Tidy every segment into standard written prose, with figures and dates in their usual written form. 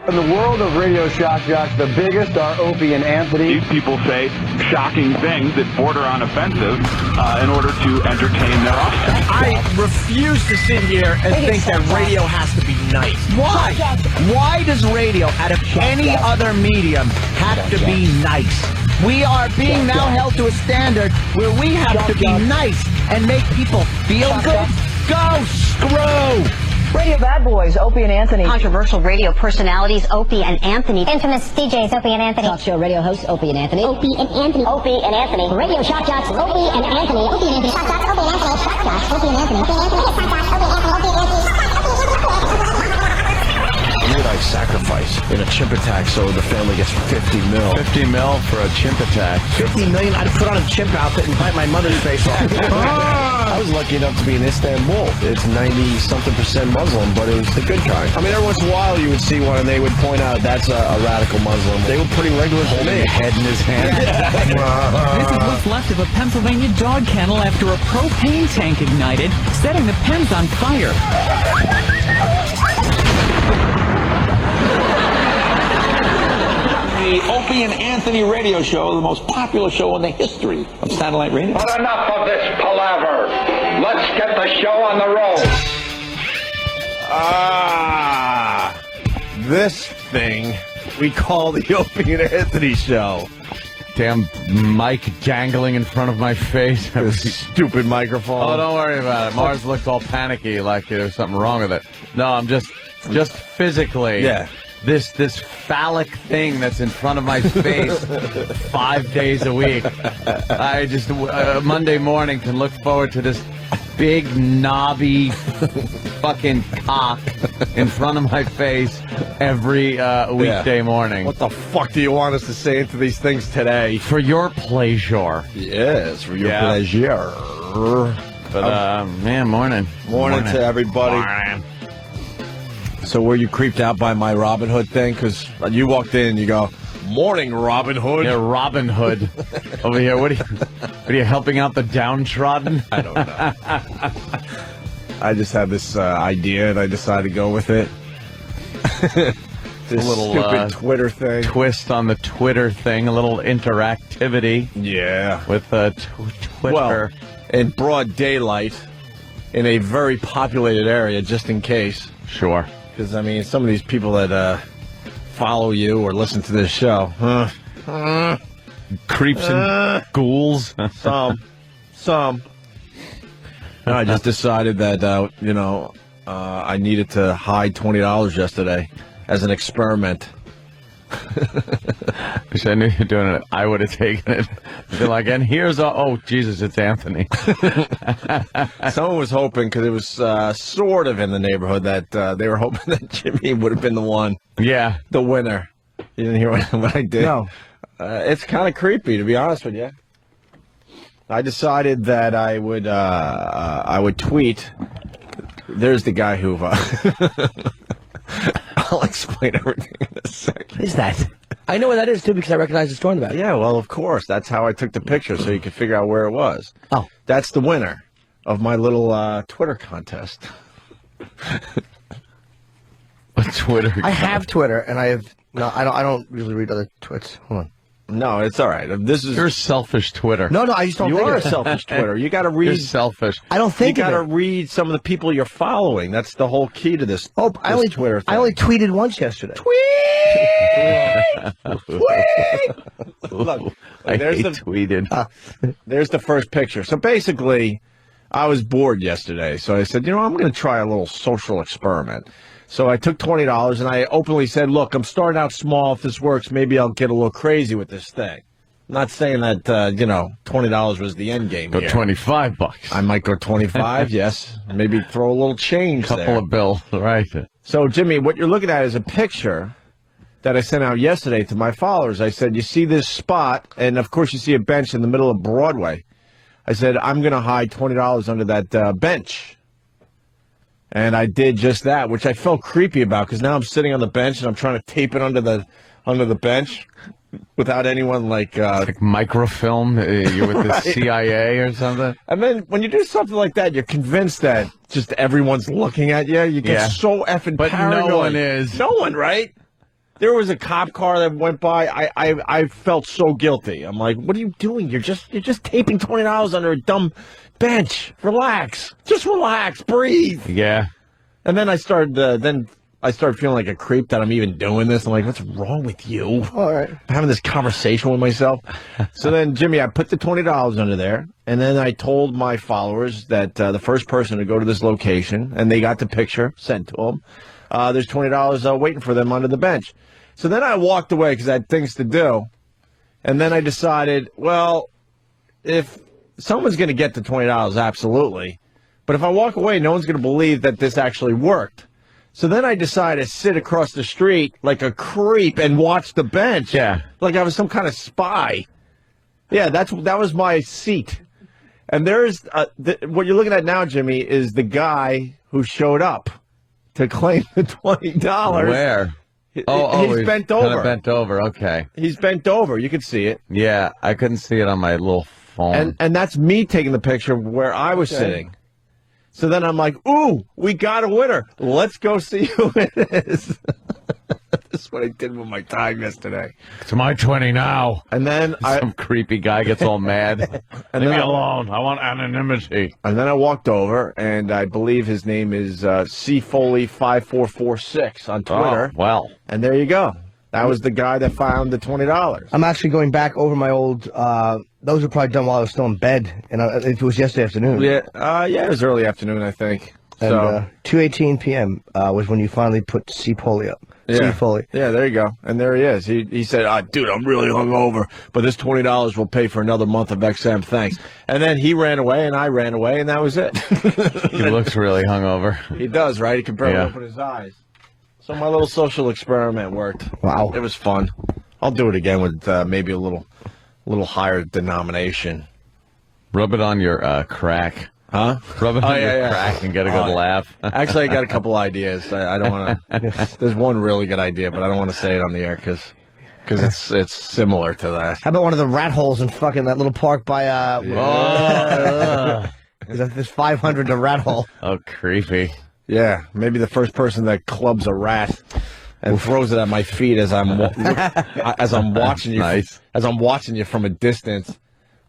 In the world of radio shock jocks, the biggest are Opie and Anthony. These people say shocking things that border on offensive in order to entertain their audience. I refuse to sit here and think that radio has to be nice. Why? Why does radio, out of any other medium, have to be nice? We are being now held to a standard where we have to be nice and make people feel good. Go screw! Radio bad boys, Opie and Anthony. Controversial radio personalities, Opie and Anthony. Infamous DJs, Opie and Anthony. Talk show radio hosts, Opie and Anthony. Opie and Anthony. Opie and Anthony. Radio shock jocks, Opie and Anthony. Opie and Anthony. Shock jocks, Opie and Anthony. Shock jocks, Opie and Anthony. Opie and Anthony. Shock jocks, Opie and Anthony. Opie and Anthony. I'd sacrifice in a chimp attack so the family gets 50 mil. 50 mil for a chimp attack. 50 million? I'd put on a chimp outfit and bite my mother's face off. I was lucky enough to be in Istanbul. It's 90-something% Muslim, but it was the good kind. I mean, every once in a while you would see one and they would point out that's a radical Muslim. They were pretty regular for me. Head in his hand. This is what's left of a Pennsylvania dog kennel after a propane tank ignited, setting the pens on fire. The Opie and Anthony radio show, the most popular show in the history of satellite radio. But enough of this palaver. Let's get the show on the road. This thing we call the Opie and Anthony show. Damn mic jangling in front of my face. This stupid microphone. Oh, don't worry about it. Mars looked all panicky like there was something wrong with it. No, I'm just physically. Yeah. This phallic thing that's in front of my face 5 days a week. I just Monday morning can look forward to this big knobby fucking cock in front of my face every weekday morning. What the fuck do you want us to say into these things today? For your pleasure. Yes, for your pleasure. But man, morning to everybody. Morning. So were you creeped out by my Robin Hood thing? Because you walked in and you go, "Morning, Robin Hood." Yeah, Robin Hood over here. What are you helping out the downtrodden? I don't know. I just had this idea and I decided to go with it. This little stupid Twitter thing. Twist on the Twitter thing. A little interactivity. Yeah. With Twitter. Well, in broad daylight, in a very populated area, just in case. Sure. Because, I mean, some of these people that follow you or listen to this show, creeps and ghouls. Some. And I just decided that, I needed to hide $20 yesterday as an experiment. Wish I knew you were doing it. I would have taken it. Be like, and here's oh Jesus, it's Anthony. Someone was hoping, because it was sort of in the neighborhood, that they were hoping that Jimmy would have been the one. Yeah, the winner. You didn't hear what I did? No. It's kind of creepy, to be honest with you. I decided that I would tweet. There's the guy who. I'll explain everything in a second. What is that? I know what that is, too, because I recognize the story about it. Yeah, well, of course. That's how I took the picture, so you could figure out where it was. Oh. That's the winner of my little Twitter contest. Twitter. I have Twitter, and I have... No, I don't usually read other tweets. Hold on. No, it's all right. You're selfish Twitter. No, I just don't think You are of it. selfish Twitter. You got to read... You're selfish. I don't think You got to of it. read some of the people you're following. That's the whole key to this, I only Twitter thing. I only tweeted once yesterday. Look, I there's hate tweeted. There's the first picture. So basically, I was bored yesterday, so I said, I'm going to try a little social experiment. So I took $20, and I openly said, look, I'm starting out small. If this works, maybe I'll get a little crazy with this thing. I'm not saying that, $20 was the end game Go here. $25. I might go 25, yes. Maybe throw a little change Couple there. of bills, right. So, Jimmy, what you're looking at is a picture that I sent out yesterday to my followers. I said, you see this spot, and, of course, you see a bench in the middle of Broadway. I said, I'm going to hide $20 under that bench. And I did just that, which I felt creepy about, because now I'm sitting on the bench and I'm trying to tape it under the bench without anyone like microfilm. You're with the Right. CIA or something. And then when you do something like that, you're convinced that just everyone's looking at you. You get so effing But paranoid. no one is. No one, right? there was a cop car that went by. I felt so guilty. I'm like, what are you doing? You're just taping $20 under a dumb bench. Relax. Just relax. Breathe. Yeah. And then I started feeling like a creep that I'm even doing this. I'm like, what's wrong with you? All right. I'm having this conversation with myself. So then, Jimmy, I put the $20 under there, and then I told my followers that the first person to go to this location, and they got the picture sent to them, there's $20 waiting for them under the bench. So then I walked away because I had things to do, and then I decided, well, if someone's going to get the $20, absolutely. But if I walk away, no one's going to believe that this actually worked. So then I decided to sit across the street like a creep and watch the bench. Yeah. Like I was some kind of spy. Yeah, that was my seat. And there's what you're looking at now, Jimmy, is the guy who showed up to claim the $20. Where? He's Kind bent over. of bent over. Okay. He's bent over. You can see it. Yeah, I couldn't see it on my little phone. And that's me taking the picture where I was sitting. So then I'm like, ooh, we got a winner. Let's go see who it is. This is what I did with my time yesterday. It's my 20 now. And then some creepy guy gets all mad. Leave me alone. I want anonymity. And then I walked over, and I believe his name is cfoley5446 on Twitter. Oh, well. And there you go. That was the guy that found the $20. I'm actually going back over my old. Those were probably done while I was still in bed, and it was yesterday afternoon. Yeah, it was early afternoon, I think. And 2:18 p.m. Was when you finally put C. Foley up. Yeah. C. Foley. Yeah, there you go. And there he is. He said, dude, I'm really hungover, but this $20 will pay for another month of XM. Thanks. And then he ran away, and I ran away, and that was it. He looks really hungover. He does, right? He can barely open his eyes. So my little social experiment worked. Wow. It was fun. I'll do it again with maybe a little higher denomination. Rub it on your crack. Huh? Rub it on your crack and get a good laugh. Actually, I got a couple ideas. I don't want to. There's one really good idea, but I don't want to say it on the air because it's similar to that. How about one of the rat holes in fucking that little park by there's 500 a rat hole. Oh, creepy. Yeah, maybe the first person that clubs a rat and throws it at my feet as I'm watching you. Nice. As I'm watching you from a distance.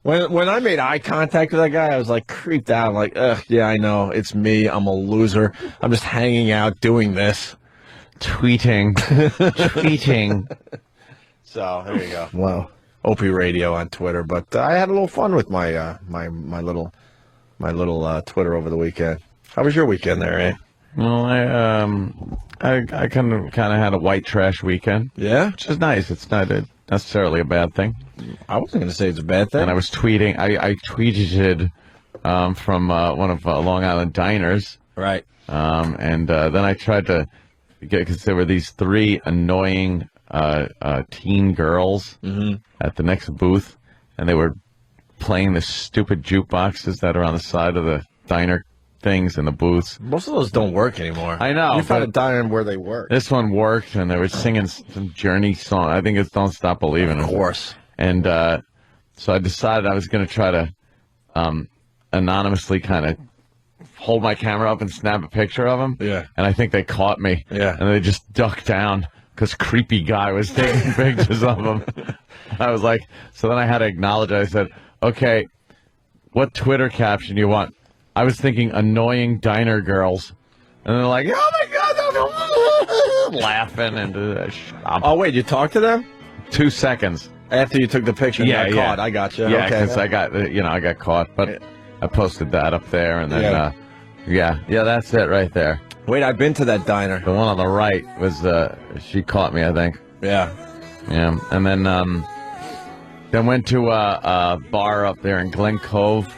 When I made eye contact with that guy, I was like creeped out. I'm like, ugh, yeah, I know, it's me. I'm a loser. I'm just hanging out doing this, tweeting. So there you go. Wow. Opie Radio on Twitter. But I had a little fun with my my little Twitter over the weekend. How was your weekend there, eh? Well, I kind of had a white trash weekend. Yeah, which is nice. It's not necessarily a bad thing. I wasn't going to say it's a bad thing. And I was tweeting. I tweeted from one of Long Island diners. Right. And then I tried to get, because there were these three annoying teen girls at the next booth, and they were playing the stupid jukeboxes that are on the side of the diner things in the booths. Most of those don't work anymore. I know. You found a diner where they work. This one worked, and they were singing some Journey song. I think it's "Don't Stop Believing." Of course. And so I decided I was going to try to anonymously kind of hold my camera up and snap a picture of them. Yeah. And I think they caught me. Yeah. And they just ducked down because creepy guy was taking pictures of them. I was like, so then I had to acknowledge it. I said, okay, what Twitter caption you want? I was thinking annoying diner girls. And they're like, oh my God, laughing and oh, wait, you talked to them? 2 seconds. After you took the picture and got caught. I got you. Yeah, okay. because I got caught. But I posted that up there, and then, yeah, that's it right there. Wait, I've been to that diner. The one on the right was, she caught me, I think. Yeah. Yeah, and then went to a bar up there in Glen Cove,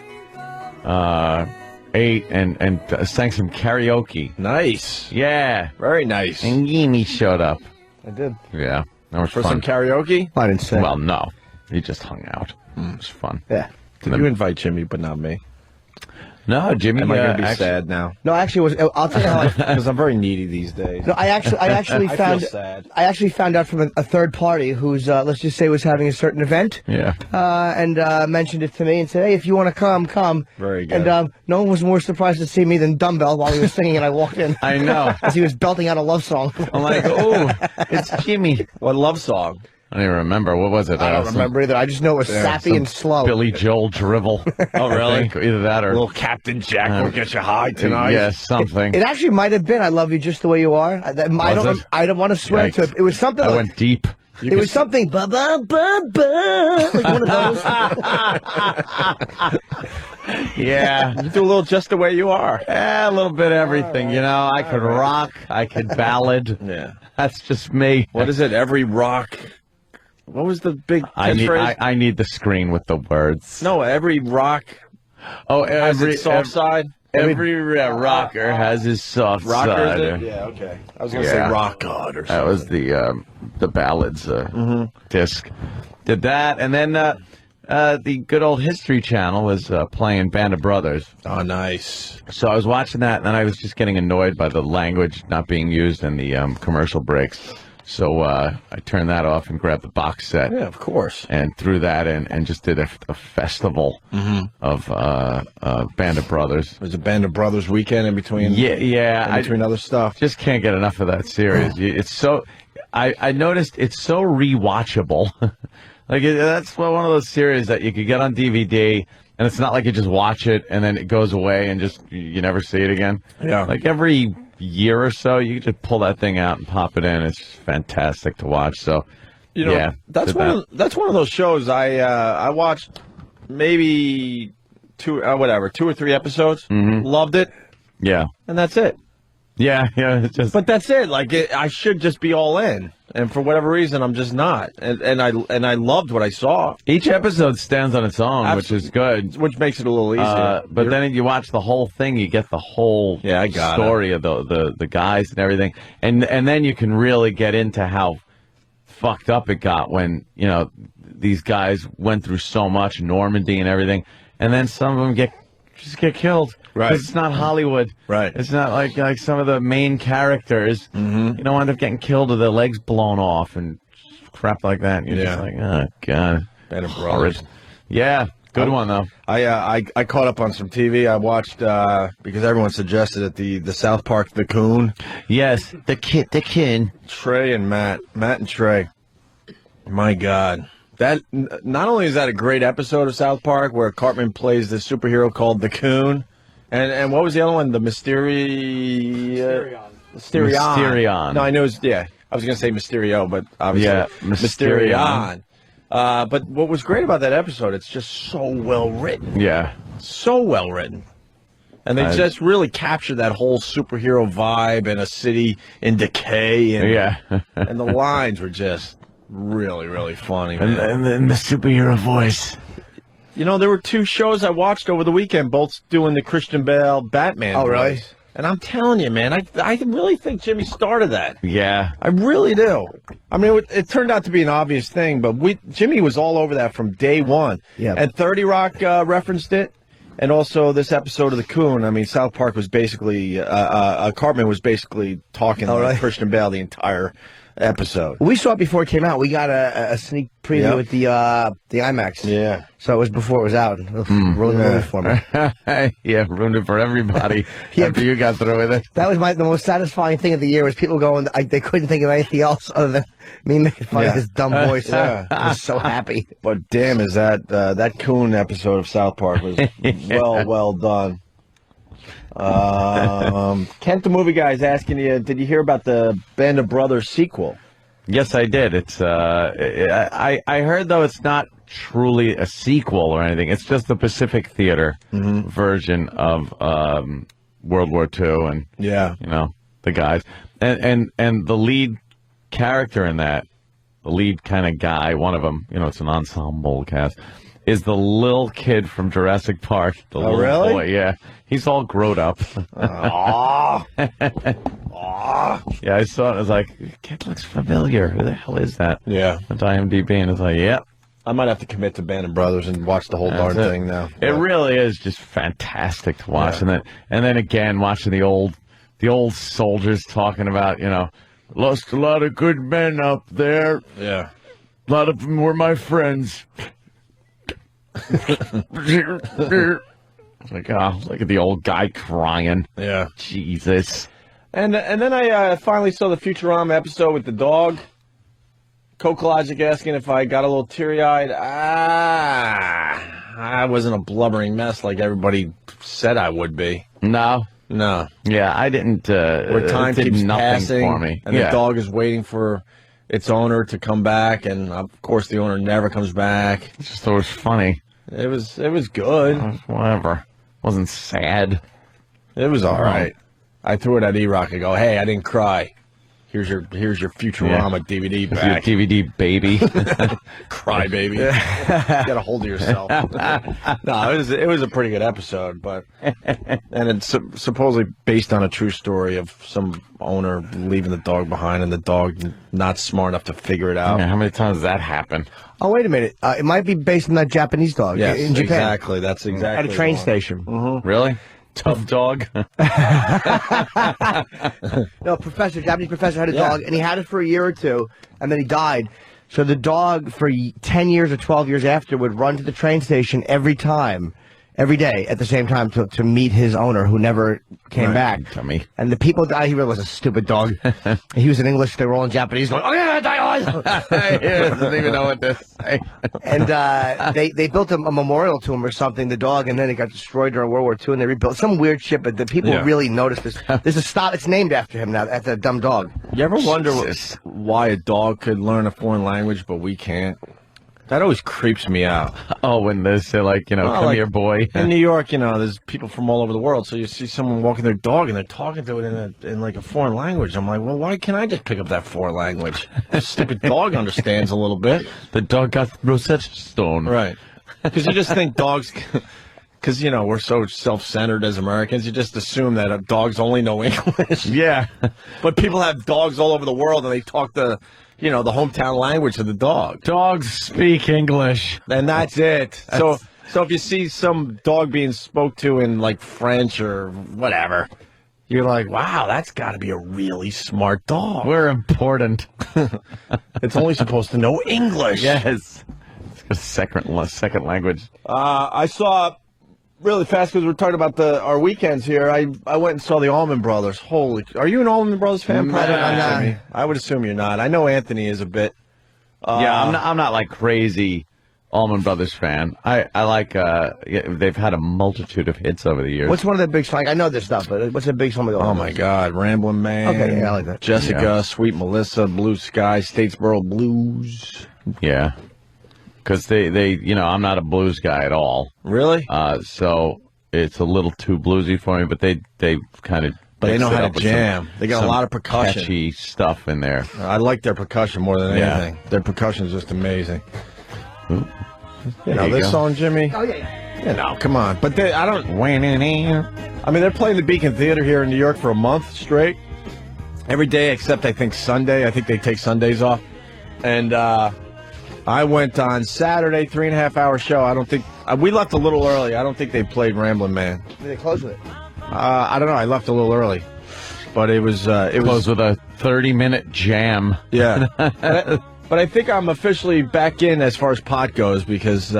ate and sang some karaoke. Nice. Yeah. Very nice. And Yimi showed up. I did. Yeah. That was For fun. some karaoke? I didn't say. Well, no. He just hung out. It was fun. Yeah. Did you invite Jimmy, but not me? No, Jimmy. Am I going to be sad now? No, actually, it was. I'll tell you how. Because I'm very needy these days. No, I actually found. feel sad. I actually found out from a third party who's, let's just say, was having a certain event. Yeah. And mentioned it to me and said, "Hey, if you want to come." Very good. And no one was more surprised to see me than Dumbbell while he was singing, and I walked in. I know. As he was belting out a love song. I'm like, oh, it's Jimmy. What love song? I don't even remember. What was it? I don't remember either. I just know it was sappy and slow. Billy Joel drivel. Oh, really? Either that or Little Captain Jack will get you high tonight. Yes, something. It actually might have been "I Love You Just the Way You Are." I don't want to swear to it. It was something. I like, went deep. It was something ba ba ba ba, like one of those. Yeah. You do a little Just the Way You Are. Yeah, a little bit of everything. You know, I could rock. I could ballad. Yeah. That's just me. What is it? Every rock. What was the big catchphrase? I need the screen with the words. No, every rock Oh, has its soft side. Every rocker has his soft Rocker, side. is it? Yeah, okay. I was going to say rock god or something. That was the ballads disc. Did that, and then the good old History Channel was playing Band of Brothers. Oh, nice. So I was watching that, and then I was just getting annoyed by the language not being used in the commercial breaks. So I turned that off and grabbed the box set. Yeah, of course. And threw that in and just did a festival of Band of Brothers. There's a Band of Brothers weekend in between. Yeah. In between other stuff. Just can't get enough of that series. It's so. I noticed it's so rewatchable. That's one of those series that you could get on DVD, and it's not like you just watch it and then it goes away and just you never see it again. Yeah. Like every year or so, you can just pull that thing out and pop it in. It's fantastic to watch. So, yeah, that's one of those shows I watched maybe two or three episodes. Loved it. Yeah, and that's it. Yeah. But that's it. Like I should just be all in, and for whatever reason, I'm just not. And I loved what I saw. Each episode stands on its own, which is good, which makes it a little easier. But then you watch the whole thing, you get the whole story of the guys and everything, and then you can really get into how fucked up it got when these guys went through so much, Normandy and everything, and then some of them get killed. Right. It's not Hollywood. Right. It's not like some of the main characters, end up getting killed or their legs blown off and crap like that. And you're just like, oh, God. Band of Brothers. Yeah. Good one, though. I caught up on some TV. I watched, because everyone suggested it, the South Park The Coon. Yes. The Kin. Trey and Matt. Matt and Trey. My God. That not only is that a great episode of South Park where Cartman plays this superhero called the Coon, and what was the other one? The Mysterion. No, I know. I was going to say Mysterio, but obviously Mysterion. But what was great about that episode? It's just so well written. Yeah, so well written, and they just really captured that whole superhero vibe in a city in decay. And, and the lines were just really, really funny, man. And then the superhero voice. There were two shows I watched over the weekend, both doing the Christian Bale Batman. Oh, really? voice. And I'm telling you, man, I really think Jimmy started that. Yeah. I really do. I mean, it turned out to be an obvious thing, but Jimmy was all over that from day one. Yeah. And 30 Rock referenced it. And also this episode of The Coon, I mean, South Park was basically, Cartman was basically talking like Christian Bale the entire episode. We saw it before it came out. We got a sneak preview with the IMAX. Yeah. So it was before it was out. Ruined the movie for me. Yeah, ruined it for everybody after you got through with it. That was the most satisfying thing of the year was people going, they couldn't think of anything else other than me making fun of this dumb voice. I was so happy. But damn, is that Coon episode of South Park was well done. Kent the Movie Guy is asking you, did you hear about the Band of Brothers sequel? Yes, I did. It's I heard, though, it's not truly a sequel or anything. It's just the Pacific Theater version of World War II and the guys and the lead character in that, the lead kind of guy, one of them, it's an ensemble cast, is the little kid from Jurassic Park. The little really? boy, yeah. He's all grown up. Aww. Yeah, I saw it. I was like, kid looks familiar. Who the hell is that? Yeah. Went to IMDb and it's like, yep. I might have to commit to Band of Brothers and watch the whole darn thing now. It really is just fantastic to watch, and then again watching the old soldiers talking about, lost a lot of good men up there. Yeah, a lot of them were my friends. Like, oh, look at the old guy crying. Yeah, Jesus. And then I finally saw the Futurama episode with the dog. Kokologic asking if I got a little teary-eyed. I wasn't a blubbering mess like everybody said I would be. No. Yeah, I didn't. Where time keeps nothing passing, for me. And the dog is waiting for its owner to come back, and of course the owner never comes back. It just was funny. It was good. Whatever. Wasn't sad. It was all right. I threw it at E-Rock and go, "Hey, I didn't cry. Here's your Futurama DVD back. Your DVD baby." Cry baby. Get a hold of yourself. No, it was a pretty good episode, and it's supposedly based on a true story of some owner leaving the dog behind and the dog not smart enough to figure it out. Yeah, how many times does that happen? Oh, wait a minute. It might be based on that Japanese dog in Japan. Exactly. That's exactly at a train station. Mm-hmm. Really? Tough dog. No, Japanese professor had a dog, and he had it for a year or two, and then he died. So the dog, for 10 years or 12 years after, would run to the train station every day at the same time to meet his owner, who never came back. Tummy. And the people died. He really was a stupid dog. He was in English. They were all in Japanese. Going, "Oh yeah, die!" Doesn't even know what to say. And they built a memorial to him or something, the dog, and then it got destroyed during World War II, and they rebuilt some weird shit. But the people really noticed this. There's a stop. It's named after him now. After the dumb dog. You ever wonder why a dog could learn a foreign language but we can't? That always creeps me out. Oh, when they say, come here, boy. In New York, there's people from all over the world, so you see someone walking their dog and they're talking to it in a foreign language. I'm like, well, why can't I just pick up that foreign language? The stupid dog understands a little bit. The dog got Rosetta Stone. Right. Because you just think dogs... Because, we're so self-centered as Americans, you just assume that dogs only know English. Yeah. But people have dogs all over the world, and they talk the hometown language of the dog. Dogs speak English. And that's it. So if you see some dog being spoke to in, French or whatever, you're like, wow, that's got to be a really smart dog. We're important. It's only supposed to know English. Yes. It's a second language. I saw... Really fast, because we're talking about our weekends here. I went and saw the Allman Brothers. Are you an Allman Brothers fan? I would assume you're not. I know Anthony is a bit. Yeah, I'm not like crazy Allman Brothers fan. I like. They've had a multitude of hits over the years. What's one of the big songs? I know this stuff, but what's the big song? Oh my God, Ramblin' Man. Okay, yeah, I like that. Jessica, Sweet Melissa, Blue Sky, Statesboro Blues. Yeah. Because they, I'm not a blues guy at all. Really? So it's a little too bluesy for me. But they kind of. But they know how to jam. They got a lot of percussion, catchy stuff in there. I like their percussion more than anything. Their percussion is just amazing. Ooh. This song, Jimmy. Oh yeah. Come on. But I don't. I mean, they're playing the Beacon Theater here in New York for a month straight, every day except I think Sunday. I think they take Sundays off, and. I went on Saturday, 3.5-hour show. I don't think we left a little early. I don't think they played Ramblin' Man. Did they close with it? I don't know. I left a little early, but it was closed with a 30-minute jam. Yeah, but I think I'm officially back in as far as pot goes because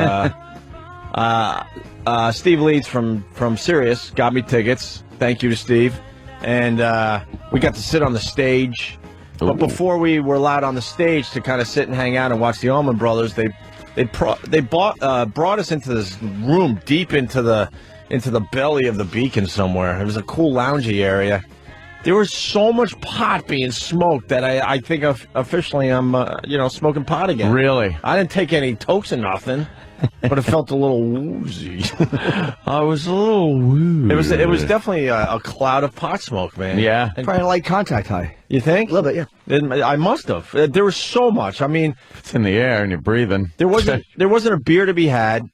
Steve Leeds from Sirius got me tickets. Thank you to Steve, and we got to sit on the stage. But before we were allowed on the stage to kind of sit and hang out and watch the Allman Brothers, they brought us into this room deep into the belly of the Beacon somewhere. It was a cool loungy area. There was so much pot being smoked that I think officially I'm smoking pot again. Really? I didn't take any tokes or nothing. But it felt a little woozy. I was a little woozy. It was definitely a cloud of pot smoke, man. Yeah. Probably a light contact high. You think? A little bit, yeah. I must have. There was so much. I mean, it's in the air and you're breathing. There wasn't a beer to be had.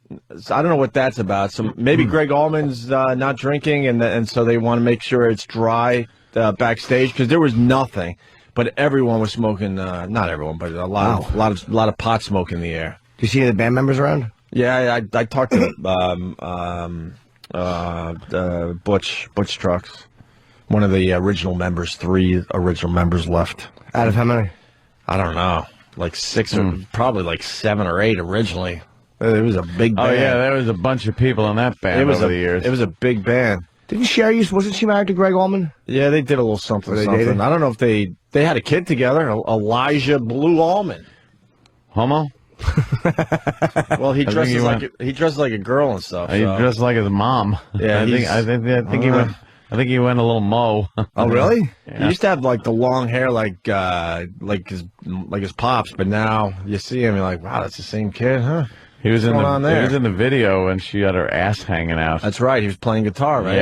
I don't know what that's about. So maybe Greg Allman's not drinking, and so they want to make sure it's dry backstage because there was nothing. But everyone was smoking. Not everyone, but a lot of pot smoke in the air. Do you see any of the band members around? Yeah, I talked to Butch Trucks, one of the original members. 3 original members left. Out of how many? I don't know, like 6 or probably like 7 or 8 originally. It was a big band. Oh yeah, there was a bunch of people in that band over the years. It was a big band. Didn't Cher wasn't she married to Greg Allman? Yeah, they did a little something. Dated? I don't know if they had a kid together. Elijah Blue Allman. Homo? Well, he dresses like a girl and stuff. He dressed like his mom. Yeah, I think he went. I think he went a little Mo. Oh, really? Yeah. He used to have like the long hair, like his pops, but now you see him, you're like, wow, that's the same kid, huh? He was in the video, and she had her ass hanging out. That's right. He was playing guitar, right?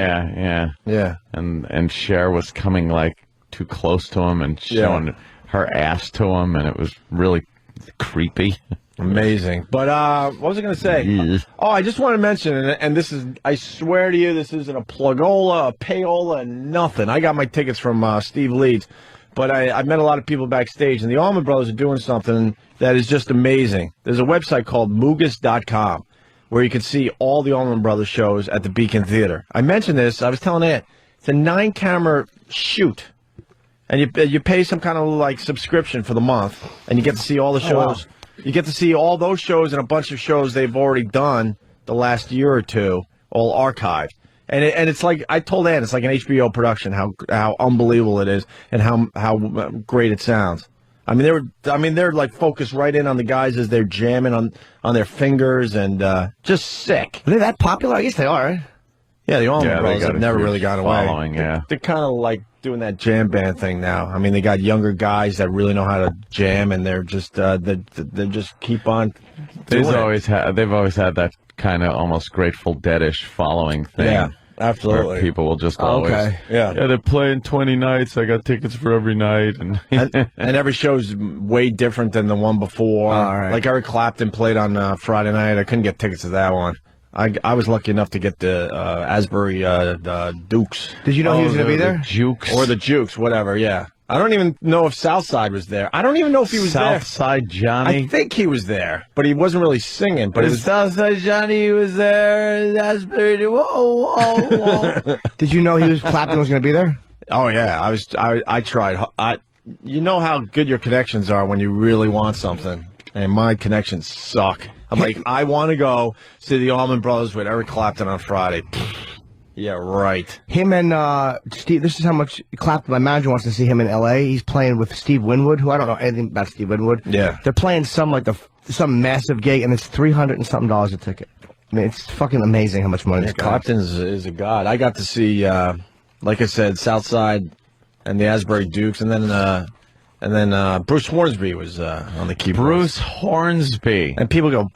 Yeah. And Cher was coming like too close to him and showing her ass to him, and it was really creepy. Amazing. But what was I going to say? Oh, I just want to mention, and this is, I swear to you, this isn't a plugola, a payola, nothing. I got my tickets from Steve Leeds, but I met a lot of people backstage, and the Allman Brothers are doing something that is just amazing. There's a website called Mugus.com where you can see all the Allman Brothers shows at the Beacon Theater. I mentioned this. I was telling Ed, it's a 9-camera shoot. And you pay some kind of like subscription for the month, and you get to see all the shows. Wow. You get to see all those shows and a bunch of shows they've already done the last year or two, all archived. And it's like, I told Ann, it's like an HBO production, how unbelievable it is and how great it sounds. I mean they're like focused right in on the guys as they're jamming on their fingers and just sick. Are they that popular? I guess they are, right? Yeah, the Allman Brothers have never really gone away. Following, They're kind of like doing that jam band thing now. I mean, they got younger guys that really know how to jam, and they're just they just keep on. They've always had that kind of almost Grateful Dead-ish following thing. Yeah, absolutely. Where people will just always, yeah, they're playing 20 nights. I got tickets for every night, and every show's way different than the one before. Right. Like Eric Clapton played on Friday night. I couldn't get tickets to that one. I was lucky enough to get the Asbury Dukes. Did you know he was going to be there? Jukes. Or the Jukes, whatever, yeah. I don't even know if Southside was there. I don't even know if he was there. Southside Johnny? I think he was there, but he wasn't really singing. But it was Southside Johnny was there. Asbury, whoa. Did you know Clapton was going to be there? Oh, yeah. I tried. You know how good your connections are when you really want something. And my connections suck. I'm like, I want to go see the Allman Brothers with Eric Clapton on Friday. Yeah, right. Him and Steve, this is how much Clapton, my manager, wants to see him in L.A. He's playing with Steve Winwood, who I don't know anything about Steve Winwood. Yeah. They're playing some massive gig, and it's $300 and something a ticket. I mean, it's fucking amazing how much money this guy has. Clapton is a god. I got to see, like I said, Southside and the Asbury Dukes, and then Bruce Hornsby was on the keyboard. Bruce Hornsby. And people go,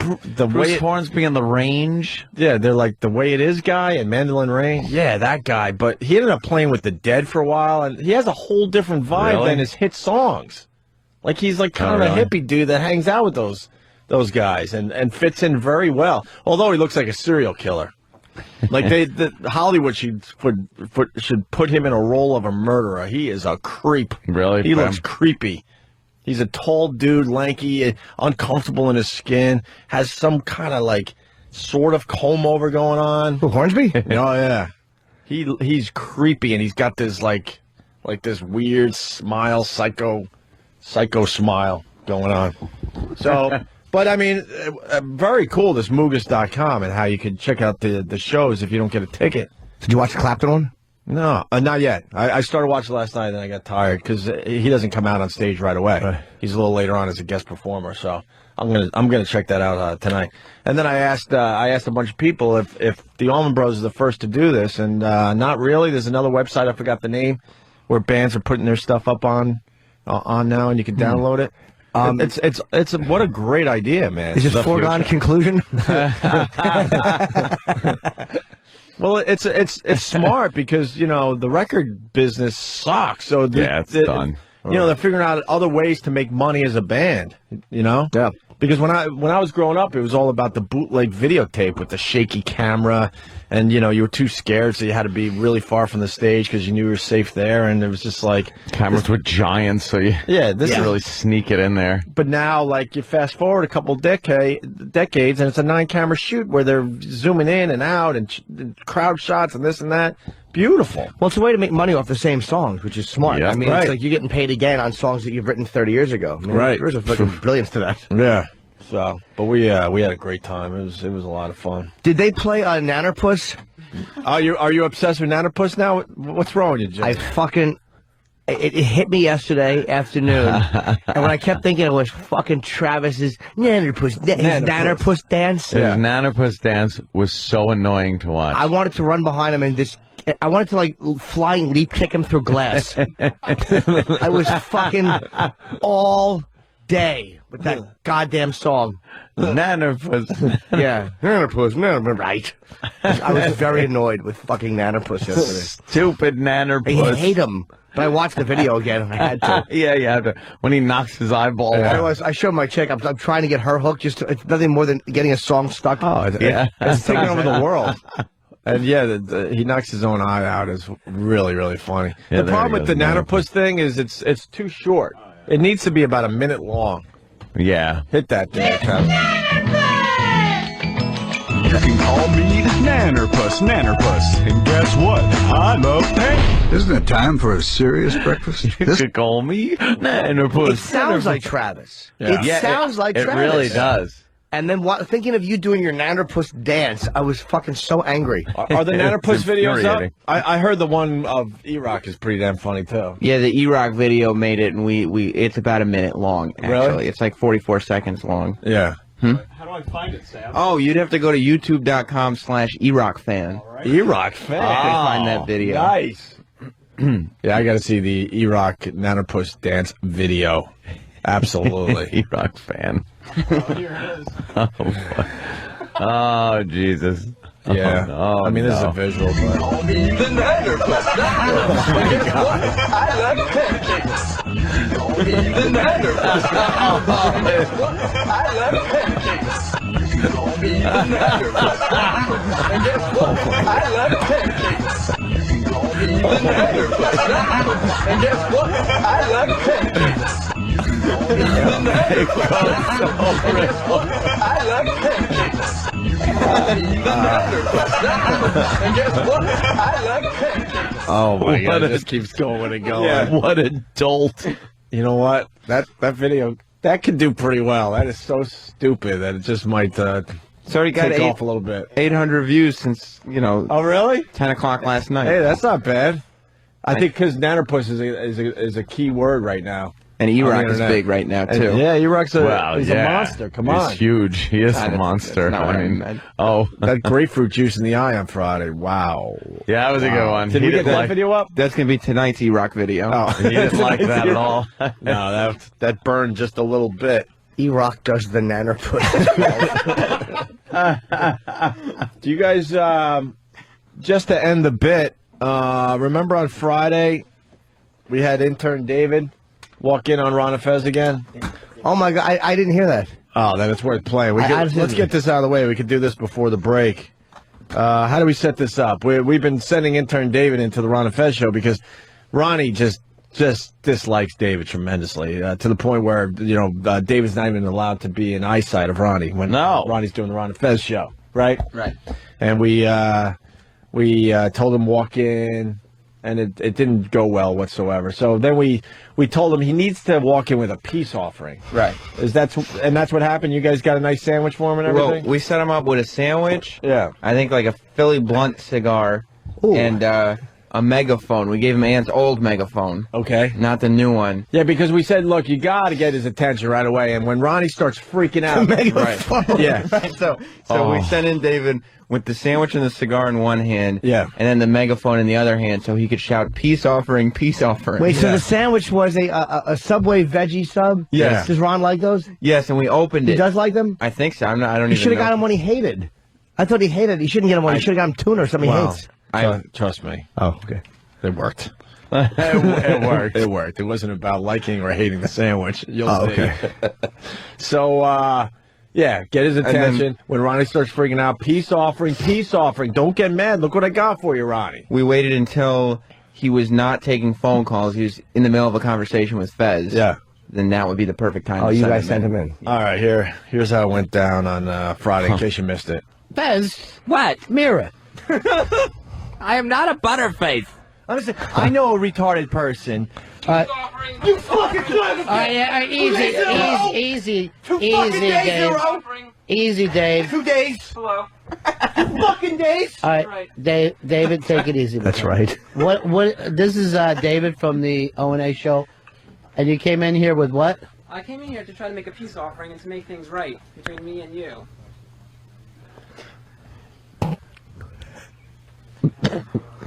Bruce Hornsby on the Range? Yeah, they're like the Way It Is guy and Mandolin Rain. Yeah, that guy. But he ended up playing with the Dead for a while, and he has a whole different vibe than his hit songs. Like, he's like kind of a hippie dude that hangs out with those guys and fits in very well. Although he looks like a serial killer. Like Hollywood should put him in a role of a murderer. He is a creep. Really? He looks creepy. He's a tall dude, lanky, uncomfortable in his skin, has some kind of like sort of comb over going on. Who, Hornsby? Oh yeah. He's creepy, and he's got this like this weird smile, psycho smile going on. So but, I mean, very cool, this Mugus.com, and how you can check out the shows if you don't get a ticket. Did you watch the Clapton one? No, not yet. I started watching last night, and then I got tired, because he doesn't come out on stage right away. Right. He's a little later on as a guest performer, so I'm gonna check that out tonight. And then I asked a bunch of people if the Allman Brothers are the first to do this, and not really. There's another website, I forgot the name, where bands are putting their stuff up on now, and you can download it. It's what a great idea, man. Is this foregone conclusion? Well, it's smart because the record business sucks. So it's done. They're figuring out other ways to make money as a band. Yeah. Because when I was growing up, it was all about the bootleg videotape with the shaky camera, and you were too scared, so you had to be really far from the stage because you knew you were safe there, and it was just like cameras were giant, so you really sneak it in there. But now, like, you fast forward a couple decades, and it's a 9-camera shoot where they're zooming in and out and crowd shots and this and that. Beautiful. Well, it's a way to make money off the same songs, which is smart. Yeah, I mean, it's like you're getting paid again on songs that you've written 30 years ago. I mean, Right. There's a fucking brilliance to that. Yeah. So, but we had a great time. It was a lot of fun. Did they play Nannerpuss? Are you obsessed with Nannerpuss now? What's wrong with you, Jim? It hit me yesterday afternoon, and when I kept thinking it was fucking Travis's Nannerpuss dance. His Nannerpuss dance was so annoying to watch. I wanted to run behind him and I wanted to, like, flying leap kick him through glass. I was fucking all day with that goddamn song. Nannerpuss. Yeah. Nannerpuss, right. I was very annoyed with fucking Nannerpuss yesterday. Stupid Nannerpuss. I hate him. But I watched the video again and I had to. Yeah, you have to. When he knocks his eyeball out. I showed my chick. I'm trying to get her hooked. It's nothing more than getting a song stuck. It's taking over the world. And he knocks his own eye out. Is really, really funny. Yeah, the problem with the Nannerpuss thing is it's too short. It needs to be about a minute long. Yeah. Hit that there, Travis. You can call me Nannerpuss. And guess what? I love pancakes. Isn't it time for a serious breakfast? You could call me Nannerpuss. It sounds like Travis. Yeah. It sounds like Travis. It really does. And then thinking of you doing your Nannerpuss dance, I was fucking so angry. Are the Nannerpuss videos up? infuriating. I heard the one of E-Rock is pretty damn funny too. Yeah, the E-Rock video made it, and it's about a minute long, actually. Really? It's like 44 seconds long. Yeah. How do I find it, Sam? Oh, you'd have to go to youtube.com/E-Rock-fan. Right. E-Rock fan. To find that video. Nice. Yeah, I got to see the E-Rock Nannerpuss dance video. Absolutely. E-Rock fan. Oh, here it is. Oh, Jesus. Yeah. Oh, I mean, this is a visual, but... Call me the Nannerpuss. I love pancakes. You can call me the Nannerpuss. I love pancakes. You can call me the Nannerpuss. And guess what? I love pancakes. You can call me the Nannerpuss. And guess what? I love pancakes. You can call me the Nannerpuss. I love pancakes. You can call me the Nannerpuss. And guess what? I love pancakes. Oh, my God. It just keeps going and going. Yeah, what a dolt. You know what? That video, that could do pretty well. That is so stupid that it just might It's already got take off a little bit. 800 views since, Oh, really? 10 o'clock last night. Hey, that's not bad. I think because Nannerpuss is a key word right now. And E-Rock is big right now, too. And, yeah, E-Rock's a a monster. Come on. He's huge. He is a monster. That's not what I mean, I meant. That grapefruit juice in the eye on Friday. Wow. Yeah, that was a good one. Did we get that video up? That's going to be tonight's E-Rock video. Oh, He didn't like that at all. No, that burned just a little bit. E-Rock does the Nannerpuss. Do you guys, just to end the bit, remember on Friday we had intern David walk in on Ron Fez again? Oh, my God. I didn't hear that. Oh, then it's worth playing. Let's get this out of the way. We could do this before the break. How do we set this up? We've been sending intern David into the Ron Fez show because Ronnie just dislikes David tremendously to the point where David's not even allowed to be in eyesight of Ronnie when Ronnie's doing the Ron Fez show, right? Right. And we told him walk in, and it didn't go well whatsoever. So then we told him he needs to walk in with a peace offering. Right. That's what happened. You guys got a nice sandwich for him and everything. Well, we set him up with a sandwich. Yeah. I think like a Philly Blunt cigar. Ooh. And a megaphone. We gave him Ant's old megaphone. Okay. Not the new one. Yeah, because we said, look, you got to get his attention right away. And when Ronnie starts freaking out, megaphone. Yeah. Right, so we sent in David with the sandwich and the cigar in one hand. Yeah. And then the megaphone in the other hand, so he could shout peace offering, peace offering. Wait, so the sandwich was a Subway veggie sub? Yeah. Does Ron like those? Yes, and we opened it. He does like them? I think so. I don't even know. You should have got him when he hated. I thought he hated. He shouldn't get him when he should have got him tuna or something he hates. Trust me. Oh, okay. It worked. It worked. It worked. It wasn't about liking or hating the sandwich. You'll see. Okay. So, yeah, get his attention. When Ronnie starts freaking out, peace offering, peace offering. Don't get mad. Look what I got for you, Ronnie. We waited until he was not taking phone calls. He was in the middle of a conversation with Fez. Yeah. Then that would be the perfect time. Oh, to you send guys him sent in. him in. All right, here's how it went down on Friday, in case you missed it. Fez, what? Mirror. I am not a butterface. Honestly, I know a retarded person. You fucking Easy, Two fucking days in a row. Easy, Dave. 2 days. Hello. 2 fucking days. All right, David, take it easy. That's right. What? This is David from the O&A show, and you came in here with what? I came in here to try to make a peace offering and to make things right between me and you.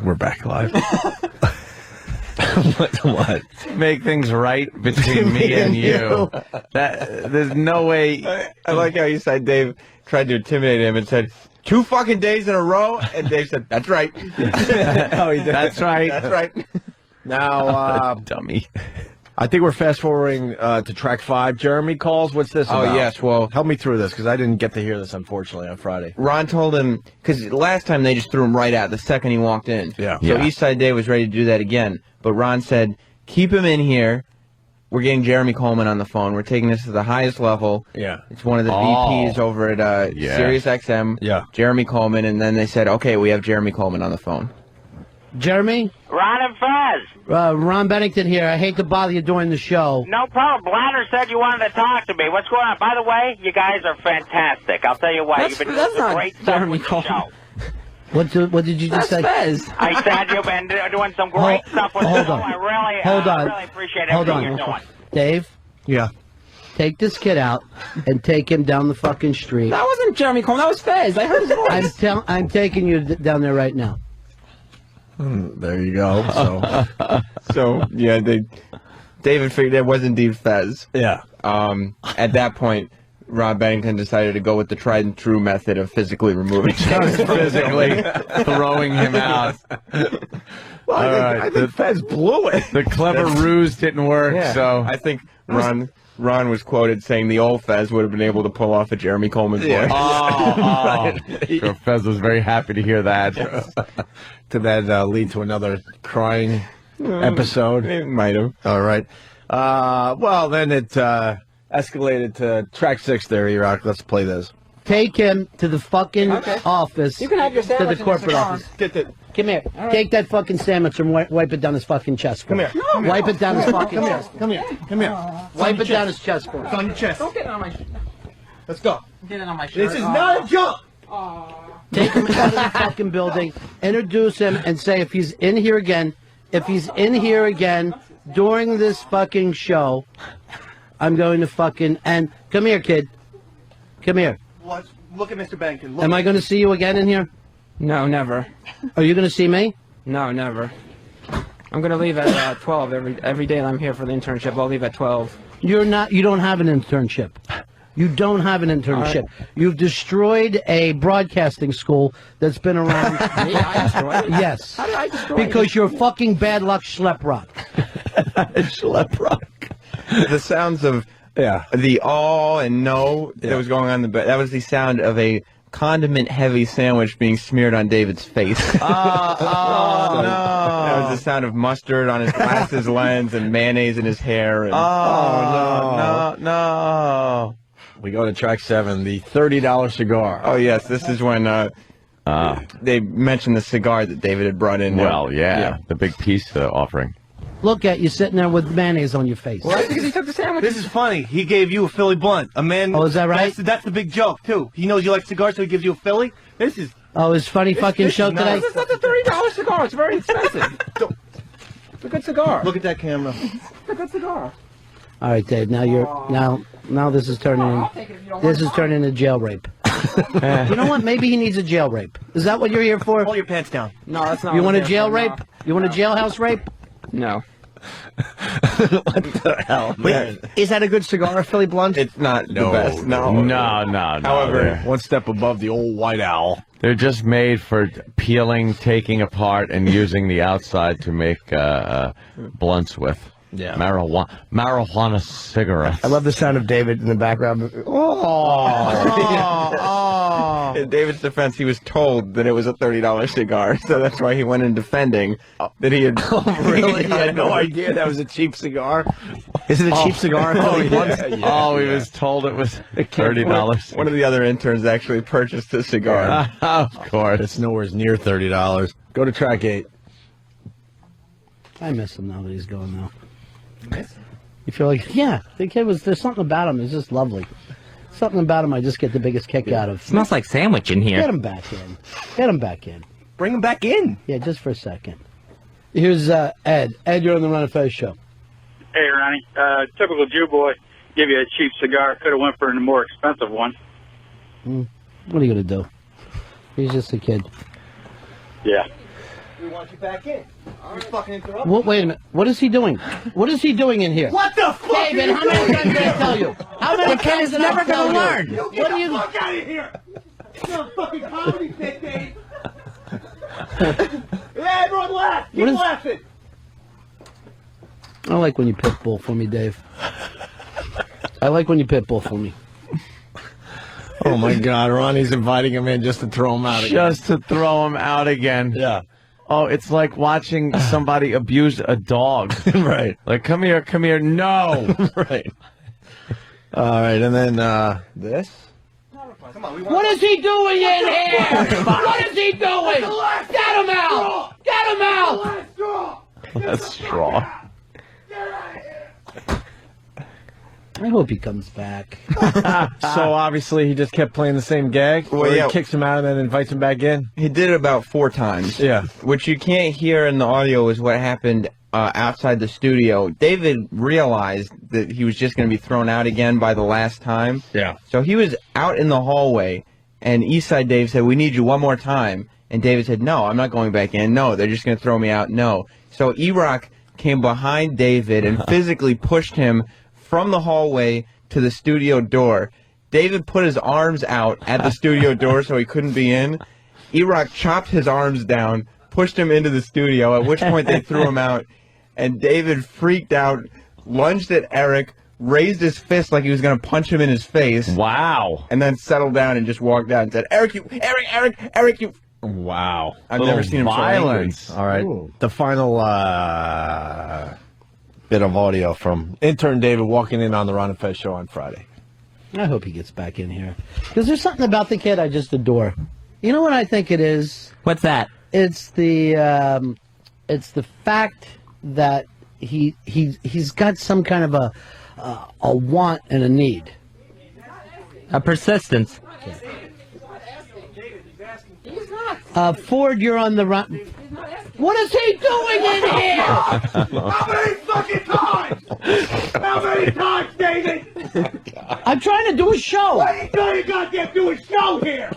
We're back live. What? Make things right between me and you. There's no way. I like how you said Dave tried to intimidate him and said 2 fucking days in a row, and Dave said, "That's right." Oh, he did. That's right. That's right. Now, dummy. I think we're fast forwarding to track 5. Jeremy calls. What's this about? Oh, yes. Well, help me through this because I didn't get to hear this, unfortunately, on Friday. Ron told him, because last time they just threw him right out the second he walked in. Yeah. So Yeah. Eastside Dave was ready to do that again. But Ron said, keep him in here. We're getting Jeremy Coleman on the phone. We're taking this to the highest level. Yeah. It's one of the VPs over at Sirius XM. Yeah. Jeremy Coleman. And then they said, okay, we have Jeremy Coleman on the phone. Jeremy? Ron and Fez. Ron Bennington here. I hate to bother you during the show. No problem. Bladder said you wanted to talk to me. What's going on? By the way, you guys are fantastic. I'll tell you what. You've been doing some great stuff with the show. What did you just say? Fez. I said you've been doing some great stuff with the show. on. I really, Hold on. I really appreciate Hold everything on. you're doing. Dave, Yeah. take this kid out and take him down the fucking street. That wasn't Jeremy Coleman. That was Fez. I heard his voice. I'm taking you down there right now. There you go. So, So, yeah, David figured it was indeed Fez. yeah. At that point, Ron Bennington decided to go with the tried and true method of physically removing him. Physically throwing him out. Well, I think Fez blew it. The clever ruse didn't work, Yeah. so I think Ron was quoted saying the old Fez would have been able to pull off a Jeremy Coleman voice. Sure, Fez was very happy to hear that. Did that lead to another crying episode? It might have. All right. Well, then it escalated to track 6 there, E-Rock. Let's play this. Take him to the fucking office. You can have your to the sandwich in corporate your cigar. office. Come here. Take that fucking sandwich and wipe it down his fucking chest for Come me. here. Wipe it down his fucking chest. Come here. Come here. Wipe it down his chest for me. It's on your chest. Don't get it on my shirt. Let's go. Get it on my shirt. This is not a jump. Take him out of the fucking building, introduce him, and say if he's in here again during this fucking show, I'm going to fucking and come here, kid. Come here. What? Look at Mr. Bennington. Look Am I going to see you again in here? No, never. Are you going to see me? No, never. I'm gonna leave at 12 every day that I'm here for the internship. I'll leave at 12. You're not. You don't have an internship. You don't have an internship. You've destroyed a broadcasting school that's been around. Me? I destroyed it? Yes. How did I destroy it? Because you're fucking bad luck schlep rock. Schlep rock. The sounds of the all and no that was going on in the bed. That was the sound of a condiment-heavy sandwich being smeared on David's face. Oh, no. That was the sound of mustard on his glasses lens and mayonnaise in his hair. And, no. We go to track 7, the $30 cigar. Oh, yes, this is when they mentioned the cigar that David had brought in. Well, yeah, the big peace offering. Look at you sitting there with mayonnaise on your face. Well, because he took the sandwich. This is funny. He gave you a Philly blunt. A man. Oh, is that right? That's the big joke too. He knows you like cigars, so he gives you a Philly. This is. Oh, his funny fucking show today. This is not a $30 cigar. It's very expensive. It's a good cigar. Look at that camera. It's a good cigar. All right, Dave. Now you're now this is turning into jail rape. You know what? Maybe he needs a jail rape. Is that what you're here for? Pull your pants down. No, that's not. You what want a I'm jail here rape? for, You want a jailhouse rape? No. What the hell, man? Is that a good cigar, Philly blunt? It's not the best. No. No. However, one step above the old White Owl. They're just made for peeling, taking apart, and using the outside to make blunts with. Yeah. Marijuana cigarettes. I love the sound of David in the background. In David's defense, he was told that it was a $30 cigar, so that's why he went in defending that he had. Really? He had no idea that was a cheap cigar. Is it a cheap cigar? He was told it was $30. One of the other interns actually purchased the cigar. Of course. It's nowhere near $30. Go to track 8. I miss him now that he's gone now. You feel like, yeah, the kid there's something about him that's just lovely. Something about him I just get the biggest kick out of. Smells like sandwich in here. Get him back in. Get him back in. Bring him back in. Yeah, just for a second. Here's Ed. Ed, you're on the Run of Fez show. Hey, Ronnie. Typical Jew boy. Give you a cheap cigar. Could have went for a more expensive one. What are you going to do? He's just a kid. Yeah. We want you back in. You're fucking interrupting. What, wait a minute. What is he doing? What is he doing in here? What the fuck? David, how many times did I tell you? How many times did I tell you? You get the fuck out of here! You're a fucking comedy pit, Dave. Yeah, everyone laugh. Keep laughing. I like when you pit bull for me, Dave. I like when you pit bull for me. Oh my God, Ronnie's inviting him in just to throw him out again. Just to throw him out again. Yeah. Oh, it's like watching somebody abuse a dog. Right. Like, come here, no. Right. All right, and then this. Come on, What is he doing in here? What is he doing? Get him out! Get him out! That's straw. I hope he comes back. So obviously he just kept playing the same gag. Well, or yeah. he kicks him out and then invites him back in. He did it about 4 times. Yeah. What you can't hear in the audio is what happened outside the studio. David realized that he was just going to be thrown out again by the last time. Yeah. So he was out in the hallway, and Eastside Dave said, "We need you one more time." And David said, "No, I'm not going back in. No, they're just going to throw me out. No." So E-Rock came behind David and physically pushed him from the hallway to the studio door. David put his arms out at the studio door so he couldn't be in. E-Rock chopped his arms down, pushed him into the studio, at which point they threw him out. And David freaked out, lunged at Eric, raised his fist like he was going to punch him in his face. Wow. And then settled down and just walked out and said, Eric, you. Wow. I've never seen him violence. so All right. The final bit of audio from intern David walking in on the Ron and Fez show on Friday. I hope he gets back in here. Because there's something about the kid I just adore. You know what I think it is? What's that? It's the fact that he's got some kind of a want and a need. A persistence. Ford, you're on the run. What is he doing in here? How many fucking times? How many times, David? I'm trying to do a show. Why are you trying to goddamn do a show here?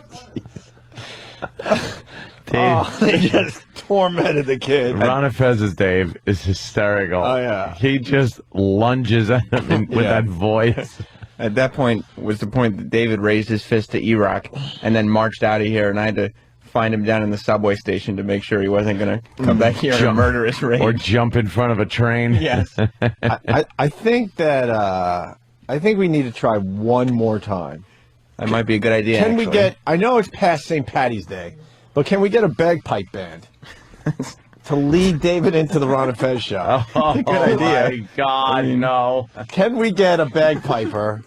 They just tormented the kid. Ron and Fez's Dave is hysterical. Oh, yeah. He just lunges at him with that voice. At that point was the point that David raised his fist to E-Rock and then marched out of here, and I had to find him down in the subway station to make sure he wasn't going to come back here in a murderous rage. Or jump in front of a train. Yes. I think that I think we need to try one more time. That might be a good idea. Can we get? I know it's past St. Patty's Day, but can we get a bagpipe band to lead David into the Ron and Fez show? Oh, good idea. My God, no. Can we get a bagpiper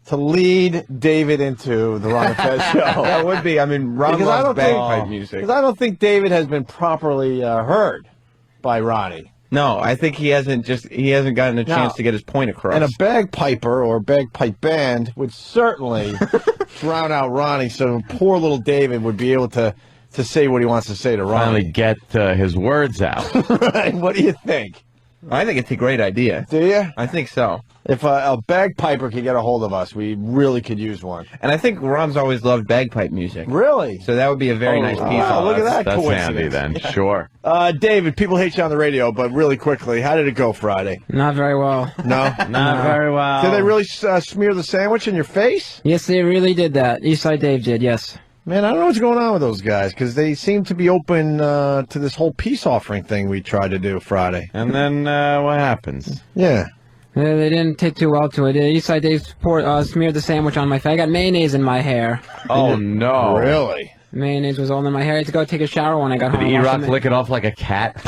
to lead David into the Ron and Fez show? That would be. I mean, Ron loves bagpipe music. Because I don't think David has been properly heard by Ronnie. No, I think he hasn't gotten a chance to get his point across. And a bagpiper or bagpipe band would certainly drown out Ronnie, so poor little David would be able to say what he wants to say to Ronnie. Finally get his words out. Right? What do you think? I think it's a great idea. Do you? I think so. If a bagpiper could get a hold of us, we really could use one. And I think Ron's always loved bagpipe music. Really? So that would be a very nice piece. Wow, look at that That's coincidence. handy then. Yeah. Sure. David, people hate you on the radio, but really quickly, how did it go Friday? Not very well. No? Not very well. Did they really smear the sandwich in your face? Yes, they really did that. Eastside Dave did, yes. Man, I don't know what's going on with those guys because they seem to be open to this whole peace offering thing we tried to do Friday. And then what happens? Yeah. They didn't take too well to it. Eastside Dave smeared the sandwich on my face. I got mayonnaise in my hair. Oh, no. Really? Mayonnaise was all in my hair. I had to go take a shower when I got home. Did E-Rock lick it off like a cat?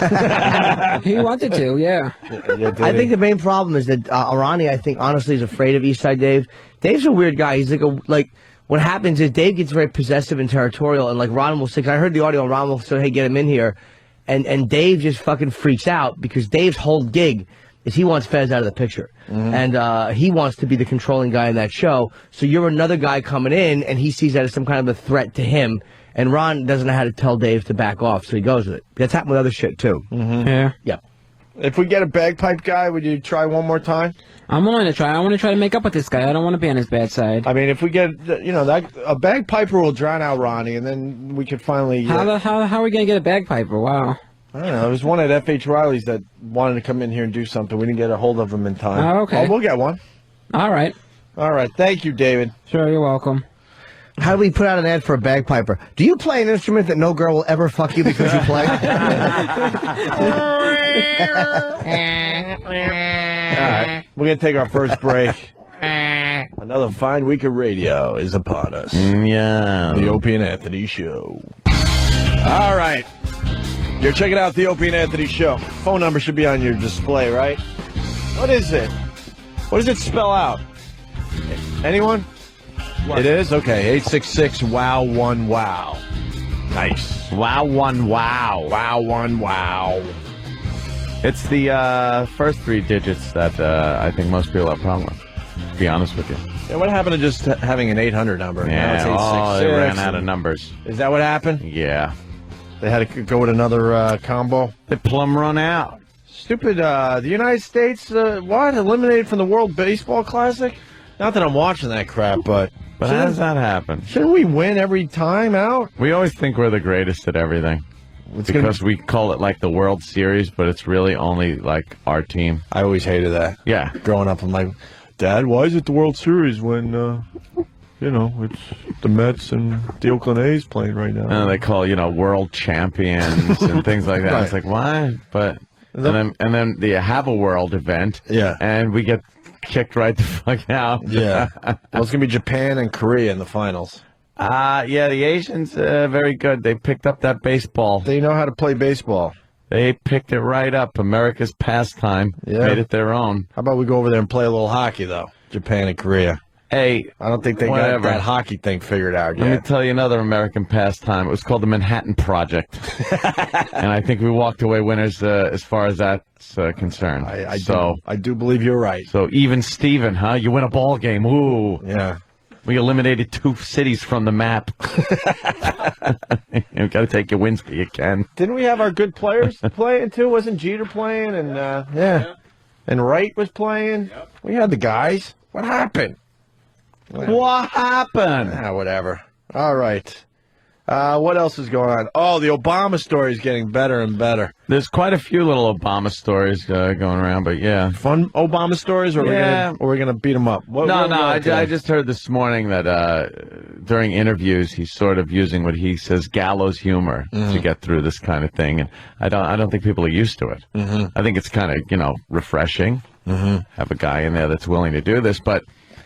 He wanted to, yeah. I think the main problem is that Arani, I think, honestly, is afraid of Eastside Dave. Dave's a weird guy. He's like what happens is Dave gets very possessive and territorial, and like Ron will say, 'cause I heard the audio, and Ron will say, hey, get him in here. And Dave just fucking freaks out because Dave's whole gig is he wants Fez out of the picture. And he wants to be the controlling guy in that show. So you're another guy coming in, and he sees that as some kind of a threat to him. And Ron doesn't know how to tell Dave to back off, so he goes with it. That's happened with other shit, too. Yeah. Yep. If we get a bagpipe guy, would you try one more time? I'm willing to try. I want to try to make up with this guy. I don't want to be on his bad side. I mean, if we get, a bagpiper will drown out Ronnie, and then we could finally... How are we going to get a bagpiper? Wow. I don't know. There was one at F.H. Riley's that wanted to come in here and do something. We didn't get a hold of him in time. Oh, okay. Oh, we'll get one. All right. All right. Thank you, David. Sure, you're welcome. How do we put out an ad for a bagpiper? Do you play an instrument that no girl will ever fuck you because you play? All right. We're going to take our first break. Another fine week of radio is upon us. Yeah. The Opie and Anthony Show. All right. You're checking out the Opie and Anthony Show. Phone number should be on your display, right? What is it? What does it spell out? Anyone? What? It is? Okay. 866-WOW-1-WOW. Nice. Wow. Wow. It's the first three digits that I think most people have a problem with, to be honest with you. Yeah, what happened to just having an 800 number? Yeah, now it's 866. they ran out of numbers. Is that what happened? Yeah. They had to go with another combo? They plumb run out. Stupid, the United States, eliminated from the World Baseball Classic? Not that I'm watching that crap, but how does that happen? Shouldn't we win every time out? We always think we're the greatest at everything. Because we call it like the World Series, but it's really only like our team. I always hated that. Yeah. Growing up, I'm like, Dad, why is it the World Series when, it's the Mets and the Oakland A's playing right now? And they call, world champions and things like that. Right. It's like, why? But and then they have a world event. Yeah. And we get kicked right the fuck out. Yeah. Well, it's going to be Japan and Korea in the finals. Yeah, the Asians, very good. They picked up that baseball. They know how to play baseball. They picked it right up. America's pastime. Yeah. Made it their own. How about we go over there and play a little hockey, though? Japan and Korea. Hey, I don't think they got that hockey thing figured out yet. Let me tell you another American pastime. It was called the Manhattan Project. And I think we walked away winners as far as that's concerned. I do believe you're right. So even Steven, huh? You win a ball game. Ooh. Yeah. We eliminated 2 cities from the map. You've got to take your wins where you can. Didn't we have our good players playing, too? Wasn't Jeter playing? And, And Wright was playing? Yep. We had the guys. What happened? What happened? Whatever. All right. What else is going on? Oh, the Obama story is getting better and better. There's quite a few little Obama stories going around, but yeah. Fun Obama stories, or are we gonna beat them up? I just heard this morning that during interviews he's sort of using what he says gallows humor to get through this kind of thing, and I don't think people are used to it. I think it's kind of refreshing. Have a guy in there that's willing to do this, but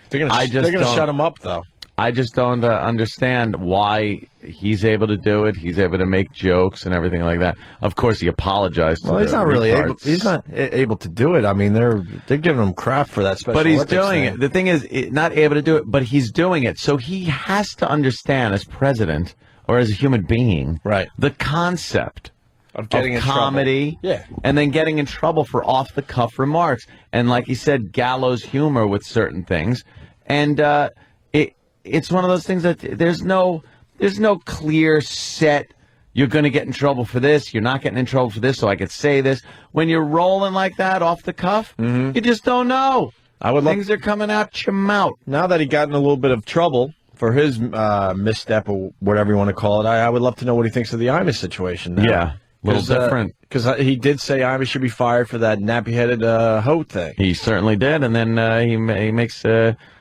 they're gonna shut him up though. I just don't understand why he's able to do it. He's able to make jokes and everything like that. Of course, he apologized. Well, he's not really able. He's not able to do it. I mean, they're giving him crap for that special. But he's Olympics doing thing. it. The thing is, not able to do it, but he's doing it. So he has to understand, as president or as a human being, right, the concept of getting in comedy, trouble. Yeah, and then getting in trouble for off-the-cuff remarks, and like he said, gallows humor with certain things, and it's one of those things that there's no clear set, you're going to get in trouble for this, you're not getting in trouble for this, so I could say this. When you're rolling like that off the cuff, you just don't know. Things are coming out your mouth. Now that he got in a little bit of trouble for his misstep or whatever you want to call it, I would love to know what he thinks of the Imus situation now. Yeah, a little different. Because he did say Imus should be fired for that nappy-headed hoe thing. He certainly did, and then he makes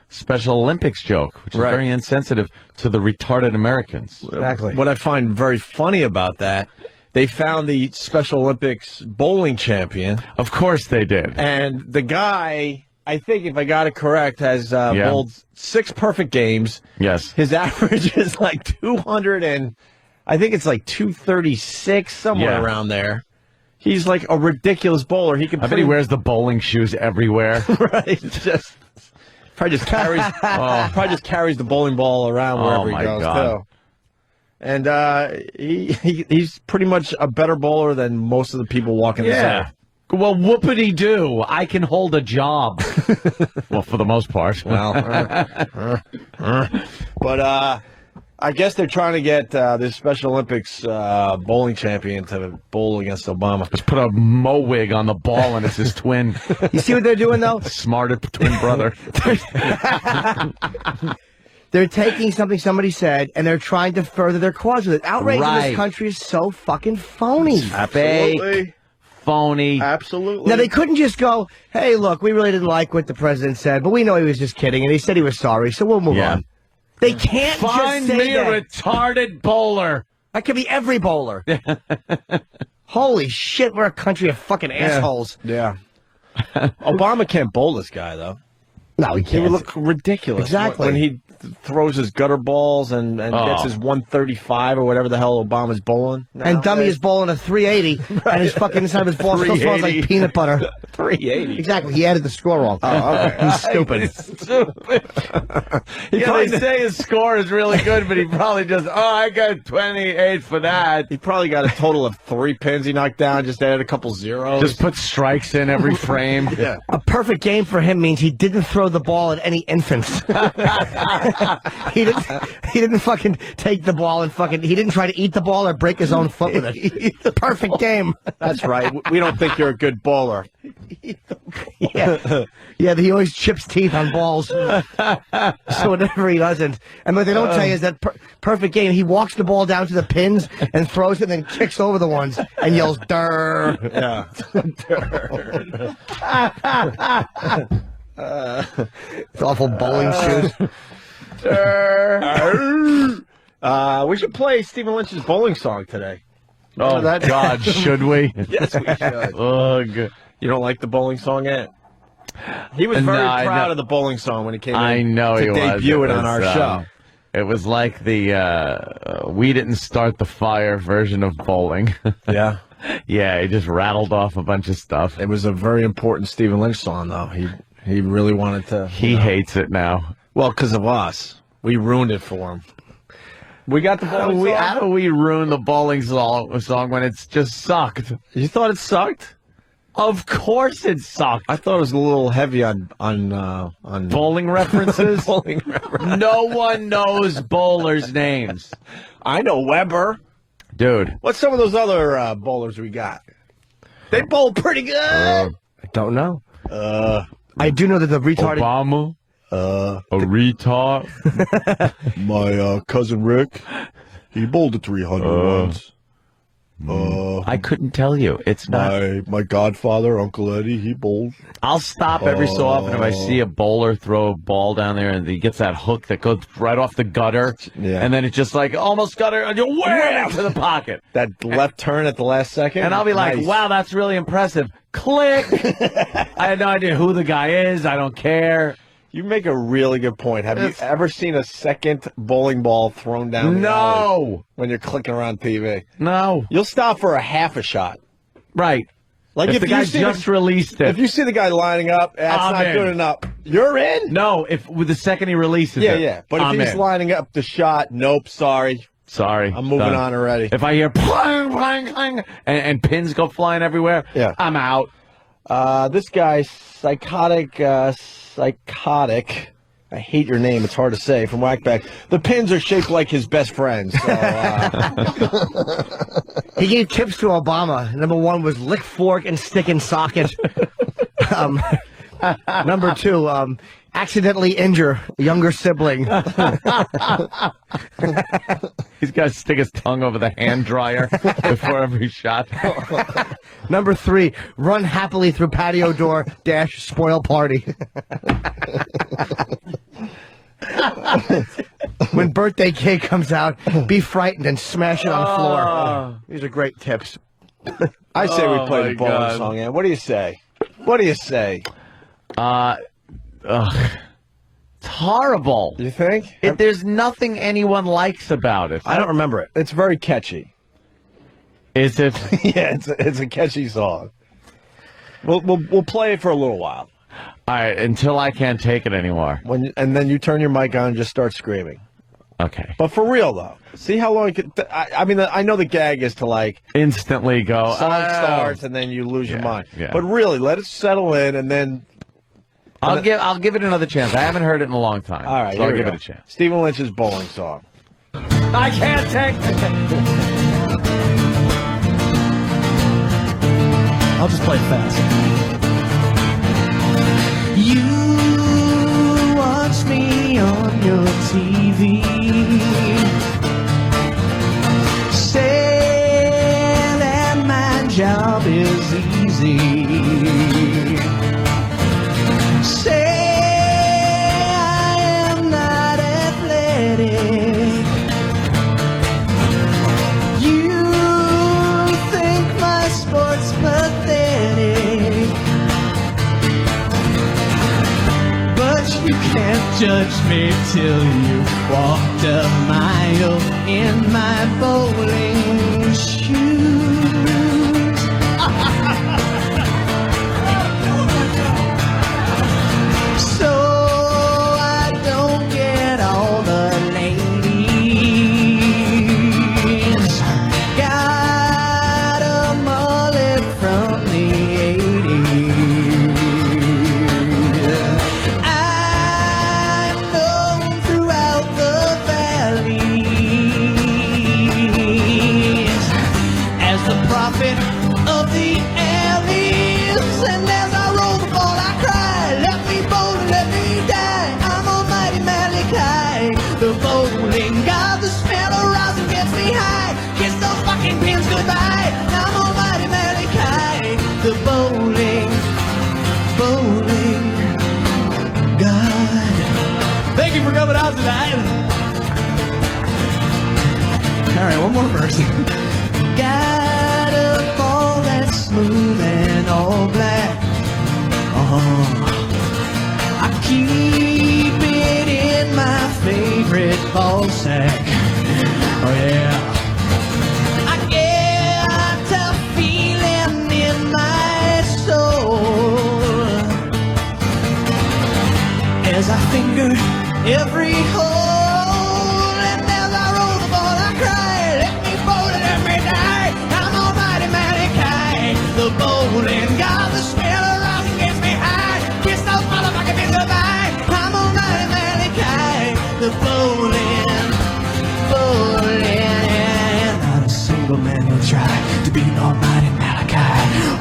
Special Olympics joke, which is very insensitive to the retarded Americans. Exactly. What I find very funny about that, they found the Special Olympics bowling champion. Of course they did. And the guy, I think if I got it correct, has bowled 6 perfect games. Yes. His average is like 200 and I think it's like 236, somewhere around there. He's like a ridiculous bowler. He can. I bet he wears the bowling shoes everywhere. Right. Probably just carries the bowling ball around wherever he goes too. And he's pretty much a better bowler than most of the people walking the side. Well, whoopity do. I can hold a job. Well, for the most part. Well, but I guess they're trying to get this Special Olympics bowling champion to bowl against Obama. Just put a mo wig on the ball and it's his twin. You see what they're doing, though? Smarter twin brother. They're taking something somebody said, and they're trying to further their cause with it. Outrage in this country is so fucking phony. Fake. Phony. Absolutely. Now, they couldn't just go, hey, look, we really didn't like what the president said, but we know he was just kidding, and he said he was sorry, so we'll move on. They can't Find just say me that. a retarded bowler. That could be every bowler. Holy shit, we're a country of fucking assholes. Yeah. Obama can't bowl this guy, though. No, he can't. He would look ridiculous. Exactly. When he throws his gutter balls and gets his 135 or whatever the hell Obama's bowling. And Dummy is bowling a 380, and his fucking inside of his ball still smells like peanut butter. 380. Exactly. He added the score wrong. Oh, okay. He's stupid. He's stupid. They say his score is really good, but he probably just, I got 28 for that. He probably got a total of 3 pins he knocked down, just added a couple zeros. Just put strikes in every frame. Yeah. A perfect game for him means he didn't throw the ball at any infants. He didn't fucking take the ball and he didn't try to eat the ball or break his own foot with it. Perfect game. That's right. We don't think you're a good bowler. Yeah, he always chips teeth on balls. So whatever he doesn't. And what they don't tell you is that perfect game, he walks the ball down to the pins and throws it and then kicks over the ones and yells, "Durr." Yeah. It's awful bowling shoes. We should play Stephen Lynch's bowling song today. Oh, God, should we? Yes, we should. Ugh. You don't like the bowling song yet? He was very proud of the bowling song when he came in I know to he debut was. it on our show. It was like the we didn't start the fire version of bowling. Yeah. Yeah, he just rattled off a bunch of stuff. It was a very important Stephen Lynch song, though. He really wanted to. He hates it now. Well, because of us. We ruined it for him. We got the bowling song? How do we ruin the bowling song when it's just sucked? You thought it sucked? Of course it sucked. I thought it was a little heavy on bowling references. Bowling references. No one knows bowlers' names. I know Weber. Dude. What's some of those other bowlers we got? They bowl pretty good. I don't know. I do know that the retarded... Obama. A retard. My cousin Rick, he bowled a 300 once. I couldn't tell you. It's not. My godfather, Uncle Eddie, he bowled. I'll stop every so often if I see a bowler throw a ball down there and he gets that hook that goes right off the gutter. Yeah. And then it's just like almost gutter and you're way out to the pocket. That left turn at the last second. And I'll be like, nice. Wow, that's really impressive. Click. I had no idea who the guy is. I don't care. You make a really good point. Have you ever seen a second bowling ball thrown down the alley when you're clicking around TV? No. You'll stop for a half a shot. Right. Like if the guy just released it. If you see the guy lining up, that's not good enough. You're in? No, if with the second he releases it. Yeah. But if he's lining up the shot, nope, sorry. I'm moving on already. If I hear plang, plang, plang, and pins go flying everywhere, I'm out. This guy's psychotic. I hate your name. It's hard to say. From Whackback. The pins are shaped like his best friends. So, he gave tips to Obama. Number 1 was lick fork and stick in socket. Number 2, accidentally injure a younger sibling. He's got to stick his tongue over the hand dryer before every shot. Number 3, run happily through patio door -- spoil party. When birthday cake comes out, be frightened and smash it on the floor. These are great tips. I say we play the bowling God. song, Ann. What do you say? What do you say? It's horrible. You think? There's nothing anyone likes about it. I don't remember it. It's very catchy. Is it? Yeah, it's a catchy song. We'll play it for a little while. All right, until I can't take it anymore. And then you turn your mic on and just start screaming. Okay. But for real, though. See how long it could... I mean, I know the gag is to, like... Instantly go... Song starts, and then you lose your mind. Yeah. But really, let it settle in, and then... I'll give it another chance. I haven't heard it in a long time. All right, so I'll here we give go. it a chance. Stephen Lynch's bowling song. I can't take it. I'll just play it fast. You watch me on your TV. Say that my job is easy. Say I am not athletic. You think my sport's pathetic, but you can't judge me till you walked a mile in my bowling shoes. So I don't get all the ladies. Got a mullet from the 80s. I'm known throughout the valleys as the prophet of the alleys. And as I roll the ball, I cry, let me bowl and let me die. I'm almighty Malachi, the bowling god. The smell of rosin gets me high. Kiss those fucking pins goodbye. I'm almighty Malachi, the bowling god. Thank you for coming out tonight. All right, one more verse. Got a ball that's smooth and all black. I keep it in my favorite ball sack. Oh yeah. I get a feeling in my soul as I finger every hole. And as I roll the ball, I cry, let me bowl it every night. I'm almighty Malachi, the bowling god. The smell of rosin gets me high. Kiss those motherfucking pins goodbye. I'm almighty Malachi, the bowling. Not a single man will try to beat almighty Malachi.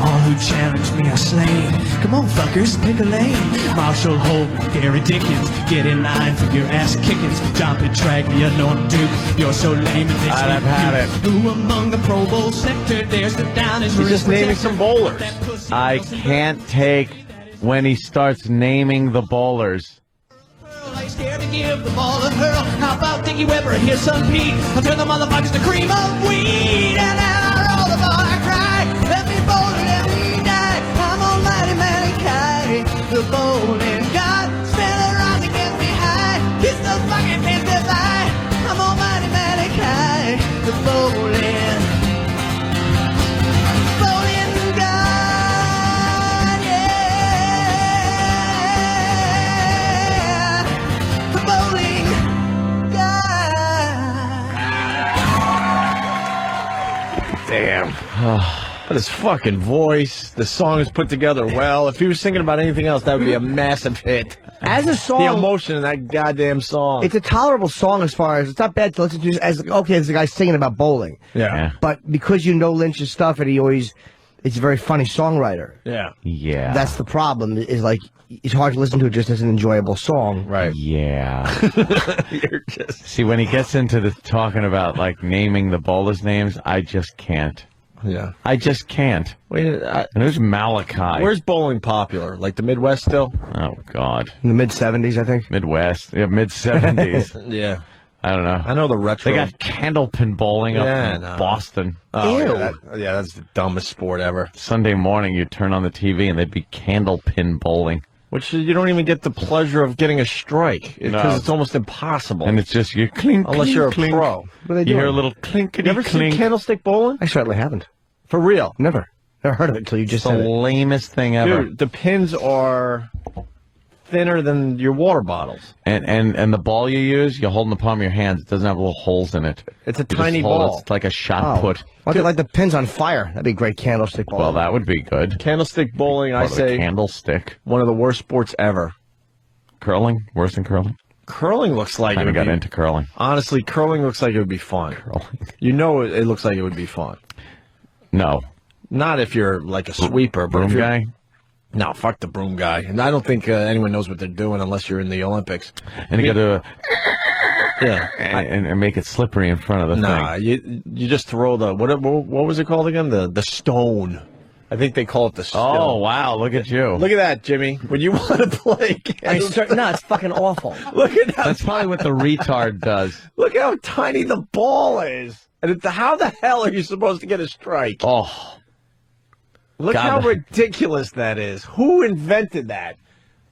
All who challenge me are slain. Come on, fuckers, pick a lane. Marshall Holman, Gary Dickens, get in line for your ass kickings. John Petraglia, Norm Duke, you're so lame. I've had it. Who among the Pro Bowl sector dares to down his He's just naming some bowlers. I can't take when he starts naming the bowlers. I ain't scared to give the ball a hurl. How about Dickie Weber and his son Pete? I'll turn the motherfuckers to cream of weed. And then I roll the ball, I cry. Let me bowl and let me die. I'm almighty Malachi, the bowling god. Smell the rosin gets me high. Kiss those fucking pins goodbye. I'm almighty Malachi, the bowling god. Yeah, the bowling god. Damn. But his fucking voice, the song is put together well. If he was singing about anything else, that would be a massive hit. As a song, the emotion in that goddamn song. It's a tolerable song as far as it's not bad to listen to. As okay, there's a guy singing about bowling. Yeah. But because you know Lynch's stuff, and he's a very funny songwriter. Yeah. Yeah. That's the problem. Is like it's hard to listen to it just as an enjoyable song. Right. Yeah. You're just... See, when he gets into the talking about like naming the bowlers' names, I just can't. Yeah. I just can't. Wait, And who's Malachi? where's bowling popular? Like the Midwest still? Oh, God. In the mid-'70s, I think. Midwest. Yeah, mid-'70s. Yeah. I don't know. I know the retro. They got candlepin bowling up in Boston. Oh, Ew. yeah, that's the dumbest sport ever. Sunday morning, you turn on the TV and they'd be candlepin bowling. Which you don't even get the pleasure of getting a strike because No. it's almost impossible. And it's just you clink, Unless clink, you're a clink. pro. What are they You doing? hear a little clinkety You ever seen clink. candlestick bowling? I certainly haven't. For real? Never heard of it until you It's just the said it. lamest thing ever. Dude, the pins are thinner than your water bottles. And the ball you use, you hold in the palm of your hands. It doesn't have little holes in it. It's a You just tiny hold it. ball. It's like a shot put. Why don't they light the pins on fire? That'd be a great candlestick ball. Well, that would be good. Candlestick bowling, I Part of the say, candlestick. one of the worst sports ever. Curling? Worse than curling? Curling looks like it Kind of would got be, into curling. honestly, curling looks like it would be fun. Curling. You know it looks like it would be fun. No. Not if you're like a sweeper. But Broom if you're, guy? No, fuck the broom guy. And I don't think anyone knows what they're doing unless you're in the Olympics. And you got to Yeah. and make it slippery in front of the Nah, thing. you just throw the what was it called again? The stone. I think they call it the stone. Oh, wow. Look at you. Look at that, Jimmy. When you want to play, No, it's fucking awful. look at how That's probably what the retard does. look how tiny the ball is, and how the hell are you supposed to get a strike? Oh. Look God. how ridiculous that is. Who invented that?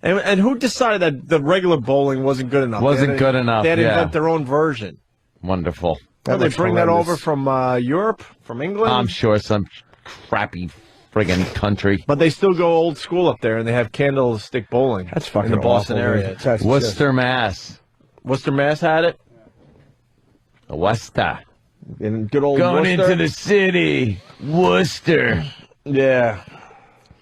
And who decided that the regular bowling wasn't good enough? Wasn't good enough, They had to yeah. invent their own version. Wonderful. Well, they looks bring that horrendous. over from Europe, from England. I'm sure some crappy friggin' country. But they still go old school up there, and they have candlestick bowling. That's fucking in the Boston awful, area. dude. That's Worcester, Mass. Worcester, Mass had it. Worcester. In good old Going Worcester. into the city. Worcester. Yeah.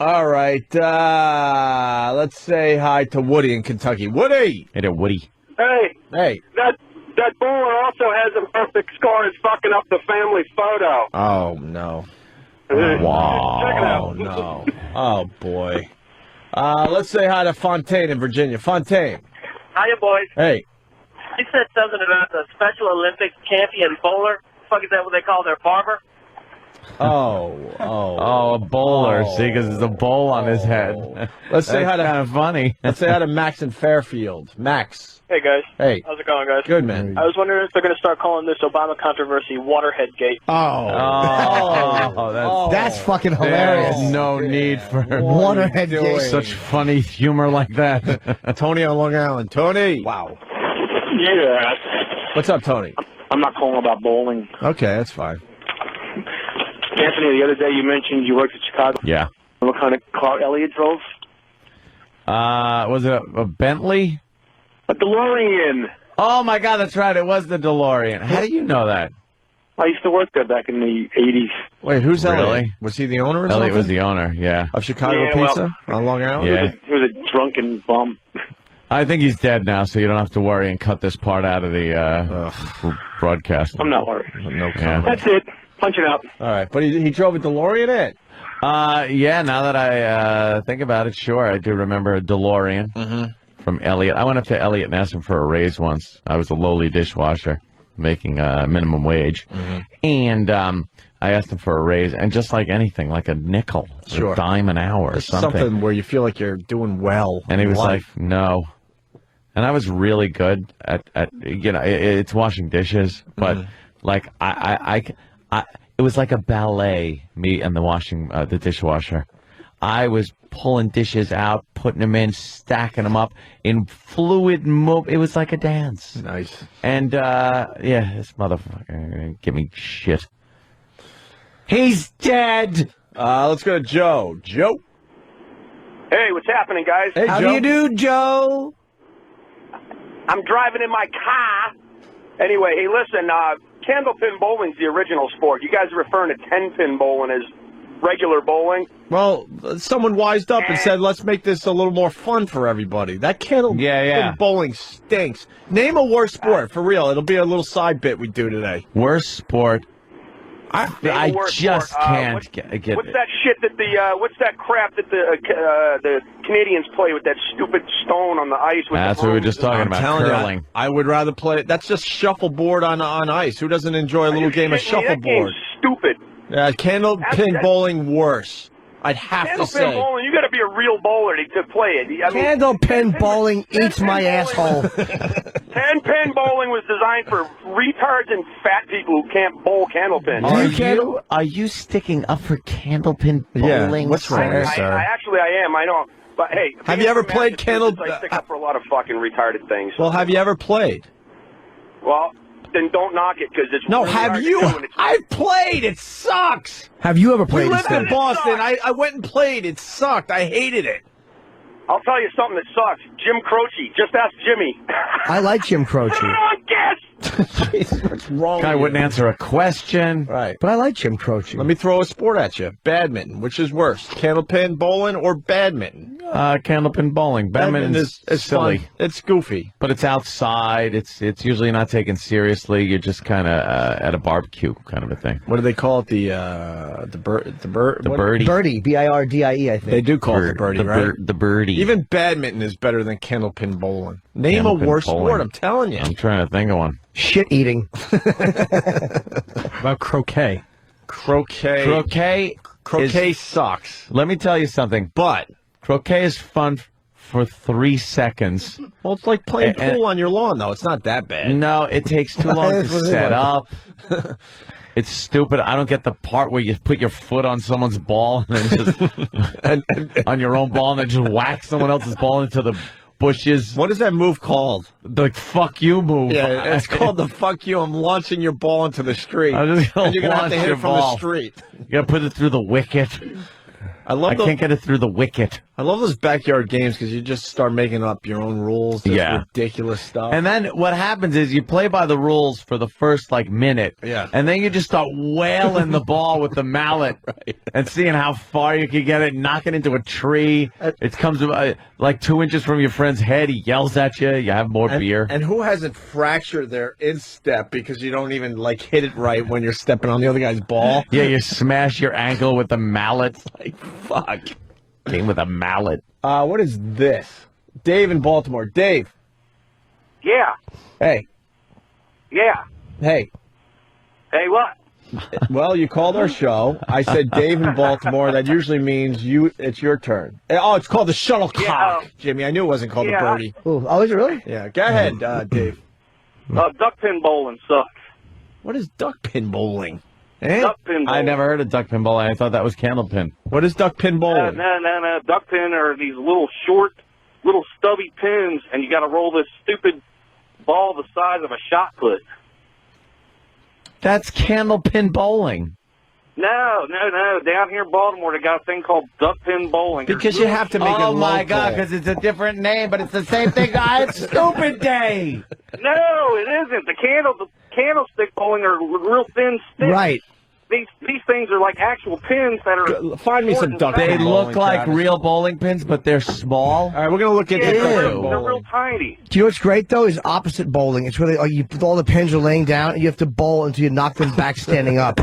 All right. Let's say hi to Woody in Kentucky. Woody. Hey there, Woody. Hey, Hey. that bowler also has a perfect score. It's fucking up the family photo. Oh no. Wow. Check it out. Oh no. Oh boy. Let's say hi to Fontaine in Virginia. Fontaine. Hiya, boys. Hey. You said something about the Special Olympics champion bowler. Fuck, is that what they call their barber? Oh, a bowler. Oh. See, because there's a bowl on his head. Let's say hi That's to kind of funny. Let's say hi to Max in Fairfield. Max. Hey, guys. Hey. How's it going, guys? Good man. I was wondering if they're going to start calling this Obama controversy Waterhead Gate. That's fucking hilarious. There's no need for Waterhead Gate. such funny humor like that. Tony on Long Island. Tony. Wow. Yes. What's up, Tony? I'm not calling about bowling. Okay, that's fine. Anthony, the other day you mentioned you worked at Chicago. Yeah. What kind of car Elliot drove? Was it a Bentley? A DeLorean. Oh my God, that's right. It was the DeLorean. How do you know that? I used to work there back in the 80s. Wait, who's Really? Elliot? Was he the owner or Elliot something? was the owner. Yeah. Of Chicago Yeah, well- Pizza on Long Island? Yeah. He was a drunken bum. I think he's dead now, so you don't have to worry and cut this part out of the broadcast. I'm not worried. No comment. Yeah. That's it. Punch it out. All right, but he drove a DeLorean in. Yeah, now that I think about it, sure, I do remember a DeLorean from Elliot. I went up to Elliot and asked him for a raise once. I was a lowly dishwasher making minimum wage. And I asked him for a raise, and just like anything, like a nickel, Sure. a dime an hour or Something where you feel like you're doing well. And he in was life. like, no. And I was really good at you know, it's washing dishes, but like it was like a ballet, me and the dishwasher. I was pulling dishes out, putting them in, stacking them up in fluid move. It was like a dance. Nice. And yeah, this motherfucker give me shit. He's dead. Let's go to Joe. Joe. Hey, what's happening, guys? Hey, How Joe. do you do, Joe? I'm driving in my car. Anyway, hey, listen, candlepin bowling's the original sport. You guys are referring to 10-pin bowling as regular bowling. Well, someone wised up and said, let's make this a little more fun for everybody. That candlepin bowling stinks. Name a worse sport, for real. It'll be a little side bit we do today. Worst sport. I just can't get What's it. that shit that what's that crap that the Canadians play with that stupid stone on the ice? With That's the what we were just talking I'm about, telling curling. you, I would rather play. That's just shuffleboard on ice. Who doesn't enjoy a little game of That game's shuffleboard? stupid. Candlepin bowling worse. I'd have to say. Candlepin bowling, you got to be a real bowler to play it. I mean, Candlepin bowling eats my asshole. 10-pin bowling was designed for retards and fat people who can't bowl candlepin. Are you sticking up for candlepin bowling? What's wrong, sir? I am. I know. But hey, have you ever played I stick up for a lot of fucking retarded things. Well, have you ever played? Well, then don't knock it because it's really have hard you? to do and it's I've played. It sucks. Have you ever played? We lived in Boston. I went and played. It sucked. I hated it. I'll tell you something that sucks. Jim Croce. Just ask Jimmy. I like Jim Croce. What's wrong? Guy wouldn't answer a question. Right. But I like Jim Croce. Let me throw a sport at you. Badminton. Which is worse, candlepin bowling or badminton? Candlepin bowling. Badminton is silly. Fun. It's goofy. But it's outside. It's usually not taken seriously. You're just kind of at a barbecue kind of a thing. What do they call it? The birdie. Birdie. B-I-R-D-I-E, I think. They do call it the birdie, right? The birdie. Even badminton is better than candlepin bowling. Name a worse sport, I'm telling you. I'm trying to think of one. Shit eating. About croquet. Croquet sucks. Let me tell you something. But croquet is fun for 3 seconds. Well, it's like playing pool on your lawn, though. It's not that bad. No, it takes too long to set up. It's stupid. I don't get the part where you put your foot on someone's ball and then just on your own ball and then just whack someone else's ball into the bushes. What is that move called? The fuck you move. Yeah, it's called the fuck you. I'm launching your ball into the street. I'm just gonna and you're going to have to hit it from ball. the street. You got to put it through the wicket. I can't get it through the wicket. I love those backyard games because you just start making up your own rules. Ridiculous stuff. And then what happens is you play by the rules for the first minute. Yeah. And then you just start wailing the ball with the mallet and seeing how far you can get it, knock it into a tree. It comes 2 inches from your friend's head. He yells at you. You have more beer. And who hasn't fractured their instep because you don't even hit it right when you're stepping on the other guy's ball? Yeah, you smash your ankle with the mallet. Fuck. Came with a mallet. What is this? Dave in Baltimore. Dave. Yeah. Hey. Yeah. Hey. Hey, what? Well, you called our show. I said Dave in Baltimore. That usually means it's your turn. Oh, it's called the shuttlecock, Jimmy. I knew it wasn't called the birdie. Oh, is it really? Yeah. Go ahead, Dave. Duckpin bowling sucks. What is duckpin bowling? Duckpin bowling. I never heard of duckpin bowling. I thought that was candlepin. What is duckpin bowling? No. Duckpin are these little short, little stubby pins, and you got to roll this stupid ball the size of a shot put. That's candlepin bowling. No. Down here in Baltimore, they got a thing called duckpin bowling. Because you have to make it local. Oh, my God, because it's a different name, but it's the same thing. It's Stupid Day. No, it isn't. The candlestick bowling are real thin sticks. Right. These things are like actual pins that are... Find me some duck. They look like real bowling pins, but they're small. All right, we're going to look at They're real tiny. Do you know what's great, though, is opposite bowling. It's where all the pins are laying down, and you have to bowl until you knock them back standing up.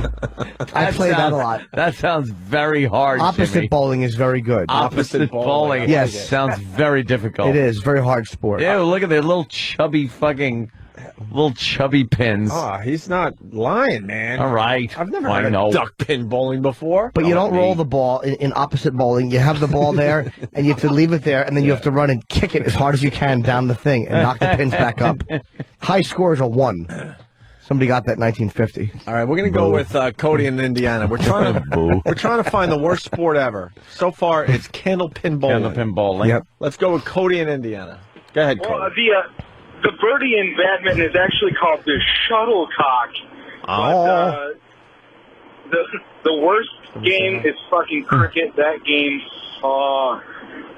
I play that a lot. That sounds very hard, Opposite Jimmy. bowling is very good. Opposite bowling. Yes. Sounds very difficult. It is. Very hard sport. Ew, look at their little chubby pins. Oh, he's not lying, man. All right. I've never heard of duck pin bowling before. But you don't roll the ball in opposite bowling. You have the ball there, and you have to leave it there, and then you have to run and kick it as hard as you can down the thing and knock the pins back up. High scores are 1. Somebody got that in 1950. All right, we're going to go with Cody in Indiana. We're trying to find the worst sport ever. So far, it's candlepin bowling. Candlepin bowling. Yep. Let's go with Cody in Indiana. Go ahead, Cody. Well, the birdie in badminton is actually called the shuttlecock. Oh. But the worst game is fucking cricket. That game sucks.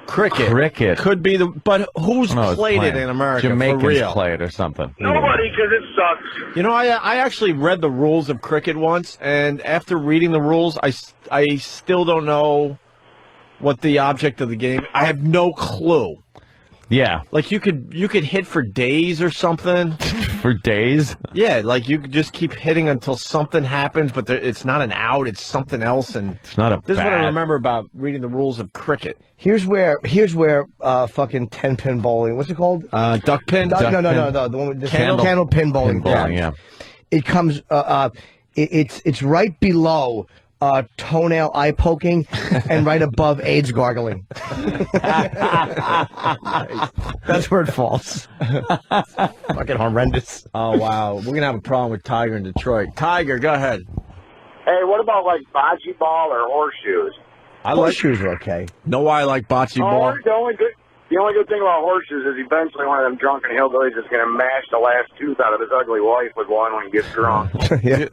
Cricket could be but who's played it in America? Jamaicans for real? play it or something. Nobody, because it sucks. You know, I actually read the rules of cricket once, and after reading the rules, I still don't know what the object of the game. I have no clue. Yeah, like you could hit for days or something. For days? Yeah, like you could just keep hitting until something happens, but it's not an out; it's something else. And it's not a. This is what I remember about reading the rules of cricket. Here's where fucking 10-pin bowling. What's it called? Duck pin. No. The one with the candlepin bowling. Yeah. It comes. It's right below toenail eye poking, and right above AIDS gargling. That's where it falls. Fucking horrendous. Oh, wow. We're going to have a problem with Tiger in Detroit. Tiger, go ahead. Hey, what about like bocce ball or horseshoes? Horseshoes are okay. Know why I like bocce ball? The only good thing about horseshoes is eventually one of them drunken hillbillies is going to mash the last tooth out of his ugly wife with one when he gets drunk.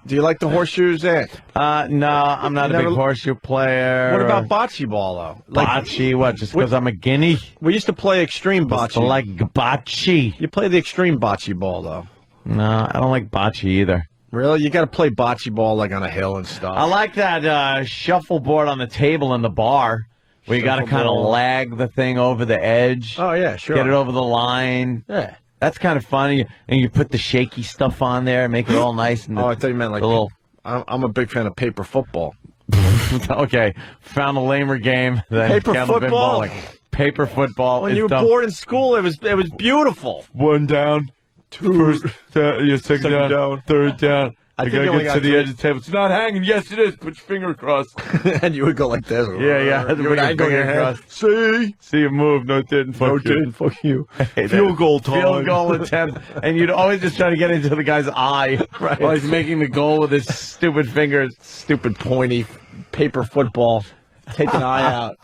Do you like the horseshoes, Ant? No, I'm not a big horseshoe player. What about bocce ball, though? Bocce, what, just because I'm a guinea? We used to play extreme bocce. Like bocce. You play the extreme bocce ball, though. No, I don't like bocce either. Really? You got to play bocce ball like on a hill and stuff. I like that shuffleboard on the table in the bar. Where you got to kind of lag the thing over the edge. Oh, yeah, sure. Get it over the line. Yeah. That's kind of funny. And you put the shaky stuff on there and make it all nice. And I thought you meant like I'm a big fan of paper football. Okay. Found a lamer game than Paper candlepin football? bowling. Paper football. When you were bored in school, it was beautiful. One down. First, second down. Third down. I gotta get to the edge of the table. It's not hanging. Yes, it is. Put your finger across. And you would go like this. Yeah. You would angle your head. See it move. No, it didn't. Fuck you. Fuck you. Hey, Field goal time. Field goal attempt. And you'd always just try to get into the guy's eye while he's making the goal with his stupid fingers. Stupid pointy paper football. Take an eye out.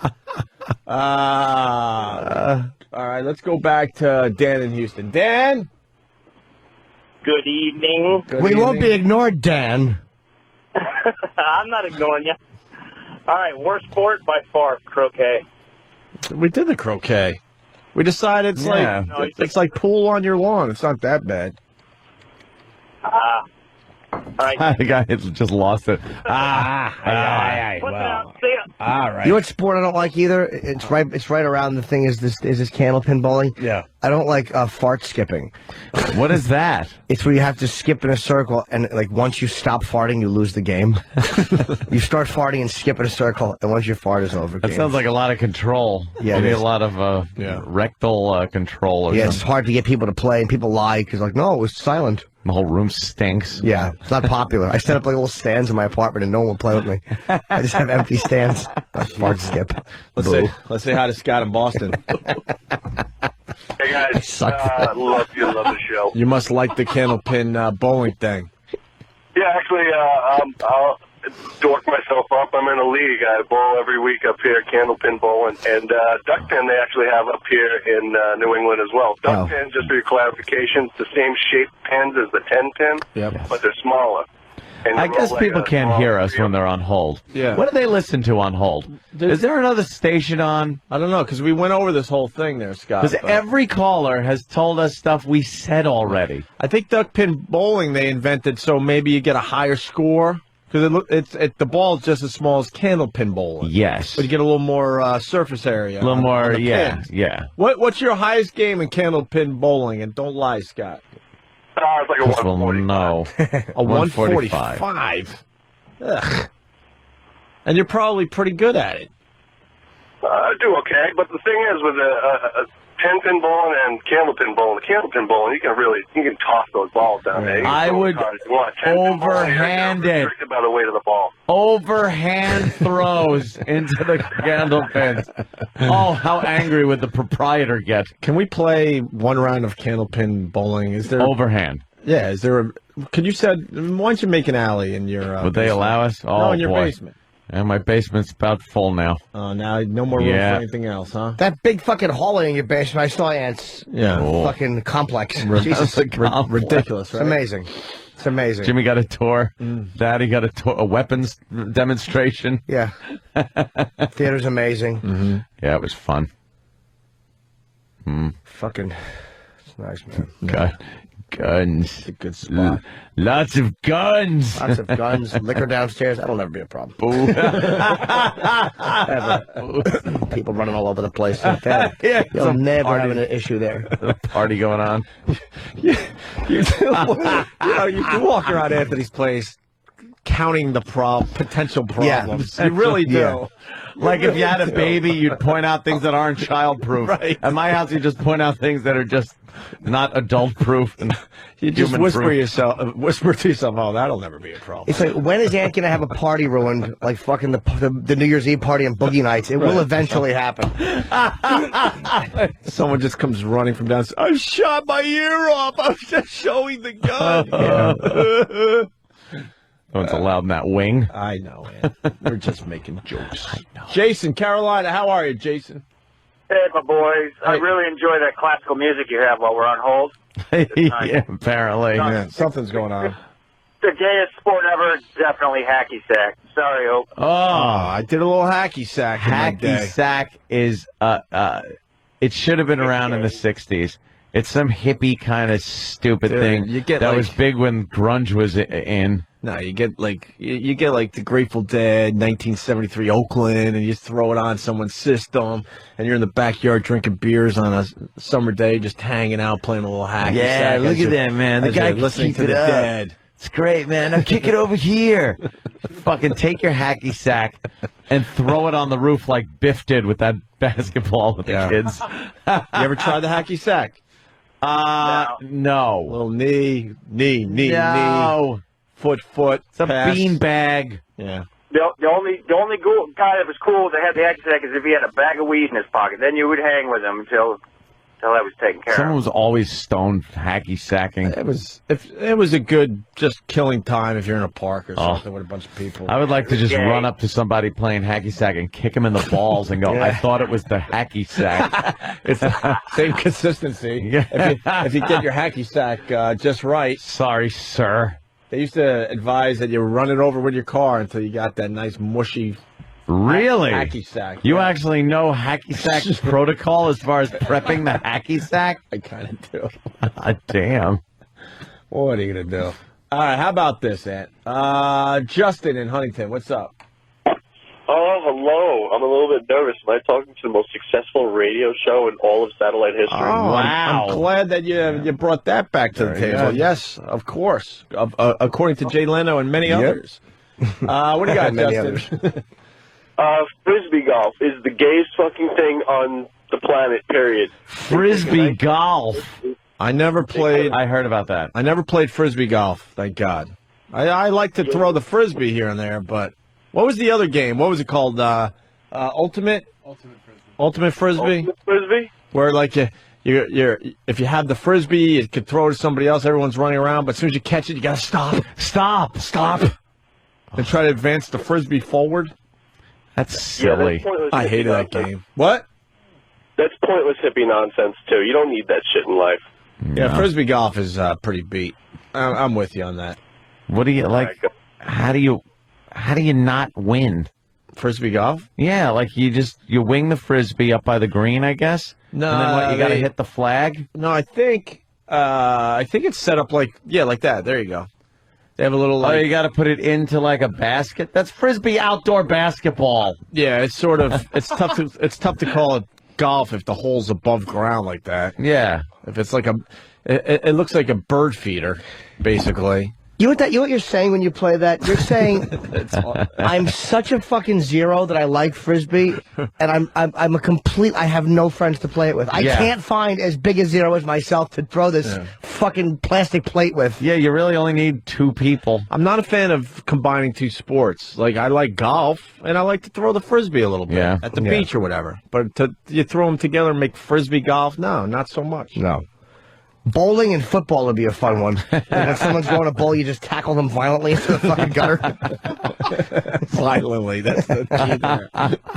All right, let's go back to Dan in Houston. Dan? Good evening. We won't be ignored, Dan. I'm not ignoring you. All right, worst sport by far, croquet. We did the croquet. We decided it's like pool on your lawn. It's not that bad. All right. The guy just lost it. All right. You know what sport I don't like either? It's right around the thing is this candlepin bowling. Yeah. I don't like fart skipping. What is that? It's where you have to skip in a circle, and like once you stop farting, you lose the game. You start farting and skip in a circle, and once your fart is over, That sounds like a lot of control. Yeah, Maybe it a is. lot of rectal control. Or Yeah, it's something. hard to get people to play, and people lie because like, no, it was silent. The whole room stinks. Yeah, it's not popular. I set up like little stands in my apartment, and no one will play with me. I just have empty stands. Fart skip. Let's say hi to Scott in Boston. Hey guys, love the show. You must like the candlepin bowling thing. Yeah, actually, I'll dork myself up. I'm in a league. I bowl every week up here, candlepin bowling, and duck pin they actually have up here in New England as well. Duck pin, just for your clarification, it's the same shaped pins as the 10 pin, but they're smaller. And I guess people can't hear us when they're on hold. Yeah. What do they listen to on hold? Is there another station on? I don't know, because we went over this whole thing there, Scott. Because every caller has told us stuff we said already. I think duck pin bowling they invented so maybe you get a higher score. Because the ball's just as small as candlepin bowling. Yes. But you get a little more surface area. A little more, on the pins. yeah. What's your highest game in candlepin bowling? And don't lie, Scott. It's like a 145. No. A 145. Ugh. And you're probably pretty good at it. I do okay, but the thing is with a 10-pin bowling and candlepin bowling, the candlepin bowling, you can toss those balls down there. I would overhand it. By the weight of the ball. Overhand throws into the candlepins. Oh, how angry would the proprietor get? Can we play one round of candlepin bowling? Is there overhand? Yeah, is there a... Could you why don't you make an alley in your... Would they basement? allow us? Oh, no, in your boy. basement. And my basement's about full now. Oh, now no more room for anything else, huh? That big fucking hallway in your basement, I saw ants. Yeah. Fucking complex. Jesus. Ridiculous, right? It's amazing. It's amazing. Jimmy got a tour. Daddy got a weapons demonstration. Yeah. Theater's amazing. Mm-hmm. Yeah, it was fun. Fucking, it's nice, man. Guns. It's a good spot. Lots of guns. Lots of guns. Liquor downstairs. That'll never be a problem. People running all over the place. Yeah, You'll never have an issue there. Party going on. You do walk around Anthony's place counting the potential problems. You really do. Yeah. Like if you had a baby, you'd point out things that aren't child-proof. Right. At my house, you just point out things that are just not adult-proof. And You just whisper to yourself, oh, that'll never be a problem. It's like, when is Aunt gonna have a party ruined, like fucking the New Year's Eve party and Boogie Nights? It will eventually happen. Someone just comes running from downstairs. I shot my ear off. I was just showing the gun. No one's allowed in that wing. I know, man. We're just making jokes. I know. Jason, Carolina, how are you, Jason? Hey, my boys. I really enjoy that classical music you have while we're on hold. Yeah, apparently. Yeah, something's going on. The gayest sport ever, definitely hacky sack. Sorry, Ope. Oh, I did a little hacky sack in my Hacky day. sack is, it should have been around in the 60s. It's some hippie kind of stupid thing you get that like- was big when grunge was in. No, you get like the Grateful Dead, 1973 Oakland, and you just throw it on someone's system, and you're in the backyard drinking beers on a summer day, just hanging out, playing a little hacky sack. Look at that, man. The guy listening to the it up. Dead. It's great, man. Now kick it over here. Fucking take your hacky sack and throw it on the roof like Biff did with that basketball with the kids. You ever tried the hacky sack? No. Little knee, No. foot. It's a pass. bean bag. Yeah. The only guy that was cool that had the hacky sack is if he had a bag of weed in his pocket. Then you would hang with him until that was taken care Someone of. was always stoned hacky sacking. It was a good just killing time if you're in a park or something with a bunch of people. I would like to just run up to somebody playing hacky sack and kick him in the balls and go, I thought it was the hacky sack. It's the same consistency. If you get your hacky sack just right. Sorry, sir. They used to advise that you run it over with your car until you got that nice mushy Really? hacky sack. You actually know hacky sack protocol as far as prepping the hacky sack? I kind of do. Damn. What are you going to do? All right, how about this, Ant? Justin in Huntington, what's up? Oh, hello. I'm a little bit nervous. Am I talking to the most successful radio show in all of satellite history? Oh, I'm glad that you brought that back to the table. good. Yes, of course. According to Jay Leno and many others. What do you got, Many Justin? Frisbee golf is the gayest fucking thing on the planet, period. Frisbee golf. I never played. I heard about that. I never played Frisbee golf, thank God. I like to throw the Frisbee here and there, but what was the other game? What was it called? Ultimate Frisbee. Ultimate Frisbee? Where like you're if you have the Frisbee, you could throw it to somebody else. Everyone's running around, but as soon as you catch it, you gotta stop, and try to advance the Frisbee forward. That's silly. I hated that game. What? That's pointless hippie nonsense, too. You don't need that shit in life. Yeah, Frisbee golf is pretty beat. I'm with you on that. What do you like? How do you not win? Frisbee golf? Yeah, like you wing the Frisbee up by the green, I guess. No, and then what? You got to hit the flag. No, I think it's set up like that. There you go. They have a little. Oh, you got to put it into like a basket. That's Frisbee outdoor basketball. Yeah, it's sort of. It's tough to call it golf if the hole's above ground like that. Yeah, if it's like it looks like a bird feeder, basically. You know what you're saying when you play that? You're saying I'm such a fucking zero that I like Frisbee, and I'm a complete. I have no friends to play it with. I can't find as big a zero as myself to throw this fucking plastic plate with. Yeah, you really only need two people. I'm not a fan of combining two sports. Like I like golf, and I like to throw the Frisbee a little bit at the beach or whatever. But you throw them together and make Frisbee golf? No, not so much. No. Bowling and football would be a fun one. Like when someone's going to bowl, you just tackle them violently into the fucking gutter. Violently, that's the key there.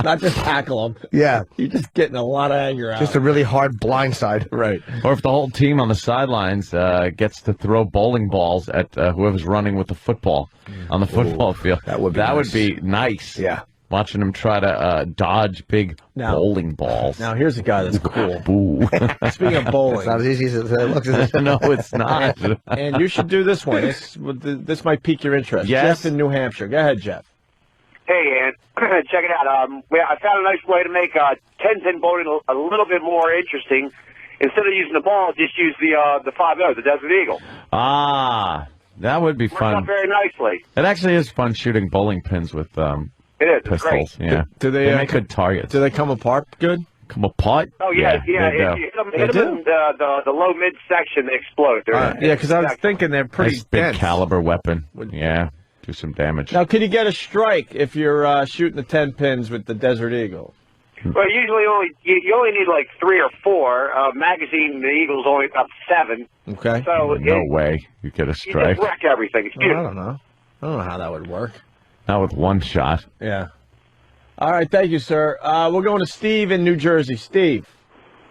Not just tackle them. Yeah. You're just getting a lot of anger out. Just a really hard blindside. Right. Or if the whole team on the sidelines gets to throw bowling balls at whoever's running with the football on the football field. That would be nice. Yeah. Watching them try to dodge big bowling balls. Now, here's a guy that's cool. Boo. Speaking of bowling. It's not as easy as it looks. No, it's not. And you should do this one. This might pique your interest. Yes. Jeff in New Hampshire. Go ahead, Jeff. Hey, Ant, check it out. I found a nice way to make 10-pin bowling a little bit more interesting. Instead of using the ball, just use the 5-0, the Desert Eagle. Ah. That would be Works fun. out very nicely. It actually is fun shooting bowling pins with It is. It's pistols. great. Yeah. Do they make good targets? Do they come apart good? Come apart? Oh, yeah. They If do. you hit them in the low mid-section, they explode. Yeah, because I was thinking they're pretty Nice big dense. caliber weapon. Yeah. Do some damage. Now, can you get a strike if you're shooting the 10 pins with the Desert Eagle? Well, usually you only need like 3 or 4. Magazine, the Eagle's only about 7. Okay. So No way you get a you strike. just wreck everything. It's Well, I beautiful. don't know. I don't know how that would work. Not with one shot. Yeah. All right, thank you, sir. We're going to Steve in New Jersey. Steve.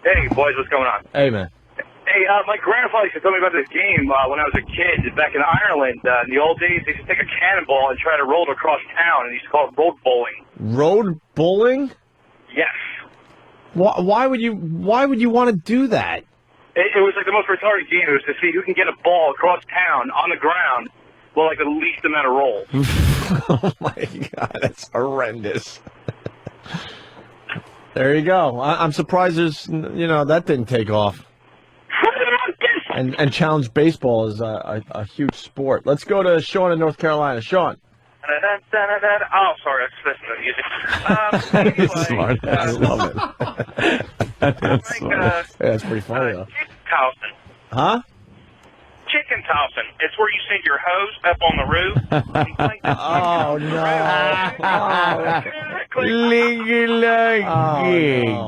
Hey, boys, what's going on? Hey, man. Hey, my grandfather used to tell me about this game when I was a kid back in Ireland. In the old days, they used to take a cannonball and try to roll it across town, and they used to call it road bowling. Road bowling? Yes. Why would you want to do that? It was like the most retarded game. It was to see who can get a ball across town on the ground with like the least amount of rolls. Oh, my God. That's horrendous. There you go. I'm surprised that didn't take off. And challenge baseball is a huge sport. Let's go to Sean in North Carolina. Sean. Oh, sorry, I was listening to music. Smart. I love it. That's smart. That's pretty funny, though. Chicken tossing. Huh? Chicken tossing. It's where you send your hose up on the roof. Oh, no.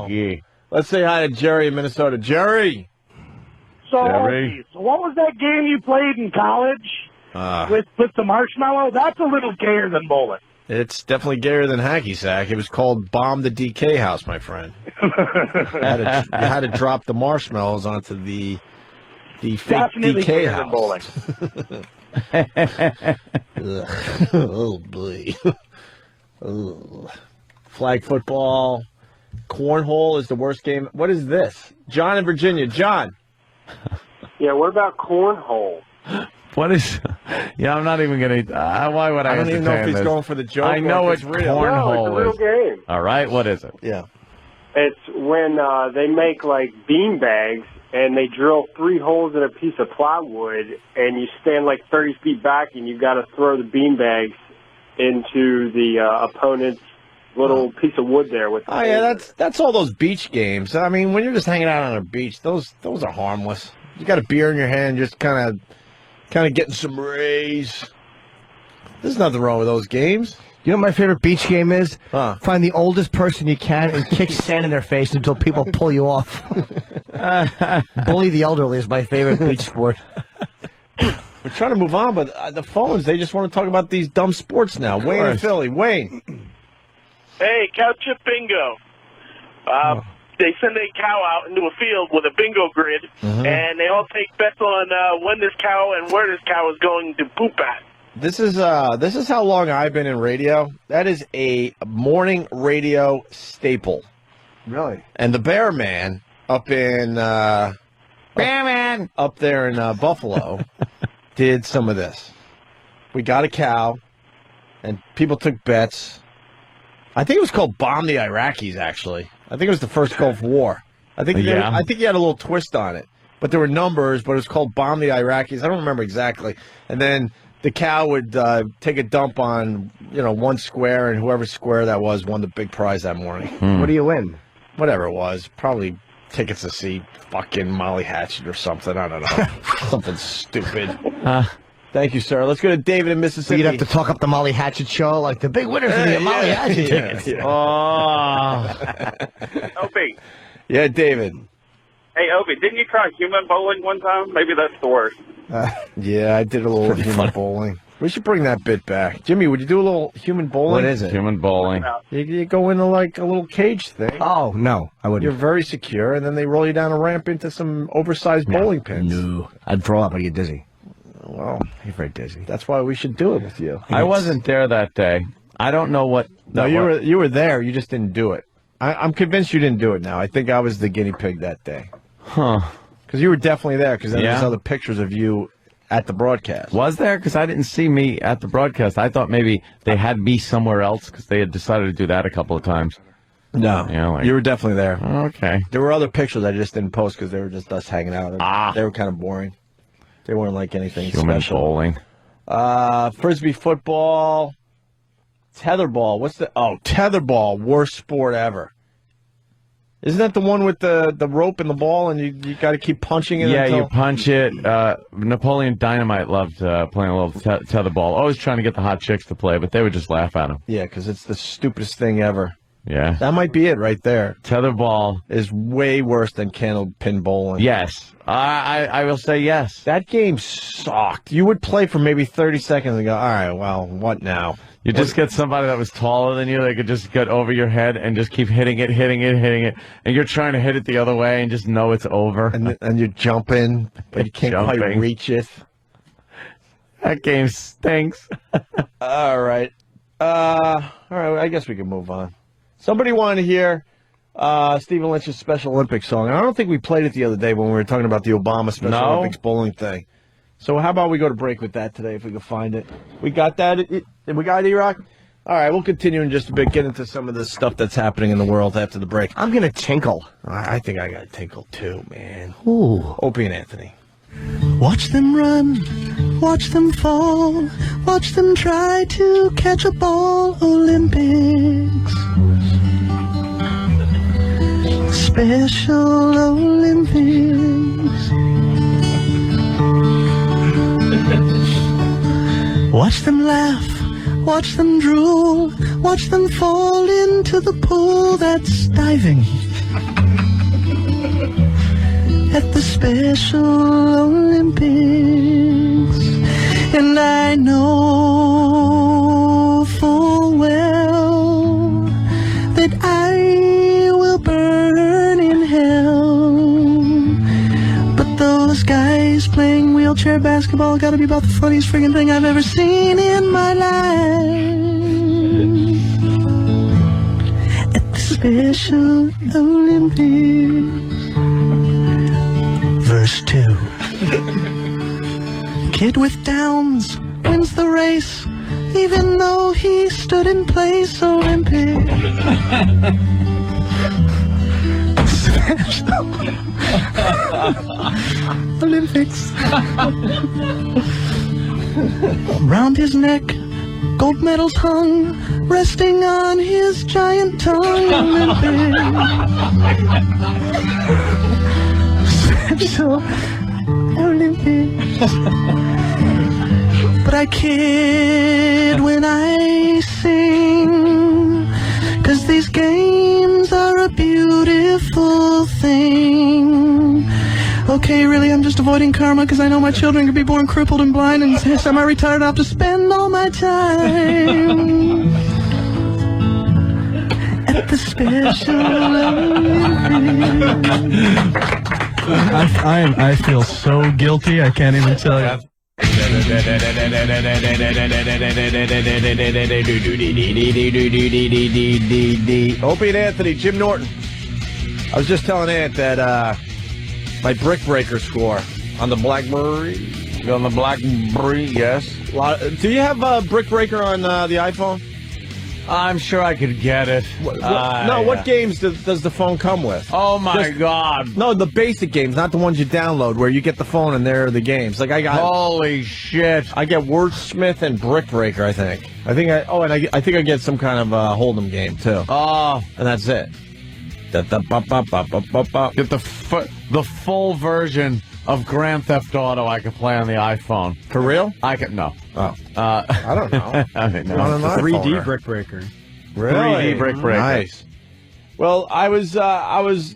No. Let's say hi to Jerry in Minnesota. Jerry. So, Jerry. so what was that game you played in college with the marshmallow? That's a little gayer than bowling. It's definitely gayer than hacky sack. It was called Bomb the DK House, my friend. You had to drop the marshmallows onto the fake Definitely DK gayer house. than bowling. Oh, boy. Ugh. Flag football. Cornhole is the worst game. What is this? John in Virginia. John. Yeah, what about cornhole? What is? Yeah, I'm not even gonna. Why would I? I don't even know if entertain he's this? going for the joke. I know or what if it's real. cornhole No, it's a real is. game. All right, what is it? Yeah. It's when they make like bean bags and they drill 3 holes in a piece of plywood and you stand like 30 feet back and you got to throw the bean bags into the opponent's little piece of wood there with. Oh yeah, that's all those beach games. I mean, when you're just hanging out on a beach, those are harmless. You got a beer in your hand, just kind of getting some rays. There's nothing wrong with those games. You know what my favorite beach game is? Find the oldest person you can and kick sand in their face until people pull you off. Bully the elderly is my favorite beach sport. We're trying to move on, but the phones, they just want to talk about these dumb sports now. Wayne in Philly. Wayne. Hey, cow chip bingo. They send a cow out into a field with a bingo grid, and they all take bets on when this cow and where this cow is going to poop at. This is how long I've been in radio. That is a morning radio staple. Really? And the Bear Man up in up there in Buffalo did some of this. We got a cow, and people took bets. I think it was called Bomb the Iraqis, actually. I think it was the first Gulf War. I think he had a little twist on it. But there were numbers, but it was called Bomb the Iraqis. I don't remember exactly. And then the cow would take a dump on, one square, and whoever square that was won the big prize that morning. What do you win? Whatever it was. Probably tickets to see fucking Molly Hatchet or something. I don't know. Something stupid. Thank you, sir. Let's go to David in Mississippi. You'd have to talk up the Molly Hatchet show, like the big winners of the Molly Hatchet tickets. Opie. Yeah, David. Hey, Opie, didn't you try human bowling one time? Maybe that's the worst. Yeah, I did a little human bowling. We should bring that bit back. Jimmy, would you do a little human bowling? What is it? Human bowling. You go into like a little cage thing. Oh, no, I wouldn't. You're very secure, and then they roll you down a ramp into some oversized bowling pins. No, I'd throw up. I'd get dizzy. Well, you're very dizzy. That's why we should do it with you. I wasn't there that day. I don't know what. No, you were there. You just didn't do it. I'm convinced you didn't do it now. I think I was the guinea pig that day. Huh. Because you were definitely there, because Yeah. there's other pictures of you at the broadcast. Was there? Because I didn't see me at the broadcast. I thought maybe they had me somewhere else because they had decided to do that a couple of times. No, you were definitely there. Okay. There were other pictures I just didn't post because they were just us hanging out. They were kind of boring. They weren't like anything Human special. bowling. Frisbee football, tetherball. Tetherball, worst sport ever. Isn't that the one with the rope and the ball, and you got to keep punching it? Yeah, until... you punch it. Napoleon Dynamite loved playing a little tetherball. Always trying to get the hot chicks to play, but they would just laugh at him. Yeah, because it's the stupidest thing ever. Yeah. That might be it right there. Tetherball is way worse than candlepin bowling. Yes. I will say yes. That game sucked. You would play for maybe 30 seconds and go, all right, well, what now? You just get somebody that was taller than you. They could just get over your head and just keep hitting it. And you're trying to hit it the other way and just know it's over. And you're jumping, but you can't quite reach it. That game stinks. All right. I guess we can move on. Somebody wanted to hear Stephen Lynch's Special Olympics song. And I don't think we played it the other day when we were talking about the Obama Special Olympics bowling thing. So how about we go to break with that today if we can find it? We got that? We got it, E-Rock? All right, we'll continue in just a bit, get into some of this stuff that's happening in the world after the break. I'm going to tinkle. I think I got to tinkle too, man. Ooh. Opie and Anthony. Watch them run, watch them fall, watch them try to catch a ball. Olympics. Special Olympics. Watch them laugh, watch them drool, watch them fall into the pool that's diving at the Special Olympics. And I know full well that I will burn in hell, but those guys playing wheelchair basketball gotta be about the funniest friggin' thing I've ever seen in my life. At the Special Olympics. Verse 2. Kid with Downs wins the race, even though he stood in place. Olympic. Special Olympics. Round his neck, gold medals hung, resting on his giant tongue. Olympic. Special Olympics. But I kid when I sing, 'cause these games are a beautiful thing. Okay, really, I'm just avoiding karma because I know my children could be born crippled and blind and semi-retired. I have to spend all my time at the Special Olympics. I feel so guilty, I can't even tell you. Opie and Anthony, Jim Norton. I was just telling Ant that my brick breaker score on the BlackBerry. On the BlackBerry, yes. Do you have a brick breaker on the iPhone? I'm sure I could get it. What games does the phone come with? Oh my God! No, the basic games, not the ones you download where you get the phone and there are the games. Like I got. Holy shit! I get Wordsmith and Brick Breaker. I think I think I get some kind of Hold'em game too. Oh, and that's it. Get the full version of Grand Theft Auto I could play on the iPhone. For real? I could no. Oh, I don't know. I mean, no. On an 3D brick breaker. Really? 3D brick breaker. Nice. Well, I was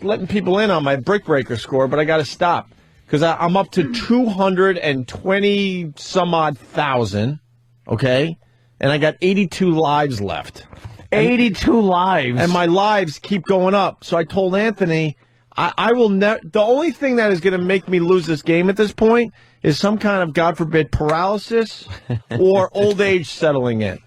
letting people in on my brick breaker score, but I got to stop because I'm up to 220 some odd thousand. Okay, and I got 82 lives left. 82 lives, and my lives keep going up. So I told Anthony, I will never. The only thing that is going to make me lose this game at this point is some kind of, God forbid, paralysis or old age settling in.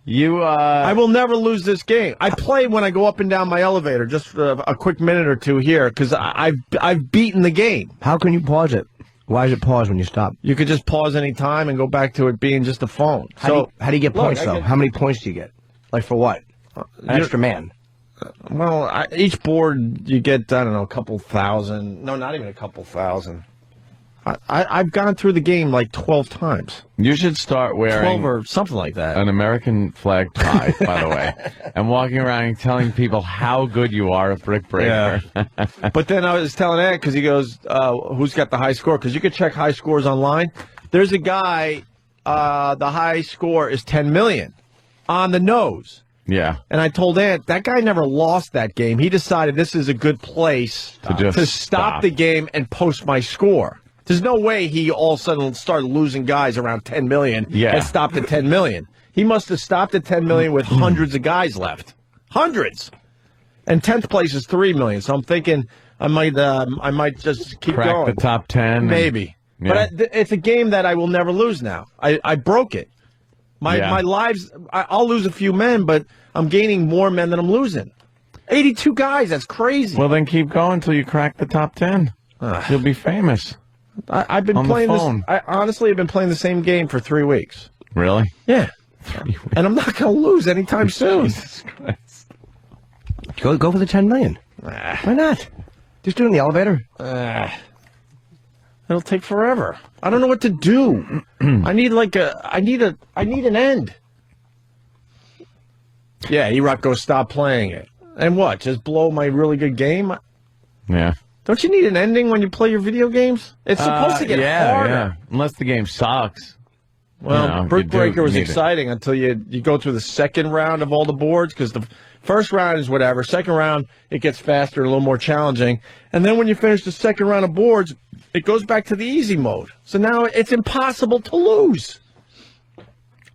I will never lose this game. I play when I go up and down my elevator, just for a quick minute or two here, because I've beaten the game. How can you pause it? Why does it pause when you stop? You could just pause any time and go back to it being just a phone. How do you get points, though? How many points do you get? Like for what? Extra man. Well, each board you get, I don't know, a couple thousand. No, not even a couple thousand. I've gone through the game like 12 times. You should start wearing 12 or something like that. An American flag tie, by the way, and walking around and telling people how good you are at Brick Breaker. Yeah. But then I was telling Ed, because he goes, who's got the high score? Because you can check high scores online. There's a guy, the high score is 10 million on the nose. Yeah. And I told Ant, that guy never lost that game. He decided this is a good place to stop the game and post my score. There's no way he all of a sudden started losing guys around 10 million and stopped at 10 million. He must have stopped at 10 million with hundreds of guys left. Hundreds. And 10th place is 3 million. So I'm thinking I might just keep Crack going. the top 10. Maybe. Yeah. But it's a game that I will never lose now. I broke it. My lives, I'll lose a few men, but I'm gaining more men than I'm losing. 82 guys, that's crazy. Well, then keep going until you crack the top 10. You'll be famous. I've been on playing the phone. this. I honestly have been playing the same game for 3 weeks. Really? Yeah. And I'm not going to lose anytime soon. Jesus Christ. Go for the 10 million. Why not? Just do it in the elevator. It'll take forever. I don't know what to do. I need an end. Yeah, E-Rock goes, stop playing it. And what? Just blow my really good game? Yeah. Don't you need an ending when you play your video games? It's supposed to get harder. Yeah. Unless the game sucks. Well, Brick Breaker was exciting until you go through the second round of all the boards, because the first round is whatever. Second round, it gets faster and a little more challenging. And then when you finish the second round of boards, it goes back to the easy mode. So now it's impossible to lose.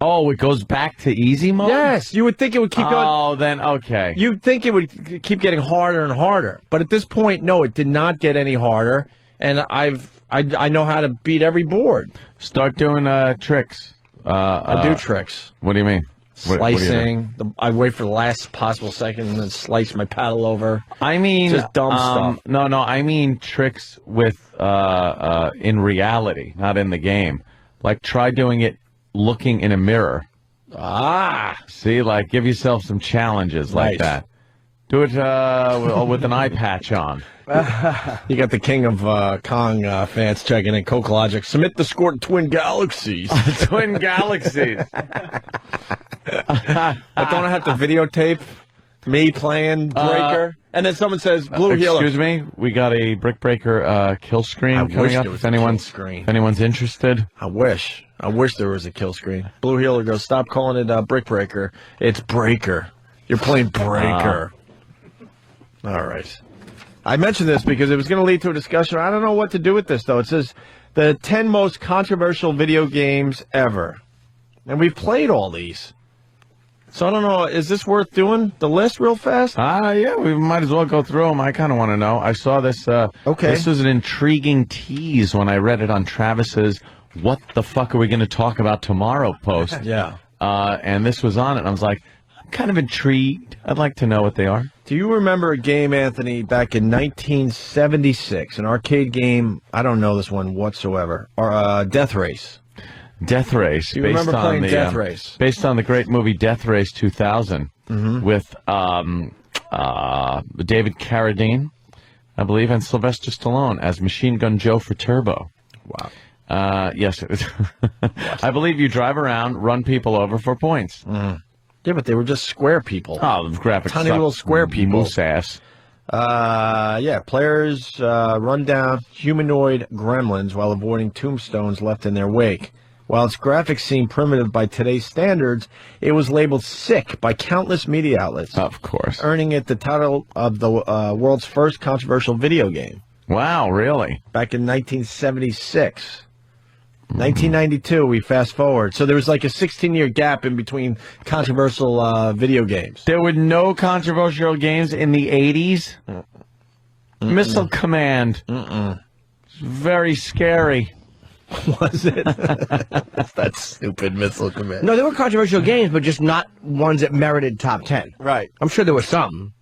Oh, it goes back to easy mode? Yes, you would think it would keep going. Oh, then, okay. You'd think it would keep getting harder and harder. But at this point, no, it did not get any harder. And I know how to beat every board. Start doing tricks. I do tricks. What do you mean? Slicing. I wait for the last possible second and then slice my paddle over. I mean, just dumb stuff. No, I mean tricks with in reality, not in the game. Like, try doing it looking in a mirror. See, like, give yourself some challenges like that. Do it with an eye patch on. You got the king of Kong fans checking in. Coke Logic. Submit the score to Twin Galaxies. Twin Galaxies. I don't have to videotape me playing Breaker. And then someone says, Blue Healer. Excuse me, we got a Brick Breaker kill screen coming up. If anyone's interested. I wish there was a kill screen. Blue Healer goes, stop calling it Brick Breaker. It's Breaker. You're playing Breaker. All right. I mentioned this because it was going to lead to a discussion. I don't know what to do with this, though. It says the 10 most controversial video games ever. And we've played all these. So I don't know. Is this worth doing the list real fast? Yeah, we might as well go through them. I kind of want to know. I saw this. Okay. This was an intriguing tease when I read it on Travis's "What the fuck are we going to talk about tomorrow?" post. Yeah. And this was on it. And I was like, I'm kind of intrigued. I'd like to know what they are. Do you remember a game, Anthony, back in 1976, an arcade game? I don't know this one whatsoever. Or Death Race. Death Race. Do you remember playing Death Race? Based on the great movie Death Race 2000 with David Carradine, I believe, and Sylvester Stallone as Machine Gun Joe for Turbo. Wow. Yes. I believe you drive around, run people over for points. Yeah, but they were just square people. Oh, the graphics. Tiny little square people. Moose ass. Yeah, players run down humanoid gremlins while avoiding tombstones left in their wake. While its graphics seem primitive by today's standards, it was labeled sick by countless media outlets. Of course. Earning it the title of the world's first controversial video game. Wow, really? Back in 1976. 1992, we fast forward. So there was like a 16-year gap in between controversial video games. There were no controversial games in the 80s? Missile Command. Very scary. Was it? That stupid Missile Command. No, there were controversial games, but just not ones that merited top 10. Right. I'm sure there was some.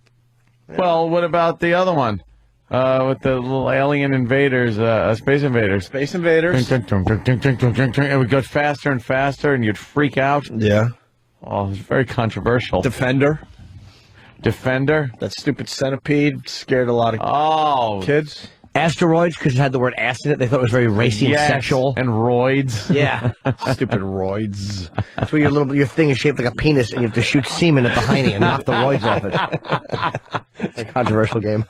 Well, what about the other one? With the little alien invaders, Space Invaders. Space Invaders. It would go faster and faster, and you'd freak out. Yeah. Oh, it was very controversial. Defender. Defender? That stupid centipede scared a lot of kids. Asteroids, because it had the word ass in it. They thought it was very racy and sexual. And roids. Yeah. Stupid roids. That's where your thing is shaped like a penis, and you have to shoot semen at the hiney and knock the roids off it. It's a controversial game.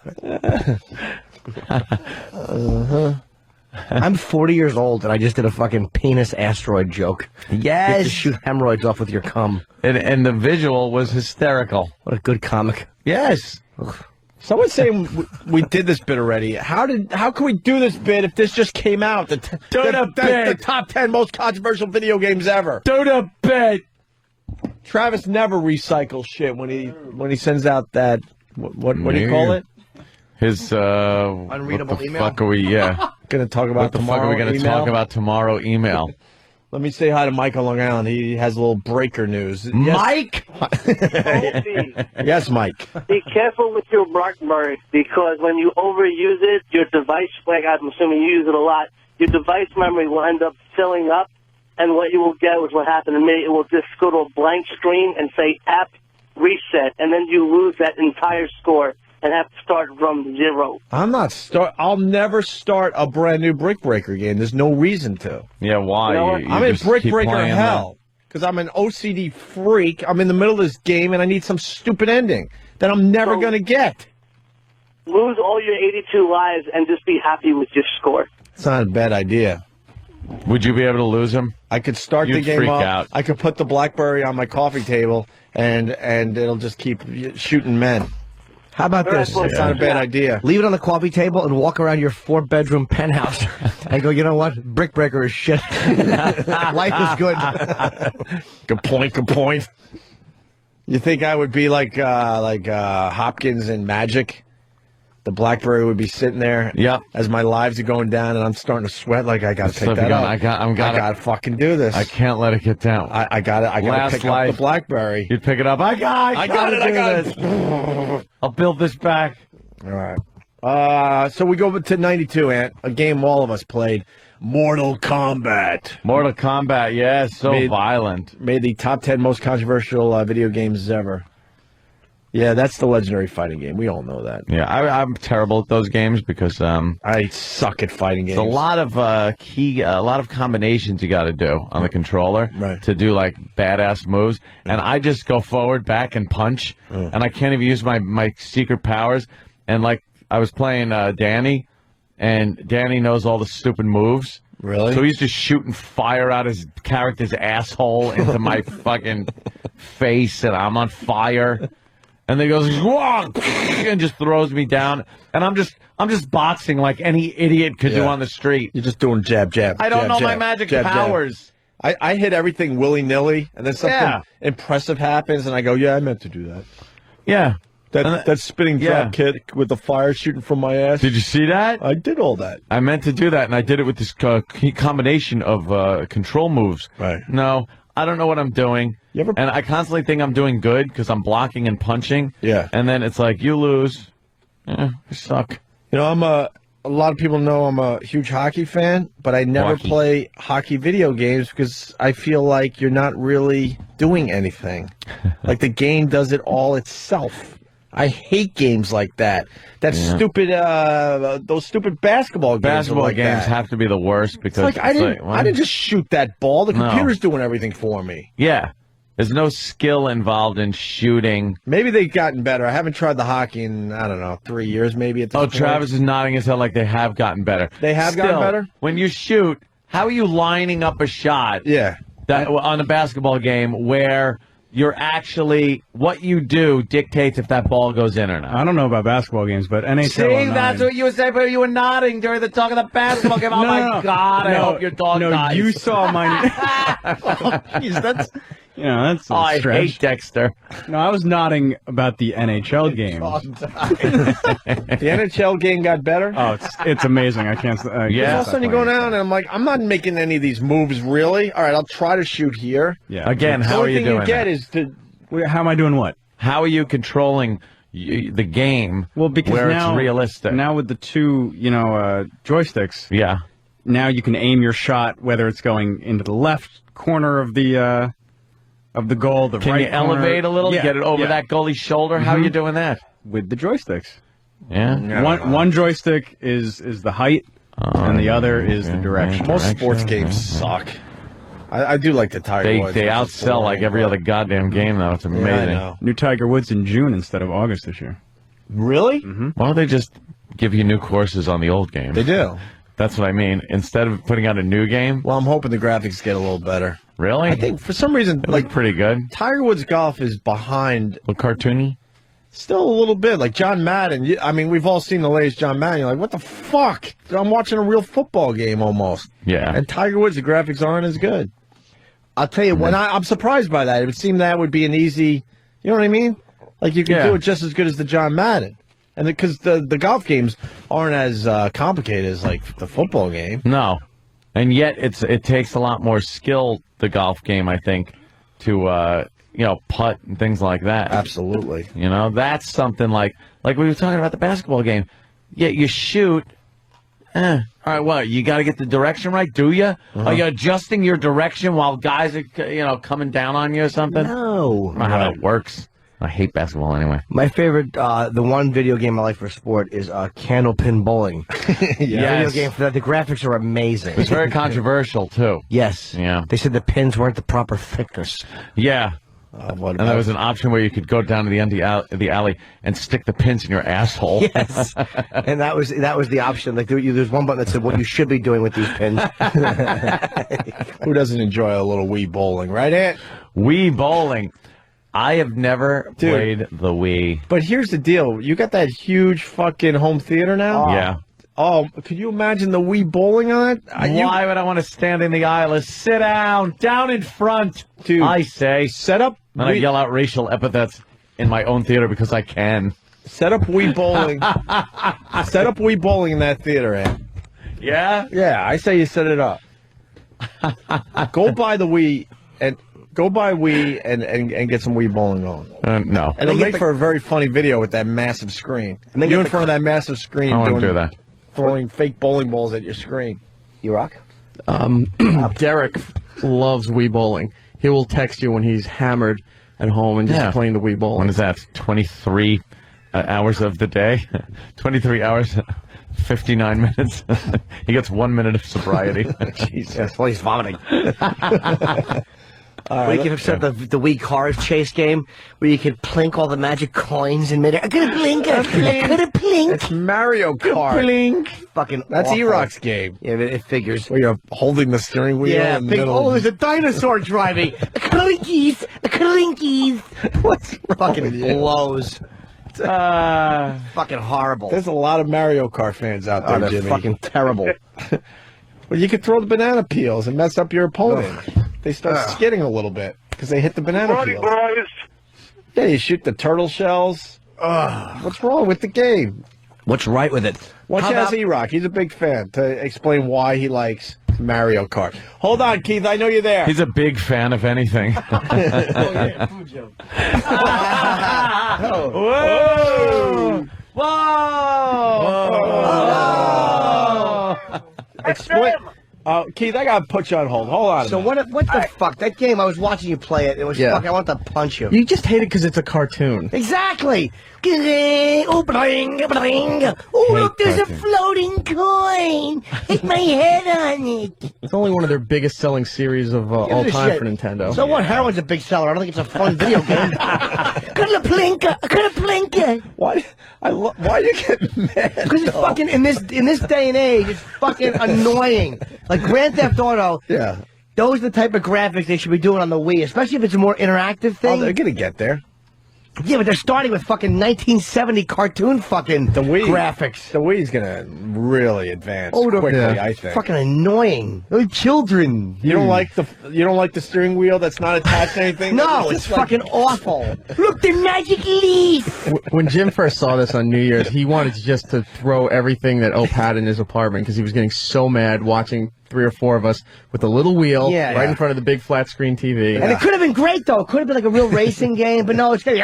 I'm 40 years old, and I just did a fucking penis asteroid joke. Yes. You have to shoot hemorrhoids off with your cum. And the visual was hysterical. What a good comic. Yes. Someone's saying we did this bit already. How can we do this bit if this just came out? The top 10 most controversial video games ever. Do the bit. Travis never recycles shit when he sends out that what do you call it? His unreadable what the email. Fuck are we? Yeah. Going to talk about What the tomorrow. fuck are we going to email? talk about tomorrow? Email. Let me say hi to Mike on Long Island. He has a little breaker news. Mike? Yes, Mike. Be careful with your BlackBerry, because when you overuse it, your device, like I'm assuming you use it a lot, your device memory will end up filling up, and what you will get is what happened to me. It will just go to a blank screen and say app reset, and then you lose that entire score and have to start from zero. I'll never start a brand new Brick Breaker game. There's no reason to. Yeah, why? You know what? I'm in just Brick keep Breaker playing hell because I'm an OCD freak. I'm in the middle of this game and I need some stupid ending that I'm never going to get. Lose all your 82 lives and just be happy with your score. It's not a bad idea. Would you be able to lose him? I could start the You'd game freak up. out. I could put the BlackBerry on my coffee table and it'll just keep shooting men. How about this? It's not a bad idea. Leave it on the coffee table and walk around your 4-bedroom penthouse and go, you know what? Brick Breaker is shit. Life is good. Good point. Good point. You think I would be like Hopkins in Magic? The BlackBerry would be sitting there. Yep. As my lives are going down, and I'm starting to sweat. Like I gotta pick that up. I gotta fucking do this. I can't let it get down. I gotta pick up the BlackBerry. You'd pick it up. I gotta do this. I'll build this back. All right. So we go to 92, Ant. A game all of us played. Mortal Kombat. Mortal Kombat, yes, violent. Made the top 10 most controversial video games ever. Yeah, that's the legendary fighting game. We all know that. Yeah, I'm terrible at those games because I suck at fighting games. It's a lot of a lot of combinations you got to do on the controller to do like badass moves, and I just go forward, back, and punch, and I can't even use my secret powers. And like I was playing Danny, and Danny knows all the stupid moves. Really? So he's just shooting fire out his character's asshole into my fucking face, and I'm on fire. And then he goes, whoa, and just throws me down. And I'm just boxing like any idiot could do on the street. You're just doing jab, jab. I don't jab, know jab, my magic jab, powers. Jab. I hit everything willy-nilly, and then something impressive happens, and I go, yeah, I meant to do that. Yeah. That spinning drop kick with the fire shooting from my ass. Did you see that? I did all that. I meant to do that, and I did it with this combination of control moves. Right. No, I don't know what I'm doing. And I constantly think I'm doing good because I'm blocking and punching. Yeah. And then it's like, you lose. You suck. You know, a lot of people know I'm a huge hockey fan, but I never play hockey video games because I feel like you're not really doing anything. Like the game does it all itself. I hate games like that. Stupid, those stupid basketball games. Basketball games have to be the worst because I didn't just shoot that ball. The computer's doing everything for me. Yeah. There's no skill involved in shooting. Maybe they've gotten better. I haven't tried the hockey in, I don't know, 3 years maybe at this point. Travis is nodding his head like they have gotten better. They have gotten better? When you shoot, how are you lining up a shot on a basketball game where you're actually, what you do dictates if that ball goes in or not? I don't know about basketball games, but NHL See, 09. that's what you were saying, but you were nodding during the talk of the basketball game. Oh, my God, I hope your dog dies. You saw my... Jeez, that's... You know, that's I hate Dexter. No, I was nodding about the NHL game. The NHL game got better? Oh, it's amazing. I can't... All of a sudden you go down and I'm like, I'm not making any of these moves, really. All right, I'll try to shoot here. Yeah. Again, how are you doing The only thing you get is to... How am I doing what? How are you controlling the game because where now, it's realistic? Now with the two, joysticks, now you can aim your shot, whether it's going into the left corner of the goal, the Can right you elevate corner. a little, Yeah, get it over yeah. that goalie's shoulder? How are you doing that? With the joysticks. Yeah. One joystick is the height, and the other is the direction. Most sports games suck. I do like the Tiger Woods. They outsell like every other goddamn game, though. It's amazing. Yeah, I know. New Tiger Woods in June instead of August this year. Really? Why don't they just give you new courses on the old game? They do. That's what I mean. Instead of putting out a new game. Well, I'm hoping the graphics get a little better. Really? I think for some reason, like pretty good. Tiger Woods golf is behind. A cartoony? Still a little bit. Like John Madden. I mean, we've all seen the latest John Madden. You're like, what the fuck? I'm watching a real football game almost. Yeah. And Tiger Woods, the graphics aren't as good. I'll tell you what, I'm surprised by that. It would seem that would be an easy, you know what I mean? Like you can do it just as good as the John Madden. And because the golf games aren't as complicated as like the football game. No. And yet it takes a lot more skill, the golf game, I think, to putt and things like that. Absolutely. That's something like we were talking about the basketball game. Yeah, you shoot. All right, what? You got to get the direction right, do you? Are you adjusting your direction while guys are, coming down on you or something? No. I don't know how that works. I hate basketball anyway. My favorite, the one video game I like for sport is Candlepin Bowling. Video game for that. The graphics are amazing. It's very controversial, too. Yes. Yeah. They said the pins weren't the proper thickness. Yeah. And there was an option where you could go down to the end of the alley and stick the pins in your asshole. Yes, and that was the option. Like there's one button that said what you should be doing with these pins. Who doesn't enjoy a little Wii bowling, right, Ant? Wii bowling. I have never played the Wii. But here's the deal: you got that huge fucking home theater now. Yeah. Oh, could you imagine the Wii bowling on it? Why would I want to stand in the aisle? Sit down in front. Dude, I say. Set up. And I yell out racial epithets in my own theater because I can. Set up Wii bowling. Set up Wii bowling in that theater, Ed. Yeah? Yeah, I say you set it up. Go buy the Wii and get some Wii bowling on. No. And it'll make for a very funny video with that massive screen. And then you in front of that massive screen. I want to do that. Throwing fake bowling balls at your screen. You rock? Derek loves Wii bowling. He will text you when he's hammered at home and just playing the Wii bowling. When is that? 23 hours of the day? 23 hours, 59 minutes. He gets 1 minute of sobriety. Jesus, well, he's vomiting. We can have set the Wii Cars chase game where you can plink all the magic coins in midair. I could have blink. I could have plink. It's Mario Kart. Blink. Fucking That's awful. E-Rock's game. Yeah, it figures. Where you're holding the steering wheel. Yeah, in the big, middle. there's a dinosaur driving. Clinkies. Clinkies. What's wrong fucking with you? blows. Fucking horrible. There's a lot of Mario Kart fans out there, they're Jimmy. fucking terrible. Well, you could throw the banana peels and mess up your opponent. They start skidding a little bit because they hit the banana peels. Boys. Yeah, you shoot the turtle shells. What's wrong with the game? What's right with it? Why don't you ask E-Rock? He's a big fan to explain why he likes Mario Kart. Hold on, Keith. I know you're there. He's a big fan of anything. Food joke. Whoa! Whoa! Explain. Keith, I gotta put you on hold. Hold on. So what the fuck? That game, I was watching you play it. It was fuck. I want to punch you. You just hate it because it's a cartoon. Exactly. Oh, bling, bling. Oh, look, there's a floating coin. Hit my head on it. It's only one of their biggest selling series of all time for Nintendo. So what? Heroin's a big seller. I don't think it's a fun video game. Coulda plinka. Why do you get mad? Because it's fucking in this day and age, it's fucking annoying. Like Grand Theft Auto. Yeah. Those are the type of graphics they should be doing on the Wii, especially if it's a more interactive thing. Oh, they're gonna get there. Yeah, but they're starting with fucking 1970 cartoon fucking graphics. The Wii's gonna really advance quickly, I think. Fucking annoying. They're children. You don't like the steering wheel that's not attached to anything? No, it's fucking awful. Look, the magic leaf. When Jim first saw this on New Year's, he wanted just to throw everything that Ope had in his apartment because he was getting so mad watching 3 or 4 of us with a little wheel Yeah, right yeah. in front of the big flat screen TV. And it could have been great, though. It could have been like a real racing game, but no, it's going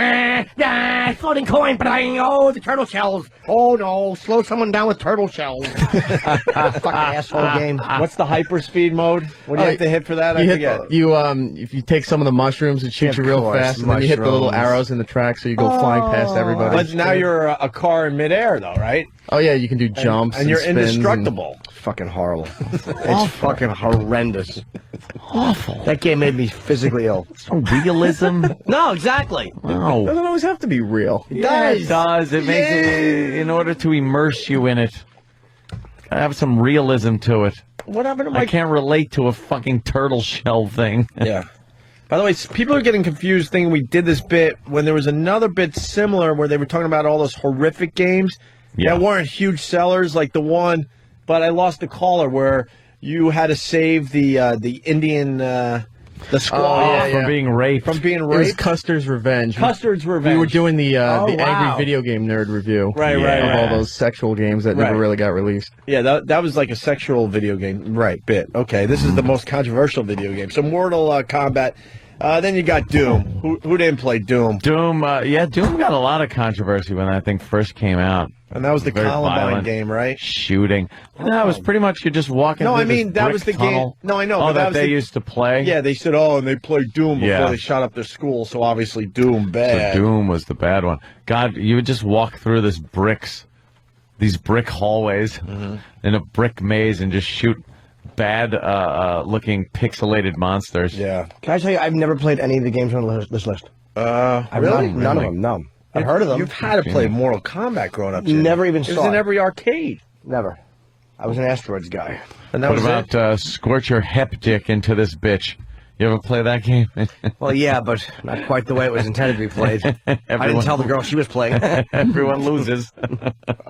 floating coin, oh, the turtle shells. Oh, no, slow someone down with turtle shells. Fucking asshole game. What's the hyperspeed mode? What do you have to hit for that? I forget. If you take some of the mushrooms, it shoots you real fast, and then you hit the little arrows in the track, so you go flying past everybody. But now you're a car in midair, though, right? Oh yeah, you can do jumps, and you're spins indestructible. Fucking horrible. It's fucking horrendous. Awful. That game made me physically ill. Realism? No, exactly. Wow. It doesn't always have to be real. Yeah, it does. It makes it, in order to immerse you in it, gotta have some realism to it. What happened to my... I can't relate to a fucking turtle shell thing. Yeah. By the way, people are getting confused thinking we did this bit when there was another bit similar where they were talking about all those horrific games that weren't huge sellers like the one, but I lost the caller where you had to save the Indian the squaw from being raped. From being It was raped. Custer's Revenge. Custer's Revenge. We were doing the wow. angry video game nerd review Right, of all those sexual games that never really got released. Yeah, that was like a sexual video game. Right, bit. Okay, this is the most controversial video game. So Mortal Kombat. Then you got Doom. Who didn't play Doom? Doom got a lot of controversy when that thing first came out. And that was the Very Columbine violent game, right? Shooting. No, it was pretty much you're just walking No, through I mean, this that brick was the tunnel. game. No, I know. Oh, but that was they the, used to play? Yeah, they said, and they played Doom before Yeah. they shot up their school, so obviously Doom bad. So Doom was the bad one. God, you would just walk through these brick hallways in a brick maze and just shoot bad looking pixelated monsters. Yeah. Can I tell you, I've never played any of the games on this list. Really? None of them, no. I've heard of them. You've had to play Mortal Kombat growing up. Jim. Never even It saw was in it. every arcade. Never. I was an Asteroids guy. And that What was about Scorch your hep dick into this bitch? You ever play that game? Well, yeah, but not quite the way it was intended to be played. I didn't tell the girl she was playing. Everyone loses.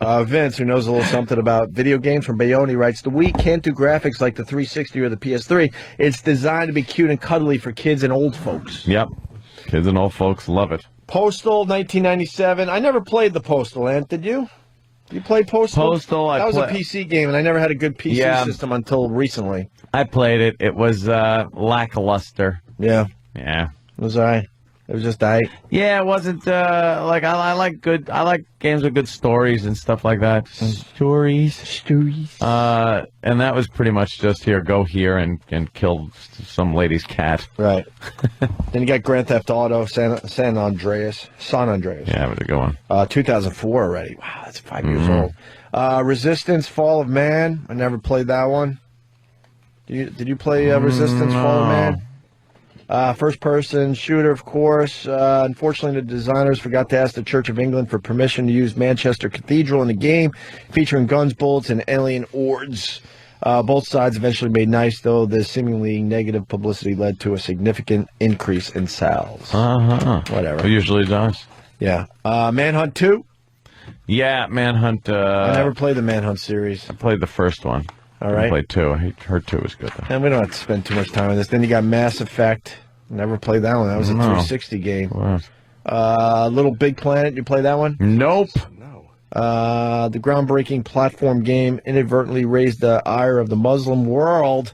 Vince, who knows a little something about video games from Bayonne, writes, the Wii can't do graphics like the 360 or the PS3. It's designed to be cute and cuddly for kids and old folks. Yep. Kids and old folks love it. Postal, 1997. I never played the Postal, Ant. Did you? Did you play Postal? Postal, that was a PC game, and I never had a good PC system until recently. I played it. It was lackluster. Yeah. Yeah. It was all right. It was just all right. Yeah, it wasn't like I like games with good stories and stuff like that. Stories. And that was pretty much just go here and kill some lady's cat. Right. Then you got Grand Theft Auto, San Andreas. Yeah, it was a good one. 2004 already. Wow, that's 5 years old. Resistance, Fall of Man. I never played that one. Did you play Resistance, Fall of Man? First-person shooter, of course. Unfortunately, the designers forgot to ask the Church of England for permission to use Manchester Cathedral in the game, featuring guns, bullets, and alien ords. Both sides eventually made nice, though the seemingly negative publicity led to a significant increase in sales. Whatever. It usually does. Yeah. Manhunt 2? Yeah, Manhunt. I never played the Manhunt series. I played the first one. All right. I played 2. I heard 2 was good, though. And we don't have to spend too much time on this. Then you got Mass Effect. Never played that one. That was a 360 game. Little Big Planet. You play that one? Nope. The groundbreaking platform game inadvertently raised the ire of the Muslim world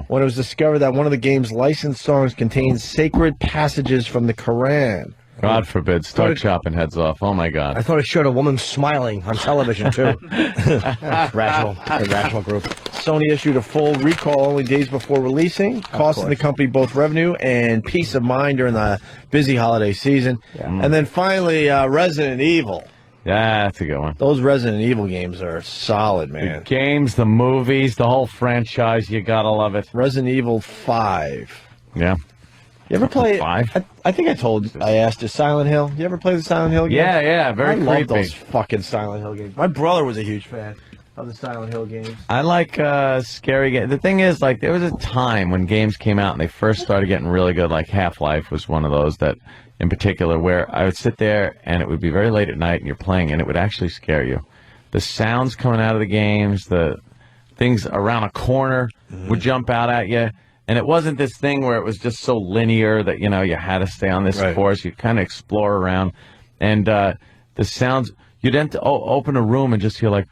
when it was discovered that one of the game's licensed songs contains sacred passages from the Quran. God forbid. Start chopping heads off. Oh, my God. I thought it showed a woman smiling on television, too. Irrational group. Sony issued a full recall only days before releasing, costing the company both revenue and peace of mind during the busy holiday season. And then finally, Resident Evil. Yeah, that's a good one. Those Resident Evil games are solid, man. The games, the movies, the whole franchise, you gotta love it. Resident Evil 5. Yeah. You ever play 5? I think I asked you, Silent Hill. You ever play the Silent Hill games? Yeah, very I creepy. love those fucking Silent Hill games. My brother was a huge fan of the Silent Hill games. I like scary games. The thing is, like, there was a time when games came out and they first started getting really good. Like Half-Life was one of those that, in particular, where I would sit there and it would be very late at night and you're playing and it would actually scare you. The sounds coming out of the games, the things around a corner would jump out at you. And it wasn't this thing where it was just so linear that, you had to stay on this course. You'd kind of explore around. And the sounds, you'd open a room and just hear like,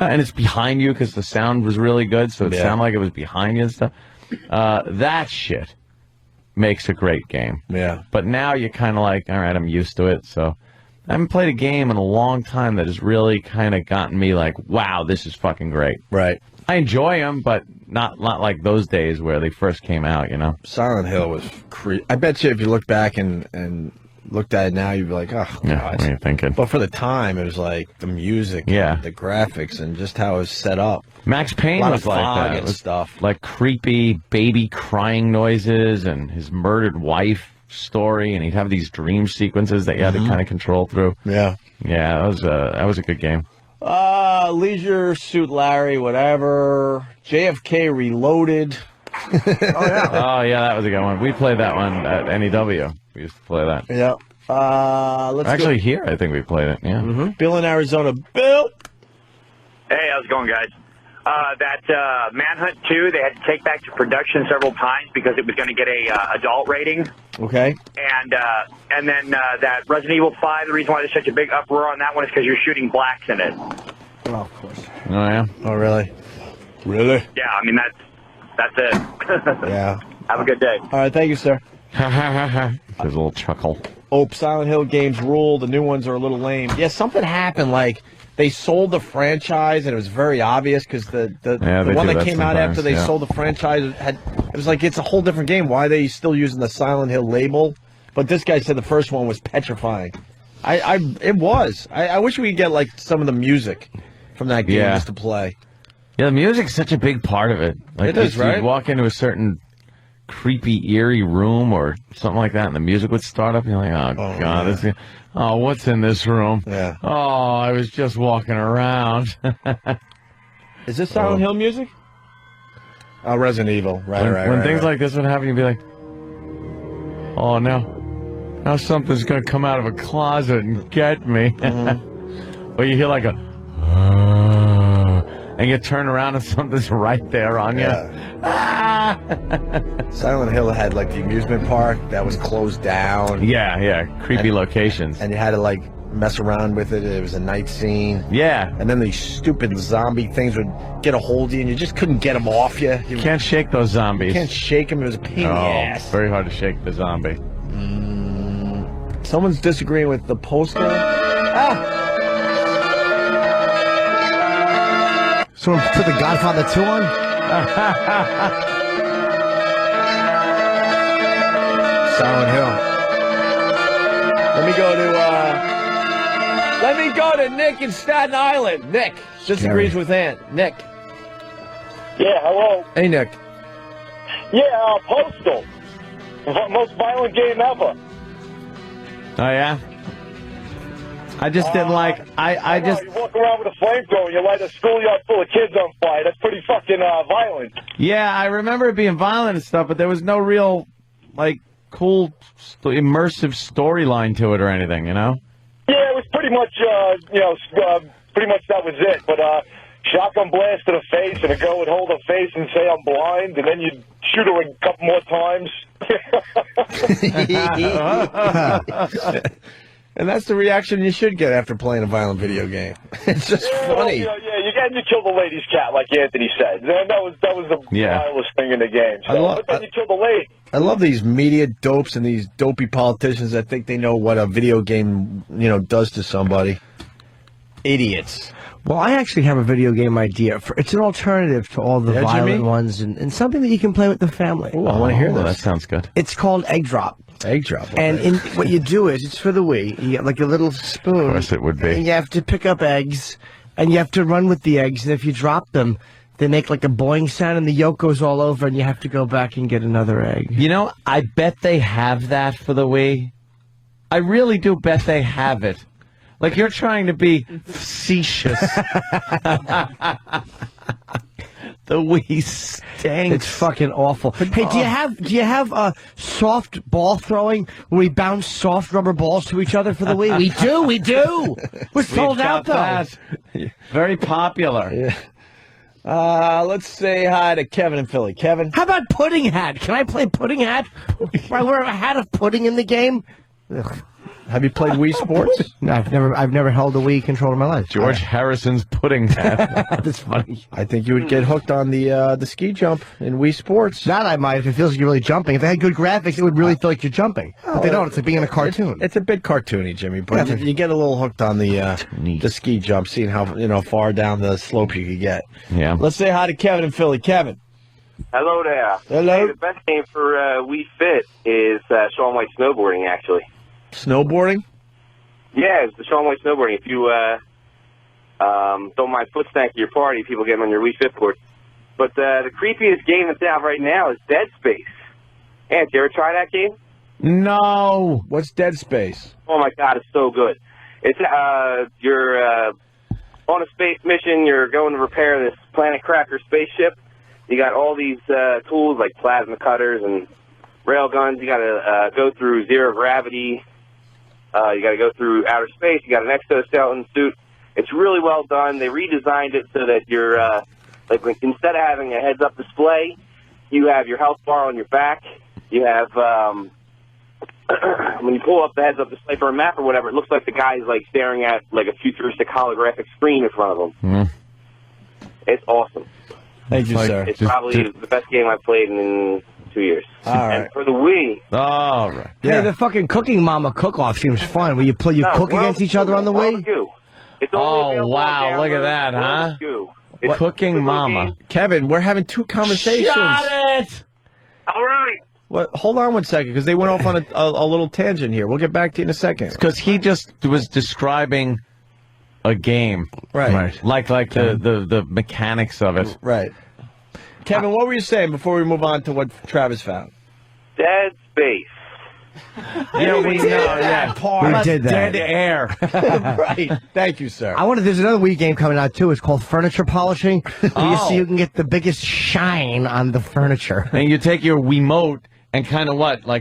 and it's behind you because the sound was really good, so it sounded like it was behind you and stuff. That shit makes a great game. Yeah. But now you're kind of like, all right, I'm used to it, so I haven't played a game in a long time that has really kind of gotten me like, wow, this is fucking great. Right. I enjoy them, but not like those days where they first came out, you know? Silent Hill was I bet you if you look back and looked at it now, you'd be like, oh, God. Yeah, what are you thinking? But for the time, it was like the music, and the graphics, and just how it was set up. Max Payne was like that. It was stuff. Like creepy baby crying noises and his murdered wife story, and he'd have these dream sequences that you had to kind of control through. Yeah. Yeah, that was a good game. Leisure Suit Larry, whatever. JFK Reloaded. Oh, yeah, that was a good one. We played that one at NEW. We used to play that. Yeah. Let's Actually, go. here, I think we played it, yeah. Bill in Arizona. Bill! Hey, how's it going, guys? That Manhunt 2, they had to take back to production several times because it was going to get a adult rating. Okay. And then that Resident Evil 5, the reason why there's such a big uproar on that one is because you're shooting blacks in it. Oh, of course. Oh, yeah? Oh, really? Really? Yeah, I mean, that's it. Yeah. Have a good day. All right, thank you, sir. There's a little chuckle. Silent Hill games rule. The new ones are a little lame. Yeah, something happened. Like, they sold the franchise, and it was very obvious because the one that came out after they sold the franchise it was like it's a whole different game. Why are they still using the Silent Hill label? But this guy said the first one was petrifying. It was. I wish we could get like some of the music from that game just to play. Yeah, the music's such a big part of it. Like, it is, right? You'd walk into a certain creepy, eerie room or something like that, and the music would start up, and you're like, oh God, what's in this room? Yeah. Oh, I was just walking around. Is this Silent Hill music? Oh, Resident Evil. Right, when things like this would happen, you'd be like, oh, now something's going to come out of a closet and get me. Or you hear like a, and you turn around and something's right there on you. Silent Hill had like the amusement park that was closed down. Yeah, creepy locations. And you had to like mess around with it. It was a night scene. Yeah. And then these stupid zombie things would get a hold of you and you just couldn't get them off you. You can't shake those zombies. You can't shake them. It was a pain in the ass. Very hard to shake the zombie. Someone's disagreeing with the poster. Someone put the Godfather 2 on? Silent Hill. Let me go to Nick in Staten Island. Nick disagrees with Ant. Nick. Yeah, hello. Hey, Nick. Yeah, Postal. Most violent game ever. Oh, yeah? I just didn't like. I just. You walk around with a flamethrower and you light a schoolyard full of kids on fire. That's pretty fucking violent. Yeah, I remember it being violent and stuff, but there was no real, like, cool, immersive storyline to it or anything, you know? Yeah, it was pretty much, pretty much that was it. But shotgun blast to the face, and a girl would hold her face and say, "I'm blind," and then you'd shoot her a couple more times. And that's the reaction you should get after playing a violent video game. It's just funny. You kill the lady's cat, like Anthony said. That was the vilest thing in the game. So, but then you kill the lady. I love these media dopes and these dopey politicians that think they know what a video game, does to somebody. Idiots. Well, I actually have a video game idea. It's an alternative to all the violent ones and something that you can play with the family. Ooh, I want to hear this. That sounds good. It's called Egg Drop. Egg Drop. Okay. And what you do is, it's for the Wii. You get like a little spoon. Of course it would be. And you have to pick up eggs, and you have to run with the eggs. And if you drop them, they make like a boing sound, and the yolk goes all over, and you have to go back and get another egg. I bet they have that for the Wii. I really do bet they have it. Like, you're trying to be facetious. The Wii stinks. It's fucking awful. Hey, do you have soft ball throwing where we bounce soft rubber balls to each other for the Wii? We do. We're sold out though. That. Very popular. Yeah. Let's say hi to Kevin in Philly. Kevin. How about Pudding Hat? Can I play Pudding Hat? I wear a hat of pudding in the game. Ugh. Have you played Wii Sports? No, I've never held a Wii controller in my life. George Harrison's pudding hat. That's funny. I think you would get hooked on the ski jump in Wii Sports. That I might, if it feels like you're really jumping. If they had good graphics, it would really feel like you're jumping. But they don't. It's like being in a cartoon. It's a bit cartoony, Jimmy, but you get a little hooked on the ski jump, seeing how far down the slope you could get. Yeah. Let's say hi to Kevin in Philly. Kevin. Hello there. Hello. Hey, the best game for Wii Fit is Shawn White snowboarding, actually. Snowboarding? Yeah, it's the Shawn White snowboarding. If you don't mind foot stank at your party, people get them on your Wii Fit board. But the creepiest game that's out right now is Dead Space. Ant, you ever try that game? No. What's Dead Space? Oh my God, it's so good. It's you're on a space mission. You're going to repair this Planet Cracker spaceship. You got all these tools like plasma cutters and rail guns. You got to go through zero gravity. You got to go through outer space. You got an exoskeleton suit. It's really well done. They redesigned it so that you're instead of having a heads-up display, you have your health bar on your back. You have when you pull up the heads-up display for a map or whatever, it looks like the guy's like staring at like a futuristic holographic screen in front of him. It's awesome. Thank you, sir. It's probably the best game I've played in 2 years. All right. And for the Wii. All right. Hey, the fucking Cooking Mama cook-off seems fun. Where you cook against each other on the Wii? It's only Oh, wow. Look at that, huh? It's Cooking Mama. Kevin, we're having two conversations. Shut it! All right. What? Hold on one second, because they went off on a little tangent here. We'll get back to you in a second. Because he just was describing a game. Right. Like the mechanics of it. Right. Kevin, what were you saying before we move on to what Travis found? Dead Space. Yeah, we know. Yeah. We did that. Dead air. Right. Thank you, sir. There's another Wii game coming out, too. It's called Furniture Polishing. Where you see you can get the biggest shine on the furniture. And you take your Wiimote and kind of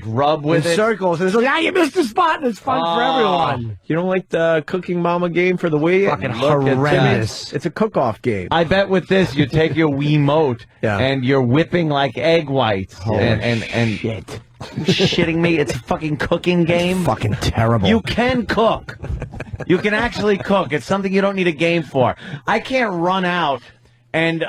rub with in it? circles. And it's like, you missed the spot, and it's fun for everyone. You don't like the Cooking Mama game for the Wii? Fucking horrendous. It's a cook-off game. I bet with this, you take your Wiimote and you're whipping like egg whites. And shit. You shitting me? It's a fucking cooking game? Fucking terrible. You can cook. You can actually cook. It's something you don't need a game for. I can't run out and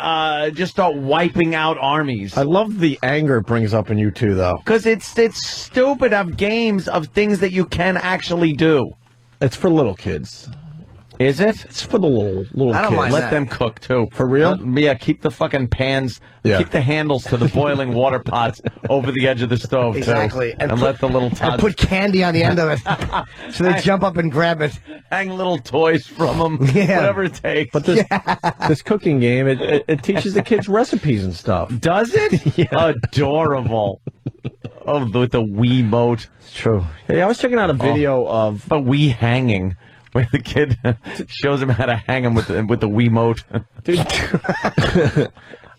just start wiping out armies. I love the anger it brings up in you two, though. Because it's stupid to have games of things that you can actually do. It's for little kids. Is it? It's for the little I don't kids. mind Let them cook, too. For real? Yeah, keep the fucking pans, keep the handles to the boiling water pots over the edge of the stove, Exactly. too. And let the little tots... And put candy on the end of it. So they jump up and grab it. Hang little toys from them. Whatever it takes. But this cooking game, it teaches the kids recipes and stuff. Does it? Adorable. With the Wiimote. It's true. Hey, I was checking out a video of... But Wii hanging. Where the kid shows him how to hang him with the Wiimote. Dude,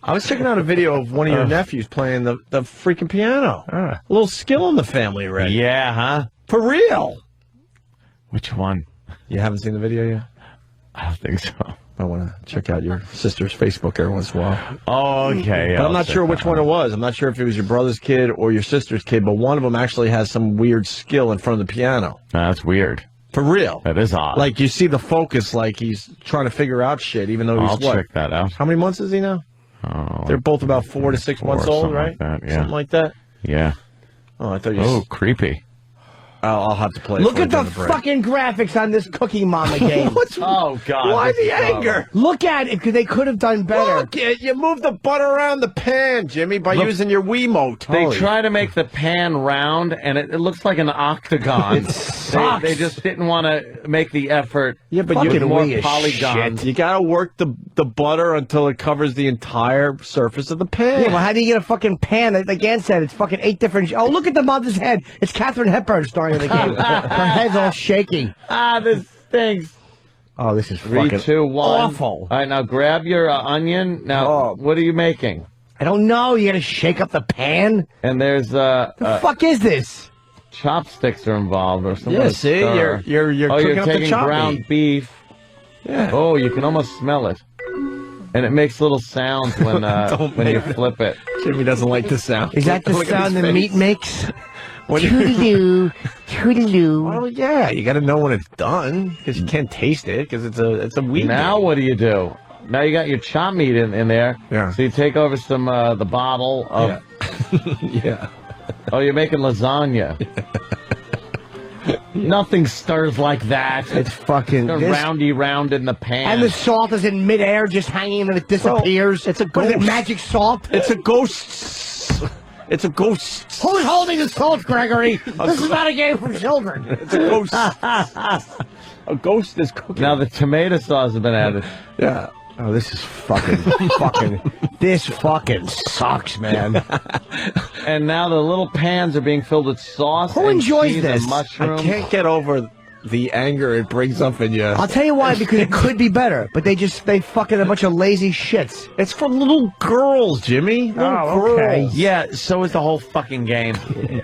I was checking out a video of one of your nephews playing the freaking piano. A little skill in the family, Rick. Yeah, huh? For real. Which one? You haven't seen the video yet? I don't think so. I want to check out your sister's Facebook every once in a while. Oh, okay. But I'm not sure which one it was. I'm not sure if it was your brother's kid or your sister's kid, but one of them actually has some weird skill in front of the piano. That's weird. For real. That is odd. Like, you see the focus, like he's trying to figure out shit, even though he's I'll check that out. How many months is he now? Oh, they're both about 4 to 6 months old, right? Like that, yeah. Something like that? Yeah. Oh, I thought you... Oh, creepy. I'll have to play it. Look at the fucking graphics on this Cooking Mama game. Oh, God. Why the anger? Look at it, because they could have done better. Look, you move the butter around the pan, Jimmy, by using your Wiimote. They try to make the pan round, and it looks like an octagon. It sucks. They just didn't want to make the effort. Yeah, but you you get more Wii is polygons. shit. You got to work the butter until it covers the entire surface of the pan. Yeah, well, how do you get a fucking pan? Like Ann said, it's fucking 8 different... Oh, look at the mother's head. It's Katharine Hepburn starring in the game. Her head's all shaking. This stinks. Oh, this is 3, fucking 2, 1. awful. All right, now grab your onion. Now, what are you making? I don't know. You got to shake up the pan? And there's... the fuck is this? Chopsticks are involved or something. Yeah, see? You're cooking up the taking chop ground meat. beef. Yeah. Oh, you can almost smell it. And it makes little sounds when you flip it. Jimmy doesn't like the sound. Is that the Look at sound his the face. meat makes? Toodaloo. Toodaloo. Well, yeah, you got to know when it's done because you can't taste it because it's a weed. Now what do you do? Now you got your chopped meat in there. Yeah. So you take over some the bottle of. Yeah. Oh, you're making lasagna. Nothing stirs like that. It's fucking roundy round in the pan. And the salt is in midair, just hanging, and it disappears. It's a What is it, ghost. magic salt? It's a ghost. It's a ghost. Who's holding the salt, Gregory? This is not a game for children. It's a ghost. A ghost is cooking. Now the tomato sauce has been added. Yeah. Oh, this is fucking. This fucking sucks, man. And now the little pans are being filled with sauce. Who and enjoys cheese this? And mushrooms. I can't get over the anger it brings up in you. I'll tell you why, because it could be better, but they fucking a bunch of lazy shits. It's for little girls, Jimmy. Little girls. Yeah, so is the whole fucking game.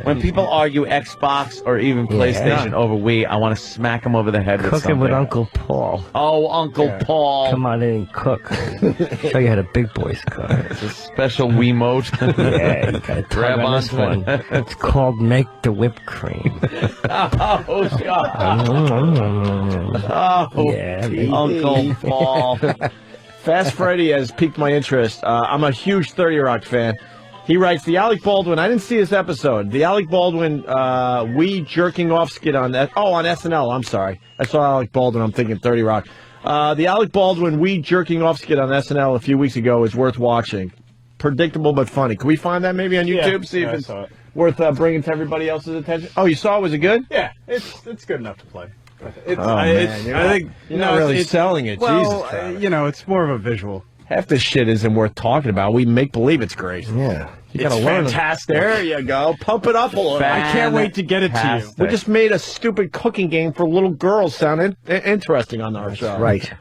When people argue Xbox or even PlayStation over Wii, I want to smack them over the head with something. Cooking with Uncle Paul. Oh, Uncle Paul. Come on in and cook. Show you how the big boys cook. It's a special Wiimote. Yeah, you gotta Grab on this one. It's called Make the Whipped Cream. Oh, God. Oh, yeah, Uncle Paul. Fast Freddy has piqued my interest. I'm a huge 30 Rock fan. He writes, the Alec Baldwin, I didn't see this episode. The Alec Baldwin we jerking off skit on that. Oh, on SNL, I'm sorry. I saw Alec Baldwin, I'm thinking 30 Rock. The Alec Baldwin we jerking off skit on SNL a few weeks ago is worth watching. Predictable but funny. Can we find that maybe on YouTube? See if it's worth bringing to everybody else's attention. Oh, you saw it? Was it good? Yeah, it's good enough to play. I think you're not really selling it. Well, Jesus, it's more of a visual. half this shit isn't worth talking about. We make believe it's great. Yeah. You gotta learn. Fantastic. There you go. Pump it up a little. I can't wait to get it to you. We just made a stupid cooking game for little girls. Sound interesting on our show. Right.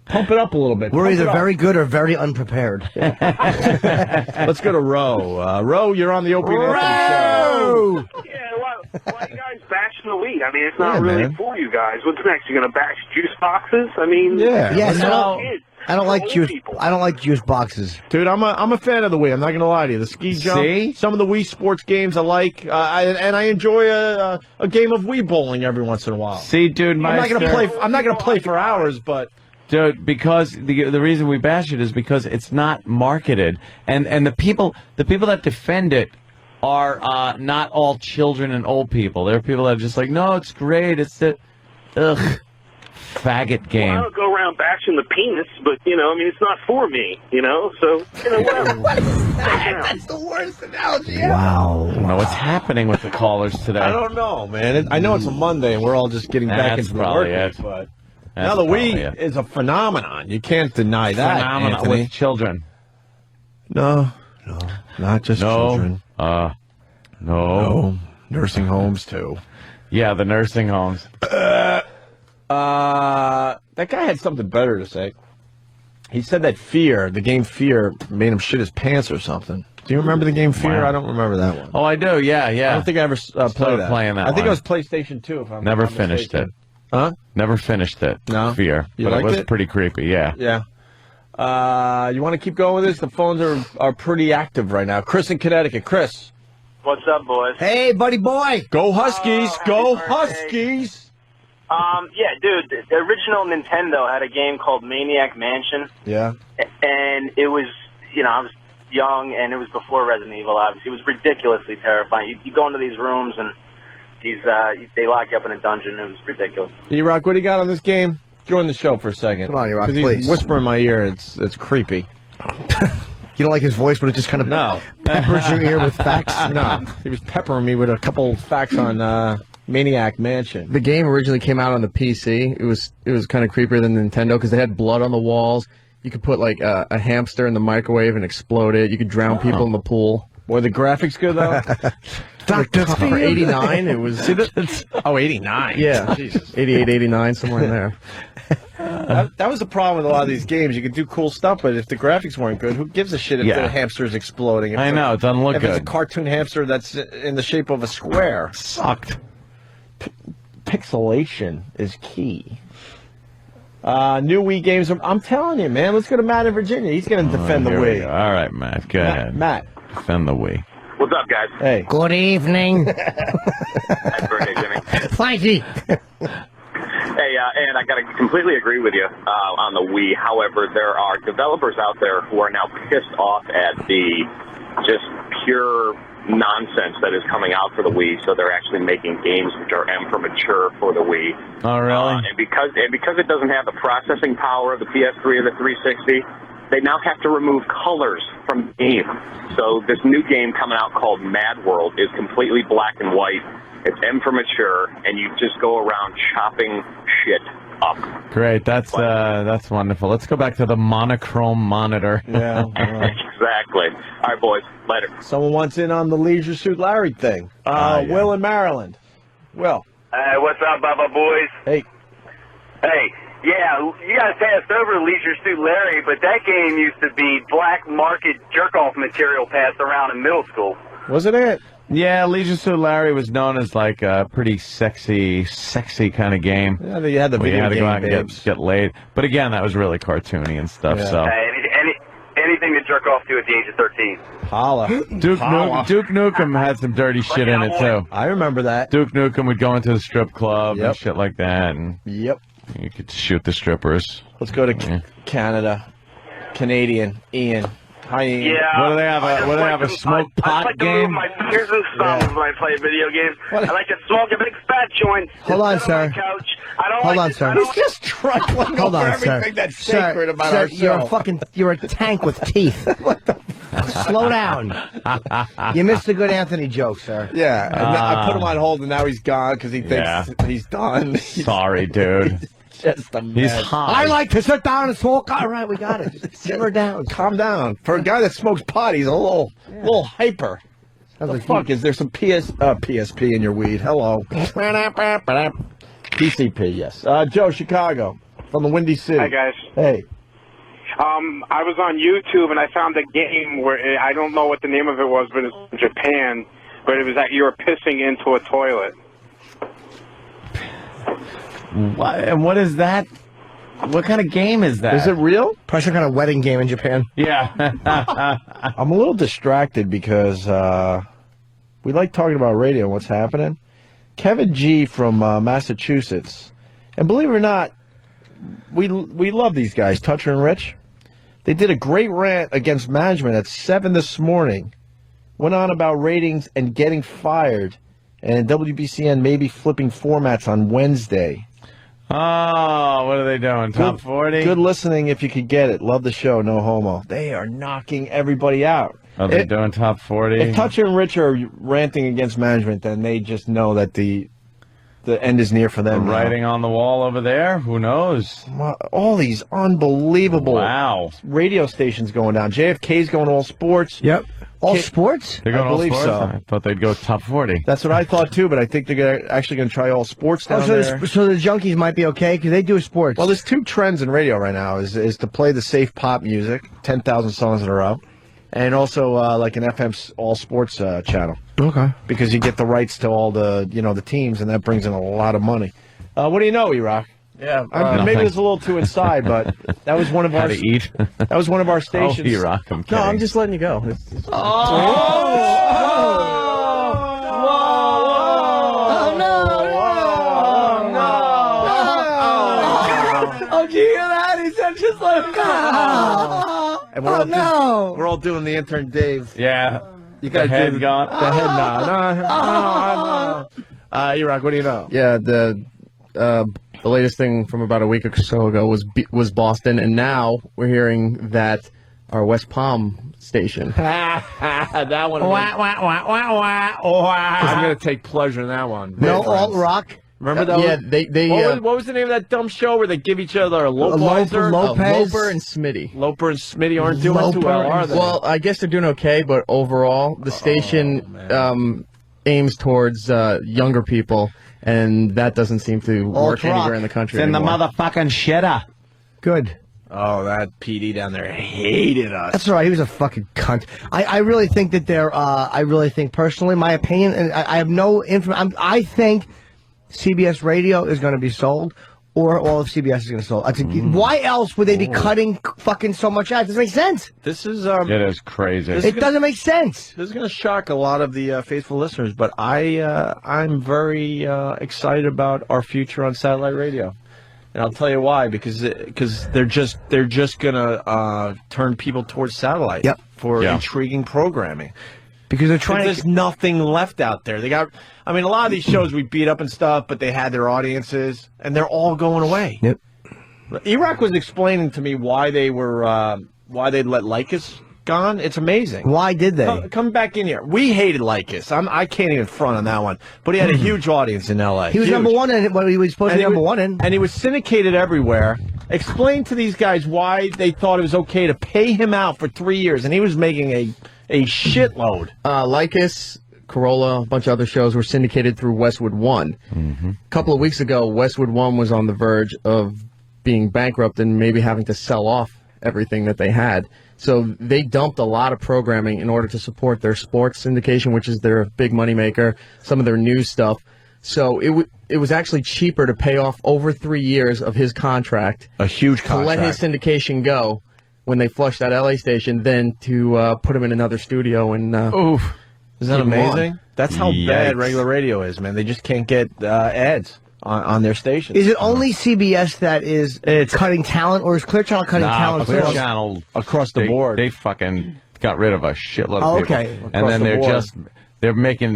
Pump it up a little bit. We're Pump either it up. very good or very unprepared. Let's go to Ro. Ro, you're on the Opie show. Yeah, why you guys bashing the weed? I mean, it's not really man. for you guys. What's next? You're gonna bash juice boxes? I mean, Yes, no. I don't like juice. I don't like juice boxes. Dude, I'm a fan of the Wii. I'm not gonna lie to you. The ski jump, See? some of the Wii sports games I like, and I enjoy a game of Wii bowling every once in a while. See, dude, I'm not gonna play for hours, but. Dude, because the reason we bash it is because it's not marketed, and the people that defend it are not all children and old people. There are people that are just like, no, it's great. It's the faggot game. Well, I don't go around bashing the penis, but I mean, it's not for me. So whatever. That's the worst analogy. Wow. I don't know what's happening with the callers today. I don't know, man. I know it's a Monday and we're all just getting back That's into the probably work, it. but That's now the probably Wii it. is a phenomenon. You can't deny that. Phenomenon Anthony. with children. No, not just children. No. Nursing homes too. Yeah, the nursing homes. That guy had something better to say. He said that the game Fear, made him shit his pants or something. Do you remember the game Fear? Wow. I don't remember that one. Oh, I do. Yeah. I don't think I ever played Started that. playing that I think one. it was PlayStation 2. If I'm Never not finished mistaken. it. Huh? Never finished it. No? Fear. You but it liked was it? pretty creepy. Yeah. Yeah. You want to keep going with this? The phones are pretty active right now. Chris in Connecticut. Chris. What's up, boys? Hey, buddy boy. Go Huskies. Go Huskies. Yeah, dude, the original Nintendo had a game called Maniac Mansion, Yeah. and it was, I was young, and it was before Resident Evil, obviously. It was ridiculously terrifying. You go into these rooms, and they lock you up in a dungeon. It was ridiculous. E-Rock, what do you got on this game? Join the show for a second. Come on, E-Rock, 'Cause he's please. whispering in my ear. It's creepy. You don't like his voice, but it just kind of peppers your ear with facts. No, he was peppering me with a couple facts on Maniac Mansion. The game originally came out on the PC. It was kind of creepier than Nintendo because they had blood on the walls. You could put like a hamster in the microwave and explode it. You could drown people in the pool. Were the graphics good though? For 89, it was. 89. Yeah, Jesus. 88, 89, somewhere in there. That was the problem with a lot of these games. You could do cool stuff, but if the graphics weren't good, who gives a shit if Yeah. the hamster's exploding? If I know, it doesn't look if it's a good. cartoon hamster that's in the shape of a square. Sucked. Pixelation is key. New Wii games. I'm telling you, man. Let's go to Matt in Virginia. He's going to defend the Here we Wii. go. All right, Matt. Go ahead. Matt. Defend the Wii. What's up, guys? Hey. Good evening. Happy birthday, Jimmy. Thank you. Hey, and I got to completely agree with you on the Wii. However, there are developers out there who are now pissed off at the just pure nonsense that is coming out for the Wii. So they're actually making games which are M for mature for the Wii. Oh, really? And because it doesn't have the processing power of the PS3 or the 360, they now have to remove colors from the game. So this new game coming out called Mad World is completely black and white. It's M for mature, and you just go around chopping shit up. Great. That's wonderful. Let's go back to the monochrome monitor. Yeah. Exactly. All right, boys. Later. Someone wants in on the Leisure Suit Larry thing. Yeah. Will in Maryland. Will. Hey, what's up, Bubba boys? Hey. Hey, yeah, you guys passed over Leisure Suit Larry, but that game used to be black market jerk-off material passed around in middle school. Wasn't it? Yeah, Leisure Suit Larry was known as like a pretty sexy kind of game. Yeah, you had the where you video had to go game out and babes. get laid. But again, that was really cartoony and stuff. Yeah. So Hey, anything to jerk off to at the age of 13. Holla. Duke Nukem had some dirty shit in it too. I remember that. Duke Nukem would go into the strip club Yep. and shit like that, and Yep. you could shoot the strippers. Let's go to Canada. Canadian. Ian. Hi, Ian. Yeah. What do they have? What do they have? A smoke pot I like to game? move my fingers and thumbs when I play video games. I like to smoke a big fat joint. Hold on, sit on my sir. couch. I don't Hold like on, to- sir. I don't He's just trifling Hold over on, sir. everything that's sacred about sir, our you're show. you're a tank with teeth. Slow down. You missed a good Anthony joke, sir. Yeah, and I put him on hold, and now he's gone because he thinks he's done. Sorry, dude. Just a He's mess. high. I like to sit down and smoke. All right, we got it. Just simmer down. Calm down. For a guy that smokes pot, he's a little hyper. Sounds The like fuck is there some PSP in your weed? Hello. PCP, yes. Joe, Chicago, from the Windy City. Hi, guys. Hey. I was on YouTube and I found a game where I don't know what the name of it was, but it's in Japan. But it was that you were pissing into a toilet. What, and what is that? What kind of game is that? Is it real? Probably some kind of wedding game in Japan. Yeah. I'm a little distracted because we like talking about radio and what's happening. Kevin G. from Massachusetts, and believe it or not, we love these guys, Toucher and Rich. They did a great rant against management at 7 this morning. Went on about ratings and getting fired, and WBCN maybe flipping formats on Wednesday. Oh, what are they doing? Top 40? Good listening if you could get it. Love the show, no homo. They are knocking everybody out. Are they doing top 40? If Toucher and Rich are ranting against management, then they just know that the end is near for them. The writing on the wall over there? Who knows? All these unbelievable radio stations going down. JFK's going all sports. Yep. All sports? They're going I all believe sports? so. I thought they'd go top 40. That's what I thought too, but I think they're actually going to try all sports down so there. so the junkies might be okay because they do sports. Well, there's two trends in radio right now: is to play the safe pop music, 10,000 songs in a row, and also like an FM all sports channel. Okay. Because you get the rights to all the the teams, and that brings in a lot of money. What do you know, E-Rock? Yeah, maybe it was a little too inside, but that was one of How our to eat. That was one of our stations. Oh, E-Rock, I'm kidding. No, I'm just letting you go. Oh, do you hear that? He said just like, And we're all doing the intern Dave. Yeah. You guys The head do gone. The head no. E-Rock, what do you know? Yeah, the latest thing from about a week or so ago was Boston, and now we're hearing that our West Palm station. That one. I'm going to take pleasure in that one. No alt rock. Remember that? Yeah, one? they. What was the name of that dumb show where they give each other a Lopez Loper and Smitty. Loper and Smitty aren't doing too well, are they? Well, I guess they're doing okay, but overall, the station aims towards younger people, and that doesn't seem to work anywhere in the country It's in the anymore. motherfucking shitter. Good. Oh, that PD down there hated us. That's right. He was a fucking cunt. I really think that they're. I really think personally, my opinion, and I have no information. I think CBS Radio is going to be sold, or all of CBS is going to sell. Why else would they be cutting fucking so much out? It doesn't make sense. This is It is crazy. It doesn't make sense. This is going to shock a lot of the faithful listeners, but I'm very excited about our future on satellite radio, and I'll tell you why. Because they're just going to turn people towards satellite for intriguing programming. Because they're trying. There's nothing left out there. They got. I mean, a lot of these shows we beat up and stuff, but they had their audiences, and they're all going away. Yep. E-Rock was explaining to me why they were why they let Lycus gone. It's amazing. Why did they? Come back in here. We hated Lycus. I can't even front on that one. But he had a huge audience in L.A. He was number one in what he was supposed to be number one in. And he was syndicated everywhere. Explain to these guys why they thought it was okay to pay him out for 3 years, and he was making a shitload. Lycus, Corolla, a bunch of other shows were syndicated through Westwood One. A couple of weeks ago, Westwood One was on the verge of being bankrupt and maybe having to sell off everything that they had. So they dumped a lot of programming in order to support their sports syndication, which is their big moneymaker, some of their news stuff. So it was actually cheaper to pay off over 3 years of his contract. A huge contract. To let his syndication go when they flushed that LA station, then to put him in another studio and oof. Isn't that amazing? On. That's how bad regular radio is, man. They just can't get ads on their station. Is it only CBS that is cutting talent, or is Clear Channel cutting talent? Clear Channel across the board. They fucking got rid of a shitload of people. Okay. And then they're making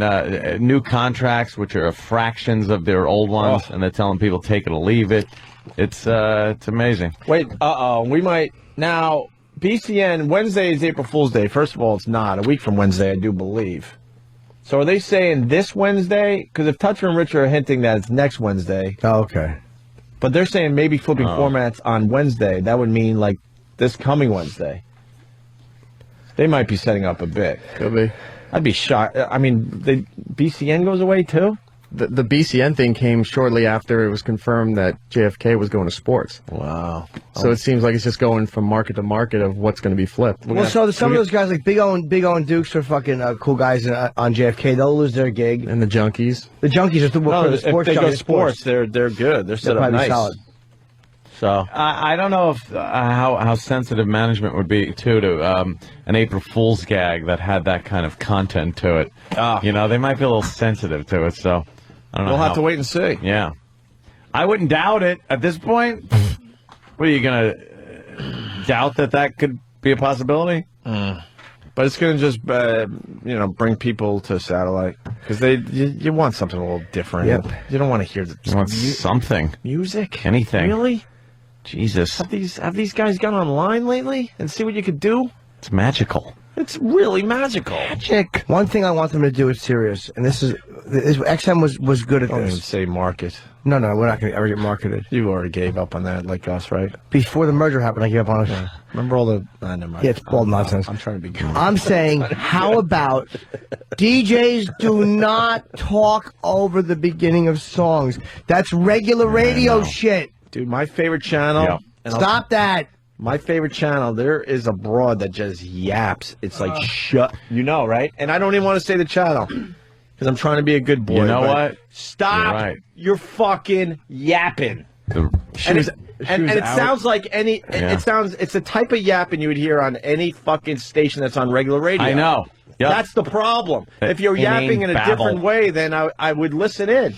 new contracts, which are fractions of their old ones, and they're telling people take it or leave it. It's amazing. Wait, we might now. BCN Wednesday is April Fool's Day. First of all, it's not a week from Wednesday, I do believe. So are they saying this Wednesday? Because if Toucher and Rich are hinting that it's next Wednesday. Oh, okay. But they're saying maybe flipping formats on Wednesday. That would mean like this coming Wednesday. They might be setting up a bit. Could be. I'd be shocked. I mean, BCN goes away too? The BCN thing came shortly after it was confirmed that JFK was going to sports. Wow. So it seems like it's just going from market to market of what's going to be flipped. Well, so some of those guys like Big O and Dukes are fucking cool guys on JFK. They'll lose their gig. And the Junkies. The Junkies are the sports. If they go sports, they're good. They're set up nice. Solid. So I don't know if how sensitive management would be to an April Fool's gag that had that kind of content to it. You know, they might be a little sensitive to it. So I don't know. We'll have to wait and see. Yeah, I wouldn't doubt it at this point. What are you gonna doubt that could be a possibility? But it's going to just, bring people to satellite because you want something a little different. Yep. You don't want to hear You want something, music, anything. Really? Jesus. Have these guys gone online lately and see what you could do? It's magical. It's really magical. Magic. One thing I want them to do is serious, and this is XM was good at I don't this. even say market. No, we're not going to ever get marketed. You already gave up on that, like us, right? Before the merger happened, I gave up on it. Remember all the... never mind. Yeah, it's bald nonsense. I'm trying to be good. I'm saying, how about DJs do not talk over the beginning of songs? That's regular radio shit. Dude, my favorite channel... Yeah. Stop that. My favorite channel, there is a broad that just yaps. It's like, shut... You know, right? And I don't even want to say the channel. Because I'm trying to be a good boy. You know what? Stop your fucking yapping. And it sounds like it's the type of yapping you would hear on any fucking station that's on regular radio. I know. Yep. That's the problem. If you're yapping in a different way, then I would listen in.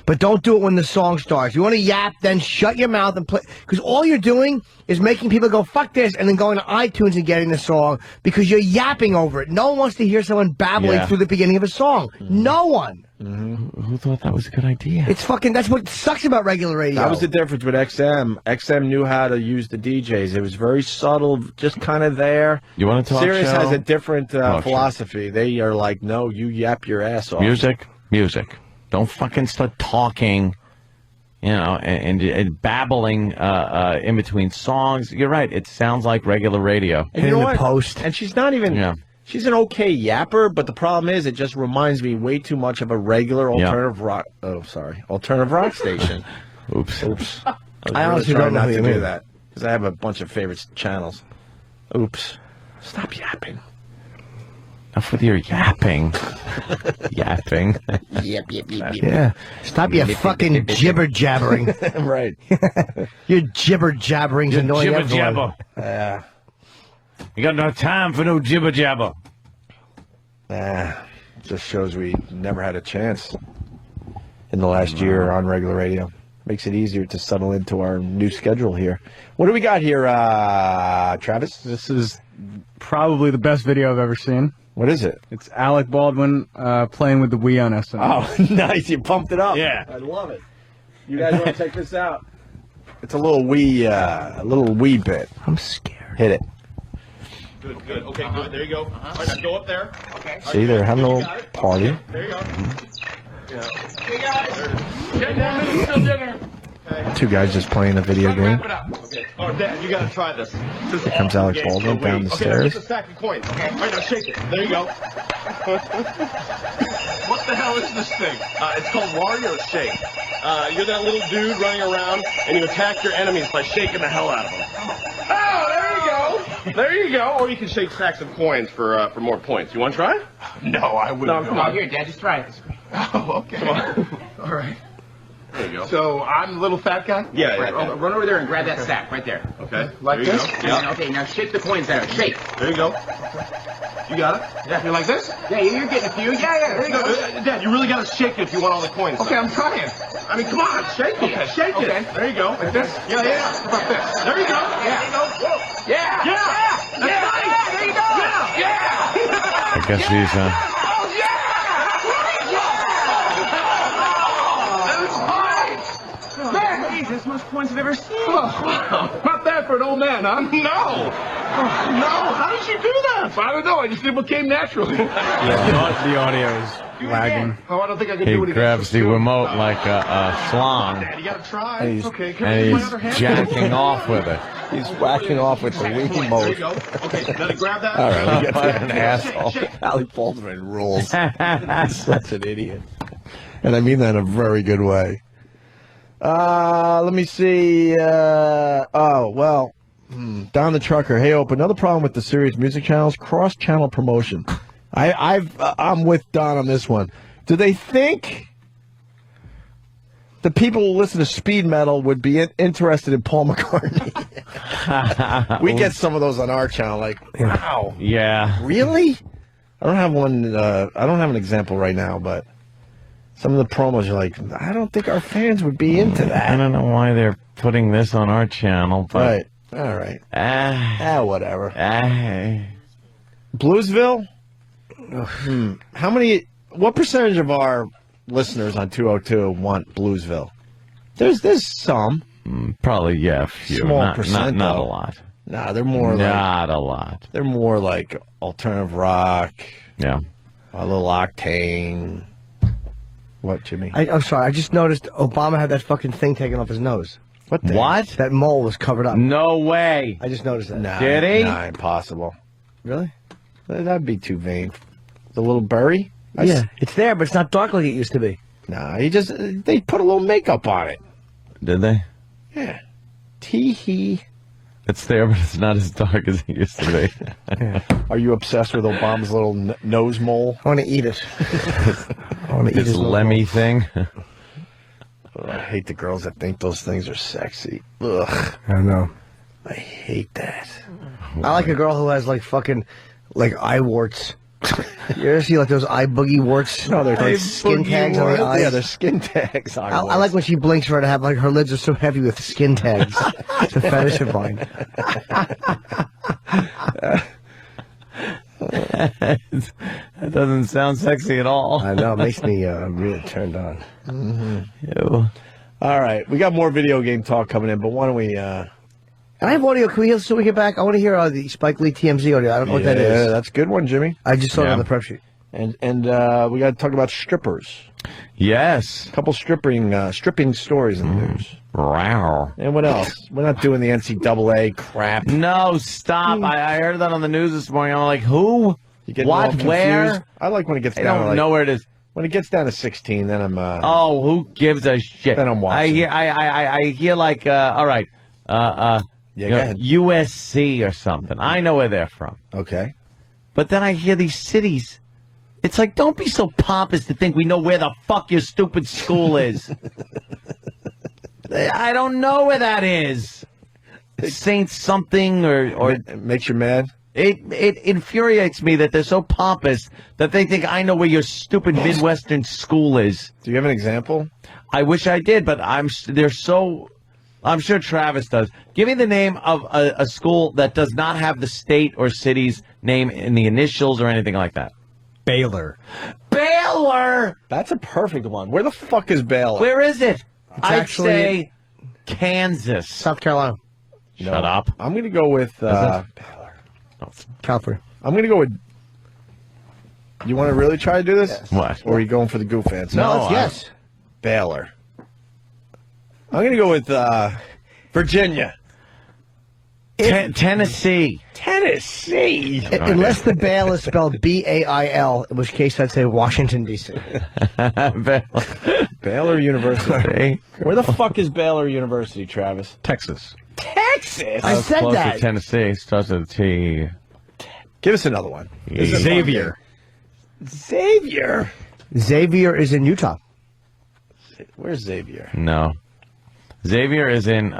But don't do it when the song starts. You want to yap, then shut your mouth and play. Because all you're doing is making people go, fuck this, and then going to iTunes and getting the song because you're yapping over it. No one wants to hear someone babbling through the beginning of a song. No one. Who thought that was a good idea? It's fucking, that's what sucks about regular radio. That was the difference with XM. XM knew how to use the DJs. It was very subtle, just kind of there. You want to talk Sirius show? has a different philosophy. They are like, no, you yap your ass off. Music. Don't fucking start talking, and babbling in between songs. You're right. It sounds like regular radio. And you know what? And she's not even... Yeah. She's an okay yapper, but the problem is it just reminds me way too much of a regular alternative rock... Oh, sorry. Alternative rock station. Oops. I honestly don't know how to do that because I have a bunch of favorite channels. Oops. Stop yapping. Enough with your yapping. Yapping. Yep. Yeah. Stop your fucking jibber jabbering. Right. Your jibber jabbering's You annoying jibber everyone. jabber. Yeah. You got no time for no jibber jabber. Just shows we never had a chance in the last year on regular radio. Makes it easier to settle into our new schedule here. What do we got here, Travis? This is probably the best video I've ever seen. What is it? It's Alec Baldwin playing with the Wii on SNL. Oh, nice. You pumped it up. Yeah. I love it. You guys want to check this out? It's a little wee bit. I'm scared. Hit it. Good. Okay, good. There you go. All right, now go up there. Okay. See, they're having a little party. There you go. Hey guys, get down and still dinner. Two guys just playing a video game. Okay. Oh, Dad, you gotta try this. This Here comes Alex Baldwin down the Okay, now stairs. get the stack of coins. Okay. All right, now shake it. There you go. What the hell is this thing? It's called Wario Shake. You're that little dude running around, and you attack your enemies by shaking the hell out of them. Oh, there you go. There you go. Or you can shake stacks of coins for more points. You want to try? No, I wouldn't. No, come on. Here, Dad, just try it. Oh, okay. Come on. All right. There you go. So I'm the little fat guy? Yeah, Right. yeah. Run over there and grab that stack right there. Okay. Like There you this? go. Yeah. Okay, now shake the coins out. Shake. There you go. You got it? Yeah. You like this? Yeah, you're getting a few. Yeah, there you go. Dad, you really got to shake it if you want all the coins. Okay, I'm trying. I mean, come on, shake it. Okay. Shake Okay. it. There you go. Like this? Yeah. How about this? There you go. Yeah. There you go. Whoa. Yeah. Yeah. Yeah. That's Yeah. right. Yeah. There you go. Yeah. Yeah. I guess he's Oh, yeah. Man, geez, that's the most points I've ever seen. Not bad for an old man, huh? No. No. How did you do that? I don't know. I just it came naturally. The audio is lagging. Oh, I don't think I can He do it again. grabs the remote like a schlong. Dad, you gotta try. And he's- Okay, can I use And my he's other hand? jacking off with it. He's whacking off with the There you Wiimote. go. Okay, now to grab that. All right, we get What that. an asshole. Alec Baldwin rules. Such an idiot. And I mean that in a very good way. Let me see. Don the Trucker. Hey, Ope, another problem with the Sirius music channels, cross-channel promotion. I'm with Don on this one. Do they think the people who listen to speed metal would be interested in Paul McCartney? We get some of those on our channel, like, wow. Yeah. Really? I don't have one. I don't have an example right now, but some of the promos are like, I don't think our fans would be into that. I don't know why they're putting this on our channel, but Right. All right. Whatever. Bluesville? How many? What percentage of our listeners on 202 want Bluesville? There's some. Probably, yeah, a few. Small not, percent, not a though. lot. Nah, they're more Not a lot. They're more like alternative rock. Yeah. A little Octane. What, Jimmy? I'm sorry. I just noticed Obama had that fucking thing taken off his nose. What? What? That mole was covered up. No way. I just noticed that. Nah, Did he? Nah, impossible. Really? That'd be too vain. The little berry? Yeah, it's there, but it's not dark like it used to be. Nah, they put a little makeup on it. Did they? Yeah. Tee-hee. It's there, but it's not as dark as it used to be. Are you obsessed with Obama's little nose mole? I want to eat it. I want to eat This his little Lemmy mole. thing. I hate the girls that think those things are sexy. Ugh. I know. I hate that. I like a girl who has like fucking like eye warts. You ever see like those eye boogie warts? No, they're like eye skin boogie tags on the warts? eyes. Yeah, they're skin tags. I like when she blinks for her to have like her lids are so heavy with skin tags. It's a fetish of mine. That doesn't sound sexy at all. I know, it makes me really turned on. Ew. All right, we got more video game talk coming in, but why don't we... And I have audio. Can we hear so we get back? I want to hear the Spike Lee TMZ audio. I don't know what that Yeah, is. that's a good one, Jimmy. I just saw it on the prep sheet. And we got to talk about strippers. Yes. A couple stripping stories in the news. Wow. And what else? We're not doing the NCAA crap. No, stop. I heard that on the news this morning. I'm like, who? You getting all What? confused? Where? I like when it gets I down. don't know where it is. When it gets down to 16, then I'm. Oh, who gives a shit? Then I'm watching. I hear like, all right, Yeah, you go know, ahead. USC or something. I know where they're from. Okay. But then I hear these cities. It's like, don't be so pompous to think we know where the fuck your stupid school is. I don't know where that is. Saint something or It makes you mad? It infuriates me that they're so pompous that they think I know where your stupid Midwestern school is. Do you have an example? I wish I did, but I'm sure Travis does. Give me the name of a school that does not have the state or city's name in the initials or anything like that. Baylor. Baylor! That's a perfect one. Where the fuck is Baylor? Where is it? I'd actually- say Kansas. South Carolina. Shut up. I'm going to go with Baylor. California. I'm going to go with... You want to really try to do this? Yes. What? Or are you going for the goof answer? No, yes. Baylor. I'm going to go with Virginia. Tennessee. Tennessee. Unless the Bail is spelled B-A-I-L, in which case I'd say Washington, D.C. Baylor University. Where the fuck is Baylor University, Travis? Texas. Texas? I said close that. to Tennessee. Starts with a T. Give us another one. This is a fun Xavier. game. Xavier. Xavier is in Utah. Where's Xavier? No. Xavier is in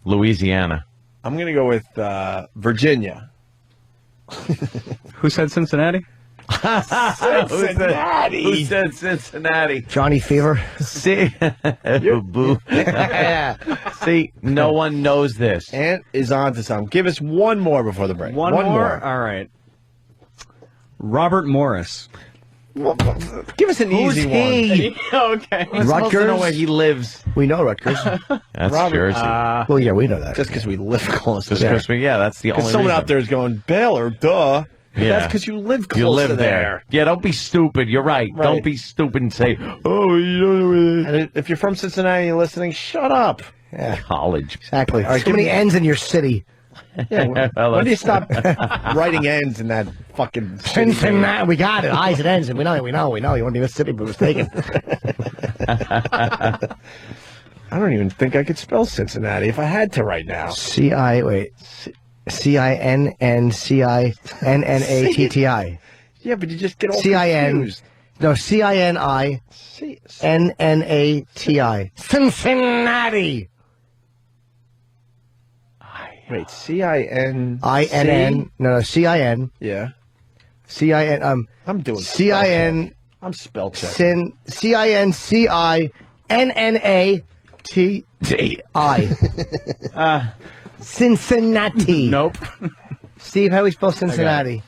Louisiana. I'm going to go with Virginia. Who said Cincinnati? Cincinnati. Who said Cincinnati? Johnny Fever. See, boo. See, no one knows this. Ant is on to something. Give us one more before the break. One more? All right. Robert Morris. Give us an Who's easy he? Okay. I'm supposed to know where he lives. We know Rutgers. That's Robert, Jersey. Well, yeah, we know that. Just because we live close to Just there. because that's the only Because someone reason. out there is going, Baylor, duh. Yeah. That's because you live close You live to there. Yeah, don't be stupid. You're right. Right. Don't be stupid and say, oh, you don't know where that And if you're from Cincinnati and you're listening, shut up. Yeah, is. College. exactly. All right, So many N's in your city. Yeah, Well, when do you stop writing ends in that fucking city? Cincinnati. We got it. Eyes and N's. And we know. You weren't even a city, but it was taken. I don't even think I could spell Cincinnati if I had to right now. C-I-N-N-C-I-N-N-A-T-T-I. Yeah, but you just get all C-I-N. confused. No, C-I-N-I-N-N-A-T-I. Cincinnati. Wait, C-I-N... I-N-N. No, C-I-N. Yeah. C-I-N. I'm doing C-I-N. I'm spell checking. C-I-N-C-I-N-N-A-T-I. Cincinnati. Nope. Steve, how do we spell Cincinnati?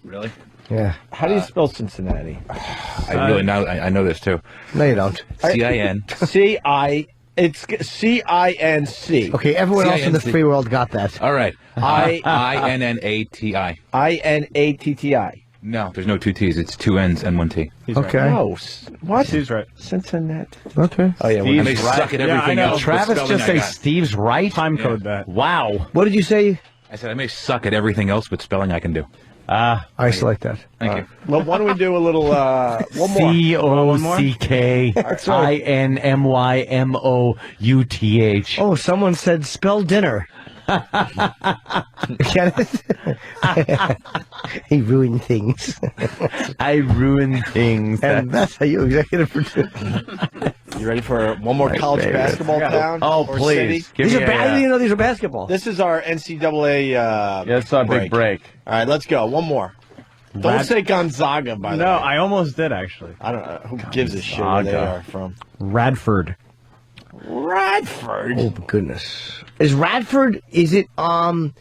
Really? Yeah. How do you spell Cincinnati? I really know. I know this too. No, you don't. C-I-N. C-I... It's C-I-N-C. Okay, everyone else in the C-I-N-C. free world got that. All right. I-N-N-A-T-I. I-N-A-T-T-I. No, there's no two T's. It's two N's and one T. Okay. No. What? Steve's right. Cincinnati. Okay. Oh, yeah. I may suck at everything else. but Travis spelling just I say got. Steve's right? Time code that. Wow. What did you say? I said I may suck at everything else, but spelling I can do. I select that. Thank you. Well, why don't we do a little, one more? C-O-C-K-I-N-M-Y-M-O-U-T-H. Oh, someone said spell dinner. Get it? He ruined things. I ruin things. And that's how you executive produce. You ready for one more college basketball town? Oh, or please. city? Give These me are I didn't even know these were basketball. This is our NCAA That's our big break. All right, let's go. One more. Don't say Gonzaga, by the way. No, I almost did, actually. I don't know. Who gives a shit where they Gonzaga. are from? Radford. Radford. Oh, my goodness. Is Radford, is that in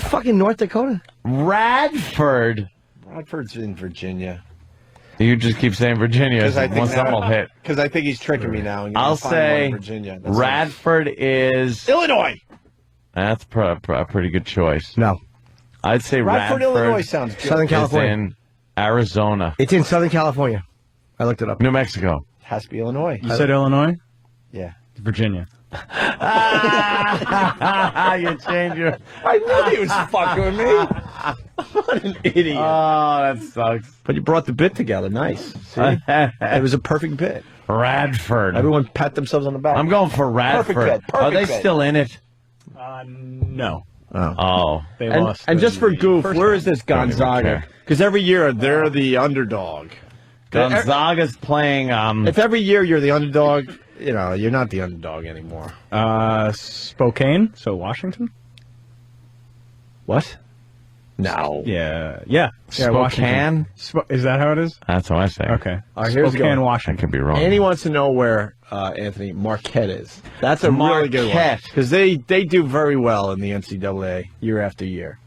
fucking North Dakota? Radford. Radford's in Virginia. You just keep saying Virginia. Once someone will hit. Because I think he's tricking me now. And I'll find one say in Virginia. That's Radford is... Illinois. That's a pretty good choice. No. I'd say Radford, Illinois sounds good. Southern California. Is in Arizona. It's in Southern California. I looked it up. New Mexico. Has to be Illinois. You said Illinois? Yeah. Virginia. You change your... I knew he was fucking with me. What an idiot. Oh, that sucks. But you brought the bit together. Nice. See? It was a perfect bit. Radford. Everyone pat themselves on the back. I'm going for Radford. Perfect bit. Are they Perfect bit. still in it? No. Oh. They and, lost. and the just for goof, first where round. is this Don't even Gonzaga? care. Because every year they're the underdog. Gonzaga's playing. If every year you're the underdog, you're not the underdog anymore. Spokane, so Washington? What? No. Yeah, Spokane? Washington. Is that how it is? That's what I say. Okay. All right, here's Spokane, going. Washington. I could be wrong. And he wants to know where Anthony Marquette is. That's a really good one Marquette. because they do very well in the NCAA year after year.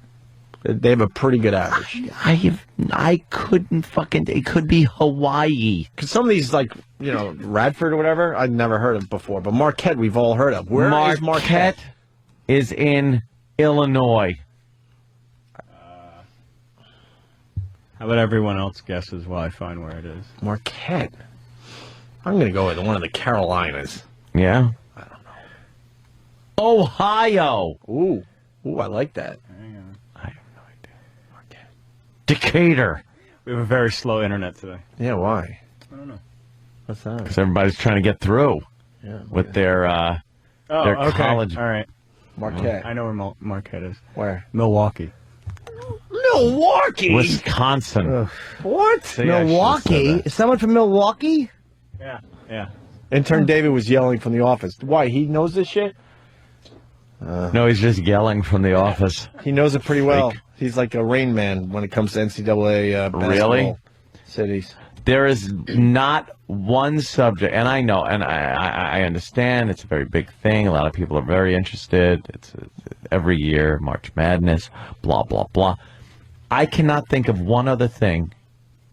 They have a pretty good average. I couldn't fucking. It could be Hawaii. Because some of these, like Radford or whatever, I'd never heard of before. But Marquette, we've all heard of. Where is Marquette? Is in Illinois. How about everyone else guesses while I find where it is? Marquette. I'm going to go with one of the Carolinas. Yeah. I don't know. Ohio. Ooh, I like that. I have no idea. Marquette. Decatur. We have a very slow internet today. Yeah, why? I don't know. What's that? Because everybody's trying to get through. Yeah. With their okay. college. All right. Marquette. I know where Marquette is. Where? Milwaukee. Milwaukee? Wisconsin. What? See, I Milwaukee? should've said that. Is someone from Milwaukee? Yeah. Intern David was yelling from the office. Why? He knows this shit? No, he's just yelling from the office. He knows it pretty well. He's like a Rain Man when it comes to NCAA basketball Really? cities. There is not one subject, and I know, and I understand it's a very big thing. A lot of people are very interested. It's every year, March Madness, blah, blah, blah. I cannot think of one other thing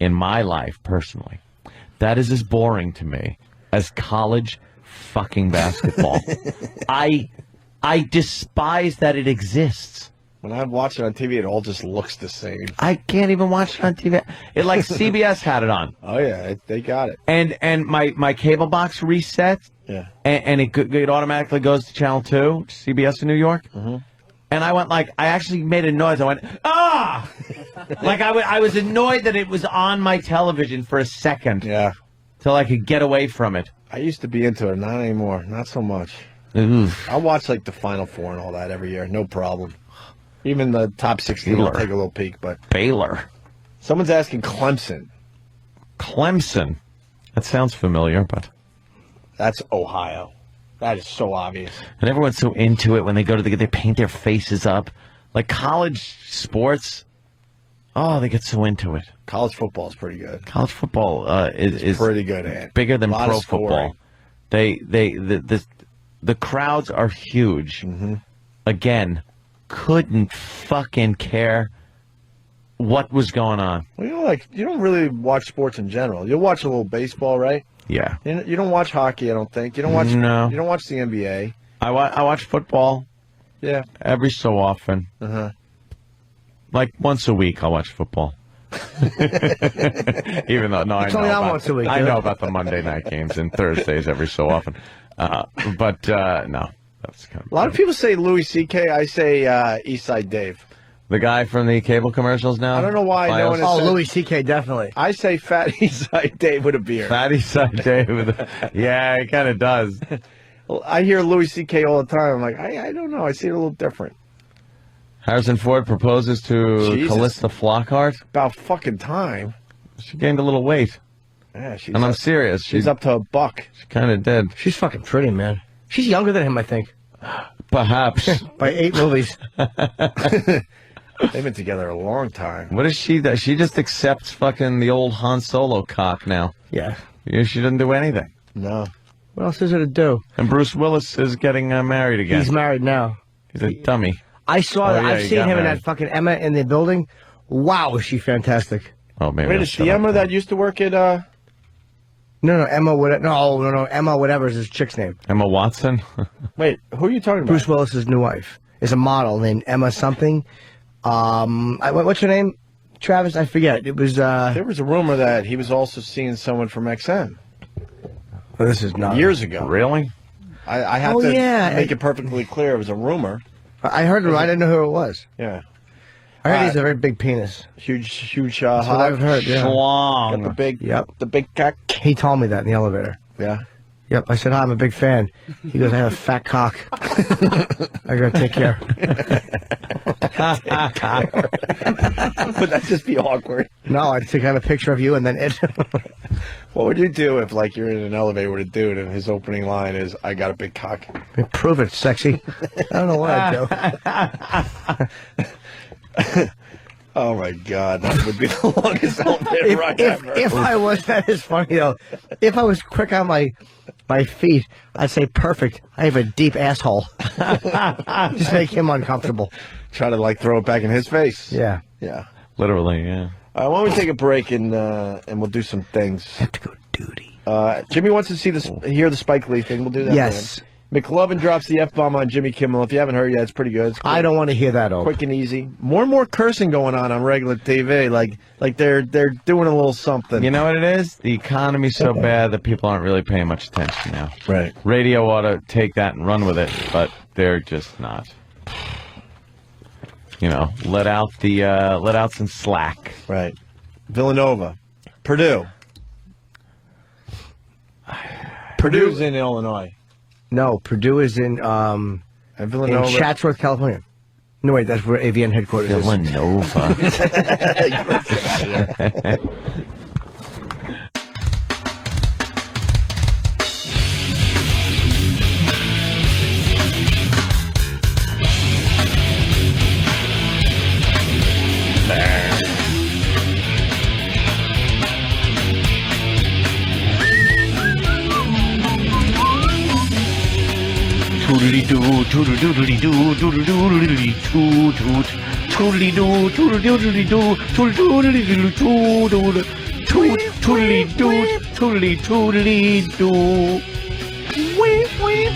in my life, personally, that is as boring to me as college fucking basketball. I despise that it exists. When I watch it on TV, it all just looks the same. I can't even watch it on TV. It like CBS had it on. Oh yeah, they got it. And my cable box resets. Yeah. And it automatically goes to Channel 2, CBS in New York. Mm-hmm. And I went I actually made a noise. I went, ah! Like I was annoyed that it was on my television for a second. Yeah. Till I could get away from it. I used to be into it, not anymore. Not so much. Oof. I watch like the Final Four and all that every year, no problem. Even the top 16, I'll take a little peek. But Baylor. Someone's asking Clemson. Clemson. That sounds familiar, but that's Ohio. That is so obvious. And everyone's so into it when they go to they paint their faces up. Like college sports, they get so into it. College football is pretty good. College football is pretty good at bigger than a lot pro of scoring. football. The crowds are huge. Mm-hmm. Again, couldn't fucking care what was going on. Well, you don't really watch sports in general. You'll watch a little baseball, right? Yeah. You don't watch hockey, I don't think. You don't watch. No. You don't watch the NBA. I watch football. Yeah. Every so often. Uh-huh. Like once a week, I'll watch football. Even though I It's only know on about, once a week, I dude. know about the Monday night games and Thursdays every so often. But no, that's kind of A lot of people say Louis C.K. I say Eastside Dave. the guy from the cable commercials now. I don't know why no one has said- Louis C.K. definitely. I say Fat Eastside Dave with a beard. Fatty Side Dave. Yeah, it kind of does. Well, I hear Louis C.K. all the time. I'm like, I don't know. I see it a little different. Harrison Ford proposes to Jesus. Callista Flockhart. About fucking time. She gained a little weight. Yeah, she's And I'm up- serious. She's up to a buck. She kind of did. She's fucking pretty, man. She's younger than him, I think. Perhaps. By 8 movies. They've been together a long time. What is she? That she just accepts fucking the old Han Solo cock now. Yeah. She doesn't do anything. No. What else is there to do? And Bruce Willis is getting married again. He's married now. He's a dummy. I saw Oh, that. yeah, I've he seen got him and married. that fucking Emma in the building. Wow, is she fantastic. Oh, maybe. Wait, I'll is shut the up Emma then. that used to work at No, Emma. No, Emma. Whatever is his chick's name. Emma Watson? Wait, who are you talking about? Bruce Willis's new wife is a model named Emma something. What's her name? Travis, I forget. It was. There was a rumor that he was also seeing someone from XM. Well, this is not years ago. Really? I have to make it perfectly clear. It was a rumor. I heard it. I didn't know who it was. Yeah. I heard he has a very big penis. Huge. That's what I've heard. Yeah. Schlong. Got the big. Yep. The big cock. He told me that in the elevator. Yeah. Yep. I said, hi, I'm a big fan. He goes, I have a fat cock. I gotta take care. Would that just be awkward? No, I'd take a picture of you and then it. What would you do if, like, you're in an elevator with a dude and his opening line is, I got a big cock? Prove it, sexy. I don't know what I'd do. Oh, my God. That would be the longest elevator ride ever. If I was, that is funny, though. If I was quick on my feet, I'd say, perfect. I have a deep asshole. Just make him uncomfortable. Try to, like, throw it back in his face. Yeah. Yeah. Literally, yeah. Why don't we take a break and we'll do some things. I have to go duty. Jimmy wants to hear the Spike Lee thing. We'll do that. Yes. For him. McLovin drops the F-bomb on Jimmy Kimmel. If you haven't heard yet, it's pretty good. I don't want to hear that, Oak. Quick and easy. More and more cursing going on regular TV. Like they're doing a little something. You know what it is? The economy's so bad that people aren't really paying much attention now. Right. Radio ought to take that and run with it, but they're just not. You know, let out some slack. Right. Villanova. Purdue. Purdue's in Illinois. No, Purdue is in Villanova. in Chatsworth, California. No, wait, that's where AVN headquarters is. Villanova. Toodly-doo, toodle-doodly-doo, doodle-doodly-doo, toot-toot. Toodly-doo, toodle-doodly-doo, toodle-doodly-doo, toot-toot. Toot-toodly-doo, toodly-toodly-doo. Weep, weep.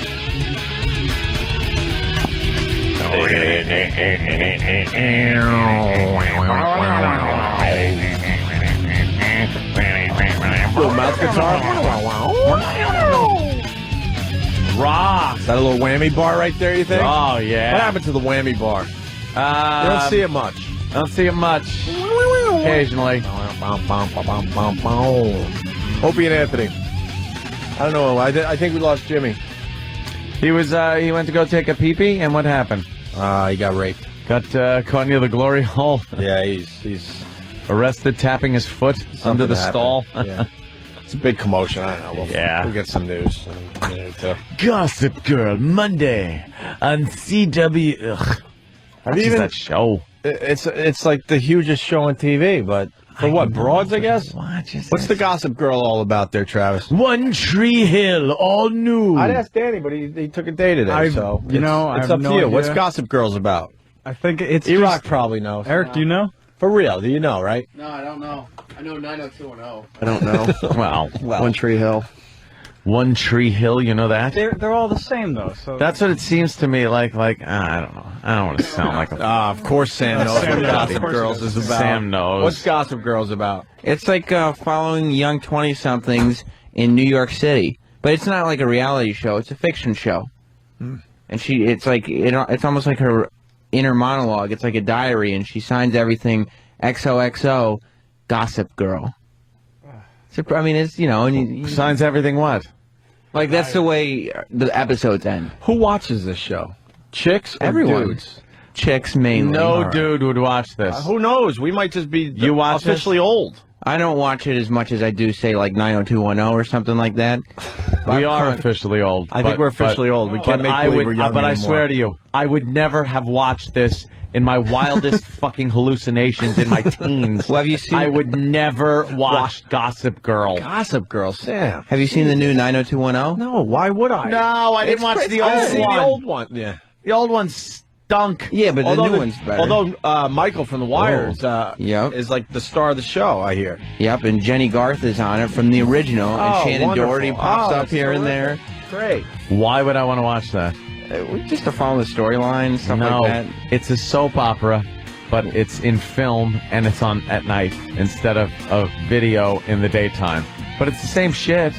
Little mouth guitar. Rock. Is that a little whammy bar right there, you think? Oh, yeah. What happened to the whammy bar? You don't see it much. I don't see it much. Occasionally. Opie and Anthony. I don't know. I think we lost Jimmy. He went to go take a pee-pee, and what happened? He got raped. Got caught near the glory hole. Yeah, he's arrested tapping his foot under the stall. Yeah. It's a big commotion. I don't know. We'll get some news. Gossip Girl, Monday on CW. Ugh. What is that show? It's like the hugest show on TV, but for what, broads, I guess? What's the Gossip Girl all about there, Travis? One Tree Hill, all new. I'd ask Danny, but he took a day today, so it's I up to you. What's Gossip Girls about? I think it's E-Rock probably knows. Eric, do you know? For real, do you know, right? No, I don't know. I know 90210. I don't know. Well, One Tree Hill. One Tree Hill, you know that? They're all the same though. So that's what it seems to me like. I don't know. I don't want to sound like a. Of course, Sam knows what Gossip Girls is about. Sam knows. What's Gossip Girls about? It's like following young 20-somethings in New York City, but it's not like a reality show. It's a fiction show, and it's almost like her inner monologue. It's like a diary, and she signs everything XOXO, Gossip Girl. So, I mean, it's, you know, and you signs everything what? Like, that's the way the episodes end. Who watches this show? Chicks or Everyone. dudes? Chicks mainly. No dude would watch this. Who knows? We might just be You watch officially old. I don't watch it as much as I do, say, like 90210 or something like that. We are officially old. I think we're officially old. We can't make believe we're young But I anymore. swear to you, I would never have watched this in my wildest fucking hallucinations in my teens. Well, have you seen? I would never watch Gossip Girl. Gossip Girl, Sam. Have you seen the new 90210? No, why would I? No, I didn't watch the old I've seen one. the old one. Yeah. The old one stunk. Yeah, but the new one's better. Although Michael from The Wire is like the star of the show, I hear. Yep, and Jenny Garth is on it from the original, and Shannon wonderful. Doherty pops up that's here and terrific. there. Great. Why would I want to watch that? Just to follow the storyline and stuff No, like that. it's a soap opera, but it's in film and it's on at night instead of a video in the daytime. But it's the same shit.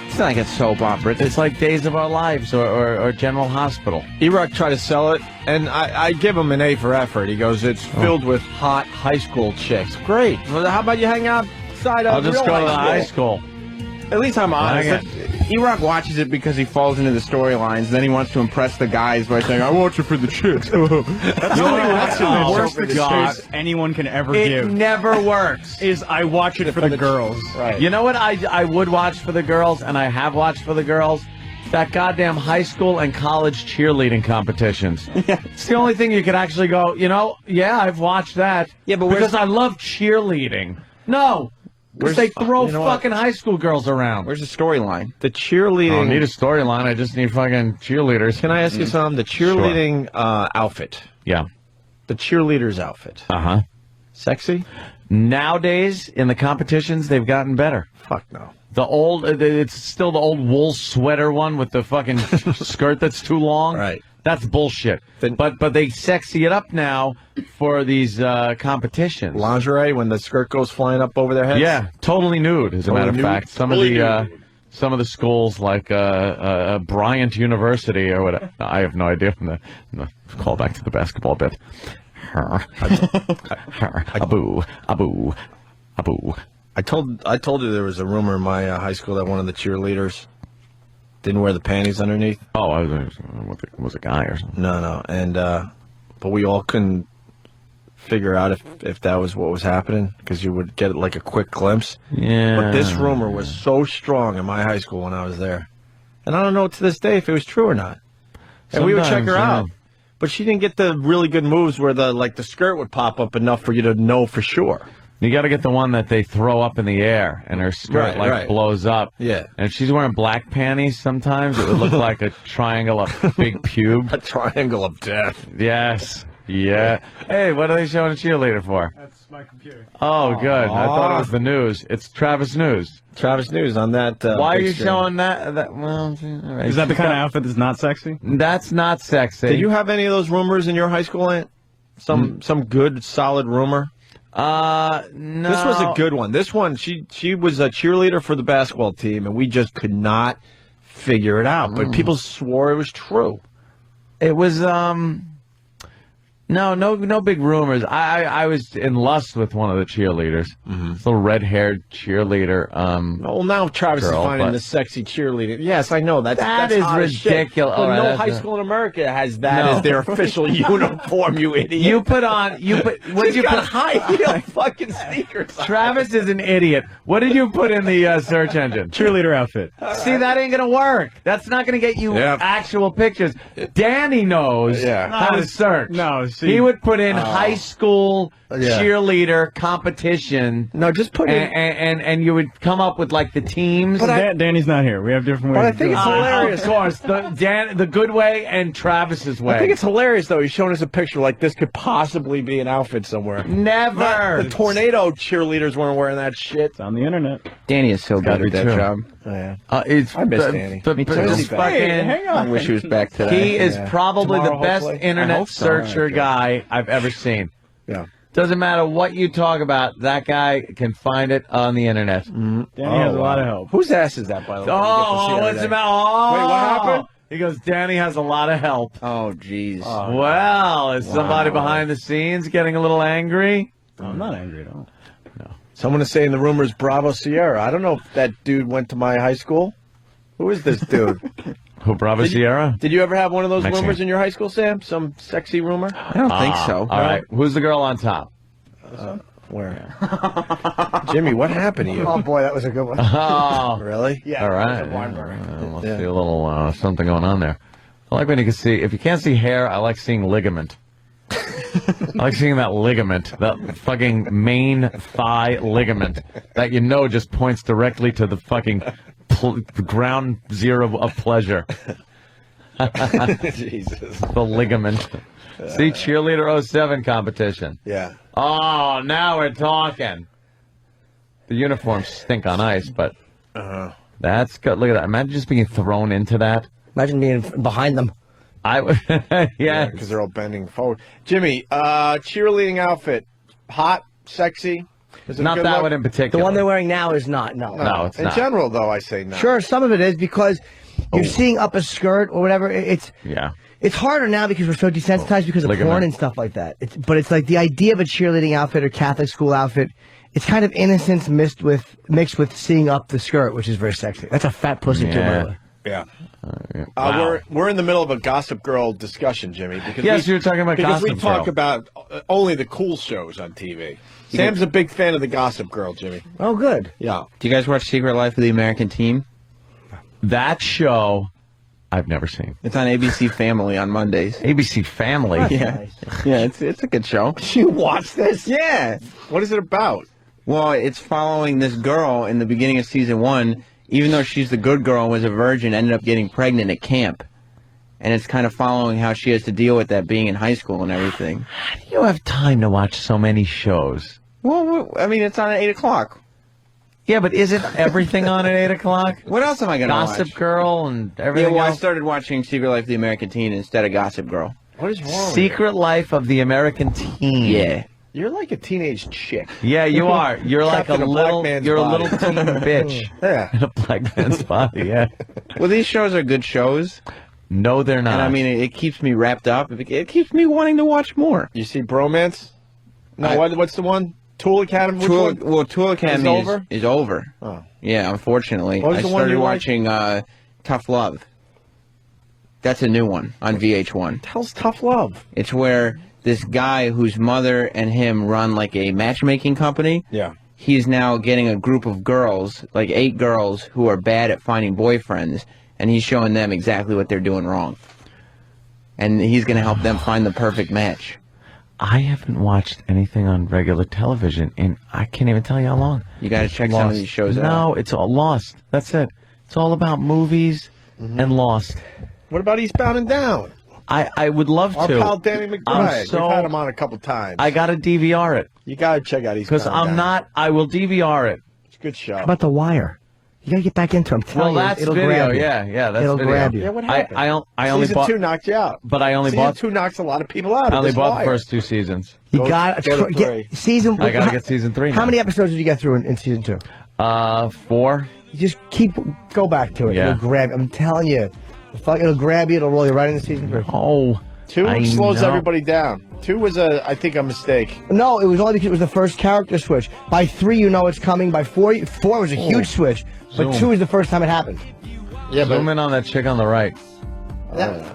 It's not like a soap opera. It's like Days of Our Lives or General Hospital. E-Rock tried to sell it, and I give him an A for effort. He goes, it's filled with hot high school chicks. Great. Well, how about you hang outside of I'll just real go to the high high school. At least I'm honest. E-Rock watches it because he falls into the storylines. Then he wants to impress the guys by saying, "I watch it for the chicks." That's the worst God. excuse anyone can ever It give. never works. Is I watch it for the girls. Right. You know what I would watch for the girls, and I have watched for the girls? That goddamn high school and college cheerleading competitions. It's the only thing you could actually go, yeah, I've watched that. Yeah, but because I love cheerleading. No. Because they throw you know what? fucking high school girls around. Where's the storyline? The I cheerleading. don't need a storyline. I just need fucking cheerleaders. Can I ask you something? The cheerleading outfit. Yeah. The cheerleader's outfit. Uh-huh. Sexy? Nowadays, in the competitions, they've gotten better. Fuck no. The old, it's still the old wool sweater one with the fucking skirt that's too long. Right. That's bullshit. But they sexy it up now for these competitions. Lingerie when the skirt goes flying up over their heads? Yeah, totally nude. As a matter of Totally fact, nude? some of the schools like Bryant University or whatever. I have no idea. Call back to the basketball bit. Abu. I told you there was a rumor in my high school that one of the cheerleaders didn't wear the panties underneath. Oh, I was a guy or something. No, and but we all couldn't figure out if that was what was happening because you would get like a quick glimpse. Yeah. But this rumor was so strong in my high school when I was there, and I don't know to this day if it was true or not. And we would check her out, but she didn't get the really good moves where the skirt would pop up enough for you to know for sure. You got to get the one that they throw up in the air and her skirt blows up. Yeah. And if she's wearing black panties sometimes, it would look like a triangle of big pube. A triangle of death. Yes. Yeah. Hey, what are they showing a cheerleader for? That's my computer. Oh, good. I thought it was the news. It's Travis News. Travis News on that. Why are big you screen. showing that? Well, all right. Is that the kind of outfit that's not sexy? That's not sexy. Did you have any of those rumors in your high school, Aunt? Some good, solid rumor? No. This was a good one. This one, she was a cheerleader for the basketball team, and we just could not figure it out. But people swore it was true. It was, No big rumors. I was in lust with one of the cheerleaders. This little red-haired cheerleader. Well, now Travis girl, is finding but- the sexy cheerleader. Yes, I know that's That is hot as shit. ridiculous. But All right, no that's high a- school in America has that No. as their official uniform. You idiot! You put. What did She's you got put? high heel fucking sneakers. Travis is an idiot. What did you put in the search engine? Cheerleader outfit. See, that ain't gonna work. That's not gonna get you Yep. actual pictures. Danny knows how to search. No, see. He would put in high school Yeah. cheerleader competition. No, just put in. And you would come up with like the teams. Danny's not here. We have different ways. But I of think doing it's it. hilarious. Of course, the good way and Travis's way. I think it's hilarious though. He's showing us a picture like this could possibly be an outfit somewhere. Never. The tornado cheerleaders weren't wearing that shit. It's on the internet. Danny is so good Gotta at be that true. job. Oh, yeah. I miss Danny. Me too. Where's he back? Fucking, Hey, hang on. I wish he was back today. he is Yeah. probably Tomorrow, the best hopefully? I internet hope so. searcher Okay. guy I've ever seen. Yeah. Doesn't matter what you talk about, that guy can find it on the internet. Danny has a lot of help. Whose ass is that, by the way? Oh, what's the matter? Oh, Wait, what happened? He goes, Danny has a lot of help. Oh, jeez. Well, is somebody behind the scenes getting a little angry? I'm not angry at all. Someone is saying the rumor is Bravo Sierra. I don't know if that dude went to my high school. Who is this dude? Who, Bravo Sierra? Did you ever have one of those Mexican. rumors in your high school, Sam? Some sexy rumor? I don't think so. All right. Who's the girl on top? Where? Jimmy, what happened to you? Oh boy, that was a good one. Oh, Really? Yeah. all right. Must be a little something going on there. I like when you can see. If you can't see hair, I like seeing ligament. I like seeing that ligament, that fucking main thigh ligament that just points directly to the fucking ground zero of pleasure. Jesus. The ligament. See, cheerleader 07 competition. Yeah. Oh, now we're talking. The uniforms stink on ice, but that's good. Look at that. Imagine just being thrown into that. Imagine being behind them. I would, yeah. Because they're all bending forward. Jimmy, cheerleading outfit. Hot, sexy. Is it a Not good that look? one in particular. The one they're wearing now is not. No. No, it's in not. general, though, I say no. Sure, some of it is because you're seeing up a skirt or whatever. It's Yeah. It's harder now because we're so desensitized because of Look at porn that. and stuff like that. But it's like the idea of a cheerleading outfit or Catholic school outfit. It's kind of innocence mixed with seeing up the skirt, which is very sexy. That's a fat pussy too, by the way. Yeah. Wow. We're in the middle of a Gossip Girl discussion, Jimmy. Because Yes, you were talking about because we Gossip talk Girl. about only the cool shows on TV. Sam's a big fan of the Gossip Girl, Jimmy. Oh, good. Yeah. Do you guys watch Secret Life of the American Team? That show, I've never seen. It's on ABC Family on Mondays. ABC Family? Yeah. Yeah, it's a good show. You watch this? Yeah. What is it about? Well, it's following this girl in the beginning of season 1. Even though she's the good girl and was a virgin, ended up getting pregnant at camp. And it's kind of following how she has to deal with that being in high school and everything. How do you have time to watch so many shows? Well, I mean, it's on at 8 o'clock. Yeah, but isn't everything on at 8 o'clock? What else am I going to watch? Gossip Girl and everything Yeah, well, I else? started watching Secret Life of the American Teen instead of Gossip Girl. What is wrong with Secret Life of the American Teen. Yeah. You're like a teenage chick. Yeah, you are. You're like Trapped a in black little. man's You're body. a little teen bitch Yeah. in a black man's body. Yeah. Well, these shows are good shows. No, they're not. And I mean, it keeps me wrapped up. It keeps me wanting to watch more. You see Bromance? No, what's the one? Tool Academy? Which one? Well, Tool Academy Is over? is over. Oh. Yeah, unfortunately. What was I the one started you liked? watching Tough Love. That's a new one on VH1. Hell's Tough Love? It's where this guy whose mother and him run like a matchmaking company. Yeah. He's now getting a group of girls, like 8 girls, who are bad at finding boyfriends, and he's showing them exactly what they're doing wrong. And he's going to help them find the perfect match. I haven't watched anything on regular television in I can't even tell you how long. You got to check some of these shows out. No, it's all Lost. That's it. It's all about movies and Lost. What about Eastbound and Down? I would love Our to. pal Danny McBride. I'm so- We've had him on a couple times. I got to DVR it. You got to check out Eastbound Because and I'm Down. not. I will DVR it. It's a good show. How about The Wire? You got to get back into it. I'm telling Well, you, that's it'll video. grab you. Yeah, that's It'll video. grab you. Yeah, what happened? I only Season bought. 2 knocked you out. But I only Season bought. 2 knocks a lot of people out. I only This bought Wire. the first 2 seasons. You Go got to to three. get season. I gotta get season 3 now. How many episodes did you get through in season 2? 4. You just go back to it. Yeah. It'll grab. I'm telling you, it'll grab you. It'll roll you right into season 3. Oh. 2 I slows know. everybody down. 2 was I think a mistake. No, it was only because it was the first character switch. By 3, you know it's coming. By 4 was a huge switch. But Zoom. 2 is the first time it happened. Yeah, Zoom in on that chick on the right.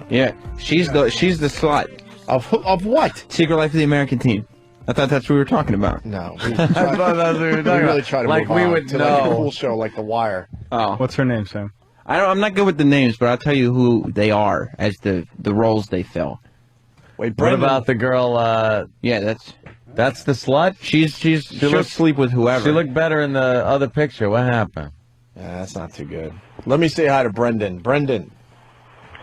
Yeah, she's the slut. Of what? Secret Life of the American Teen. I thought that's what we were talking about. No. I thought that's what we were We talking really about. try to Like move we on would to like a know. cool show like The Wire. Oh, What's her name, Sam? I'm not good with the names, but I'll tell you who they are as the roles they fill. Wait, What Brendan, about the girl? Yeah, That's the slut. she'll looked- sleep with whoever. She looked better in the other picture. What happened? Yeah, that's not too good. Let me say hi to Brendan. Brendan.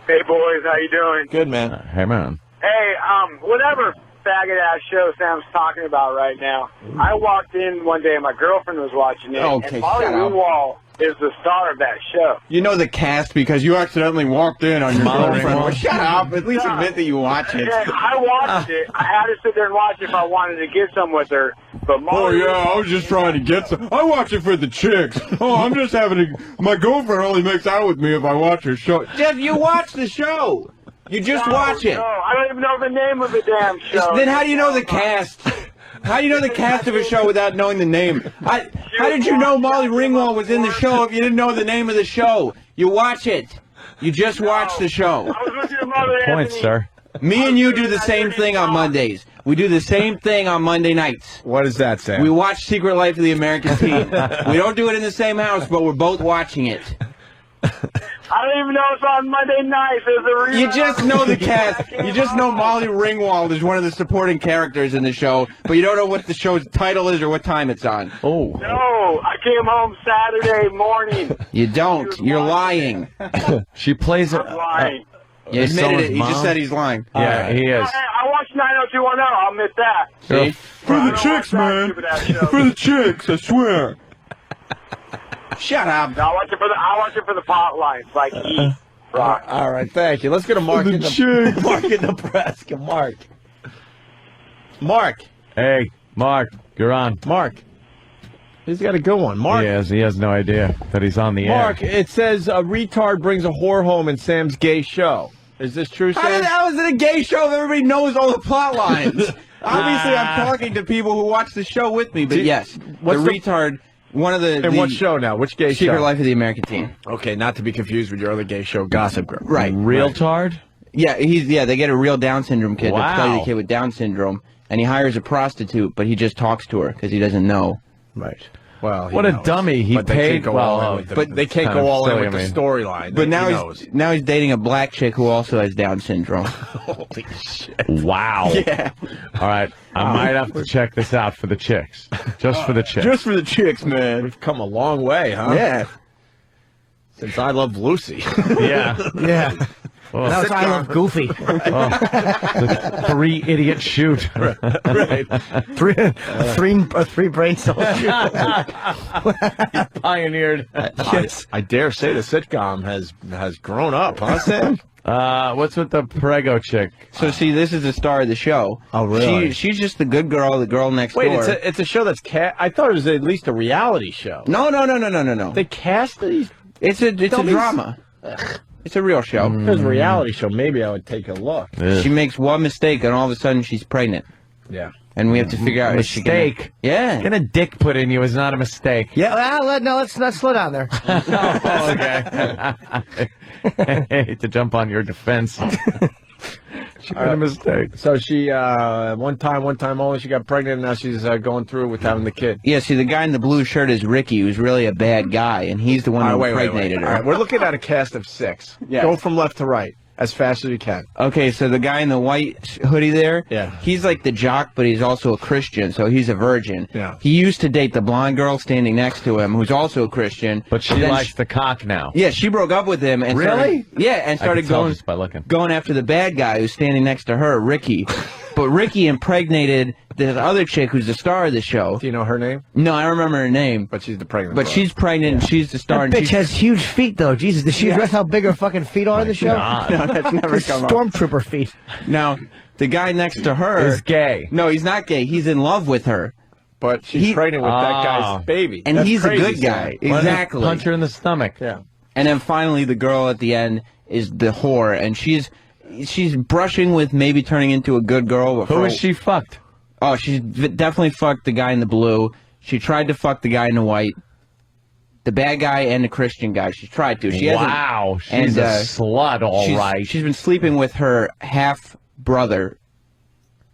Hey, boys, how you doing? Good, man. Hey man. Hey, whatever faggot-ass show Sam's talking about right now, I walked in one day and my girlfriend was watching it, Okay, and Molly shut up. Ringwald is the star of that show. You know the cast because you accidentally walked in on your Molly girlfriend. Ringwald. Well, shut up. At least admit that you watch it. Yeah, I watched it. I had to sit there and watch it if I wanted to get some with her. But Oh, Molly, I was just trying to get some. I watch it for the chicks. Oh, I'm just my girlfriend only makes out with me if I watch her show. Jeff, you watch the show. You just watch it. No, I don't even know the name of the damn show. Then how do you know the cast? How do you know the cast of a show without knowing the name? How did you know Molly Ringwald was in the show if you didn't know the name of the show? You watch it. You just watch the show. I was with your mother, Point, Anthony. sir. Me and you do the same thing on Mondays. We do the same thing on Monday nights. What does that say? We watch Secret Life of the American Teen. We don't do it in the same house, but we're both watching it. I don't even know it's on Monday nights. There's a reason. You just know the cast. You just know Molly Ringwald is one of the supporting characters in the show, but you don't know what the show's title is or what time it's on. Oh. No, I came home Saturday morning. You don't. You're lying. She plays it. I'm lying. You admitted someone's it. He just mom? said he's lying. Yeah, he is. I watched 90210. I'll admit that. See? For the chicks, man. For the chicks, I swear. Shut up. No, I watch it for the pot lines, like E. Rock. All right, thank you. Let's go to Mark in Mark in Nebraska. Mark. Hey, Mark, you're on. Mark. He's got a good one. Mark. He has no idea that he's on the Mark, air. it says a retard brings a whore home in Sam's gay show. Is this true, Sam? How is it a gay show if everybody knows all the plot lines? Obviously, I'm talking to people who watch the show with me, but yes, what's the retard. One of the. And what show now? Which gay show? Secret Life of the American Teen. Okay, not to be confused with your other gay show, Gossip Girl. Right. Real tard? Yeah, they get a real Down syndrome kid to play Wow. the kid with Down syndrome, and he hires a prostitute, but he just talks to her because he doesn't know. Right. Well, What a dummy. He But they paid can't go well. all in with the- but they can't kind go of all in silly, with I the mean. storyline. But He knows. now he's dating a black chick who also has Down syndrome. Holy shit. Wow. Yeah. All right. I might have to check this out for the chicks. Just for the chicks. Just for the chicks, man. We've come a long way, huh? Yeah. Since I Love Lucy. Yeah. Yeah. Oh. That was I Love Goofy. The three idiot shoot. Right. Three brain cells. Pioneered. I dare say the sitcom has grown up, huh, Sam? What's with the Prego chick? So see, this is the star of the show. Oh, really? She's just the good girl, the girl next Wait, door. it's a show that's I thought it was at least a reality show. No. They cast these. It's a Dummies? drama. It's a real show. If it was a reality show, maybe I would take a look. She makes one mistake, and all of a sudden she's pregnant. Yeah. And we have to figure out is she gonna- Mistake. Yeah. Getting a dick put in you is not a mistake. Yeah, well, let's slow down there. Oh, okay. I hate to jump on your defense. She made a mistake. So she, one time only, she got pregnant, and now she's going through with having the kid. Yeah, see, the guy in the blue shirt is Ricky, who's really a bad guy, and he's the one who impregnated her. All right, we're looking at a cast of 6. Yeah. Go from left to right as fast as you can. Okay, so the guy in the white hoodie there, Yeah. he's like the jock, but he's also a Christian, so he's a virgin. Yeah. He used to date the blonde girl standing next to him, who's also a Christian. But she then likes the cock now. Yeah, she broke up with him and Really? started can tell going just by looking. going after the bad guy who's standing next to her, Ricky. But Ricky impregnated the other chick who's the star of the show. Do you know her name? No, I remember her name. But she's the pregnant. But she's pregnant and she's the star. That and bitch she's, has huge feet, though. Jesus, did she address how big her fucking feet are in the show? God. no, that's never come up. Stormtrooper feet. Now, the guy next to her Is gay. No, he's not gay. He's in love with her. But she's pregnant with that guy's baby. And That's he's crazy, a good guy. Sam. Exactly. Punch her in the stomach. Yeah. And then finally, the girl at the end is the whore, and she's brushing with maybe turning into a good girl. Who is she fucked? Oh, she's definitely fucked the guy in the blue. She tried to fuck the guy in the white. The bad guy and the Christian guy. She tried to. She hasn't. Wow, she's a slut, all right. She's been sleeping with her half brother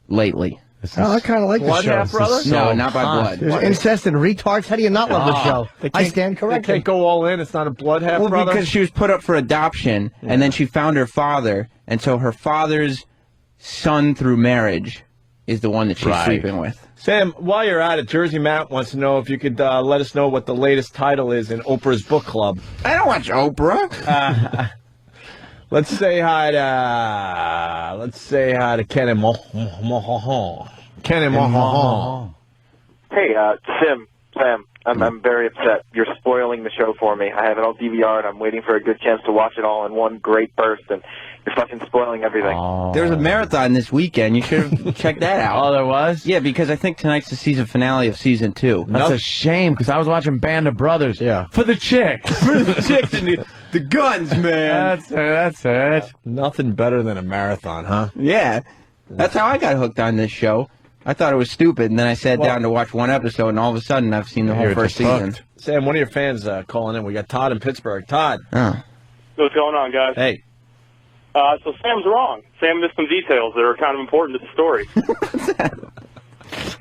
lately. Oh, I kind of like the Blood show. half-brother? No, not by blood. There's incest and retards. How do you not love the show? I stand They corrected. can't go all in. It's not a blood half Well, brother. because she was put up for adoption, and then she found her father, and so her father's son through marriage is the one that she's Right. sleeping with. Sam, while you're at it, Jersey Matt wants to know if you could let us know what the latest title is in Oprah's book club. I don't watch Oprah. Let's say hi to Kenny Mohahan. Kenny Mohahan. Hey, Sam, I'm very upset. You're spoiling the show for me. I have it all DVR'd. I'm waiting for a good chance to watch it all in one great burst, and you're fucking spoiling everything. There's a marathon this weekend. You should have checked that out. Oh, there was? Yeah, because I think tonight's the season finale of season 2. That's a shame, because I was watching Band of Brothers. Yeah. For the chicks. For the chicks and the guns, man. That's it. Nothing better than a marathon, huh? Yeah. That's how I got hooked on this show. I thought it was stupid, and then I sat down to watch one episode, and all of a sudden I've seen the whole You're first just season. hooked. Sam, one of your fans calling in. We got Todd in Pittsburgh. Todd. Oh. What's going on, guys? Hey. So Sam's wrong. Sam missed some details that are kind of important to the story.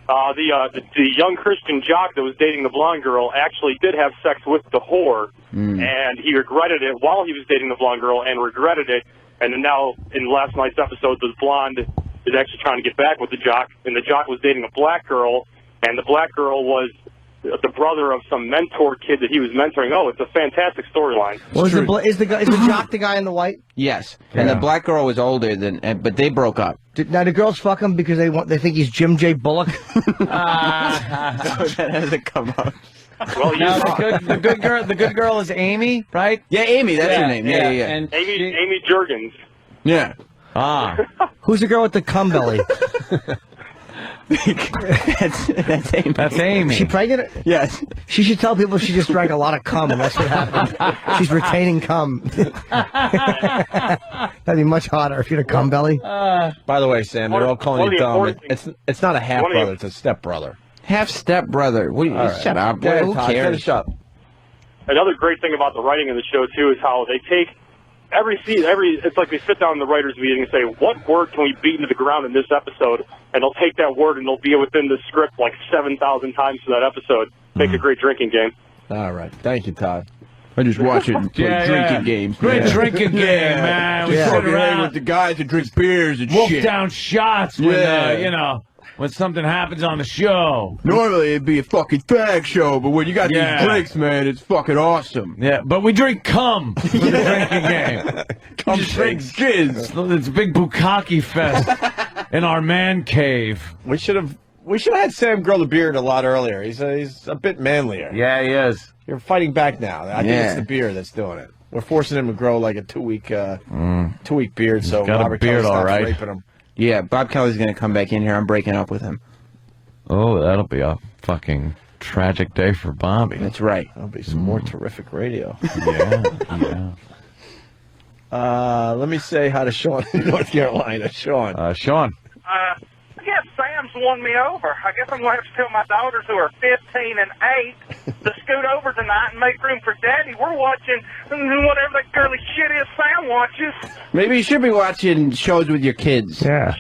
The young Christian jock that was dating the blonde girl actually did have sex with the whore, and he regretted it while he was dating the blonde girl and regretted it. And then now, in last night's episode, the blonde is actually trying to get back with the jock, and the jock was dating a black girl, and the black girl was the brother of some mentor kid that he was mentoring. Oh, it's a fantastic storyline. Well, is the jock the guy in the white? Yes, and the black girl was older than, but they broke up. Now the girls fuck him because they think he's Jim J. Bullock. That hasn't come up. Well, Now, the good girl is Amy, right? Yeah, Amy, that's her name. Yeah. And Amy Jurgens. Yeah. Ah. Who's the girl with the cum belly? That's Amy. That's Amy. Is she pregnant? Yes. She should tell people she just drank a lot of cum, and that's what happened. She's retaining cum. That'd be much hotter if you had a cum belly. By the way, Sam, they're all calling you dumb. It's not a half brother; it's a step brother. Half step brother. What, shut up. Go ahead, Who Todd, cares? finish up. Another great thing about the writing of the show too is how they take it's like they sit down in the writers' meeting and say, what word can we beat into the ground in this episode? And they'll take that word and they'll be within the script like 7,000 times for that episode. Make a great drinking game. All right. Thank you, Todd. I just watch it and play drinking games. Great drinking game, man. We sit around with the guys that drink beers and wolf shit. down shots when, when something happens on the show. Normally it'd be a fucking fag show, but when you got these drinks, man, it's fucking awesome. Yeah, but we drink cum for the drinking game. Cum drink jizz. It's a big bukkake fest in our man cave. We should have had Sam grow the beard a lot earlier. He's a bit manlier. Yeah, he is. You're fighting back now. I think it's the beard that's doing it. We're forcing him to grow like a 2-week beard. So got a Robert beard, Kelly stops all right. raping him. Yeah, Bob Kelly's going to come back in here. I'm breaking up with him. Oh, that'll be a fucking tragic day for Bobby. That's right. That'll be some more terrific radio. Yeah. Let me say hi to Sean in North Carolina. Sean. Sean. I guess Sam's won me over. I guess I'm going to have to tell my daughters who are 15 and 8 to scoot over tonight and make room for Daddy. We're watching whatever that girly shit is Sam watches. Maybe you should be watching shows with your kids. Yeah.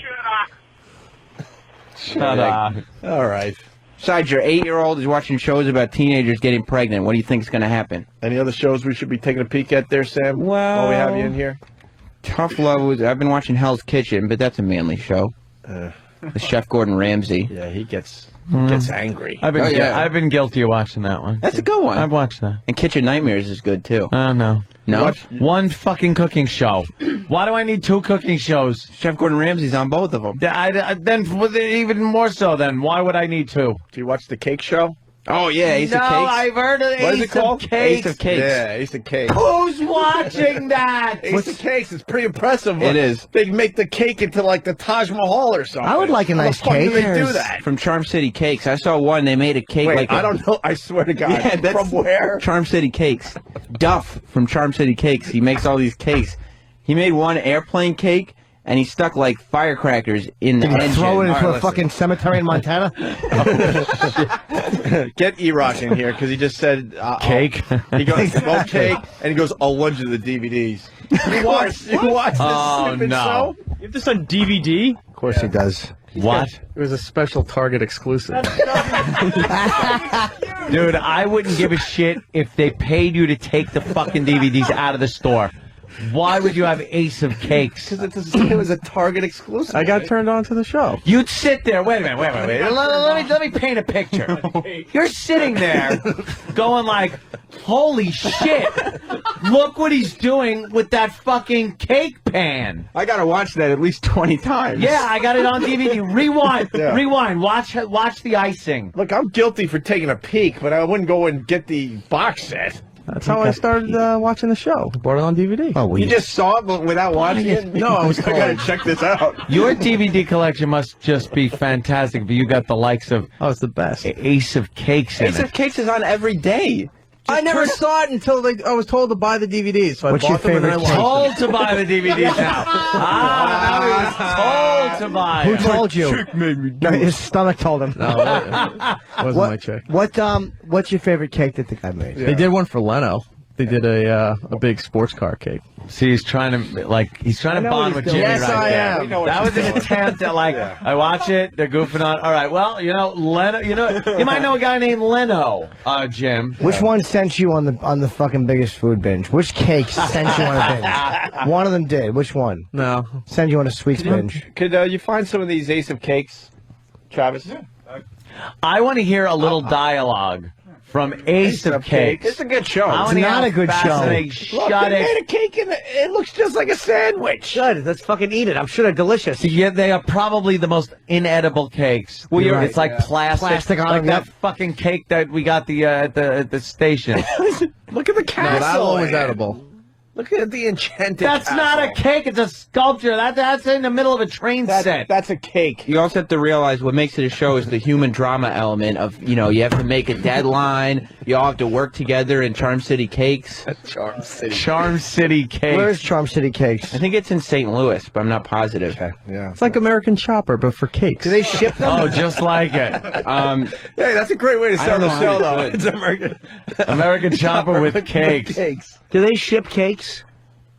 Shut up. All right. Besides, your 8-year-old is watching shows about teenagers getting pregnant. What do you think is going to happen? Any other shows we should be taking a peek at there, Sam? Well, while we have you in here. Tough Love. I've been watching Hell's Kitchen, but that's a manly show. The Chef Gordon Ramsay. Yeah, he gets angry. I've been guilty of watching that one. That's a good one. I've watched that. And Kitchen Nightmares is good too. No. No? One fucking cooking show. Why do I need 2 cooking shows? Chef Gordon Ramsay's on both of them. Then even more so. Then why would I need 2? Do you watch the Cake Show? Oh yeah, Ace of Cakes. I've heard of What is Ace it called? of Cakes. Ace of Cakes. Yeah, Ace of Cakes. Who's watching that? Ace of Cakes is pretty impressive. It is. They make the cake into like the Taj Mahal or something. I would like a nice How the fuck cake. do they do that? From Charm City Cakes. I saw one. They made a cake Wait, like I don't know. I swear to God. Yeah, that's from where? Charm City Cakes. Duff from Charm City Cakes. He makes all these cakes. He made one airplane cake, and he stuck like firecrackers in the Did you engine. throw it into All a right, fucking cemetery in Montana? Get E-Rock in here because he just said Cake. He goes smoke cake, and he goes, "I'll lend you the DVDs." You watch this stupid show? You have this on DVD? Of course he does. What? It was a special Target exclusive. Dude, I wouldn't give a shit if they paid you to take the fucking DVDs out of the store. Why would you have Ace of Cakes? Because it was a Target exclusive. I got turned on to the show. You'd sit there. Wait a minute. Let me paint a picture. You're sitting there, going like, "Holy shit! Look what he's doing with that fucking cake pan." I gotta watch that at least 20 times. Yeah, I got it on DVD. Rewind. Yeah. Rewind. Watch the icing. Look, I'm guilty for taking a peek, but I wouldn't go and get the box set. That's how I started watching the show. Bought it on DVD. Oh, You just saw it but without watching it? No, I was I gotta check this out. Your DVD collection must just be fantastic, but you got the likes of it's the best. Ace of Cakes in Ace it. of Cakes is on every day. I never saw it until I was told to buy the DVDs. So What's I your bought them and then I favorite watched Told to buy the DVDs now. Now he was told to buy Who it. told you? No, his stomach told him. No, it wasn't my chick. What's your favorite cake that the guy made? They did one for Leno. They did a big sports car cake. See, he's trying to bond with Jimmy Yes, right I there. am. That was an attempt at I watch it. They're goofing on. All right, well, Leno. You might know a guy named Leno, Jim. Which one sent you on the fucking biggest food binge? Which cake sent you on a binge? One of them did. Which one? No. Send you on a sweets binge. Could you find some of these Ace of Cakes, Travis? I want to hear a little dialogue from Ace of Cakes. It's a good show. I It's wanna hear not how a good show. fascinating- Look, Shut they it. made a cake and it looks just like a sandwich. Good. Let's fucking eat it. I'm sure they're delicious. Yeah, they are probably the most inedible cakes. Well, you're it's right. like plastic on like them, that yep. fucking cake that we got at the station. Look at the No, castle. that one was man. edible. Look at the enchanted. That's not a cake. It's a sculpture. That's in the middle of a train set. That's a cake. You also have to realize what makes it a show is the human drama element of, you have to make a deadline. You all have to work together in Charm City Cakes. Charm City. Charm City Cakes. Where's Charm City Cakes? I think it's in St. Louis, but I'm not positive. Okay. Yeah. It's like American Chopper, but for cakes. Do they ship them? Oh, just like it. Hey, that's a great way to sell the show, though. It's American Chopper with cakes. Do they ship cakes?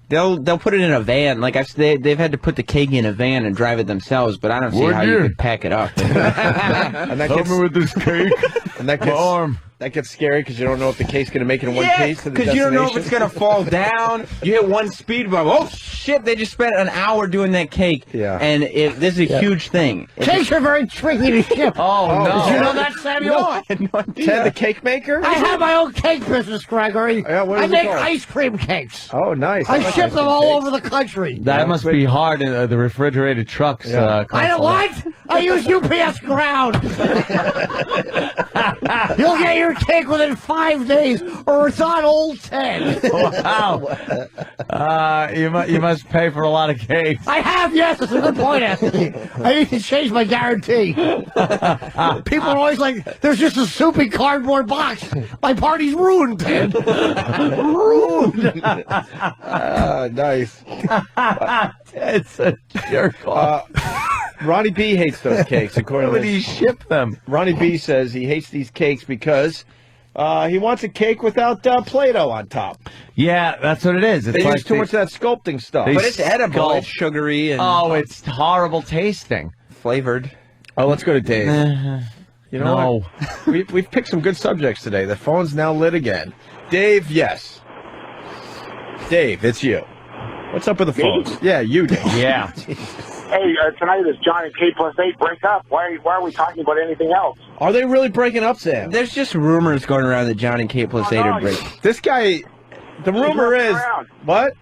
They'll put it in a van. Like they've had to put the cake in a van and drive it themselves, but I don't see how you could pack it up. And that Help me with this cake. And that gets scary because you don't know if the cake's going to make it in one piece. Because you don't know if it's going to fall down. You hit one speed bump. Oh, shit, they just spent an hour doing that cake. Yeah. And this is a huge thing. Cakes are very tricky to ship. Oh, no. Did you know that, Samuel? No, I had no idea. Ted, the cake maker? I have my own cake business, Gregory. Yeah, what is I it make called? ice cream cakes. Oh, nice. I like ship ice them cream all cakes. over the country. That must be hard in the refrigerated trucks. Yeah. I know what? I use UPS ground. You'll get your cake within 5 days, or it's on Old Ted. Wow. You must pay for a lot of cakes. I have, yes. That's a good point, Anthony. I need to change my guarantee. People are always like, there's just a soupy cardboard box. My party's ruined, Ted. Ruined. Nice. It's a jerk off. Ronnie B hates those cakes, according Why to would he this. ship them? Ronnie B says he hates these cakes because he wants a cake without Play-Doh on top. Yeah, that's what it is. It's They like use too much of that sculpting stuff. they But it's edible. sculpt- It's sugary and Oh, it's horrible tasting. flavored. Oh, let's go to Dave. You know No. what? We've picked some good subjects today. The phone's now lit again. Dave, yes. Dave, it's you. What's up with the phones? Yeah, you, Dave. Yeah. Hey, tonight is John and K+8 break up. Why are we talking about anything else? Are they really breaking up, Sam? There's just rumors going around that John and K+8 are breaking. This guy, the rumor is... What?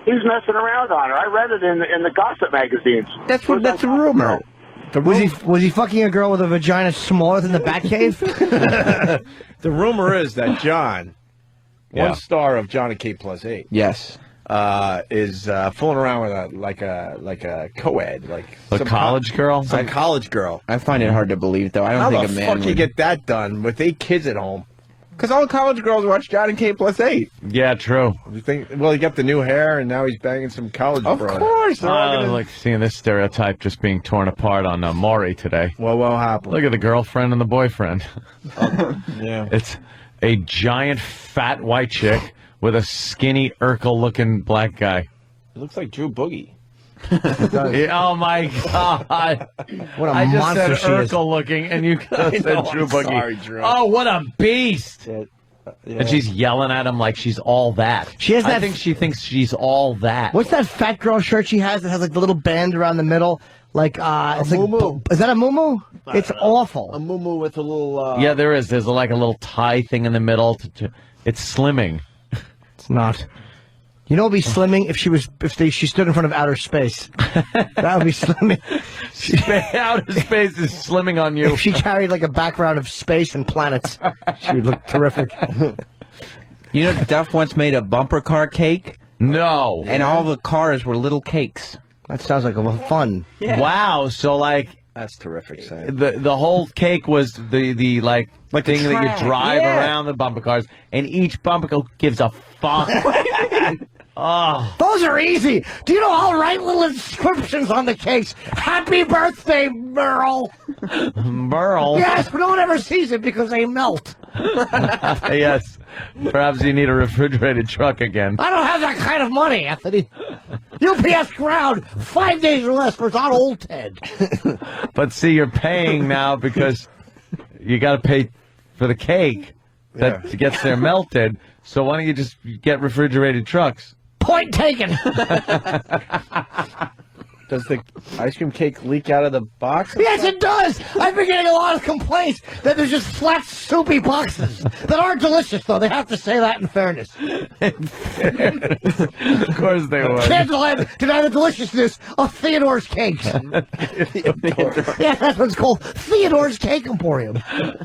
He's messing around on her. I read it in the gossip magazines. That's a rumor. Was he fucking a girl with a vagina smaller than the Batcave? The rumor is that John, one star of John and K+8, Yes. is fooling around with a co-ed, like A some college girl? some college girl. I find it hard to believe, though. I don't How think the a man fuck would. you get that done with 8 kids at home? Because all college girls watch John and K+8. Yeah, true. You think? Well, he got the new hair, and now he's banging some college Of bro. course. they're all I gonna- like seeing this stereotype just being torn apart on Maury today. Well, what happened? Look at the girlfriend and the boyfriend. Yeah. It's a giant fat white chick with a skinny Urkel-looking black guy. It looks like Drew Boogie. Oh my God! What a I just monster said she is. Urkel-looking, and you said know, Drew I'm Boogie. sorry, Drew. Oh, what a beast! Yeah. And she's yelling at him like she's all that. She has I that- think she thinks she's all that. What's that fat girl shirt she has that has like the little band around the middle? Like, it's like, muumuu. is that a muumuu? It's awful. A muumuu with a little. Yeah, there is. There's like a little tie thing in the middle. It's slimming. It's not. You know, it'd be slimming if she stood in front of outer space. That would be slimming. Outer space is slimming on you. If she carried like a background of space and planets, she would look terrific. You know, Duff once made a bumper car cake, No. and all the cars were little cakes. That sounds like a fun. Wow. So like That's terrific, Sam. the whole cake was the like Like the thing that track, you drive yeah. around the bumper cars, and each bumper car gives a fuck. Oh, Those are easy. Do you know I'll write little inscriptions on the cakes? Happy birthday, Merle. Merle. Yes, but no one ever sees it because they melt. Yes. Perhaps you need a refrigerated truck again. I don't have that kind of money, Anthony. UPS ground, 5 days or less, for it's on Old Ted. But see, you're paying now because you got to pay for the cake that gets there melted. So why don't you just get refrigerated trucks? Point taken. Does the ice cream cake leak out of the box? Yes, it does. I've been getting a lot of complaints that there's just flat, soupy boxes that aren't delicious, though. They have to say that in fairness. Of course they would. Can't deny the deliciousness of Theodore's cakes. Yeah, that's what it's called. Theodore's Cake Emporium.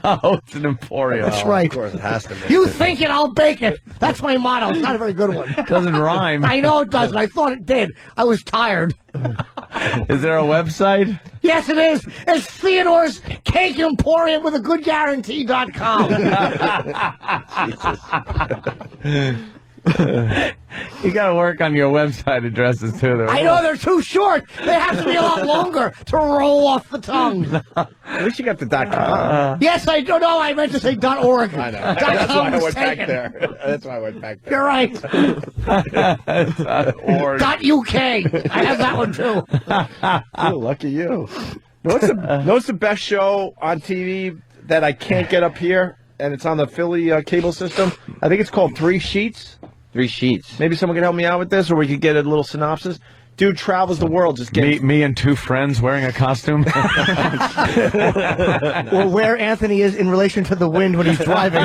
Oh, it's an emporium. That's right. Of course, it has to be. You think it, I'll bake it. That's my motto. It's not a very good one. Doesn't rhyme. I know it doesn't. I thought it did. I was tired. Is there a website? Yes, it is. It's Theodore's Cake Emporium with a good guarantee.com. You got to work on your website addresses too. I know they're too short. They have to be a lot longer to roll off the tongue. At least you got the .com. Yes, I don't know. I meant to say .org. I know. That's why I went back there. That's why I went back there. You're right. .org. .uk. I have that one too. Oh, lucky you. Know what's the best show on TV that I can't get up here, and it's on the Philly cable system? I think it's called Three Sheets. 3 Sheets. Maybe someone can help me out with this, or we could get a little synopsis. Dude travels the world, just getting... Me and 2 friends wearing a costume. Or where Anthony is in relation to the wind when he's driving.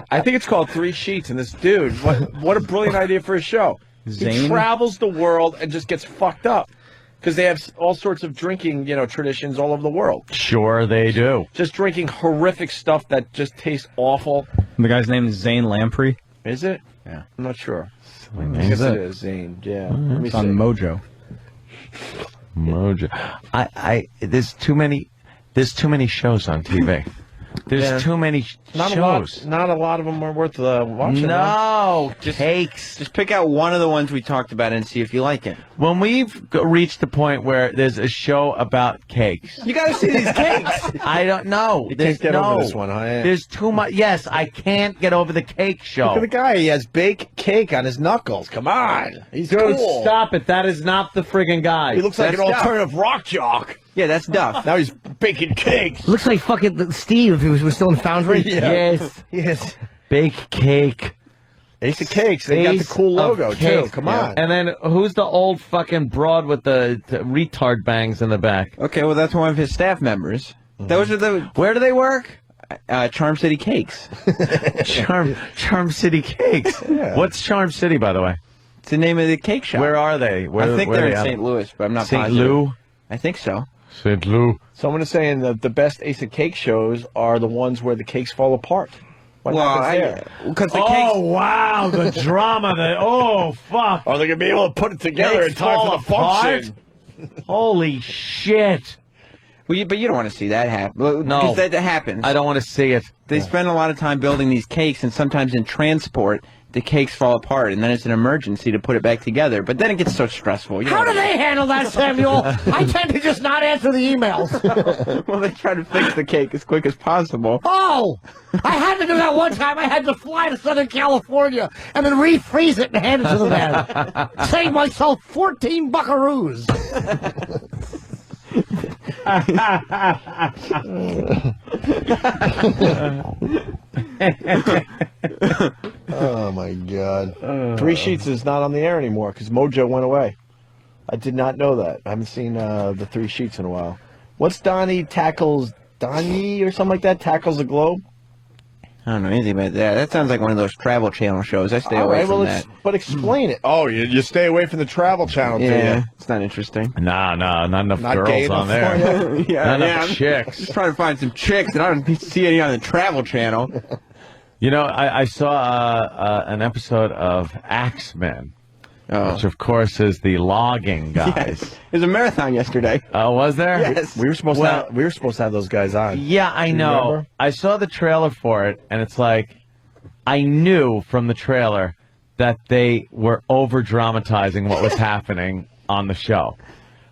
I think it's called Three Sheets, and this dude, what a brilliant idea for a show. He Zane? travels the world and just gets fucked up because they have all sorts of drinking, traditions all over the world. Sure they do. Just drinking horrific stuff that just tastes awful. The guy's name is Zane Lamprey. Is it? Yeah. I'm not sure. I name. guess Is it it? is Zane. Yeah. Let me It's on see. Mojo. Mojo. There's too many shows on TV. There's Yeah. too many shows. Not a lot of them are worth watching. No, Just cakes. Just pick out one of the ones we talked about and see if you like it. When we've reached the point where there's a show about cakes, You got to see these cakes. I don't know. You There's can't get no. over this one, huh? Yeah. There's too much. Yes, I can't get over the cake show. Look at the guy. He has baked cake on his knuckles. Come on. He's Dude, cool. stop it. That is not the friggin' guy. He looks like an That's alternative rock jock. Yeah, that's Duff. Now he's baking cakes. Looks like fucking Steve if he was still in Foundry. Yeah. Yes. Yes. Bake cake. Ace of Cakes. They got the Ace cool of logo, too. Cakes. Come on. And then who's the old fucking broad with the retard bangs in the back? Okay, well, that's one of his staff members. Those are the... Where do they work? Charm City Cakes. Charm City Cakes. Yeah. What's Charm City, by the way? It's the name of the cake shop. Where are they? I think they're in at? St. Louis, but I'm not St. positive. Lou? I think so. St. Lou. Someone is saying that the best Ace of Cake shows are the ones where the cakes fall apart. What happens there? Because the Oh, cakes... wow, the drama. Oh, fuck. Are they going to be able to put it together in Cakes time fall for the function? Holy shit. Well, but you don't want to see that happen. No. Because that happens. I don't want to see it. They spend a lot of time building these cakes, and sometimes in transport, the cakes fall apart, and then it's an emergency to put it back together. But then it gets so stressful. How do they handle that, Samuel? I tend to just not answer the emails. Well, they try to fix the cake as quick as possible. Oh! I had to do that one time. I had to fly to Southern California and then refreeze it and hand it to the man. Save myself 14 buckaroos. Oh, my God. Three Sheets is not on the air anymore because Mojo went away. I did not know that. I haven't seen the Three Sheets in a while. What's Donnie Tackles... Donnie or something like that? Tackles the Globe? I don't know anything about that. That sounds like one of those Travel Channel shows. I stay All away right, from well, that. but explain it. Oh, you stay away from the Travel Channel, do Yeah, you? it's not interesting. No, not enough Not gay girls on enough there. for you? Yeah, Not yeah, enough I'm chicks. just trying to find some chicks, and I don't see any on the Travel Channel. You know, I saw an episode of Axemen, which of course is the logging guys. Yes. It was a marathon yesterday. Oh, was there? Yes. We were supposed to have those guys on. Yeah, I Do you know. remember? I saw the trailer for it, and it's like I knew from the trailer that they were over dramatizing what was happening on the show.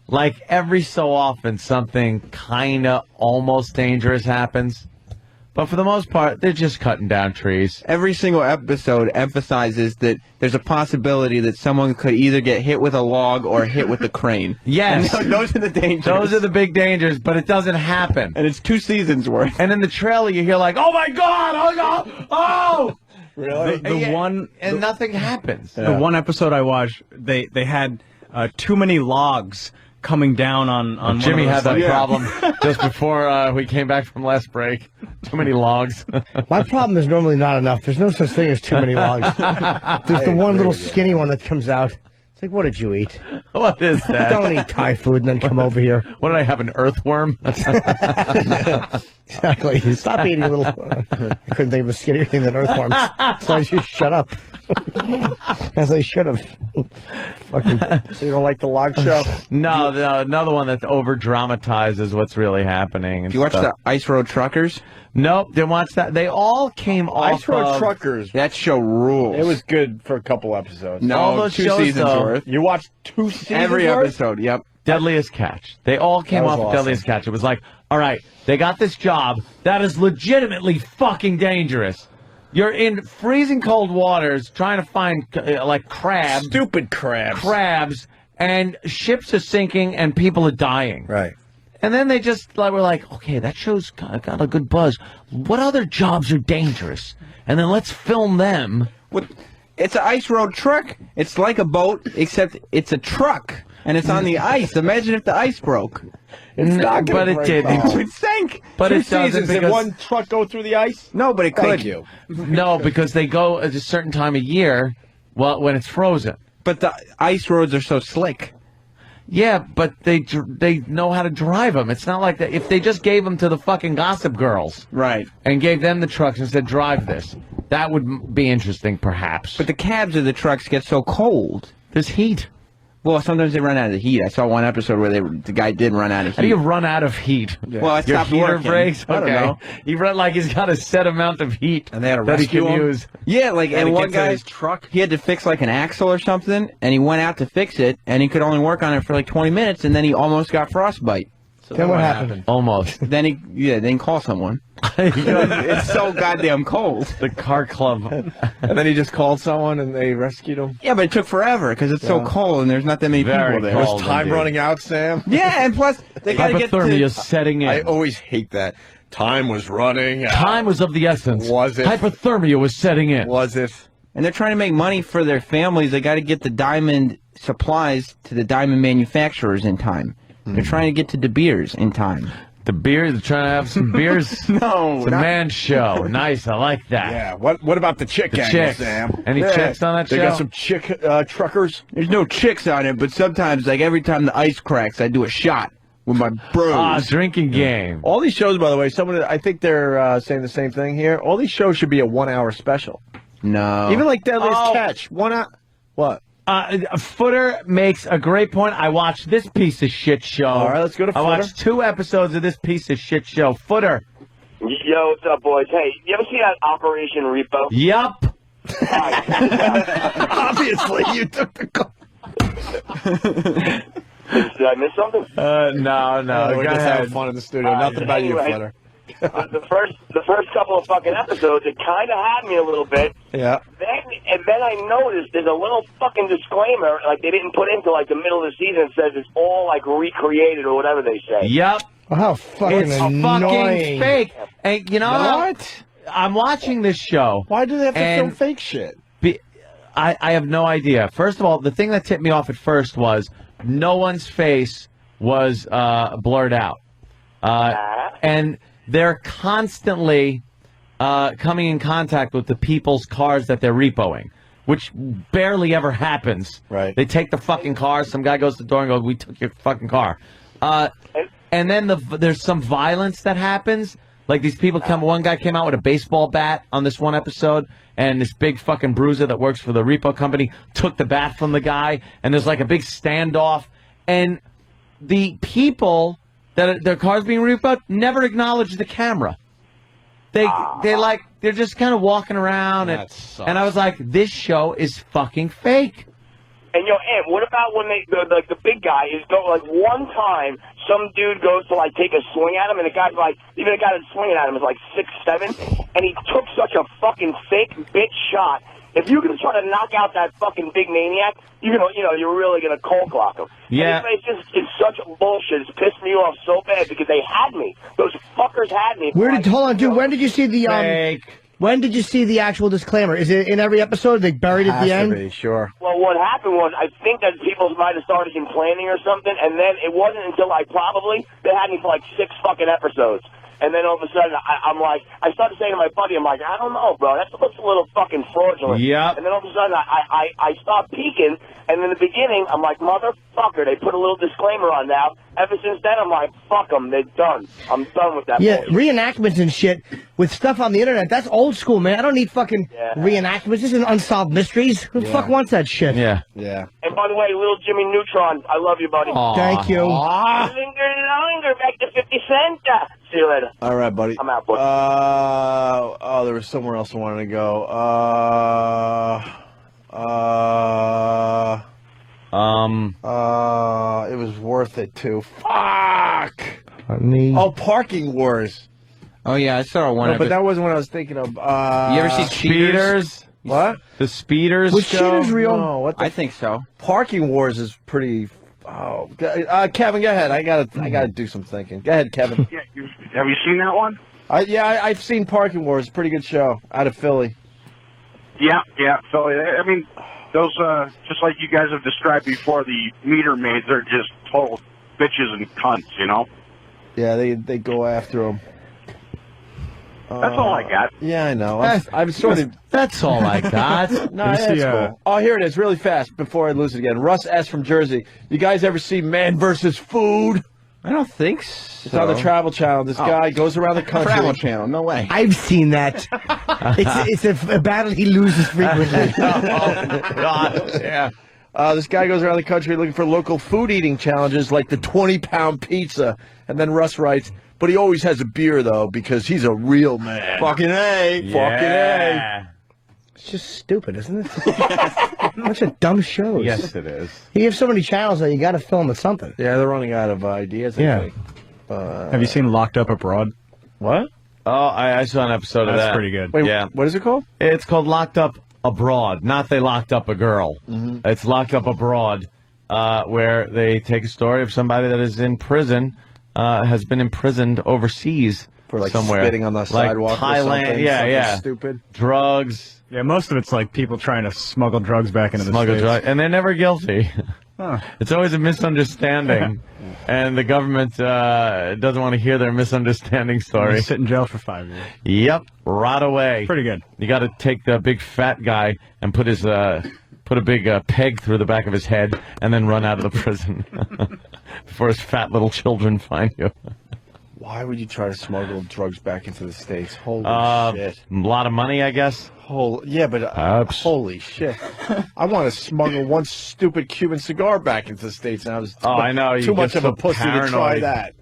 Like every so often, something kind of almost dangerous happens. But for the most part, they're just cutting down trees. Every single episode emphasizes that there's a possibility that someone could either get hit with a log or hit with a crane. Yes. And those are the dangers. Those are the big dangers, but it doesn't happen. And it's 2 seasons worth. And in the trailer, you hear like, "Oh my God! Oh God! Oh!" Really? The one and nothing happens. The one episode I watched, they had too many logs coming down on Jimmy one had of those that problem just before we came back from last break. Too many logs. My problem is normally not enough. There's no such thing as too many logs. There's the one little skinny one that comes out. It's like, what did you eat? What is that? Don't eat Thai food and then come over here. What did I have, an earthworm? Exactly. Stop eating little... I couldn't think of a skinnier thing than earthworms. So I just shut up. As I should have. Fucking, so you don't like the log show? No, another one that over-dramatizes what's really happening. And You watch stuff. the Ice Road Truckers? Nope, didn't watch that. They all came off Ice Road of... Truckers. That show rules. It was good for a couple episodes. No, all those 2 shows, seasons though, worth. You watched 2 seasons Every worth? episode, yep. Deadliest Catch. They all came That off was of awesome. Deadliest Catch. It was like, all right, they got this job that is legitimately fucking dangerous. You're in freezing cold waters trying to find like crabs. Stupid crabs. Crabs, and ships are sinking and people are dying. Right. And then they just were like, okay, that show's got a good buzz. What other jobs are dangerous? And then let's film them. It's an ice road truck. It's like a boat, except it's a truck, and it's on the ice. Imagine if the ice broke. It's not gonna but it break, didn't. though. It would sink. But 2 it doesn't seasons. Did because one truck go through the ice? No, but it could. Thank you. no, because they go at a certain time of year, well, when it's frozen. But the ice roads are so slick. Yeah, but they know how to drive them. It's not like that. If they just gave them to the fucking Gossip Girls, right, and gave them the trucks and said drive this, that would be interesting, perhaps. But the cabs of the trucks get so cold. There's heat. Well, sometimes they run out of the heat. I saw one episode where the guy did run out of heat. How do you run out of heat? Yeah. Well, it Your stopped heater working. breaks. I don't Okay. know. He run like he's got a set amount of heat And they had to that he rescue can him? use. Yeah, like, Had and to one get to guy, his truck? he had to fix like an axle or something, and he went out to fix it, and he could only work on it for like 20 minutes, and then he almost got frostbite. So Then what happened? Almost. Then he call someone. It's so goddamn cold. The car club. And then he just called someone and they rescued him? Yeah, but it took forever because it's so Yeah. cold and there's not that many Very people there. cold. Was time indeed. running out, Sam? Yeah, and plus they gotta get Hypothermia to. setting in. I always hate that. Time was running out. Time was of the essence. Was it? Hypothermia was setting in. Was it? And they're trying to make money for their families. They got to get the diamond supplies to the diamond manufacturers in time. They're trying to get to De Beers in time. The beers, they're trying to have some beers. No, It's a not- man show. Nice, I like that. Yeah. What about the chick The angle, chicks. Sam? Any Yeah. chicks on that They show? got some chick truckers? There's no chicks on it, but sometimes, like every time the ice cracks, I do a shot with my bros. Drinking game. All these shows, by the way, I think they're saying the same thing here. All these shows should be a 1-hour special. No. Even like Deadliest Oh. Catch. 1 hour. What? Footer makes a great point. I watched this piece of shit show. All right, let's go to I Footer. watched 2 episodes of this piece of shit show. Footer. Yo, what's up, boys? Hey, you ever see that Operation Repo? Yup. Obviously, you took the call. Did I miss something? No. We're Go just having ahead. fun in the studio. Nothing about you, Anyway. Flutter. the first couple of fucking episodes, it kind of had me a little bit. Yeah. Then I noticed there's a little fucking disclaimer, like they didn't put into like the middle of the season. It says it's all like recreated or whatever they say. Yup. Oh, how fucking It's annoying. fucking fake. And you know What? I'm watching this show. Why do they have to And- film fake shit? I have no idea. First of all, the thing that tipped me off at first was no one's face was blurred out. And they're constantly coming in contact with the people's cars that they're repoing, which barely ever happens. Right. They take the fucking car. Some guy goes to the door and goes, "We took your fucking car." And then there's some violence that happens. Like these people come. One guy came out with a baseball bat on this one episode, and this big fucking bruiser that works for the repo company took the bat from the guy, and there's like a big standoff. And the people that their cars being repoed never acknowledge the camera. They're just kind of walking around, and I was like, this show is fucking fake. And Ant, what about when the big guy is one time some dude goes to take a swing at him, and the guy's even the guy that's swinging at him is 6'7", and he took such a fucking fake bitch shot. If you're gonna try to knock out that fucking big maniac, you're really gonna cold block him. Yeah. It's such bullshit. It's pissed me off so bad because they had me. Those fuckers had me. Hold on, dude. When did you see the When did you see the actual disclaimer? Is it in every episode? They buried it at the end? Has to be, sure. Well, what happened was, I think that people might have started complaining or something, and then it wasn't until they had me for 6 fucking episodes. And then all of a sudden, I started saying to my buddy, I don't know, bro, that looks a little fucking fraudulent. Yep. And then all of a sudden, I start peeking, and in the beginning, I'm like, motherfucker, they put a little disclaimer on now. Ever since then, I'm like, fuck them, they're done. I'm done with that Yeah, bullshit. reenactments and shit with stuff on the internet. That's old school, man. I don't need fucking reenactments. This is unsolved mysteries. Who the fuck wants that shit? Yeah. Yeah. And by the way, little Jimmy Neutron, I love you, buddy. Thank you. Linger longer, back to 50 Cent. See you later. All right, buddy. I'm out, buddy. There was somewhere else I wanted to go. It was worth it too. Fuck. Oh, Parking Wars. Oh yeah, I saw one. No, but that wasn't what I was thinking of. You ever see Cheaters? What? The Speeders Was show? Cheaters real? No, what the I think so. Parking Wars is pretty. Oh, Kevin, go ahead. I gotta do some thinking. Go ahead, Kevin. Have you seen that one? I've seen Parking Wars. Pretty good show out of Philly. Yeah. So I mean, those just like you guys have described before, the meter maids are just total bitches and cunts, you know. Yeah, they go after them. That's all I got. Yeah, I know. I'm sort of. That's all I got. No, that's cool. Oh, here it is, really fast before I lose it again. Russ S. from Jersey. You guys ever see Man vs. Food? I don't think so. It's on the Travel Channel. This guy goes around the country. Travel Channel, no way. I've seen that. it's a battle he loses frequently. God, yeah. This guy goes around the country looking for local food eating challenges like the 20-pound pizza. And then Russ writes, but he always has a beer, though, because he's a real man. Fucking A. Fucking A. It's just stupid, isn't it? A bunch of dumb shows. Yes, it is. You have so many channels that you got to fill them with something. Yeah, they're running out of ideas, I think. Have you seen Locked Up Abroad? What? Oh, I saw an episode of that. That's pretty good. Wait, yeah. What is it called? It's called Locked Up Abroad. Not They Locked Up a Girl. Mm-hmm. It's Locked Up Abroad, where they take a story of somebody that is in prison, has been imprisoned overseas For like somewhere. spitting on the sidewalk like or Thailand, something. yeah, something yeah. Stupid. Drugs. Yeah, most of it's like people trying to smuggle drugs back into the States. Drugs, and they're never guilty. Huh. It's always a misunderstanding, and the government doesn't want to hear their misunderstanding story. They sit in jail for 5 years. Yep, right away. Pretty good. You got to take the big fat guy and put a big peg through the back of his head, and then run out of the prison before his fat little children find you. Why would you try to smuggle drugs back into the States? Holy shit. A lot of money, I guess. Holy shit. I want to smuggle one stupid Cuban cigar back into the States, and I was I know. You too get much of so a pussy to try paranoid. that.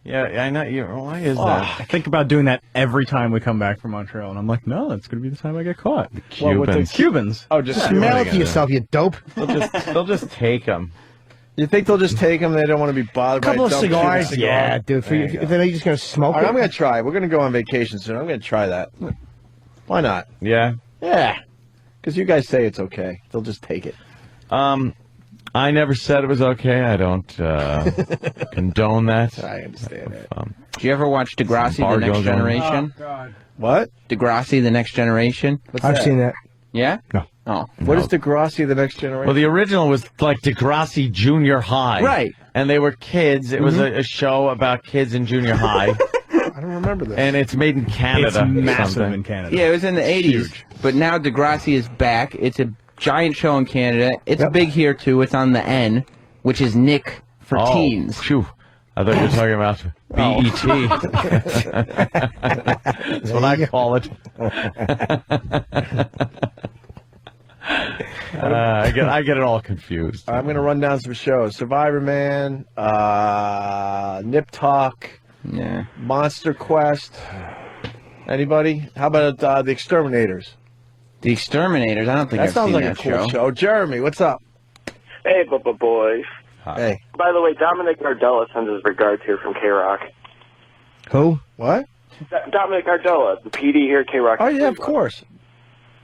Yeah, I know. Why is I that? think about doing that every time we come back from Montreal, and I'm like, no, that's going to be the time I get caught. Well, with the Cubans. Oh, just Mail it to yourself, you dope. They'll just take them. You think they'll just take them? They don't want to be bothered by Couple a of dumb Cuban cigars. cigar? Yeah, dude. There you go. If they're just going to smoke All right, it. I'm going to try. We're going to go on vacation soon. I'm going to try that. Why not? Yeah. Yeah. Because you guys say it's okay. They'll just take it. I never said it was okay. I don't condone that. I understand that. Did you ever watch Degrassi, The Next Generation? Oh, God. What? Degrassi, The Next Generation? I've seen that. Yeah? No. Oh. What is Degrassi, The Next Generation? Well, the original was like Degrassi Junior High. Right. And they were kids. It was a show about kids in junior high. I don't remember this. And it's made in Canada. It's or massive something. in Canada. Yeah, it was in the 80s. Huge. But now Degrassi is back. It's a giant show in Canada. It's big here, too. It's on the N, which is Nick for teens. Phew. I thought you were talking about BET. That's what I call it. I get it all confused. I'm going to run down some shows. Survivor Man, Nip Talk, Monster Quest. Anybody? How about The Exterminators? The Exterminators? I don't think That I've sounds seen like that a cool show. Jeremy, what's up? Hey, Bubba boys. Hey. By the way, Dominic Nardella sends his regards here from K-Rock. Who? What? Dominic Nardella, the PD here at K-Rock. Oh, yeah, of course.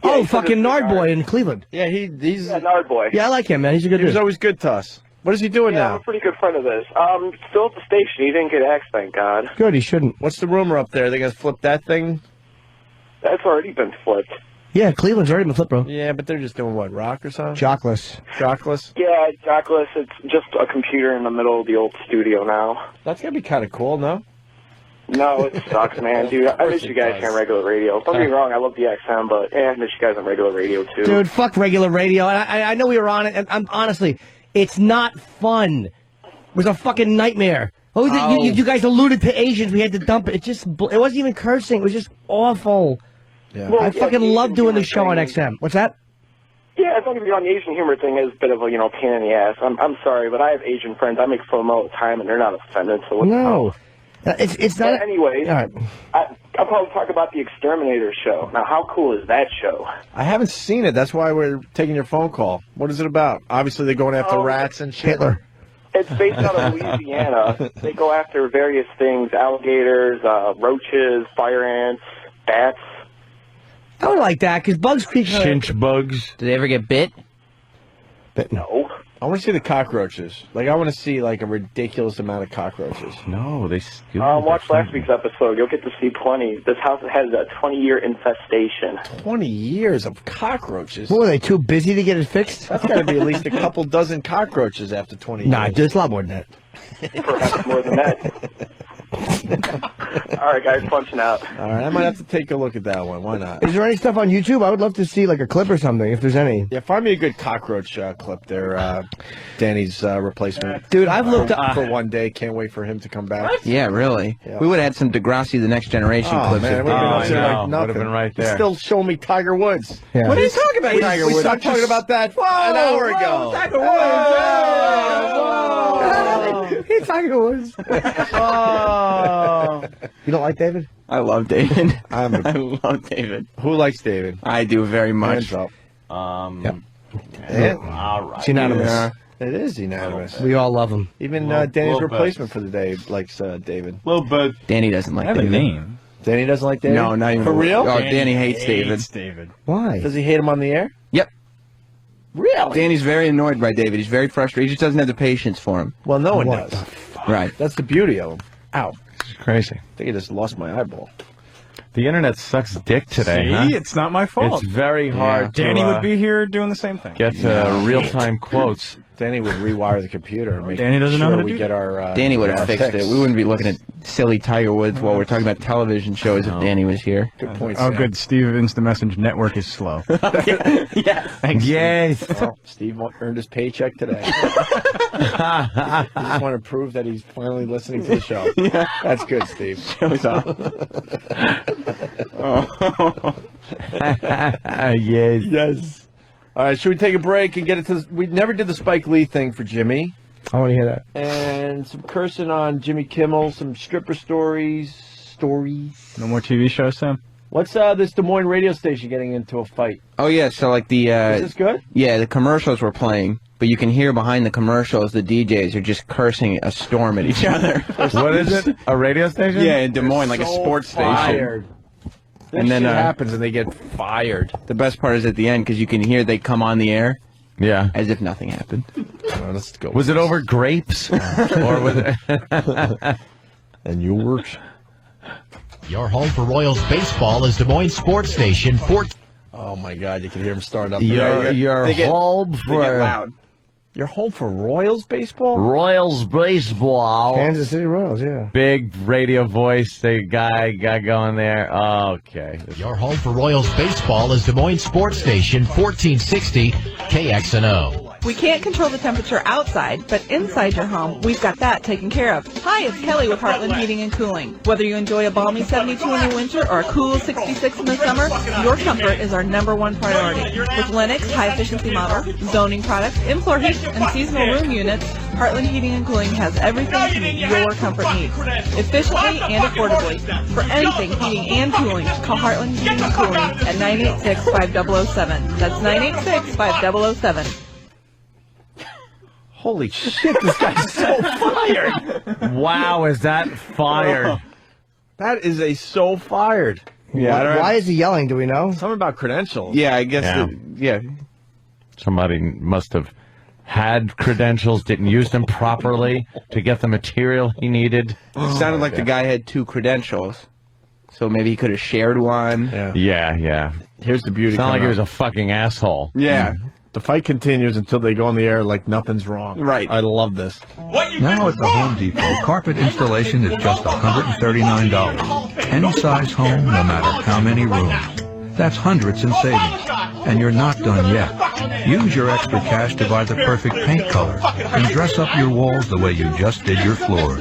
Oh, fucking Nardboy in Cleveland. Yeah, he's... Yeah, Nardboy. Yeah, I like him, man. He's a good He was dude. always good to us. What is he doing I'm now? a pretty good friend of his. Still at the station. He didn't get axed, thank God. Good, he shouldn't. What's the rumor up there? They gonna flip that thing? That's already been flipped. Yeah, Cleveland's already been flipped, bro. Yeah, but they're just doing what, rock or something? Jockless. Jockless? Yeah, Jockless. It's just a computer in the middle of the old studio now. That's gonna be kind of cool, no? No, it sucks, man. Dude, I miss you guys here on regular radio. Don't get me wrong, I love the XM, but I miss you guys on regular radio, too. Dude, fuck regular radio. And I know we were on it, and I'm honestly, it's not fun. It was a fucking nightmare. You guys alluded to Asians. We had to dump it. It wasn't even cursing. It was just awful. Yeah. Well, I fucking the love Asian doing the humor show on thing- XM. What's that? Yeah, don't get me wrong, the Asian humor thing is a bit of a, pain in the ass. I'm sorry, but I have Asian friends. I make fun of them all the time, and they're not offended, so what's the No. hell? It's not. But anyways, All right. I'll probably talk about the Exterminator show. Now, how cool is that show? I haven't seen it. That's why we're taking your phone call. What is it about? Obviously, they're going after rats and shit. Hitler. It's based out of Louisiana. They go after various things: alligators, roaches, fire ants, bats. I would like that because Bugs Creek. Chinch bugs. Did they ever get bit? No. I want to see the cockroaches. Like, I want to see, like, a ridiculous amount of cockroaches. No, they... Watch last week's episode. You'll get to see plenty. This house has a 20-year infestation. 20 years of cockroaches? What were they, too busy to get it fixed? That's got to be at least a couple dozen cockroaches after 20 years. Nah, there's a lot more than that. Perhaps more than that. All right, guys, punching out. All right, I might have to take a look at that one. Why not? Is there any stuff on YouTube? I would love to see like a clip or something, if there's any. Yeah, find me a good cockroach clip there. Danny's replacement. Dude, I've looked up for one day. Can't wait for him to come back. Yeah, really. Yeah. We would have had some Degrassi, the Next Generation Oh, clips. man, if- it would've been up I there know. like nothing. Would've been right He's there. still showing me Tiger Woods. Yeah. What are you talking about, Tiger Woods? I'm talking about that an hour ago. Tiger Woods. Hey, Tiger Woods. You don't like David? I love David. I love David. Who likes David? I do very much. Hands up. All right. It's unanimous. Yeah, it is unanimous. We all love him. Even Little Danny's bit. replacement for the day likes David. Little bit. Danny doesn't like I have a David. name. Danny doesn't like David? No, not even For real? Oh, Danny hates David. David. Why? Does he hate him on the air? Yep. Really? Danny's very annoyed by David. He's very frustrated. He just doesn't have the patience for him. Well, no one What does. Right. That's the beauty of him. Ow. It's crazy. I think I just lost my eyeball. The internet sucks dick today, See? huh? It's not my fault. It's very hard to, Danny would be here doing the same thing. get real-time quotes. Danny would rewire the computer and make Danny doesn't know sure how to we do get that. our Danny would have our fixed picks. it. We wouldn't be looking at silly Tiger Woods while we're talking about television shows if Danny was here. Good point, Oh, Sam. good. Steve Instant Message Network is slow. Thanks. Yes. Well, Steve earned his paycheck today. I just want to prove that he's finally listening to the show. That's good, Steve. Shows up. Yes. Yes. All right, should we take a break and get into we never did the Spike Lee thing for Jimmy. I want to hear that. And some cursing on Jimmy Kimmel, some stripper stories. No more TV shows, Sam? What's this Des Moines radio station getting into a fight? Oh, yeah, so like the... Is this good? Yeah, the commercials were playing, but you can hear behind the commercials the DJs are just cursing a storm at each other. What is it? A radio station? Yeah, in Des Moines, like a So sports fired. station. This And then shit happens and they get fired. the best part is at the end because you can hear they come on the air Yeah. as if nothing happened. Let's go. Was it over grapes? Or was it... And you works. Your home for Royals baseball is Des Moines Sports Station 14. Oh my God, you can hear him start up. Your They get- home They get for loud. You're home for Royals baseball? Royals baseball. Kansas City Royals, yeah. Big radio voice. The guy got going there. Okay. Your home for Royals baseball is Des Moines Sports Station 1460 KXNO. We can't control the temperature outside, but inside your home, we've got that taken care of. Hi, it's Kelly with Heartland Heating and Cooling. Whether you enjoy a balmy 72 in the winter or a cool 66 in the summer, your comfort is our #1 priority. With Lennox high-efficiency motor, zoning products, in-floor heat, and seasonal room units, Heartland Heating and Cooling has everything to meet your comfort needs, efficiently and affordably. For anything heating and cooling, call Heartland Heating and Cooling at 986-5007. That's 986-5007. Holy shit, this guy's so fired. Wow, is that fired? That is so fired. Yeah. Why is he yelling? Do we know? Something about credentials. Yeah, I guess. Yeah. Somebody must have had credentials, didn't use them properly to get the material he needed. It sounded like the guy had 2 credentials. So maybe he could have shared one. Yeah. Here's the beauty. Sound like he was a fucking asshole. Yeah. The fight continues until they go on the air like nothing's wrong. Right. I love this. Now at the Home Depot, carpet installation is just $139. Any size home, no matter how many rooms. That's hundreds in savings. And you're not done yet. Use your extra cash to buy the perfect paint color and dress up your walls the way you just did your floors.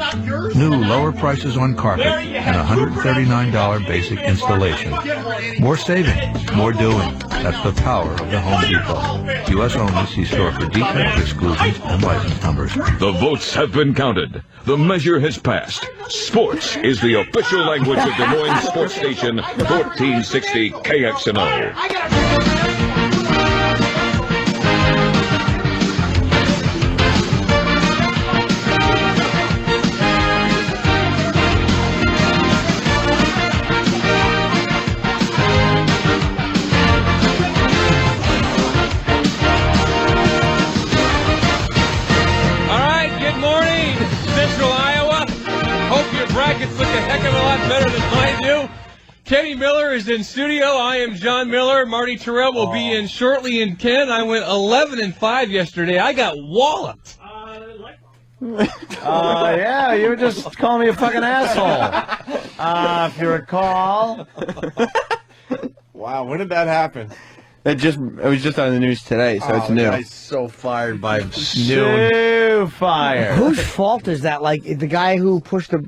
New lower prices on carpet and $139 basic installation. More saving, more doing. That's the power of the Home Depot. U.S. only. See store for details, exclusions, and license numbers. The votes have been counted. The measure has passed. Sports is the official language of Des Moines Sports Station 1460 KXNO. Brackets look a heck of a lot better than mine do. Kenny Miller is in studio. I am John Miller. Marty Terrell will be in shortly. And Ken, I went 11-5 yesterday. I got walloped. Yeah, you were just calling me a fucking asshole. If you recall. Wow, when did that happen? It was just on the news today, so it's new. The guy's so fired by noon. So fired. Whose fault is that? Like the guy who pushed the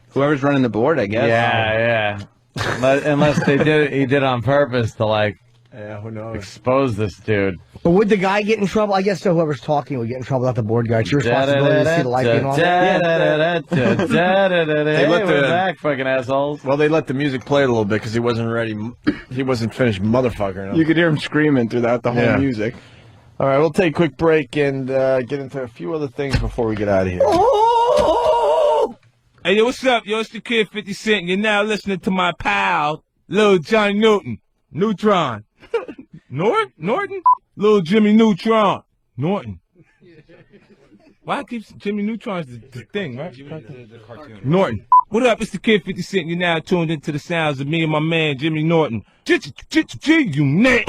whoever's running the board, I guess. Yeah. Unless he did it on purpose to who knows? Expose this dude. But would the guy get in trouble? I guess so. Whoever's talking would get in trouble, not the board guy. It's your responsibility to see the light being on. Hey, we're back, fucking assholes. Well, they let the music play a little bit because he wasn't ready. He wasn't finished, motherfucker. You could hear him screaming throughout the whole music. All right, we'll take a quick break and get into a few other things before we get out of here. Hey, yo, what's up? Yo, it's the Kid 50 Cent, and you're now listening to my pal, Lil Johnny Newton. Neutron. Norton? Lil Jimmy Neutron. Norton. Why keeps Jimmy Neutron's the thing, right? The cartoon. Norton. What up? It's the Kid 50 Cent. You're now tuned into the sounds of me and my man, Jimmy Norton. You net.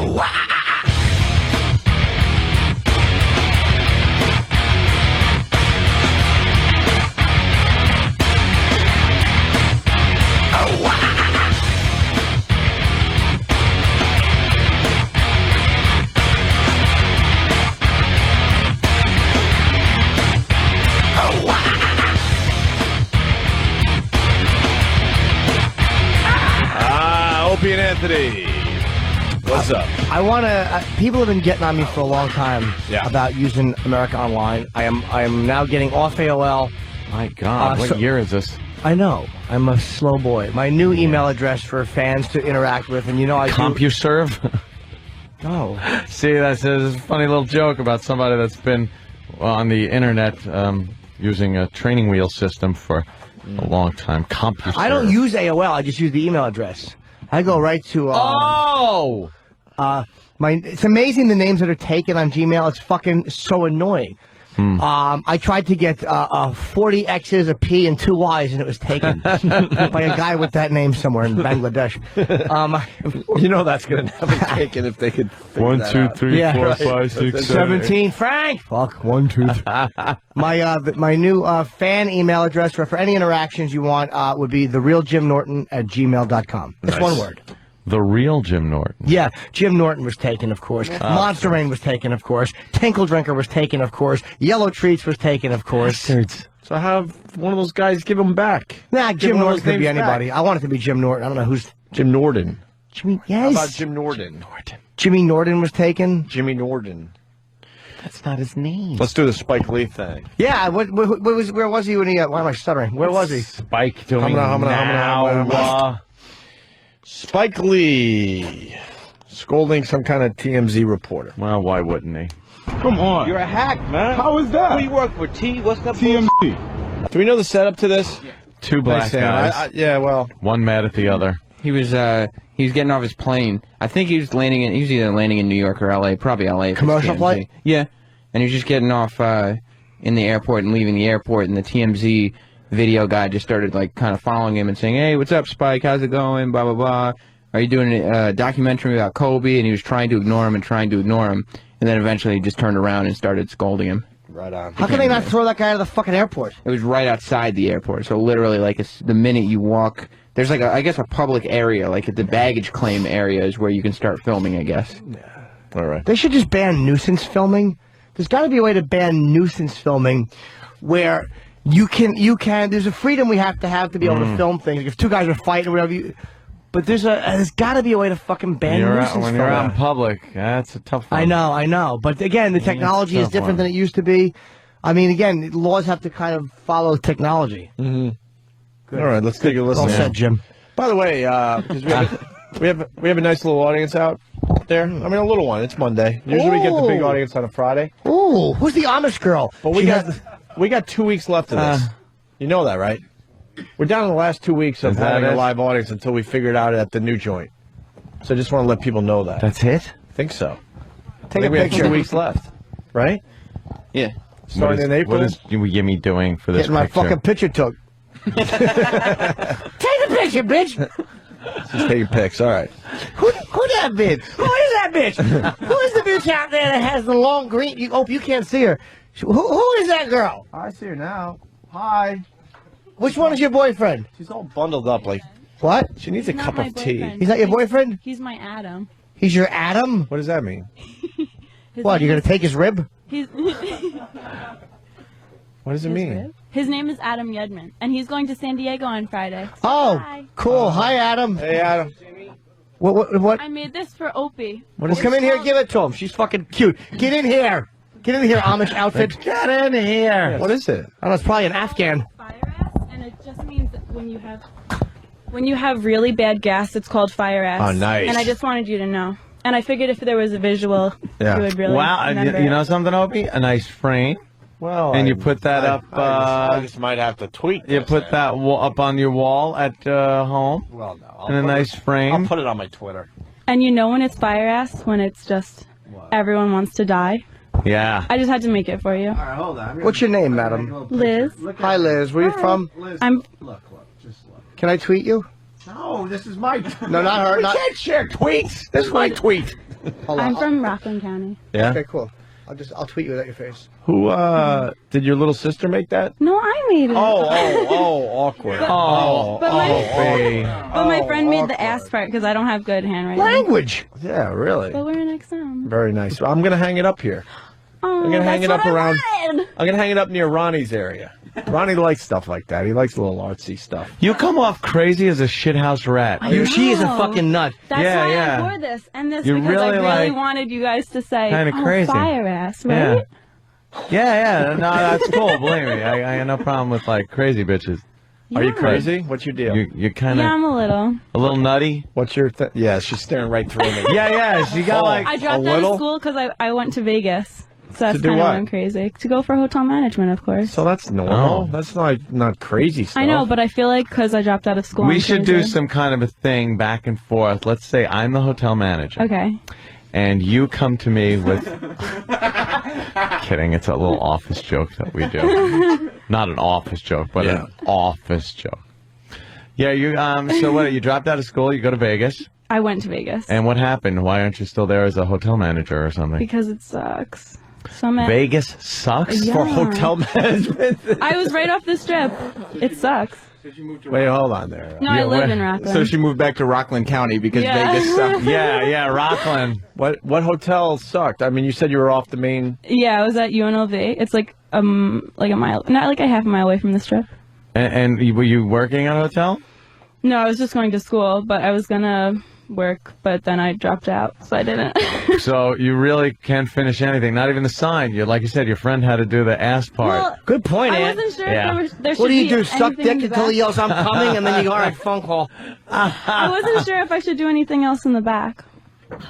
Opie and Anthony. What's up? I want to. People have been getting on me for a long time about using America Online. I am now getting off AOL. My God, what year is this? I know. I'm a slow boy. My new email address for fans to interact with, and I CompuServe? No. See, that's a funny little joke about somebody that's been on the internet using a training wheel system for a long time. CompuServe. I don't use AOL. I just use the email address. I go right to. It's amazing the names that are taken on Gmail. It's fucking so annoying. I tried to get 40 X's, a P, and 2 Y's, and it was taken by a guy with that name somewhere in Bangladesh. That's going to never taken if they could. 1, 2, 3, 4, 5, 6, 17. Frank. Fuck 1, 2, 3. My new fan email address for any interactions you want would be therealjimnorton@gmail.com. It's one word. The real Jim Norton. Yeah, Jim Norton was taken, of course. Monster Rain was taken, of course. Tinkle Drinker was taken, of course. Yellow Treats was taken, of course. So have one of those guys give them back. Nah, Jim Norton could be anybody. I want it to be Jim Norton. I don't know who's Jim Norton. Jimmy. Yes. How about Jim Norton? Jimmy Norton was taken. Jimmy Norton. That's not his name. Let's do the Spike Lee thing. Yeah. Where was he when he? Why am I stuttering? Where was he? Spike doing now. Spike Lee scolding some kind of TMZ reporter. Well, why wouldn't he? Come on. You're a hack, man. How is that? Who do you work for? What's that? TMZ. Do we know the setup to this? Two black Thanks, Sam. guys. Yeah, well. One mad at the other. He was getting off his plane. I think he was either landing in New York or LA, probably LA. if it's Commercial TMZ. flight? Yeah. And he was just getting off in the airport and leaving the airport, and the TMZ video guy just started like kind of following him and saying, "Hey, what's up, Spike? How's it going? Blah blah blah. Are you doing a documentary about Kobe?" And he was trying to ignore him, and then eventually he just turned around and started scolding him. Right on. How can they not throw that guy out of the fucking airport? It was right outside the airport, so literally, like, the minute you walk, there's like I guess a public area, like at the baggage claim area, is where you can start filming, I guess. All right. They should just ban nuisance filming. There's got to be a way to ban nuisance filming, where you can. There's a freedom we have to be able to film things. Like if two guys are fighting or whatever. But there's got to be a way to fucking ban nuisance filming. When you're out in public, that's a tough one. I know. But again, the technology is different than it used to be. I mean, again, laws have to kind of follow technology. Mm-hmm. All right, let's take a listen. Well said, Jim. By the way, 'cause we have a nice little audience out there. I mean, a little one. It's Monday. Usually we get the big audience on a Friday. Ooh, who's the Amish girl? But we got 2 weeks left of this. You know that, right? We're down to the last 2 weeks of having a live audience until we figure it out at the new joint. So I just want to let people know that. That's it? I think so. Take a we have picture. 2 weeks left, right? Yeah. Starting in April. What is Jimmy doing for this Getting my fucking picture took. Take a picture, bitch. Just taking pics. All right. Who that bitch? Who is that bitch? Who is the bitch out there that has the long green? You can't see her. Who is that girl? I see her now. Hi. Which one is your boyfriend? She's all bundled up like. What? She needs a cup of tea. He's not your boyfriend? He's my Adam. He's your Adam? What does that mean? What, you're going to take his rib? He's What does it mean? His name is Adam Yedman, and he's going to San Diego on Friday. Oh, Hi. cool. Hi, Adam. Hey, Adam. What? I made this for Opie. Well, come in here and give it to him. She's fucking cute. Get in here. Get in here, Amish outfit. Get in here. What is it? I don't know, it's probably an Afghan. And it just means that when you have really bad gas, it's called fire ass. Oh, nice. And I just wanted you to know. And I figured if there was a visual, you would really remember you know something, Opie? A nice frame. Well, and you put that up. I just might have to tweet. You put that up on your wall at home. Well, no. In a nice frame. I'll put it on my Twitter. And you know when it's fire ass, when it's just everyone wants to die. Yeah. I just had to make it for you. All right, hold on. What's your name, madam? Liz. Hi, Liz. Where are you from? I'm. Just look. Can I tweet you? No, this is my. No, not her. We Not... can't share tweets. This is my tweet. Hold on. I'm from Rockland County. Yeah. Okay, cool. I'll tweet you without your face. Who did your little sister make that? No, I made it. Oh, awkward. But my friend made the ass part because I don't have good handwriting. Language. Yeah, really. But we're next time. Very nice. I'm gonna hang it up here. Oh, I'm gonna hang it up around. Wanted. I'm gonna hang it up near Ronnie's area. Ronnie likes stuff like that. He likes a little artsy stuff. You come off crazy as a shithouse rat. She is a fucking nut. That's Yeah, why yeah. I wore this and this You because really I really like- wanted you guys to say, Kinda crazy. fire ass, Yeah. right? Yeah. No, that's cool. Believe me, I got no problem with like crazy bitches. Are you Yeah. crazy? What's your deal? You're kind of Yeah, I'm a little. a little nutty. What's your? Yeah, she's staring right through me. Yeah. She got like I dropped out of school because I went to Vegas. So that's To do kind of what? why I'm crazy. To go for hotel management, of course. So that's normal. Oh. That's not crazy stuff. I know, but I feel like because I dropped out of school. We I'm should do crazy. some kind of a thing back and forth. Let's say I'm the hotel manager. Okay. And you come to me with. Kidding. It's a little office joke that we do. Not an office joke, but an office joke. Yeah, you. So what? You dropped out of school. You go to Vegas. I went to Vegas And what happened? Why aren't you still there as a hotel manager or something? because it sucks. So I'm at, Vegas sucks Yeah. For hotel management. I was right off the strip. It sucks. Wait, hold on there. No, I live in Rockland. So she moved back to Rockland County because Yeah. Vegas sucked. Yeah, Rockland. What hotel sucked? I mean, you said you were off the main. Yeah, I was at UNLV. It's like a mile, not like a half a mile away from the strip. And were you working at a hotel? No, I was just going to school, but I was gonna work, but then I dropped out, so I didn't. So you really can't finish anything, not even the sign. You, like you said, your friend had to do the ass part. Well, Good point, I Aunt. wasn't sure Yeah. if there should What do you be do? Suck anything dick in the until he back. yells, "I'm coming," and then you go, "All right, phone call." I wasn't sure if I should do anything else in the back.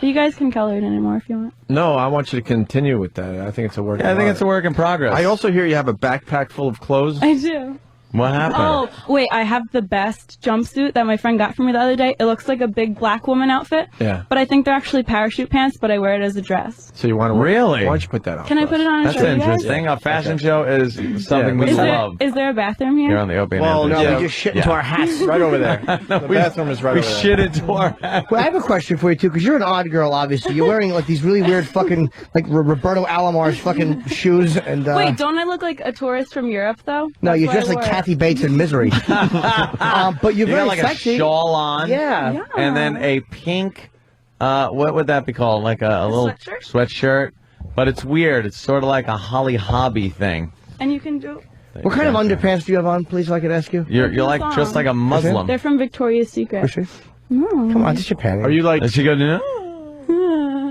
You guys can color it anymore if you want. No, I want you to continue with that. I think it's a work. Yeah, I think it's a work in progress. I also hear you have a backpack full of clothes. I do. What happened? Oh, wait, I have the best jumpsuit that my friend got for me the other day. It looks like a big black woman outfit. Yeah. But I think they're actually parachute pants, but I wear it as a dress. So you want to Really? Why don't you put that on? Can I put it on a That's show, you guys? interesting. A fashion show is something we Is there, love. is there a bathroom here? You're on the Opie and Well, Anthony no, show. we just shit into our hats. Right over there. No, The bathroom is right we over there. shit into our hats. Well, I have a question for you too, because you're an odd girl. Obviously, you're wearing like these really weird fucking like Roberto Alamar's fucking shoes and. Wait, don't I look like a tourist from Europe, though? No, That's you're why just I like wore it. Kathy Bates in Misery. But you're You very got like sexy. a shawl on. Yeah. And then a pink, what would that be called? Like a little sweatshirt. But it's weird. It's sort of like a Holly Hobby thing. And you can do. What kind of underpants do you have on, please, if I could ask you? You're like just like a Muslim. They're from Victoria's Secret. Come on, just your panties. Are you like? Does she go, no?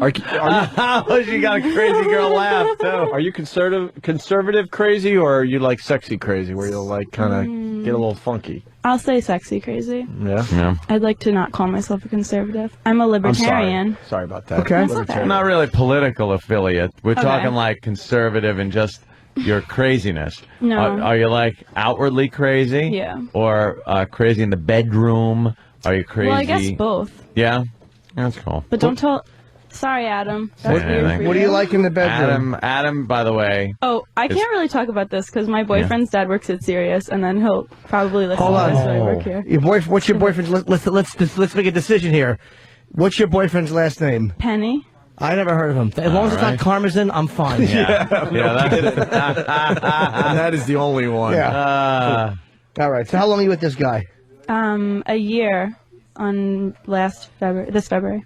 Are you, she got a crazy girl laugh too. Are you conservative crazy, or are you like sexy crazy, where you'll like kind of get a little funky? I'll say sexy crazy. Yeah. I'd like to not call myself a conservative. I'm a libertarian. I'm sorry about that. Okay. We're not really political affiliate. We're Okay. talking like conservative and just your craziness. No. Are you like outwardly crazy? Yeah. Or crazy in the bedroom? Are you crazy? Well, I guess both. Yeah. That's cool. But don't tell. Sorry, Adam. That's Say weird anything. for What do you like in the bedroom? Adam, by the way. Oh, I can't really talk about this because my boyfriend's dad works at Sirius, and then he'll probably listen Hold to on. this when I work here. Your boyfriend? What's your boyfriend's? Let's make a decision here. What's your boyfriend's last name? Penny. I never heard of him. As long as it's not right. Karmazin, I'm fine. Yeah, And that is the only one. Yeah. All right. So how long are you with this guy? A year on this February.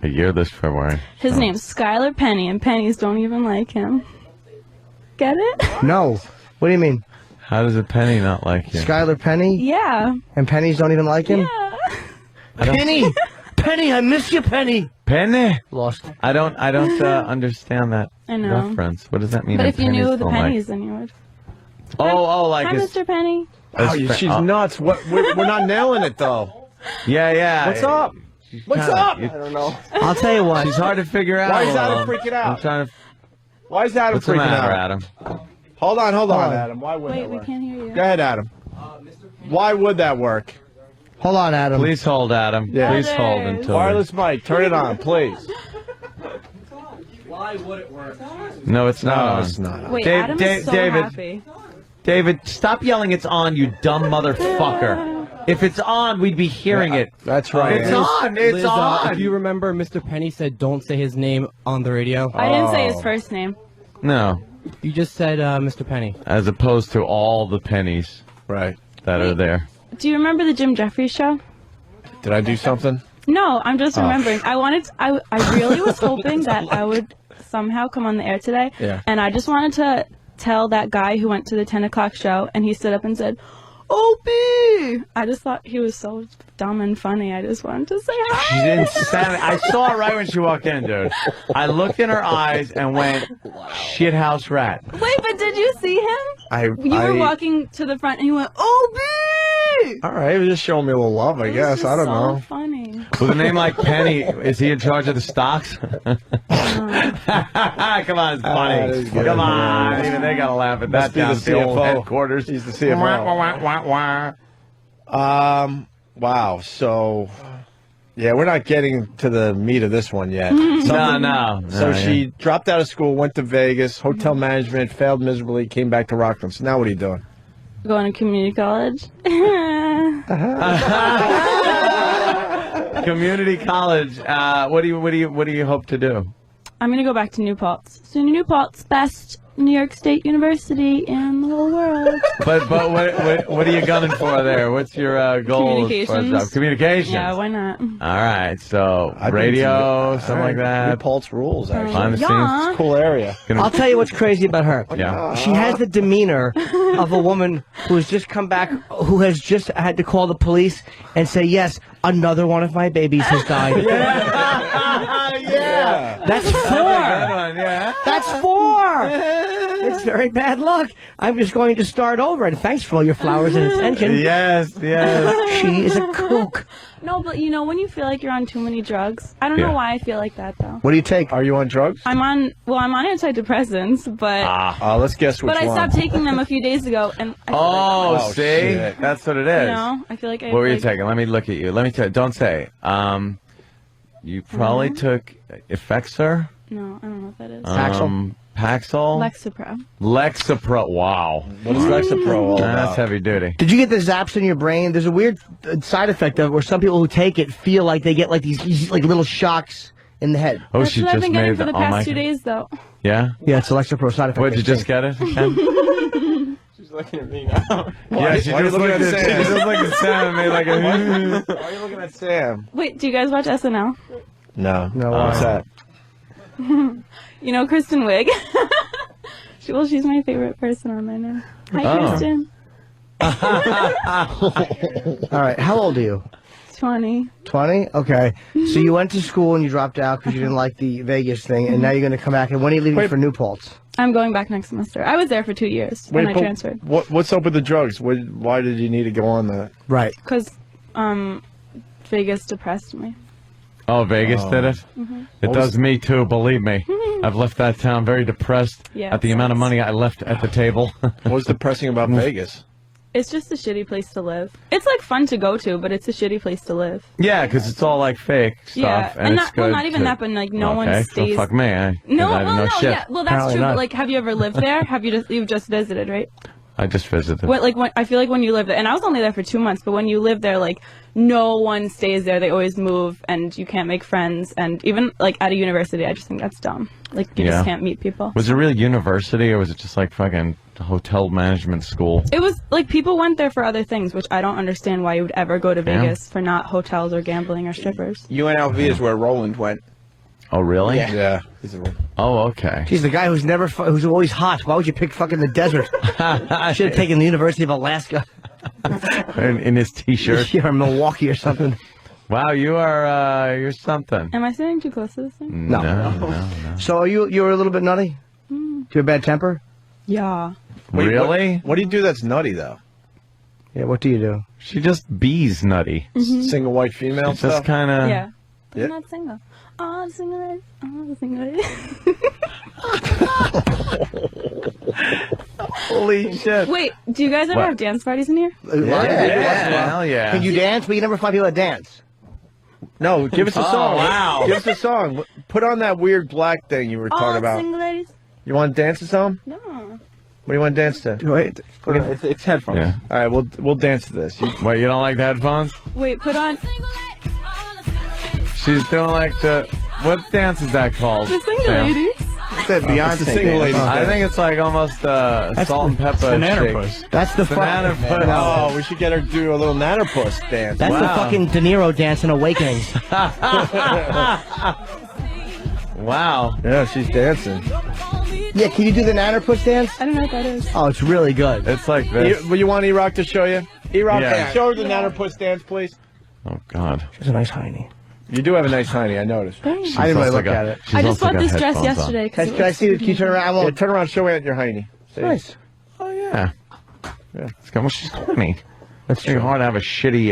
A year this February. His name's Skylar Penny, and pennies don't even like him. Get it? No. What do you mean? How does a penny not like you? Skylar Penny? Yeah. And pennies don't even like him? Penny! Penny, I miss you, Penny! Penny? Lost. I don't understand that I know. reference. What does that mean? But that if you knew pennies the don't like- pennies, then you would. like Hi, it's- Mr. Penny. Wow, she's nuts. We're not nailing it though. Yeah. What's up? What's kinda- up? you- I don't know. I'll tell you what. She's hard to figure out. Why is a Adam little. freaking out? I'm trying to. Why is Adam What's the freaking matter, out? Adam? Hold on, Hold on. Adam. Why would Wait, that we work? can't hear you. Go ahead, Adam. Why would that work? Hold on, Adam. Please hold, Adam. Yeah. Please hold until. Wireless mic, turn it on, please. Why would it work? No, it's not. No, on. it's not. Wait, Dave- Adam Dave- is so David. happy. David, stop yelling it's on, you dumb motherfucker. If it's on, we'd be hearing it. That's right. It's on. It's Liz, on. if you remember, Mr. Penny said don't say his name on the radio. I didn't say his first name. No, You just said Mr. Penny. as opposed to all the pennies Right. that are there. Do you remember the Jim Jeffries show? Did I do something? No, I'm just Oh. remembering. I really was hoping that I would somehow come on the air today. Yeah. And I just wanted to tell that guy who went to the 10 o'clock show, and he stood up and said, Opie! I just thought he was so dumb and funny. I just wanted to say hi. She didn't sound. I saw it right when she walked in, dude. I looked in her eyes and went, "Shithouse rat." Wait, but did you see him? You were walking to the front, and he went, Opie! All right, he was just showing me a little love, I guess. I don't so know. funny. With a name like Penny, is he in charge of the stocks? Come on, it's funny. that is good. Come on, even they gotta laugh at that. Must be the down at the old CFO. headquarters. He's the CFO. Wow. So, yeah, we're not getting to the meat of this one yet. No. So she dropped out of school, went to Vegas, hotel management, failed miserably, came back to Rockland. So now what are you doing? Going to community college. Community college. What do you hope to do? I'm going to go back to New Paltz. SUNY New Paltz, best New York State University in the whole world. But what are you gunning for there? What's your goal? As far as Communications. Communications. Yeah, why not? All right, so I've been radio, to- something all like right, that. New Paltz rules, actually. Behind the Yeah. scenes. It's a cool area. I'll tell you what's crazy about her. Yeah. She has the demeanor of a woman who has just come back, who has just had to call the police and say, yes, another one of my babies has died. Yeah. That's That's a four. good one, yeah. That's four. It's very bad luck. I'm just going to start over. And thanks for all your flowers and attention. Yes. She is a kook. No, but you know when you feel like you're on too many drugs. I don't know why I feel like that though. What do you take? Are you on drugs? I'm on antidepressants, but Let's guess which but I one. stopped taking them a few days ago, and I feel Oh, like, see? shit. That's what it is. you know, I feel like I. What were you like, taking? Let me look at you. Let me tell you. Don't say. You probably took Effexor? No, I don't know what that is. Paxil? Lexapro. Lexapro. Wow. What is Lexapro all about? That's heavy duty. Did you get the zaps in your brain? There's a weird side effect of it where some people who take it feel like they get like these like little shocks in the head. Oh, That's she what I've just been getting made for the oh my past 2 days, though. Yeah? Yeah, it's a Lexapro side effect. What, did you just get it? Ken? She's looking at me now. Yeah, she just looked at Sam. She just looked at Sam and made like a... Why are you looking at Sam? Wait, do you guys watch SNL? No. What's that? You know Kristen Wiig? She's my favorite person on there now. Hi, Oh. Kristen. All right, how old are you? 20. 20? Okay. So you went to school and you dropped out because you didn't like the Vegas thing, and now you're going to come back. And when are you leaving for New Paltz? I'm going back next semester. I was there for 2 years when I but transferred. What's up with the drugs? Why did you need to go on that? Right. Because Vegas depressed me. Oh, Vegas did it? Mhm. It does me too, believe me. I've left that town very depressed Yeah, at the amount of money I left at the table. What's depressing about Vegas? It's just a shitty place to live. It's like fun to go to, but it's a shitty place to live. Yeah, because it's all like fake stuff. Yeah, and and it's not, well, good not even to- that, but like no one Okay, stays. so fuck me. I No, didn't well, know no, shit. yeah, well, that's Apparently true. not. But like, have you ever lived there? You've just visited, right? I just visited. What, like, when, I feel like when you live there, and I was only there for 2 months, but when you live there, like, no one stays there. They always move, and you can't make friends. And even like at a university, I just think that's dumb. Like, you Yeah. just can't meet people. Was it really university or was it just like fucking hotel management school? It was like people went there for other things, which I don't understand why you would ever go to Yeah. Vegas for not hotels or gambling or strippers. UNLV is where Roland went. Oh, really? Yeah. Oh, okay. He's the guy who's who's always hot. Why would you pick fucking the desert? Should have taken the University of Alaska. in his t-shirt. Yeah, or Milwaukee or something. Wow, you're something. Am I sitting too close to this thing? No. So are you were a little bit nutty? Do you have a bad temper? Yeah. Really? What do you do that's nutty though? Yeah, what do you do? She just bees nutty. Single white female She's stuff? just kind of... Yeah. Yeah. I'm not single. Oh, single ladies. Oh, single ladies. Holy shit. Wait, do you guys ever What? have dance parties in here? hell yeah. Can you dance? But you never find people that dance. No, give us a Oh, song. wow. Give us a song. Put on that weird black thing you were Oh, talking about. single ladies. You want to dance to some? No. What do you want to dance to? Wait, it's headphones. Yeah. All right, we'll dance to this. Wait, you don't like the headphones? Wait, put on She's doing like the... What dance is that called? the single Sam? ladies. It's that Beyonce It's a single dance. lady I think it's like almost salt and pepper Banana shake. puss. That's the Banana fuck- puss. Oh, we should get her to do a little nannerpuss dance. That's the fucking De Niro dance in Awakening. Wow. Yeah, she's dancing. Yeah, can you do the Nannerpuss dance? I don't know what that is. Oh, it's really good. It's like this. You want E-Rock to show you? E-Rock, Yeah. show her the nannerpuss dance, please. Oh, God. She has a nice hiney. You do have a nice hiney, I noticed. Thanks. I didn't really also look got- at it. she's I just also bought got this dress headphones on. yesterday. 'cause Can I see it? Can you turn around? I Yeah, won't. turn around, show Aunt your hiney. See? Nice. Oh, yeah. Yeah. Well, she's 20. It's pretty hard to have a shitty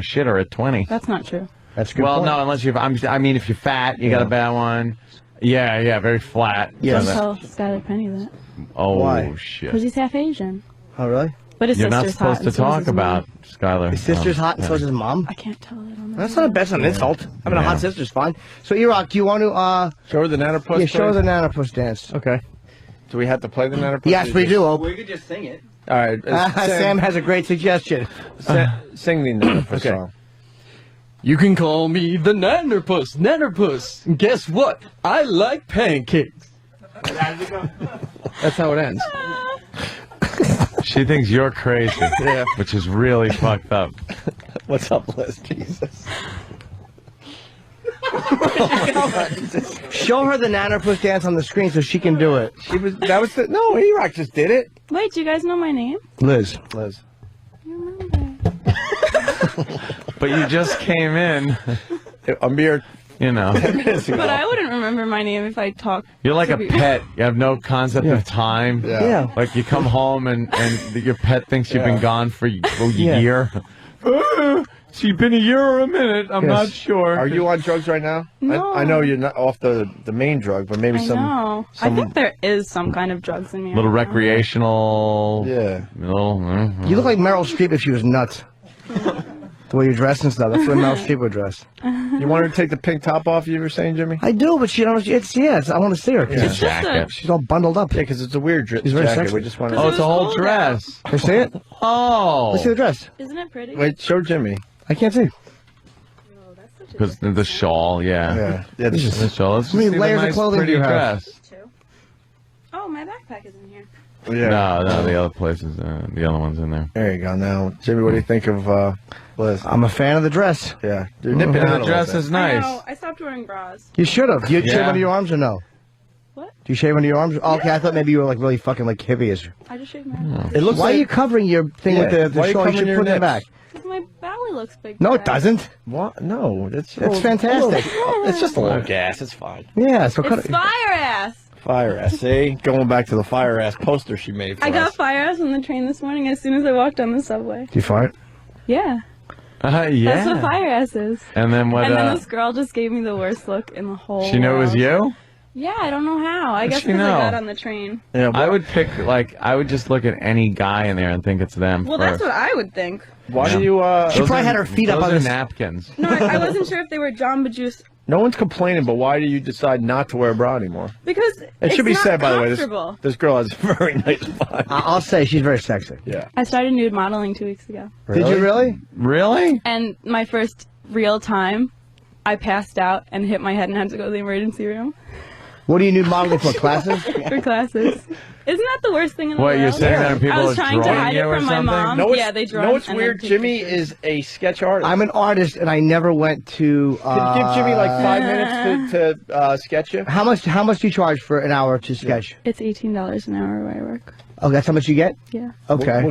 shitter at 20. That's not true. That's a good Well, point. no, unless you've... I mean, if you're fat, you got a bad one. Yeah, very flat. Yes. So Tell Skylar Penny that. oh, Why? shit. Because he's half Asian. Oh, really? But his You're not sister's supposed hot, to and so is talk his mom. about Skylar. His sister's hot and so is his mom? I can't tell it on the That's not a best an insult. Having a Yeah. hot sister's fine. So, E-Rock, do you want to, Show her the nannerpuss. yeah, show her please? the Nannerpuss dance. Okay. Do we have to play the nannerpuss? Yes, we do, Ope. We could just sing it. All right. Sam has a great suggestion. Sing the nannerpuss song. You can call me the Nannerpuss. Nannerpuss. And guess what? I like pancakes. That's how it ends. She thinks you're crazy. Yeah. Which is really fucked up. What's up, Liz? Jesus. Show her the Nannerpuss dance on the screen so she can do it. That was the... No, E-Rock just did it. Wait, do you guys know my name? Liz. Liz. But you just came in. A mere You know. But I wouldn't remember my name if I talked. You're like to a people. pet. You have no concept of time. Yeah. Like you come home and your pet thinks you've been gone for a year. She's been a year or a minute. I'm not sure. Are you on drugs right now? No. I know you're not off the main drug, but maybe I some. know. I think there is some kind of drugs in me. Little right now. recreational. Yeah. Little. You look like Meryl Streep if she was nuts. The way you dress and stuff. That's the way Meryl Streep would dress. You want her to take the pink top off, you were saying, Jimmy? I do, but I want to see her. Yeah. It's just a, She's all bundled up. Yeah, because it's a weird She's very jacket. sexy. We just want Oh, it's a whole dress. Can I see it? Oh. Let's see the dress. Isn't it pretty? Wait, show Jimmy. I can't see. Because the shawl, yeah. Yeah, this is the shawl. Let's How many see the layers of nice, clothing do pretty you have? dress. Oh, my backpack is in here. No, the other places, the other one's in there. There you go. Now, Jimmy, what do you think of Liz? I'm a fan of the dress. Yeah. You're nipping out The dress is I nice. know. I stopped wearing bras. You should have. Do you shave Yeah. under your arms or no? What? Do you shave under your arms? Oh, okay, I thought maybe you were like really fucking like hippie-ish. I just shaved my head. It looks Why like are you covering your thing with the Why are you shawl? You covering should your put it nips? back. Because my belly looks big. No, it today. doesn't. What? No, it's fantastic. It's just a little gas. It's fine. Yeah, so It's fire ass. Fire ass. See, going back to the fire ass poster she made for I got us. fire ass on the train this morning as soon as I walked on the subway. Do you fart? Yeah. Yeah. That's what fire ass is. And then what? And then this girl just gave me the worst look in the whole She knew it was world. you? Yeah, I don't know how. I guess she because I know? got on the train. Yeah, I would pick, I would just look at any guy in there and think it's them. Well, that's what I would think. Why do you? She probably had her feet up on the this. napkins. No, I wasn't sure if they were Jamba Juice No one's complaining, but why do you decide not to wear a bra anymore? because It should be it's not said, by the way, comfortable. this girl has a very nice body. I'll say she's very sexy. Yeah. I started nude modeling 2 weeks ago. Did you really? Really? And my first real time, I passed out and hit my head and had to go to the emergency room What do you nude modeling for? Classes? for classes. Isn't that the worst thing in the What, world? you're sitting there and people I was are trying to drawing hide you it or from my something? mom. No, Yeah, they draw. know what's and weird? then take Jimmy pictures. is a sketch artist. I'm an artist, and I never went to. Could you give Jimmy like 5 minutes to sketch you? How much do you charge for an hour to sketch? It's $18 an hour where I work. Oh, that's how much you get? Yeah. Okay.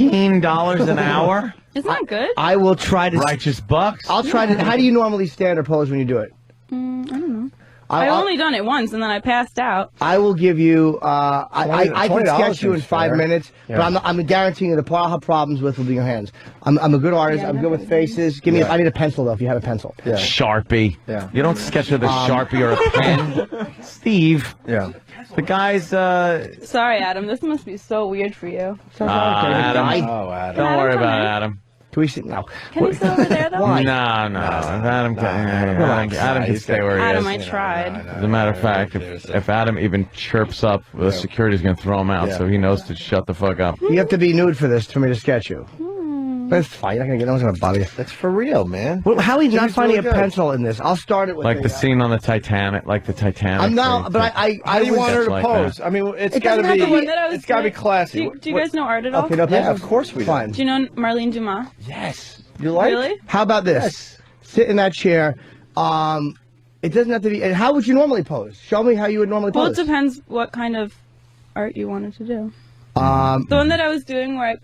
$18 an hour? Isn't that good? I will try to. Righteous bucks? I'll try to. How do you normally stand or pose when you do it? I don't know. I'll- I've only done it once and then I passed out. I will give you. I can $20 sketch you in seems 5 fair. minutes, Yeah. but I'm guaranteeing you the part I'll have problems with will be your hands. I'm a good artist. Yeah, I'm good with faces. Give me. Yeah. I need a pencil though. If you have a pencil. Yeah. Sharpie. Yeah. You don't sketch with a Sharpie or a pen. Steve. Yeah. The guy's, Sorry, Adam. This must be so weird for you. Adam. Oh, Adam. Don't Adam, worry come about in. Adam. Can we see now? Can you sit over there though? Why? No. If Adam can stay where he Adam, is. I tried. As a matter of fact, if Adam even chirps up, the security's going to throw him out, Yeah. so he knows to shut the fuck up. You have to be nude for this for me to sketch you. That's fine. You're not gonna get. No one's gonna bother you. That's for real, man. Well, how are you not Jimmy's finding really a good. pencil in this? I'll start it with Like the scene on the Titanic, I'm now, but I How do you want her to like pose? that. I mean, it's It got to doesn't have be. to The one that I was It's got to be doing- classy. Do you guys know art at all? Okay, no Yeah, pencil? of course we do. Fine. Do you know Marlene Dumas? Yes. You like? Really? How about this? Yes. Sit in that chair. It doesn't have to be. And how would you normally pose? Show me how you would normally Well, it pose. depends what kind of art you wanted to do. Um, The one that I was doing where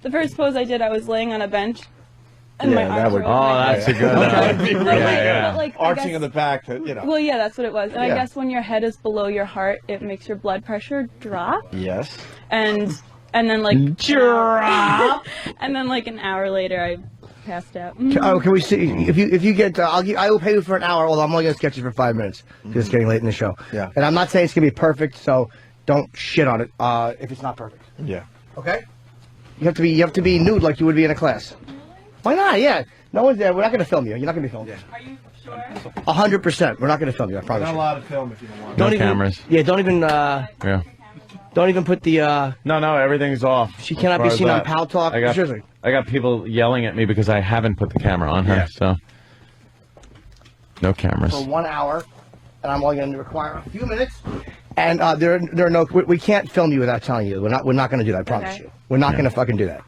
the first pose I did, I was laying on a bench. And my arms were over my that's head. a good But yeah. like, I Arching guess- in the back, you know. Well, yeah, that's what it was. And I Yeah. guess when your head is below your heart, it makes your blood pressure drop. Yes. And then like Drop. and then like an hour later, I passed out. Can we see if you get? I will pay you for an hour. Although I'm only gonna sketch you for 5 minutes because it's getting late in the show. Yeah. And I'm not saying it's gonna be perfect, so don't shit on it if it's not perfect. Yeah. Okay. You have to be nude like you would be in a class. Why not? Yeah. No one's there. We're not gonna film you. You're not gonna be filmed. Are you sure? 100%. We're not gonna film you. I promise you. allowed to film if you don't want. No even, cameras. Yeah. Don't even. Yeah. Don't even put the. No, everything's off. She cannot be As far as seen on that. Pal Talk. Seriously. I got people yelling at me because I haven't put the camera on her, Yeah. so. No cameras. For 1 hour, and I'm only going to require a few minutes. And there are no. We can't film you without telling you. We're not going to do that. I promise Okay. you. We're not going to fucking do that.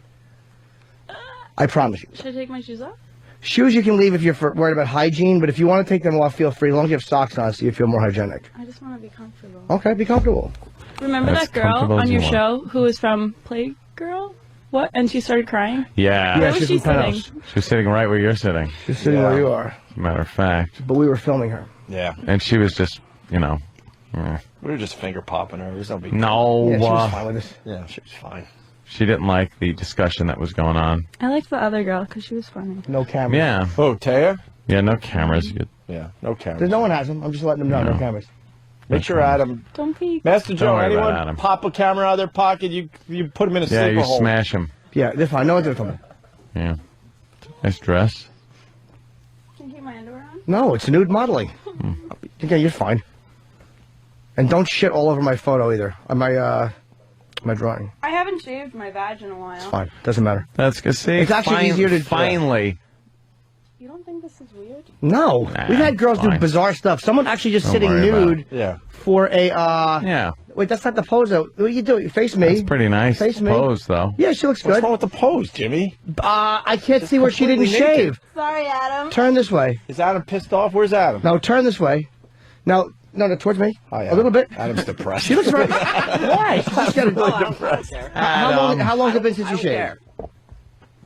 I promise you. Should I take my shoes off? Shoes you can leave if you're worried about hygiene, but if you want to take them off, feel free. As long as you have socks on, so you feel more hygienic. I just want to be comfortable. Okay, be comfortable. Remember As that girl comfortable as on you your want. show who was from Playgirl? What? And she started crying? Yeah. Where was she sitting? She was sitting right where you're sitting. She's sitting where you are. As a matter of fact. But we were filming her. Yeah. And she was just, We were just finger popping her. It was no big No. Yeah, she was fine with us. Yeah, she was fine. She didn't like the discussion that was going on. I liked the other girl because she was funny. No cameras. Yeah. Oh, Taya? Yeah, no cameras. Yeah, no cameras. There's no one has them. I'm just letting them know. No cameras. Make sure Adam. Don't peek. Master Don't Joe, worry about anyone Adam. pop a camera out of their pocket, you put them in a Yeah, sleeper you hole. smash them. Yeah, they're fine. No one's going to Yeah. Nice dress. Can you keep my underwear on? No, it's nude modeling. Okay, you're fine. And don't shit all over my photo either. On my drawing. I haven't shaved my vag in a while. It's fine. Doesn't matter. That's good. See, It's actually easier to finally. You don't think this is weird? No, we've had girls do fine. bizarre stuff. Someone actually just Don't sitting worry about nude for a. Yeah. Wait, that's not the pose though. What are you doing? Face me. That's pretty nice Face me. pose, though. Yeah, she looks What's good. wrong with the pose, Jimmy? I can't see where she didn't completely naked. shave. Sorry, Adam. Turn this way. Is Adam pissed off? Where's Adam? No, turn this way. No, towards me. Oh, yeah. A little bit. Adam's depressed. She looks very. Why? She's just getting depressed. How long has it been since you shaved?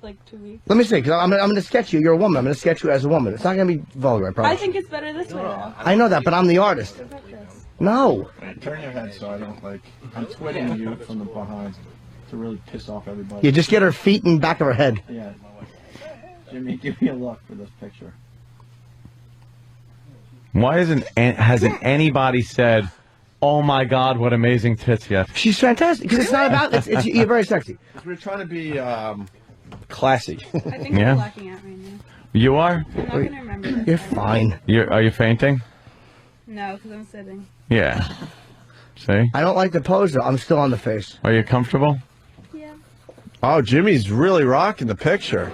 Like 2 weeks. Let me see, because I'm going to sketch you. You're a woman. I'm going to sketch you as a woman. It's not going to be vulgar, I promise. I think it's better this way, though. I know that, but I'm the artist. No. Turn your head so I don't I'm twitting you from the behind to really piss off everybody. You just get her feet in back of her head. Yeah. Jimmy, give me a look for this picture. Why hasn't anybody said, "Oh my God, what amazing tits"? Yet she's fantastic because it's not about. It's you're very sexy. We're trying to be classy. I think Yeah. I'm blacking out right now. You are. I'm not going to remember this. You're fine. Are you fainting? No, because I'm sitting. Yeah. See? I don't like the pose though. I'm still on the face. Are you comfortable? Yeah. Oh, Jimmy's really rocking the picture.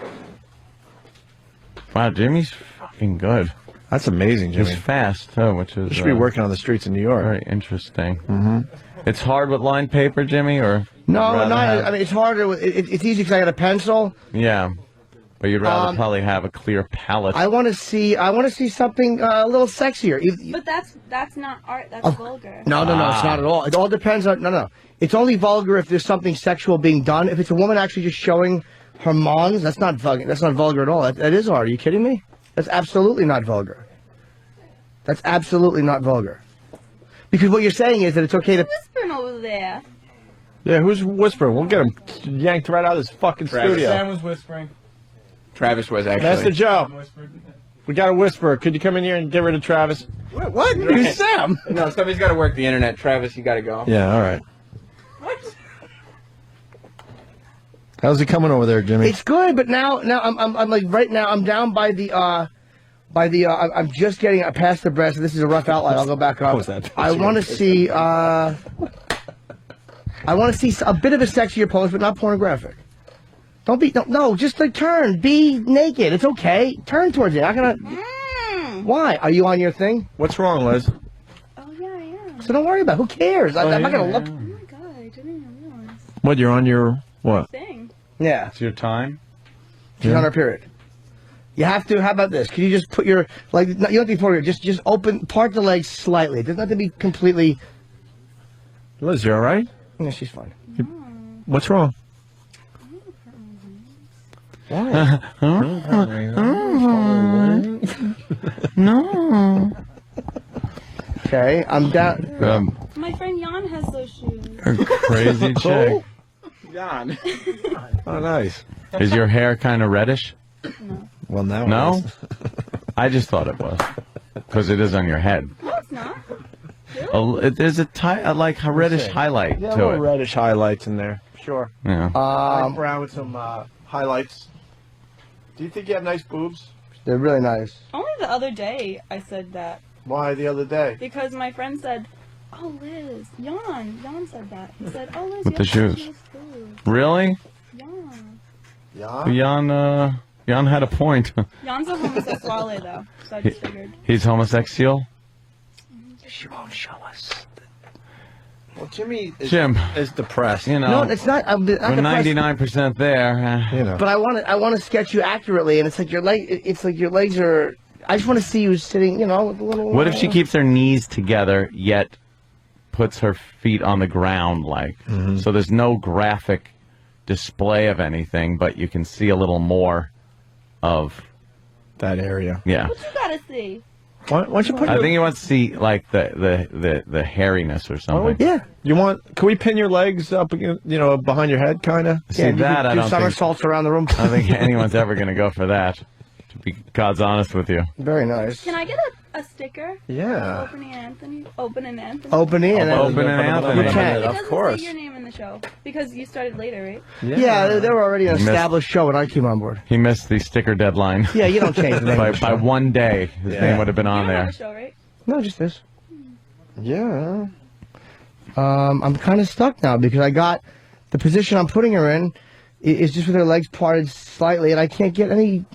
Wow, Jimmy's fucking good. That's amazing, Jimmy. He's fast too, which is. You should be working on the streets in New York. Very interesting. Mm-hmm. It's hard with lined paper, Jimmy, or No, you'd rather have- I mean it's harder. It's easy because I got a pencil. Yeah, but you'd rather probably have a clear palette. I want to see something a little sexier. But that's not art. That's vulgar. No, it's not at all. It all depends on. No. It's only vulgar if there's something sexual being done. If it's a woman actually just showing her mons, that's not vulgar. That's not vulgar at all. That is art. Are you kidding me? That's absolutely not vulgar. That's absolutely not vulgar. Because what you're saying is that it's okay to. Whispering over there. Yeah, who's whispering? We'll get him yanked right out of this fucking studio. Sam was whispering. Travis was actually. Master Joe, we got a whisperer. Could you come in here and get rid of Travis? What? Who's Sam? No, somebody's got to work the internet. Travis, you got to go. Yeah, all right. How's it coming over there, Jimmy? It's good, but now I'm like right now I'm down by the I'm just getting past the breast. This is a rough outline. I'll go back up. What was that? I want to see I want to see a bit of a sexier pose, but not pornographic. Don't be no. Just like turn. Be naked. It's okay. Turn towards it. I'm not gonna. Why? Are you on your thing? What's wrong, Liz? Oh yeah, I am. So don't worry about it. Who cares? I'm not gonna look. Oh my god, I didn't even realize. What? You're on your what? Thing. Yeah. It's your time. She's on her period. You have to. How about this? Can you just put your like? You don't have to be forward. Just open, part the legs slightly. It doesn't have to be completely. Liz, you all right? Yeah, she's fine. What's wrong? Why? No. Okay, I'm down. My friend Jan has those shoes. Crazy chick. Jan. Oh, nice. Is your hair kind of reddish? Well, now. No. I just thought it was because it is on your head. No, it's not. There's a like a reddish highlight Yeah, to little it. reddish highlights in there. Sure. Yeah. Light brown with some highlights. Do you think you have nice boobs? They're really nice. Only the other day I said that Why the other day? because my friend said, "Oh Liz, Jan said that." He said, "Oh Liz, With you the have shoes. nice boobs." Really? Yeah. Jan had a point. Jan's a homosexuale though, so I just figured. He's homosexual. She won't show us. Well, Jimmy Jim is depressed. You know, No, it's not. I'm we're 99% there. You know. But I want to sketch you accurately, and it's like your leg. It's like your legs are. I just want to see you sitting. You know, with a little. What if she keeps her knees together yet puts her feet on the ground, like so? There's no graphic display of anything, but you can see a little more of that area. Yeah. What you gotta see? Why don't you put? I think he wants to see like the hairiness or something. Yeah. You want? Can we pin your legs up, behind your head, kind of? See that? I don't think. Somersaults around the room. I don't think anyone's ever going to go for that. To be God's honest with you. Very nice. Can I get a sticker? Yeah. Opening Anthony. Open Anthony. Opening Anthony. You can. It doesn't say your name in the show because you started later, right? Yeah, they were already an established show when I came on board. He missed the sticker deadline. Yeah, you don't change the name of the by show. one day. His name would have been on You don't there. have a show, right? No, just this. Yeah. I'm kind of stuck now because I got the position I'm putting her in is just with her legs parted slightly, and I can't get any.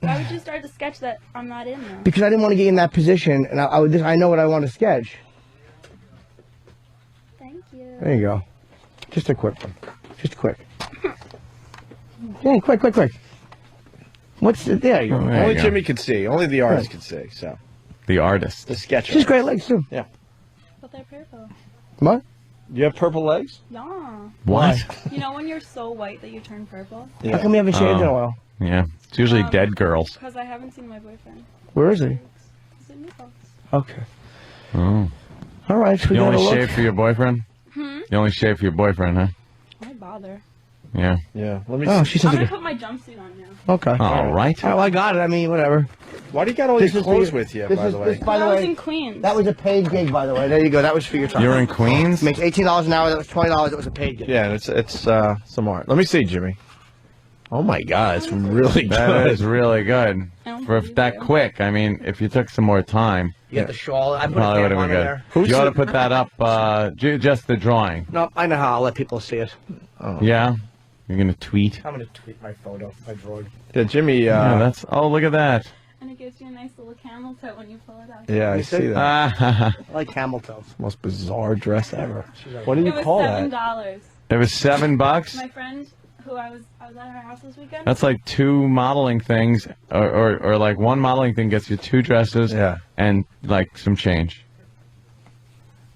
Why would you start the sketch that I'm not in though? Because I didn't want to get in that position, and I know what I want to sketch. Thank you. There you go. Just a quick one. Just quick. Yeah, quick. What's the, there you go. Only Jimmy can see. Only the artist can see. So. The artist. The sketcher. She's great legs too. Yeah. But they're purple. What? You have purple legs? Yeah. What? You know when you're so white that you turn purple? How come you haven't shaved in a while? Yeah. It's usually dead girls. Because I haven't seen my boyfriend. Where is he? He's in New York. Okay. Oh. All right. So we You gotta only look. shave for your boyfriend? You only shave for your boyfriend, huh? Why bother? Yeah. Yeah. Let me. Oh, she says I'm gonna it. put my jumpsuit on now. Okay. All right. Oh, I got it. I mean, whatever. Why do you got all This these is clothes for with you, this by is- the way? this, by the I was way, in Queens. that was a paid gig, by the way. There you go. That was for your time. You're in Queens? Makes $18 an hour. That was $20. It was a paid gig. Yeah, it's some art. Let me see, Jimmy. Oh my God, it's really good. That is really good. I don't For believe that you. quick, I mean, if you took some more time, You got the shawl. I put a probably would tampon have in been there. good. You ought to put that up, just the drawing. No, I know how. I'll let people see it. Oh. Yeah? You're going to tweet? I'm going to tweet my photo, my drawing. Yeah, Jimmy. Yeah, that's. Oh, look at that. And it gives you a nice little camel toe when you pull it out. Yeah, I see that. I like camel toes. Most bizarre dress ever. What do It you was call $7. that? It was $7. My friend, who I was at her house this weekend. That's like two modeling things, or like one modeling thing gets you two dresses and like some change.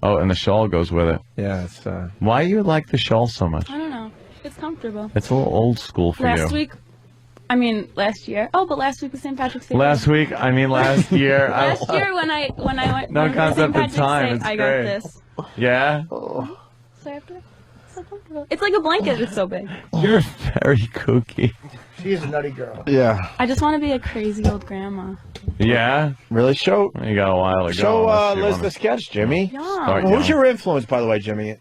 Oh, and the shawl goes with it. Yeah, it's. Why you like the shawl so much? I don't know. It's comfortable. It's a little old school for Last you. week, I mean last year. Oh, but last week was St. Patrick's Day. Last week, I mean last year. Last year when I went No when concept St. of Patrick's time, Day, it's I great. got this. Yeah? So I have to. It's so comfortable. It's like a blanket. It's so big. You're very kooky. She is a nutty girl. Yeah. I just want to be a crazy old grandma. Yeah? Really? Show. You got a while ago. Show unless you Liz wanna the sketch, Jimmy. Yeah. start Who's young. your influence, by the way, Jimmy?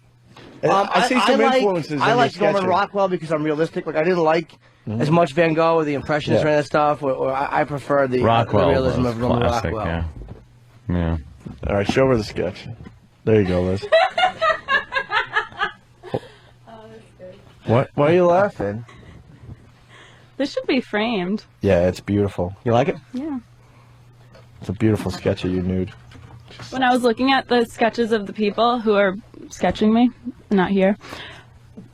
I see some influences. I in like your Norman sketching. Rockwell because I'm realistic. Like I didn't like as much Van Gogh or the Impressionists or Yeah. any of that stuff. Or I prefer the Rockwell realism was of Norman classic, Rockwell. yeah. Yeah. All right, show her the sketch. There you go, Liz. What? Why are you laughing? This should be framed. Yeah, it's beautiful. You like it? Yeah. It's a beautiful sketch of you nude. When I was looking at the sketches of the people who are sketching me, not here,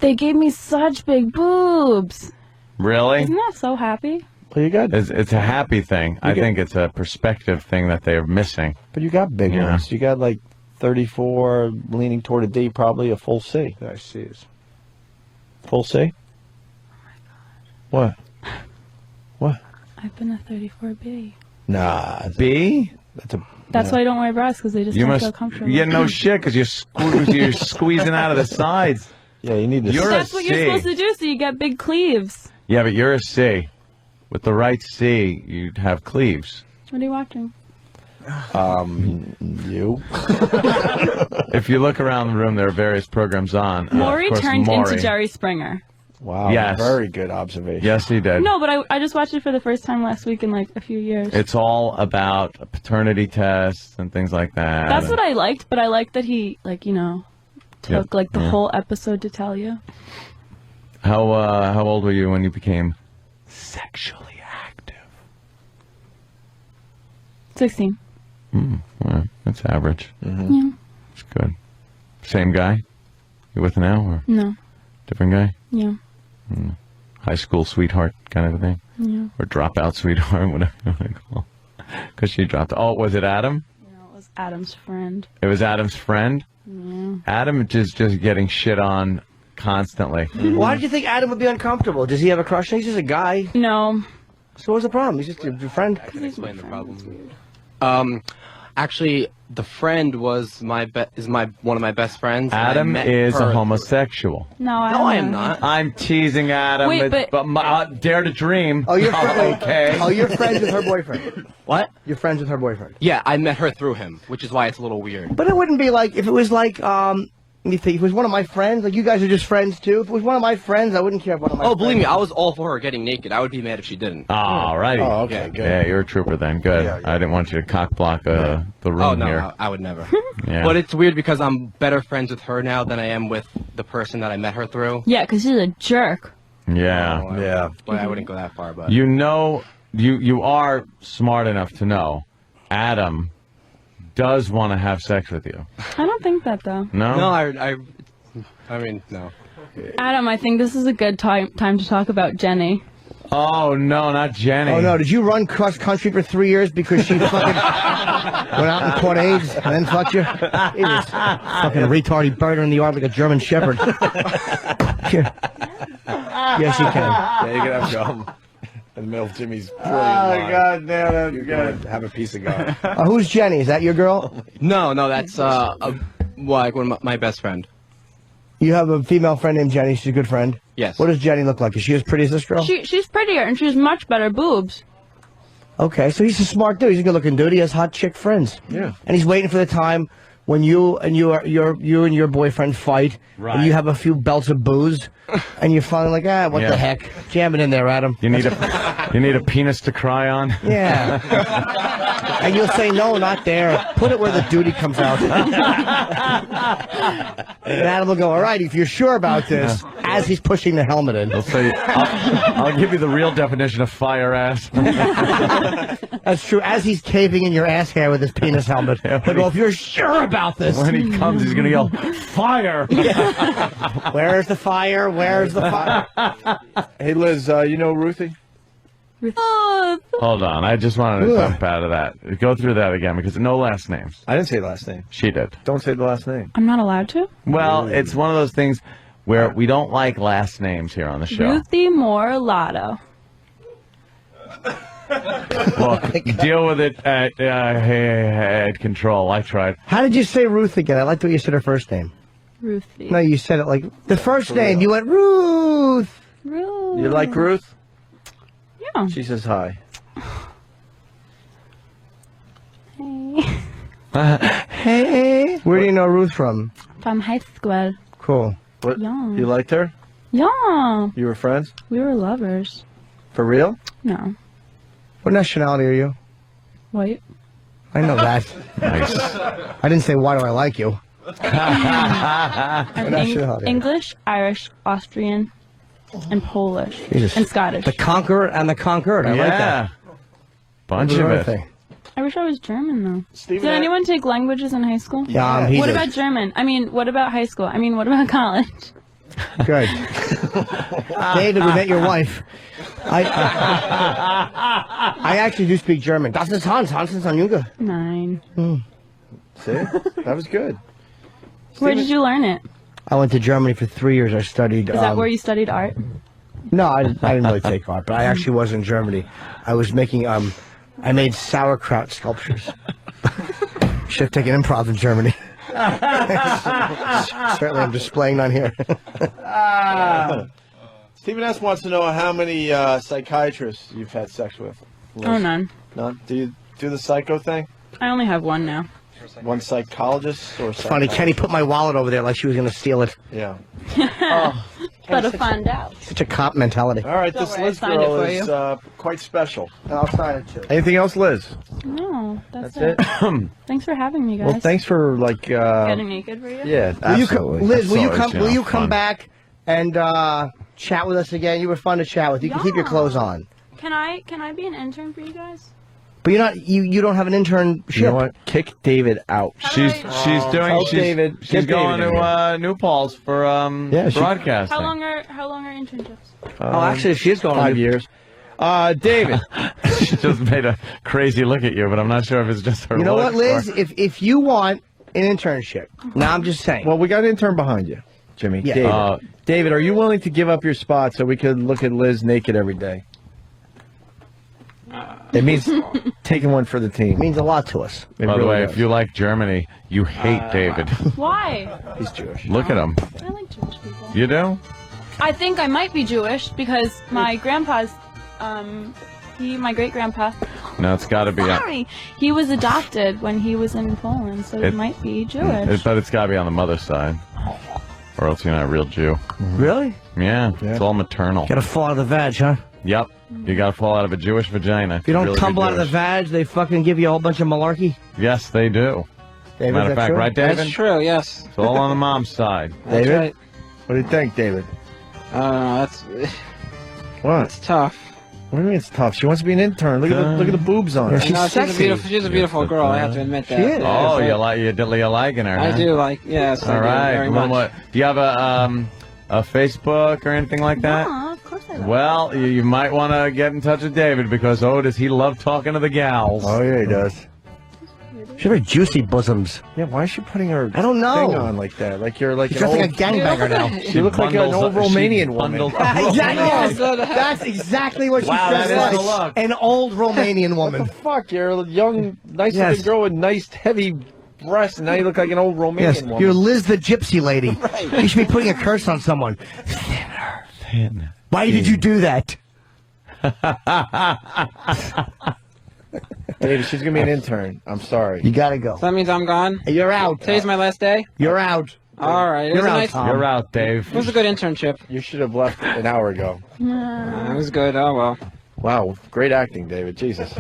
they gave me such big boobs. Really? Isn't that so happy? Well, you got. It's a happy thing. I think it's a perspective thing that they're missing. But you got big Yeah. ones. You got like 34, leaning toward a D, probably a full C. I see. Full C? What? What? I've been a 34B. Nah. B? That's why I don't wear bras, because they just You don't must. feel comfortable. Yeah, no shit, because you're squeezing out of the sides. Yeah, you need to. You're That's a what C. you're supposed to do, so you get big cleaves. Yeah, but you're a C. With the right C, you'd have cleaves. What are you watching? You. If you look around the room, there are various programs on. Maury of course, turned Maury. into Jerry Springer. Wow. Yes. Very good observation. Yes, he did. No, but I just watched it for the first time last week in like a few years. It's all about paternity tests and things like that. That's what I liked, but I liked that he, like, you know, took Yep. like the Yeah. whole episode to tell you. How old were you when you became sexually active? 16. Well, that's average. Yeah. It's good. Same guy you with now, or No. different guy? Yeah. High school sweetheart kind of a thing? Yeah. Or dropout sweetheart, whatever you want to call it. Because she dropped. Oh, was it Adam? No, it was Adam's friend. It was Adam's friend? Yeah. Adam is just getting shit on constantly. Why did you think Adam would be uncomfortable? Does he have a crush? He's just a guy. No. So what's the problem? He's just your friend. I can explain the problem. Actually, the friend was one of my best friends. and I Adam met is her a homosexual. No, I am not. I'm teasing Adam. Wait, but- Dare to dream. Oh, you're okay. Oh, you're friends with her boyfriend. What? You're friends with her boyfriend. Yeah, I met her through him, which is why it's a little weird. But it wouldn't be like if it was like let me think. If it was one of my friends, like you guys are just friends too. If it was one of my friends, I wouldn't care if one of my. Oh, believe me, friends- I was all for her getting naked. I would be mad if she didn't. All righty. Oh, okay, good. Yeah, you're a trooper then. Good. I didn't want you to cock block the room Oh no, here. I would never. Yeah. But it's weird because I'm better friends with her now than I am with the person that I met her through. Yeah, because he's a jerk. Yeah. Yeah. But I wouldn't go that far. But You know, you are smart enough to know Adam does want to have sex with you. I don't think that, though. No? No, I mean, no. Adam, I think this is a good time to talk about Jenny. Oh, no, not Jenny. Oh no! Did you run cross country for 3 years because she fucking went out and caught AIDS and then fucked you? Jesus. Fucking retard! He buried her in the yard like a German Shepherd. Yes, you can. Yeah, you can have gum in the middle of Jimmy's brilliant line. God damn, that's You good. can have a piece of gum. Who's Jenny? Is that your girl? No, that's like one of my best friend. You have a female friend named Jenny. She's a good friend. Yes. What does Jenny look like? Is she as pretty as this girl? She's prettier and she has much better boobs. Okay, so he's a smart dude. He's a good-looking dude. He has hot chick friends. Yeah. And he's waiting for the time when you and your boyfriend fight, and you have a few belts of booze, and you're finally like, what Yeah. the heck? Jam it in there, Adam. You need a penis to cry on? Yeah. And you'll say, no, not there. Put it where the duty comes out. And Adam will go, all right, if you're sure about this, as he's pushing the helmet in. He'll say, I'll give you the real definition of fire ass. That's true. As he's caving in your ass hair with his penis helmet. He'll go, if you're sure about this. When he comes, he's going to yell, fire! Where's the fire? Where's the fire? Hey, Liz, you know Ruthie? Hold on, I just wanted to jump out of that. Go through that again, because no last names. I didn't say last name. She did. Don't say the last name. I'm not allowed to? Well, it's one of those things where we don't like last names here on the show. Ruthie Moore Lotto. Well, deal with it at control. I tried. How did you say Ruth again? I liked the way you said her first name. Ruthie. No, you said it like the first name. You went Ruth. Ruth. You like Ruth? Yeah. She says hi. Hey. Where do you know Ruth from? From high school. Cool. What? Yeah. You liked her? Yeah. You were friends? We were lovers. For real? No. What nationality are you? White. I know that. Nice. I didn't say why do I like you. I'm nationality? English, Irish, Austrian, and Polish. Jesus. And Scottish. The conqueror and the conquered. I like that. Bunch of it. Thing. I wish I was German, though. Stephen, Did anyone take languages in high school? Yeah, he What did. about German? I mean, what about high school? I mean, what about college? Good. David, we met your wife. I actually do speak German. Das ist Hans. Hans ist ein Junge. 9. See? That was good. Where did you learn it? I went to Germany for 3 years. I studied. Is that where you studied art? No, I didn't really take art, but I actually was in Germany. I was making I made sauerkraut sculptures. Should have taken improv in Germany. Certainly, I'm displaying none here. Stephen S. wants to know how many psychiatrists you've had sex with. Liz. Oh, none. None? Do you do the psycho thing? I only have one now. One psychologist or It's funny, Kenny put my wallet over there like she was going to steal it. Yeah. Better find out. Such a cop mentality. All right, Don't this worry, I Liz signed it girl for is you. quite special. I'll sign it too. Anything else, Liz? No, that's it. Thanks for having me, guys. Well, thanks for Getting naked for you? Yeah, Will you absolutely. Liz, will you Absolutely, come? Will you come fun. back and chat with us again? You were fun to chat with. You can keep your clothes on, Can I be an intern for you guys? but you're not. You don't have an internship. You know what? Kick David out. She's doing. David. She's Get going David in to New Paltz for broadcasting. How long are internships? Oh, actually, she is going 5 years. David. She just made a crazy look at you, but I'm not sure if it's just her. You know what, looks Liz? or- If you want an internship, now I'm just saying. Well, we got an intern behind you. Jimmy. Yeah. David. David, are you willing to give up your spot so we could look at Liz naked every day? It means taking one for the team. It means a lot to us. By the way, if you like Germany, you hate David. Why? He's Jewish. Look at him. I like Jewish people. You do? I think I might be Jewish because my grandpa's, my great-grandpa, No, it's got to be. sorry, he was adopted when he was in Poland, so he might be Jewish. But it's got to be on the mother's side, or else you're not a real Jew. Really? Yeah, it's all maternal. Gotta fall out of the vag, huh? Yep, you got to fall out of a Jewish vagina. If you don't tumble out of the vag, they fucking give you a whole bunch of malarkey. Yes, they do. David, Matter of is that fact, true? right, David? That's true, yes. It's all on the mom's side. David? right. What do you think, David? That's What? It's tough. What do you mean it's tough? She wants to be an intern. Look at the boobs on her. No, she's a beautiful girl. I have to admit that. She is. Oh, you're liking her. I huh? do like. Yes. All I do right. very Well, much. do you have a Facebook or anything like that? Yeah, of course I do. Well, you might want to get in touch with David because does he love talking to the gals? Oh yeah, he does. She has very juicy bosoms. Yeah, why is she putting her I don't know. thing on like that? Like you're like She's an dressed old like a gangbanger now. She looks like an old Romanian woman. Exactly. That's exactly what she's Wow, dressed that is like. the look. An old Romanian woman. What the fuck? You're a young, nice Yes. looking girl with nice, heavy breasts, and now you look like an old Romanian Yes, woman. you're Liz the Gypsy Lady. Right. You should be putting a curse on someone. Thin. Why did you do that? David, she's gonna be an intern. I'm sorry. You gotta go. So that means I'm gone. You're out. Today's my last day. You're out. All right. It was You're a out, nice. Tom. You're out, Dave. It was a good internship. You should have left an hour ago. It was good. Oh well. Wow, great acting, David. Jesus.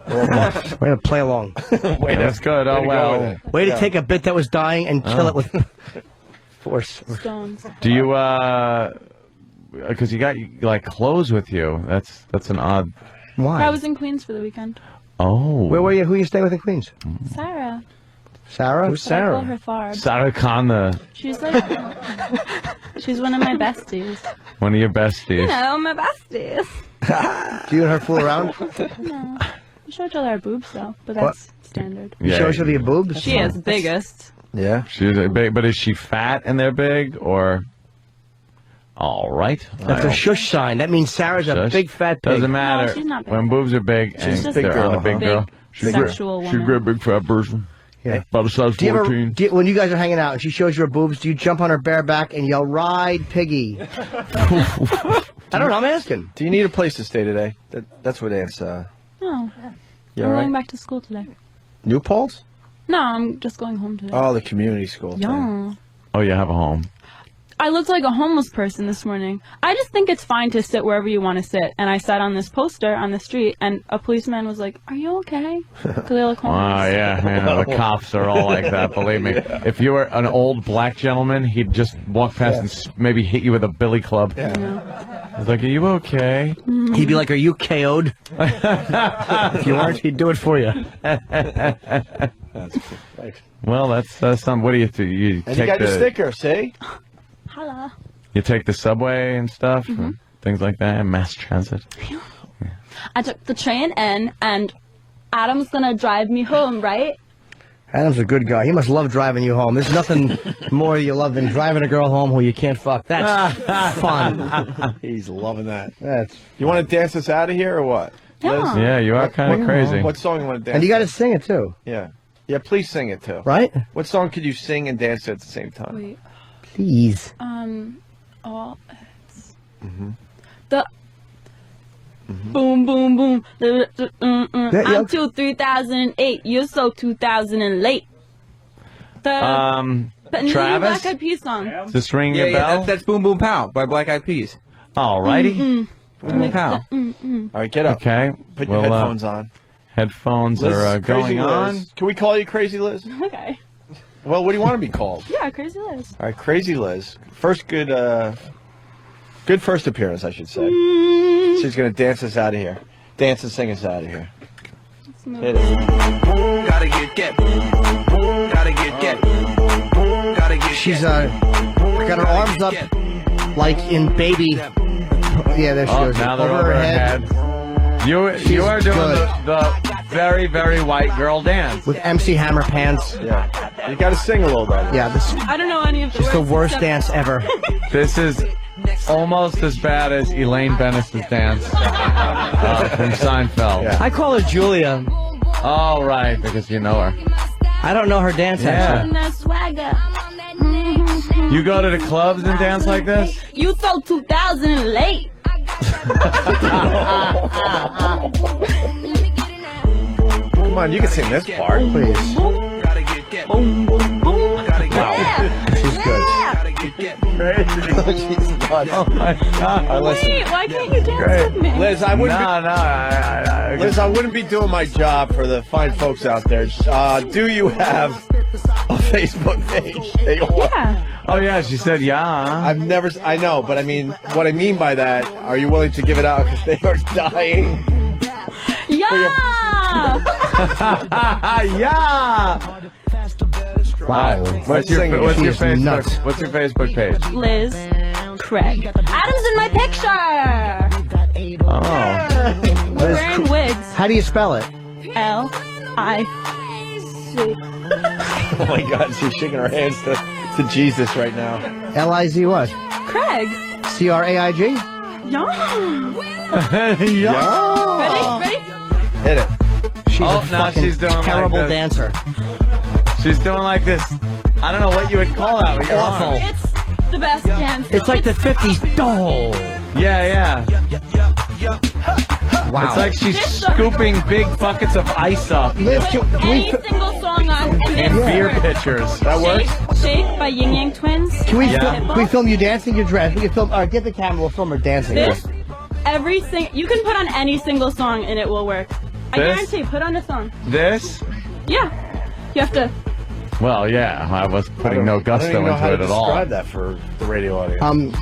Way to play along. That's good. Oh, well. Way to take a bit that was dying and kill it with force. Stones. Do you, because you got, like, clothes with you. That's an odd. Why? I was in Queens for the weekend. Oh. Where were you? Who you stay with in Queens? Sarah. Sarah? Who's But I call Sarah? her Tharb. Sarah Khan, She's like, she's one of my besties. one of your besties. You know, my besties. Do you and her fool around? No. We show each other our boobs, though, but that's standard. You show each other your boobs? She is biggest. Yeah. She's a big, but is she fat and they're big, or? All right. That's a shush sign. That means Sarah's a Shush. big fat pig. Doesn't matter. No, she's not big. When boobs are big, She's and a big they're girl, on a big huh? girl. Big She's sexual She's a woman. great big fat person. Yeah. About a size Do you ever, 14. when you guys are hanging out and she shows you her boobs, do you jump on her bare back and yell, "Ride, piggy"? I don't know. I'm asking. Do you need a place to stay today? That's what Aunt's. No. You I'm all going right? back to school today. New Paul's? No, I'm just going home today. Oh, the community school thing. Yeah. Oh, you have a home. I looked like a homeless person this morning. I just think it's fine to sit wherever you want to sit. And I sat on this poster on the street, and a policeman was like, "Are you okay?" Because I look Oh, homeless. yeah. The cops are all like that, believe me. If you were an old black gentleman, he'd just walk past and maybe hit you with a billy club. Yeah. He's like, "Are you okay?" He'd be like, "Are you KO'd?" If you aren't, he'd do it for you. Well, that's something. What do you do? You And take you got your the sticker, see? Holla. you take the subway and stuff, Mm-hmm. and things like that, and mass transit. I took the train in, and Adam's gonna drive me home, right? Adam's a good guy. He must love driving you home. There's nothing more you love than driving a girl home who you can't fuck. That's fun. He's loving that. That's. You want to dance us out of here or what? Yeah. Liz? Yeah, you are kind of crazy. What song you want to dance? And you got to sing it too, Yeah. Yeah, please sing it too. right? What song could you sing and dance at the same time? Wait. Please. Oh, it's the boom, boom, boom. Yeah, yeah. I'm 3008. You're so 2000 and late. The new Travis? Black Eyed Peas song. Does this ring your bell? That's Boom Boom Pow by Black Eyed Peas. Alrighty. Boom Boom Pow. All right, get up. Okay. Put your Well, headphones on. Headphones Liz, are Crazy going Liz. on. Can we call you Crazy Liz? Okay. Well, what do you want to be called? Yeah, Crazy Liz. All right, Crazy Liz. First good first appearance, I should say. She's going to dance us out of here. Dance and sing us out of here. Hit it. Gotta get. Gotta get. Gotta get. She's got her arms up like in baby. Yeah, there she Oh, goes. now they're over her head. You She's are doing good. the very, very white girl dance. With MC Hammer pants. Yeah. You got to sing a little bit. Yeah, this I don't know any of the is the words worst except- dance ever. This is almost as bad as Elaine Bennis's dance from Seinfeld. I call her Julia. Oh, right, because you know her. I don't know her dance actually. That swagger. You go to the clubs and dance like this? You so 2000 and late. Come on, you can sing this part. Please. Yeah. She's good. She's nuts. Oh my God! Wait, why can't you dance with me? Liz, I wouldn't. No. Liz, I wouldn't be doing my job for the fine folks out there. Do you have a Facebook page? Yeah. Oh yeah, she said yeah. I've never. I know, but I mean, what I mean by that, are you willing to give it out because they are dying? Yeah. Yeah. Wow. What's your She is Facebook? nuts. What's your Facebook page? Liz Craig. Adam's in my picture. Oh. We're wearing wigs. How do you spell it? L-I-C. Oh my God, she's shaking her hands to Jesus right now. L-I-Z what? Craig. C-R-A-I-G? Yeah. Yeah. Ready? Hit it. She's Oh, a now fucking she's doing terrible like this. dancer. She's doing like this. I don't know what you would call that with your Awful. arms. It's the best dance. It's like the 50s. Oh. Yeah. Wow. It's like she's scooping big buckets of ice up Liz, can Any we, single song on in beer pitchers. That works. Shake by Yin Yang Twins. can we, Yeah. can we film you dancing your dress? We can film. All right, get the camera. We'll film her dancing. This, you can put on any single song and it will work. I This? guarantee. Put on a song. This? Yeah. You have to. Well, yeah. I was putting no I don't gusto even know into how it to at all. describe that for the radio audience.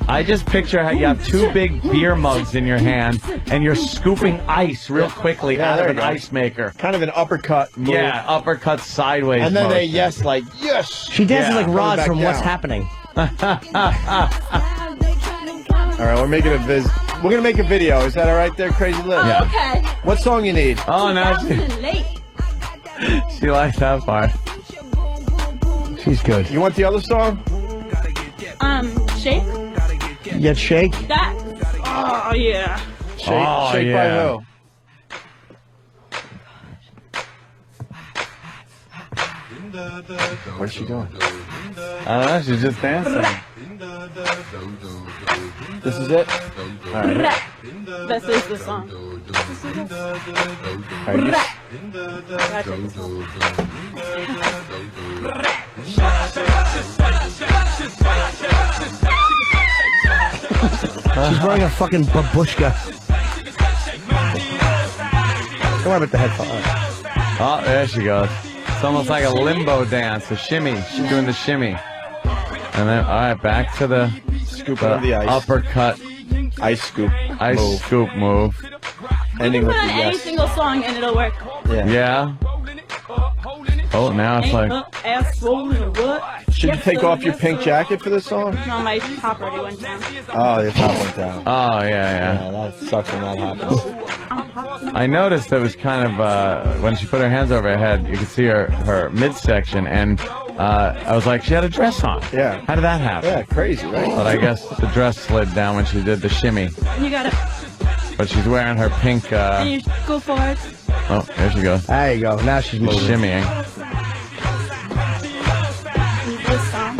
I just picture how you have two big beer mugs in your hand and you're scooping ice real quickly out of there an you go. ice maker. Kind of an uppercut move. Yeah, uppercut sideways. And then they motion. yes, like yes. She dances Yeah, like Rod back from What's down. Happening. All right, we're making a We're gonna make a video. Is that all right, there, Crazy Liz? Oh, okay. What song you need? Oh, now 2000 and late. she likes that part. She's good. You want the other song? Shake. You get shake. That. Oh yeah. Shake, Oh, shake yeah. by who? What's she doing? I don't know, she's just dancing. This is it? All right. This is the song. All right, She's wearing a fucking babushka. Don't worry about the headphones. Oh, there she goes. It's almost like a limbo dance, a shimmy. She's doing the shimmy. And then, all right, back to the Scooping of the ice. uppercut Ice scoop. ice move. scoop move. Ending Put with on the any yes. single song and it'll work. Yeah. Oh, now it's like, Ass swollen or what? Should you take off your pink jacket for this song? No, my top already went down. Oh, your top went down. oh, yeah. Yeah, that sucks when that happens. I noticed it was kind of, when she put her hands over her head, you could see her midsection, and I was like, she had a dress on. Yeah. How did that happen? Yeah, crazy, right? But I guess the dress slid down when she did the shimmy. You got it. But she's wearing her pink, And you go forward. oh, there she goes. There you go. Now she's She's moving. shimmying. This song.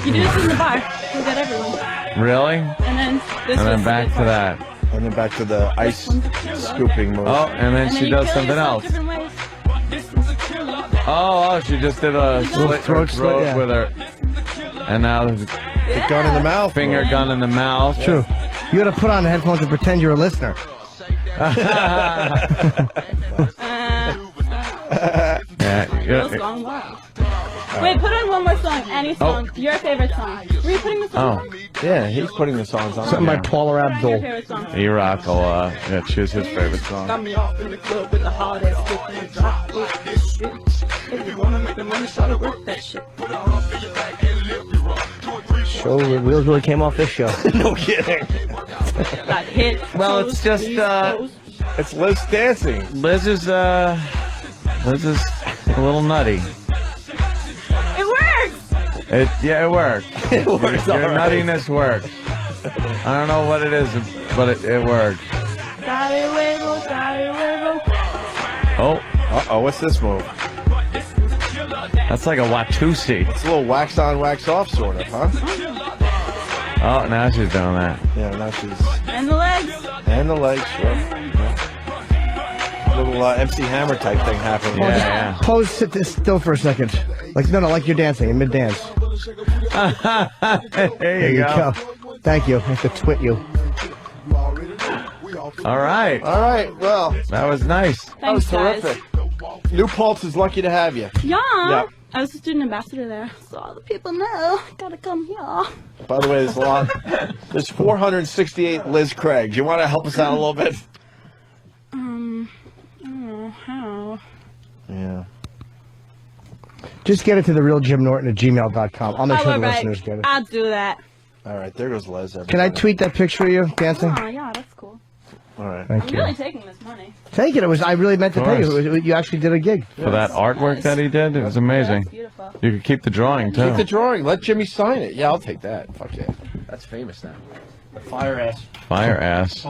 You do this in the bar. You'll get everyone. Really? And then this And then was back the to that. And then back to the ice scooping move. Oh, and then And she you does kill something yourself else. different ways. Oh, she just did a slit throat her slit, throat yeah. with her. And now The gun in the mouth. finger gun in the mouth. True. You gotta put on the headphones and pretend you're a listener. Yeah, Real song. Wow. Wait, put on one more song. Any song. Your favorite song. Were you putting the song on? Yeah, he's putting the songs on. Something by Paula Your Abdul. favorite song. E-Rock will yeah, choose his favorite song. Got me off in the club with the hard ass stick and I drop it. If you wanna make the money, try to work that shit. Show the wheels really came off this show. No kidding. Got hit. Well, it's just, It's Liz dancing. Liz is a little nutty. It worked. It worked, Your all right. nuttiness worked. I don't know what it is, but it worked. Oh. Uh-oh, what's this move? That's like a Watusi. It's a little wax on, wax off sort of, huh? Oh, now she's doing that. Yeah, now she's... And the legs. And the legs, sure. Yeah. Little MC Hammer type thing happening. Pose, sit this still for a second. Like like you're dancing in mid-dance. There you go. Thank you. I have to twit you. All right. All right, well. That was nice. That was Thanks, terrific. New Pulse is lucky to have you. Yeah. Yeah. I was a student ambassador there, so all the people know. Gotta come here. By the way, there's a lot. There's 468 Liz Craig. Do you want to help us out a little bit? I don't know how. Yeah. Just get it to therealJimNorton@gmail.com. I'll make sure the listeners get it. I'll do that. All right, there goes Les. Can I tweet that picture of you dancing? Oh, yeah, that's cool. All right. Thank I'm you. really taking this money. Take it. I really meant to Of pay course. you. You actually did a gig. For that artwork that he did, it was amazing. beautiful. You could keep the drawing, too. Keep the drawing. Let Jimmy sign it. Yeah, I'll take that. Fuck yeah. That's famous now. The fire ass. Fire ass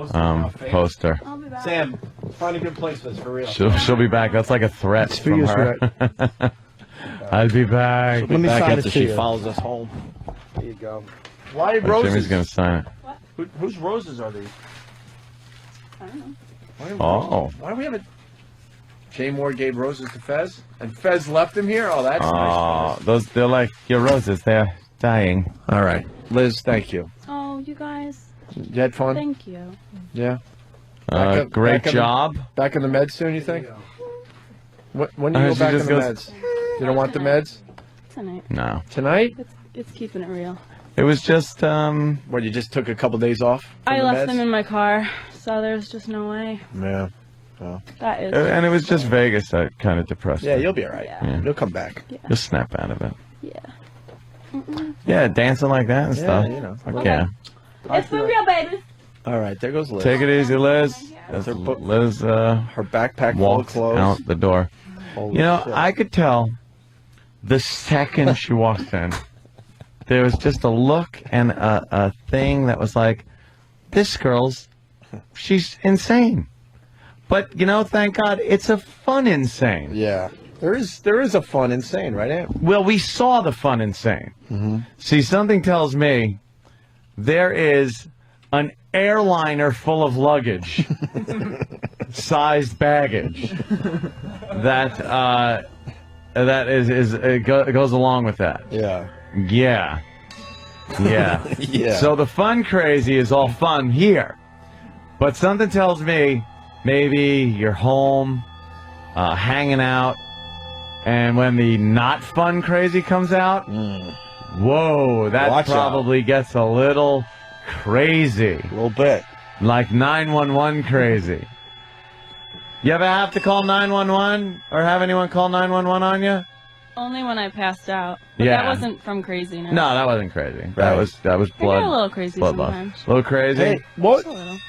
poster. Sam, find a good place for this, for real. She'll be back. That's like a threat for from you, her. I'll be back. She'll be back after she follows us home. There you go. Why Oh, roses? Jimmy's going to sign it. Whose roses are these? I don't know. Why do we have a... Jay Moore gave roses to Fez? And Fez left him here? Oh, that's nice. They're like your roses. They're dying. All right. Liz, thank you. Oh, you guys. You had fun? Thank you. Yeah. Great job. Back in the meds soon, you think? When do I you go she back in just the goes- meds? You don't want the meds? Tonight. No. Tonight? It's keeping it real. It was just, What, you just took a couple days off? from I the left meds? them in my car, so there's just no way. Yeah. Well. That is. and it was just Vegas that kind of depressed Yeah, her. you'll be all right. Yeah. You'll come back. Just snap out of it. Yeah. Yeah, dancing like that and Yeah, stuff. you know. Fuck Okay. yeah. It's for real, baby. All right, there goes Liz. Take it easy, Liz. That's her book- Liz her backpack full of walked clothes. out the door. Holy You know, shit. I could tell the second she walked in, there was just a look and a thing that was like, this girl's, she's insane. But, you know, thank God, it's a fun insane. Yeah. There is a fun insane, right, Am? Well, we saw the fun insane. Mm-hmm. See, something tells me there is an airliner full of luggage, sized baggage, that goes along with that. Yeah. Yeah. Yeah. Yeah. So the fun crazy is all fun here. But something tells me maybe you're home, hanging out, and when the not fun crazy comes out, whoa, that Watch probably gets a little crazy. A little bit. Like 911 crazy. You ever have to call 911 or have anyone call 911 on you? Only when I passed out. But Yeah. that wasn't from craziness. No, that wasn't crazy. That Right. was I blood. get a little crazy bloodlust. sometimes. A little crazy. Hey,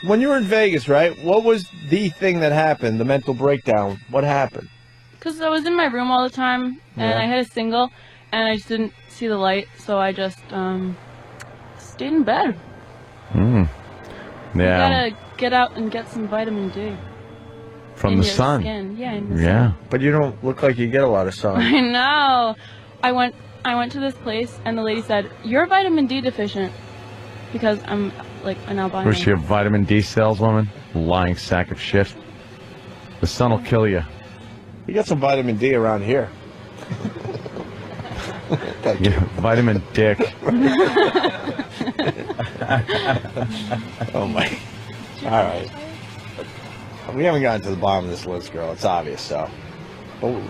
when you were in Vegas, right? What was the thing that happened? The mental breakdown. What happened? Because I was in my room all the time, and Yeah. I had a single, and I just didn't see the light, so I just stayed in bed. Mm. You Yeah. gotta get out and get some vitamin D. From in the your sun. Skin. Yeah, in the Yeah. But you don't look like you get a lot of sun. I know. I went to this place, and the lady said, "You're vitamin D deficient," because I'm like an albino. Was she a vitamin D saleswoman? Lying sack of shit. The sun will kill you. You got some vitamin D around here. Yeah, vitamin dick. Oh my. All right. We haven't gotten to the bottom of this list, girl. It's obvious, so. But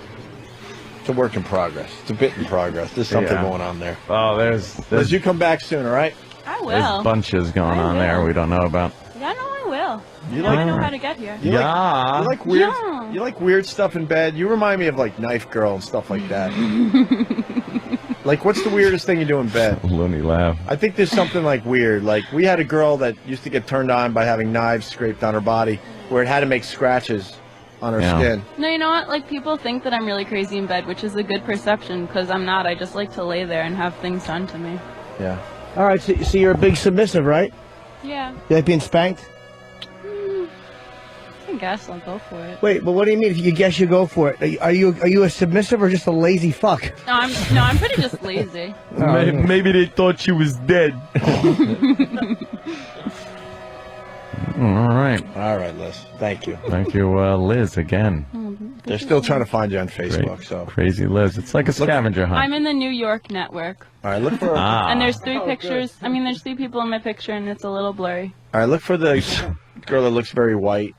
it's a work in progress. It's a bit in progress. There's something Yeah. going on there. Oh, there's Liz, you come back soon, all right? I will. there's bunches going on there we don't know about. Yeah, I know I will. You Now I like- know how to get here. You Yeah. you like weird. Yeah. You like weird stuff in bed. You remind me of like Knife Girl and stuff like that. Like, what's the weirdest thing you do in bed? Looney laugh. I think there's something like weird. Like, we had a girl that used to get turned on by having knives scraped on her body, where it had to make scratches on her Yeah. skin. No, you know what? Like, people think that I'm really crazy in bed, which is a good perception, because I'm not. I just like to lay there and have things done to me. Yeah. All right, so you're a big submissive, right? Yeah. You like being spanked? I guess I'll go for it. Wait, but what do you mean? If you guess, you go for it. Are you a submissive or just a lazy fuck? No, I'm pretty just lazy. Maybe they thought she was dead. All right. All right, Liz. Thank you. Thank you, Liz, again. They're still trying to find you on Facebook, so. Crazy Liz. It's like a scavenger hunt. I'm in the New York network. All right, look for. And there's 3 pictures. I mean, there's 3 people in my picture, and it's a little blurry. All right, look for the girl that looks very white.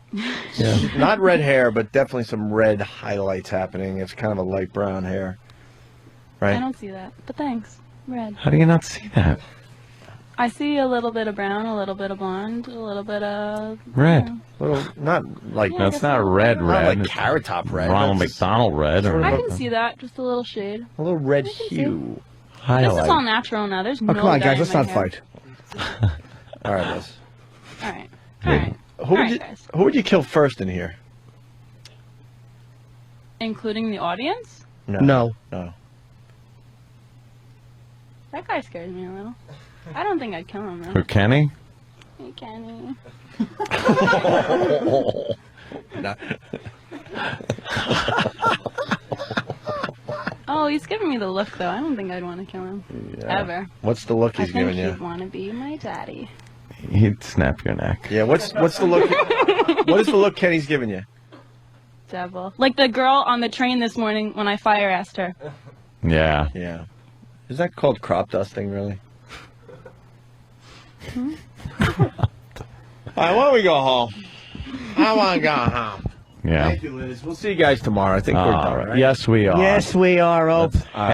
Yeah. Not red hair, but definitely some red highlights happening. It's kind of a light brown hair. Right? I don't see that, but thanks. Red. How do you not see that? I see a little bit of brown, a little bit of blonde, a little bit of... Red. Little, not like... Yeah, I That's guess not red Not red. like It's Carrot Top red. Ronald That's McDonald red. Or I can see that, just a little shade. a little red hue. This is all natural now. There's no Oh, come on, dye guys, in let's my not hair. fight. All right, Liz. All right. All right. Who would you kill first in here? Including the audience? No. That guy scares me a little. I don't think I'd kill him, though. Who, Kenny? Hey, Kenny. Oh, he's giving me the look, though. I don't think I'd want to kill him. Yeah. Ever. What's the look he's I think giving you? he'd want to be my daddy. He'd snap your neck. Yeah, what's the look? What is the look Kenny's giving you? Devil. Like the girl on the train this morning when I fire asked her. Yeah. Yeah. Is that called crop dusting, really? Hmm? All right, why don't we go home? I want to go home. Yeah. Thank you, Liz. We'll see you guys tomorrow. I think we're done, right? Yes, we are. Yes, we are, Ope.